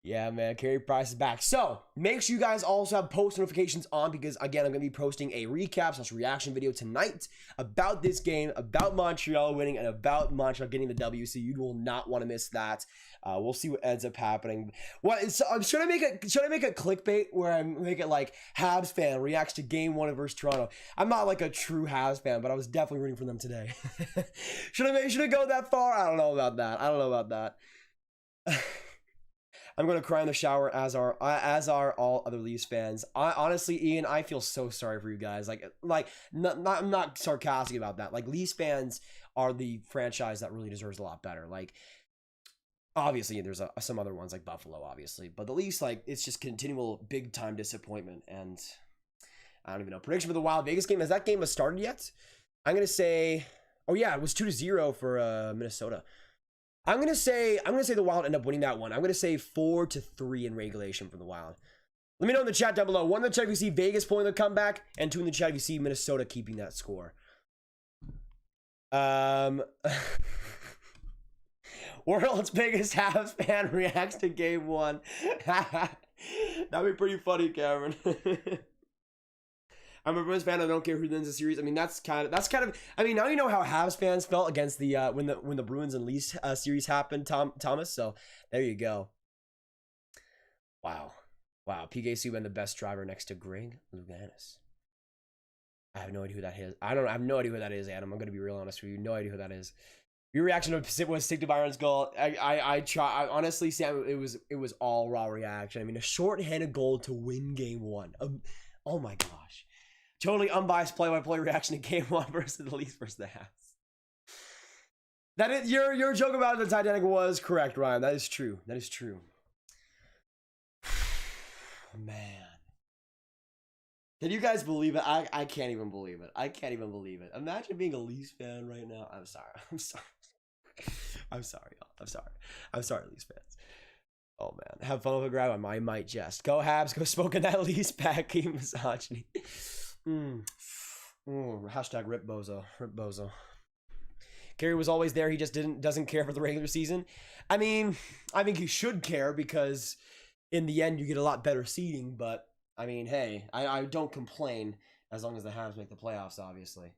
Yeah, man, Carey Price is back. So, make sure you guys also have post notifications on because, again, I'm going to be posting a recap/reaction video tonight about this game, about Montreal winning, and about Montreal getting the W, so you will not want to miss that. We'll see what ends up happening. Should I make a clickbait where I make it like Habs fan reacts to game 1 versus Toronto? I'm not like a true Habs fan, but I was definitely rooting for them today. Should I go that far? I don't know about that. I'm going to cry in the shower, as are all other Leafs fans. Honestly, Ian, I feel so sorry for you guys. I'm not sarcastic about that. Like, Leafs fans are the franchise that really deserves a lot better. Like, obviously, there's some other ones like Buffalo, obviously. But the Leafs, like, it's just continual big-time disappointment. And I don't even know. Prediction for the Wild Vegas game. Has that game started yet? I'm going to say... Oh, yeah, it was 2-0 for Minnesota. I'm gonna say the Wild end up winning that one. I'm gonna say 4-3 in regulation for the Wild. Let me know in the chat down below. 1 in the chat if you see Vegas pulling the comeback, and 2 in the chat if you see Minnesota keeping that score. World's biggest Habs fan reacts to game 1. That'd be pretty funny, Cameron. I'm a Bruins fan. I don't care who wins the series. I mean, that's kind of. I mean, now you know how Habs fans felt against the when the Bruins and Leafs series happened, Thomas. So there you go. Wow. PK Subban, the best driver next to Greg Louganis. I have no idea who that is. I have no idea who that is, Adam. I'm gonna be real honest with you. No idea who that is. Your reaction was stick to Byron's goal. I honestly, Sam, it was all raw reaction. I mean, a short-handed goal to win game 1. Oh my gosh. Totally unbiased play-by-play reaction to game 1 versus the Leafs versus the Habs. That is your joke about the Titanic was correct, Ryan. That is true. Man, can you guys believe it? I can't even believe it. Imagine being a Leafs fan right now. I'm sorry, Leafs fans. Oh man, have fun with a grab. I might jest. Go Habs. Go smoking that Leafs back. Keep misogyny. Hashtag rip bozo. Carey was always there. He just doesn't care for the regular season. I mean, I think he should care because in the end you get a lot better seeding. But I mean, hey, I don't complain as long as the Habs make the playoffs. Obviously.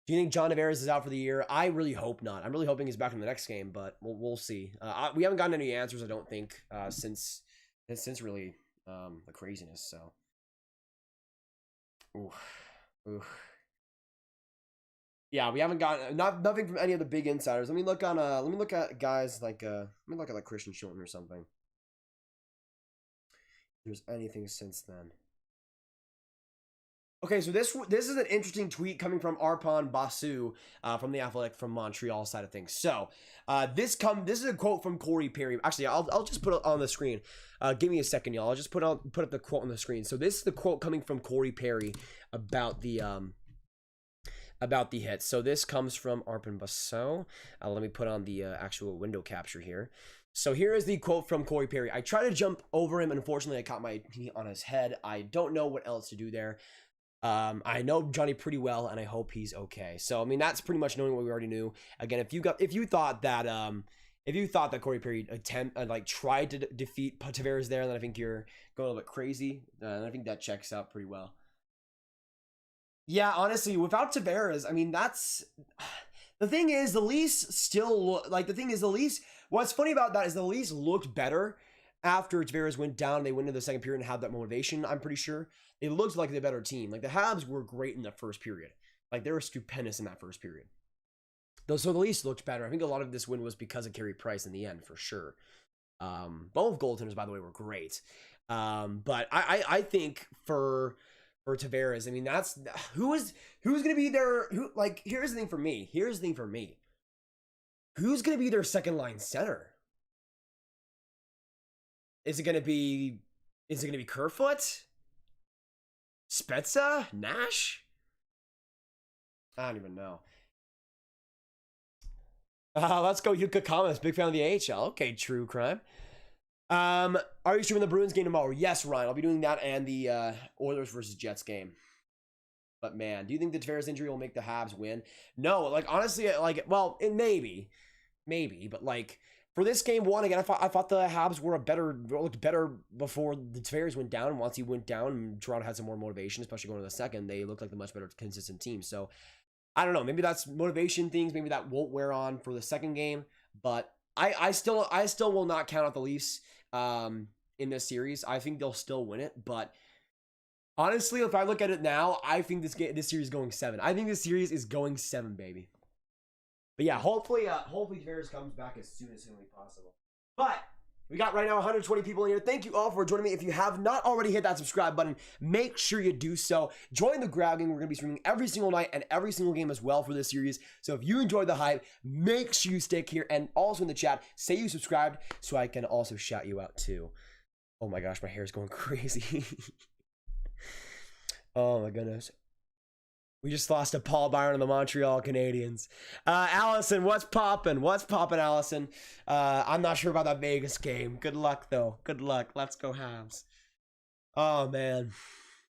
Do you think John Tavares is out for the year? I really hope not. I'm really hoping he's back in the next game, but we'll see. We haven't gotten any answers, I don't think, since really the craziness. So. Ooh. Yeah, we haven't gotten nothing from any of the big insiders. Let me look at guys like Christian Shilton or something. If there's anything since then. Okay, so this is an interesting tweet coming from Arpon Basu from the Athletic from Montreal side of things. So this is a quote from Corey Perry. Actually, I'll just put it on the screen. Give me a second, y'all. I'll just put up the quote on the screen. So this is the quote coming from Corey Perry about the hit. So this comes from Arpon Basu. Let me put on the actual window capture here. So here is the quote from Corey Perry. I tried to jump over him, and unfortunately, I caught my knee on his head. I don't know what else to do there. I know Johnny pretty well, and I hope he's okay. So, I mean, that's pretty much knowing what we already knew. Again, if you thought that Corey Perry tried to defeat Tavares there, then I think you're going a little bit crazy. And I think that checks out pretty well. Yeah, honestly, without Tavares, I mean, that's the thing is the Leafs still what's funny about that is the Leafs looked better after Tavares went down. They went into the second period and had that motivation. I'm pretty sure it looked like the better team. Like the Habs were great in that first period. Like they were stupendous in that first period. So the Leafs looked better. I think a lot of this win was because of Carey Price in the end, for sure. Both goaltenders, by the way, were great. But I think for Tavares, I mean, that's who's gonna be their here's the thing for me. Who's gonna be their second line center? Is it gonna be Kerfoot? Spezza? Nash? I don't even know. Let's go Yuka Comments. Big fan of the AHL. Okay, true crime. Are you streaming the Bruins game tomorrow? Yes, Ryan. I'll be doing that and the Oilers versus Jets game. But man, do you think the Tavares injury will make the Habs win? No, honestly, well, it maybe, but for this game one, again, I thought the Habs looked better before the Tavares went down. And once he went down, Toronto had some more motivation, especially going to the second. They looked like the much better consistent team. So I don't know. Maybe that's motivation things. Maybe that won't wear on for the second game. But I still will not count out the Leafs in this series. I think they'll still win it. But honestly, if I look at it now, I think this series is going 7. I think this series is going 7, baby. But yeah, hopefully Tavares comes back as soon as humanly possible. But we got right now 120 people in here. Thank you all for joining me. If you have not already hit that subscribe button, make sure you do so. Join the Grab Gang. We're going to be streaming every single night and every single game as well for this series. So if you enjoyed the hype, make sure you stick here. And also in the chat, say you subscribed so I can also shout you out too. Oh my gosh, my hair is going crazy. Oh my goodness. We just lost to Paul Byron of the Montreal Canadiens. Allison, what's poppin'? What's poppin', Allison? I'm not sure about that Vegas game. Good luck, though. Good luck. Let's go Habs. Oh, man.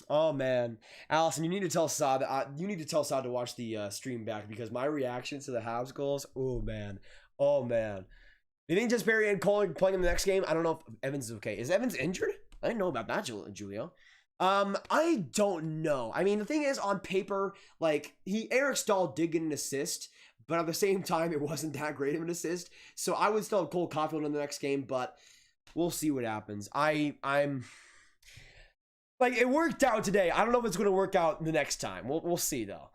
Oh, man. Allison, you need to tell Saad to watch the stream back because my reactions to the Habs goals, oh, man. Oh, man. Do you think Jesperi and Cole are playing in the next game? I don't know if Evans is okay. Is Evans injured? I didn't know about that, Julio. I don't know. I mean, the thing is, on paper, Eric Stahl did get an assist, but at the same time, it wasn't that great of an assist. So I would still have Cole Caufield in the next game, but we'll see what happens. I'm it worked out today. I don't know if it's going to work out the next time. We'll see though.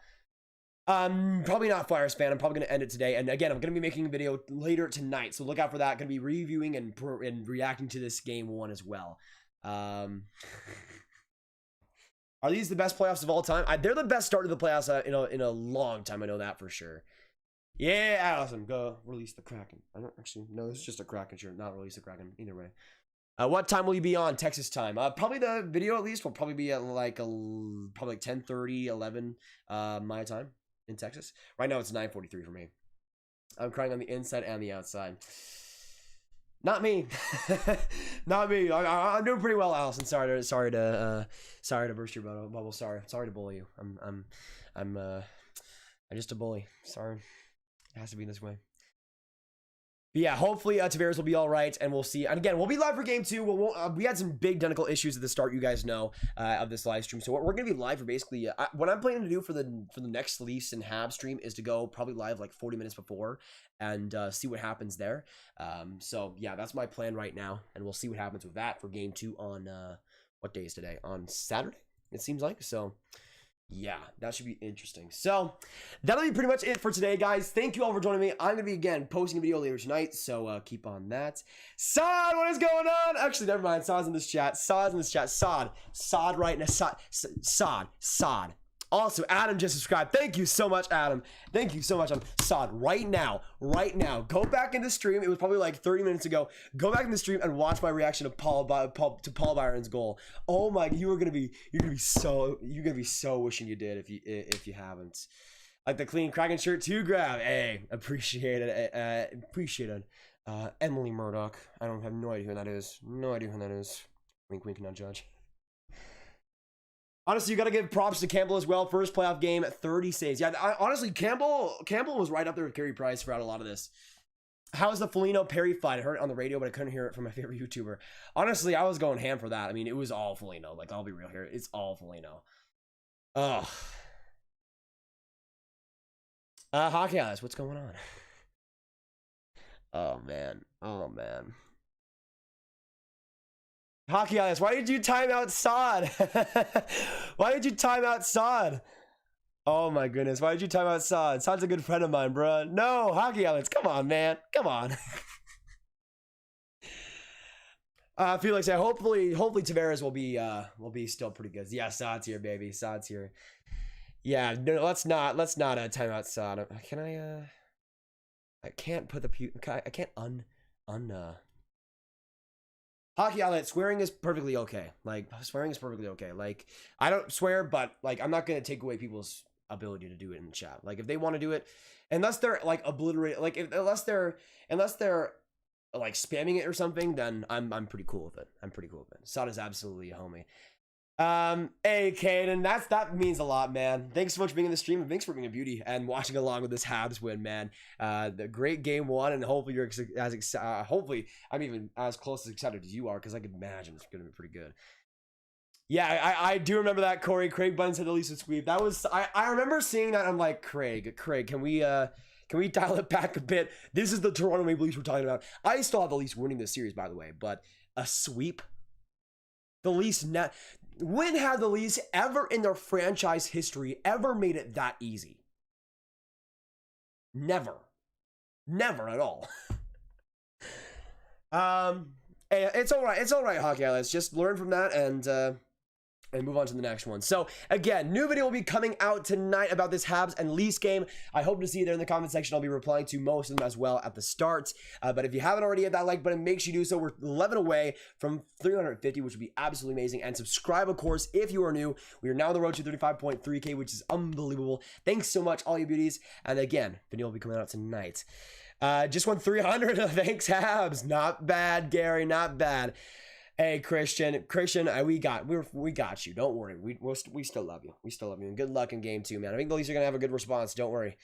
Probably not Flyers fan. I'm probably going to end it today. And again, I'm going to be making a video later tonight, so look out for that. Going to be reviewing and reacting to this game one as well. Are these the best playoffs of all time? They're the best start to the playoffs in a long time. I know that for sure. Yeah, Allison, go release the Kraken. I don't actually no. This is just a Kraken shirt, not release the Kraken. Either way. What time will you be on Texas time? Probably the video at least will probably be at probably 10:30, 11 my time in Texas. Right now it's 9:43 for me. I'm crying on the inside and the outside. Not me. Not me. I'm doing pretty well, Allison. Sorry to burst your bubble. Sorry to bully you. I'm just a bully. Sorry. It has to be this way. But yeah, hopefully Tavares will be all right, and we'll see. And again, we'll be live for game 2. We had some big technical issues at the start, you guys know, of this live stream. So we're going to be live for basically what I'm planning to do for the next Leafs and Habs stream is to go probably live 40 minutes before and see what happens there. So yeah, that's my plan right now, and we'll see what happens with that for game 2 on what day is today? On Saturday, it seems like. So Yeah, that should be interesting. So that'll be pretty much it for today, guys. Thank you all for joining me. I'm gonna be again posting a video later tonight, so keep on that. Sod, what is going on? Actually, never mind. Sod's in this chat. Sod's in this chat. Sod right now. Sod. Also, Adam just subscribed. Thank you so much, Adam. Thank you so much. Sod, right now. Go back into stream. It was probably like 30 minutes ago. Go back in the stream and watch my reaction to Paul Byron's goal. Oh my, you're gonna be so wishing you did if you haven't. Like the clean Kraken shirt too, grab. Hey, appreciate it. Emily Murdoch. I have no idea who that is. Wink, wink, not judge. Honestly, you got to give props to Campbell as well. First playoff game, 30 saves. Yeah, honestly, Campbell was right up there with Carey Price throughout a lot of this. How was the Foligno Perry fight? I heard it on the radio, but I couldn't hear it from my favorite YouTuber. Honestly, I was going ham for that. I mean, it was all Foligno. Like, I'll be real here. It's all Foligno. Ugh. Hockey Eyes, what's going on? Oh, man. Hockey Eyes, why did you time out Sod? Why did you time out Sod? Oh my goodness, why did you time out Sod? Sod's a good friend of mine, bro. No, Hockey Eyes, come on, man. Come on. Felix, yeah, hopefully Tavares will be still pretty good. Yeah, Sod's here, baby. Sod's here. Yeah, no, let's not time out Sod. Can I can't put the I can't Hockey outlet, swearing is perfectly okay. Like, swearing is perfectly okay. Like, I don't swear, but, like, I'm not going to take away people's ability to do it in the chat. Like, if they want to do it, unless they're, like, obliterate, like, unless they're, like, spamming it or something, then I'm pretty cool with it. Sod is absolutely a homie. Hey, Caden, that means a lot, man. Thanks so much for being in the stream, and thanks for being a beauty and watching along with this Habs win, man. The great game one, and hopefully you're hopefully I'm even as close as excited as you are, because I can imagine it's gonna be pretty good. Yeah, I do remember that. Craig Buttons had the least sweep. That was I remember seeing that. I'm like, Craig, can we dial it back a bit? This is the Toronto Maple Leafs we're talking about. I still have the Leafs winning this series, by the way, but a sweep. The Leafs when have the Leafs ever in their franchise history ever made it that easy? Never at all. It's all right, Hockey. Let's just learn from that and move on to the next one. So again, new video will be coming out tonight about this Habs and Leafs game. I hope to see you there in the comment section. I'll be replying to most of them as well at the start. But if you haven't already hit that like button, make sure you do so. We're 11 away from 350, which would be absolutely amazing. And subscribe, of course, if you are new. We are now on the road to 35.3K, which is unbelievable. Thanks so much, all you beauties. And again, video will be coming out tonight. Just won 300. Thanks, Habs. Not bad, Gary. Not bad. Hey, Christian, we got you. Don't worry. We still love you. And good luck in game 2, man. I think the Leafs are gonna have a good response. Don't worry.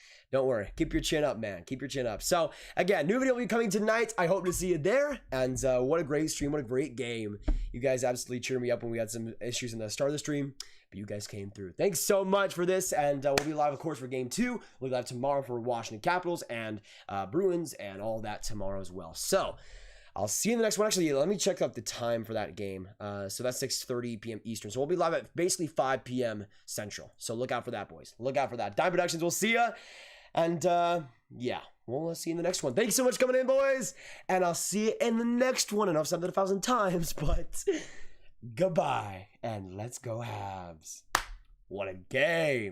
Keep your chin up, man. Keep your chin up. So again, new video will be coming tonight. I hope to see you there. And what a great stream. What a great game. You guys absolutely cheered me up when we had some issues in the start of the stream, but you guys came through. Thanks so much for this. And we'll be live, of course, for game 2. We'll be live tomorrow for Washington Capitals and Bruins and all that tomorrow as well. So I'll see you in the next one. Actually, let me check out the time for that game. So that's 6:30 p.m. Eastern. So we'll be live at basically 5 p.m. Central. So look out for that, boys. Look out for that. Dime Productions, we'll see ya. And yeah, we'll see you in the next one. Thank you so much for coming in, boys. And I'll see you in the next one. And I've said that 1,000 times, but goodbye. And let's go Habs. What a game.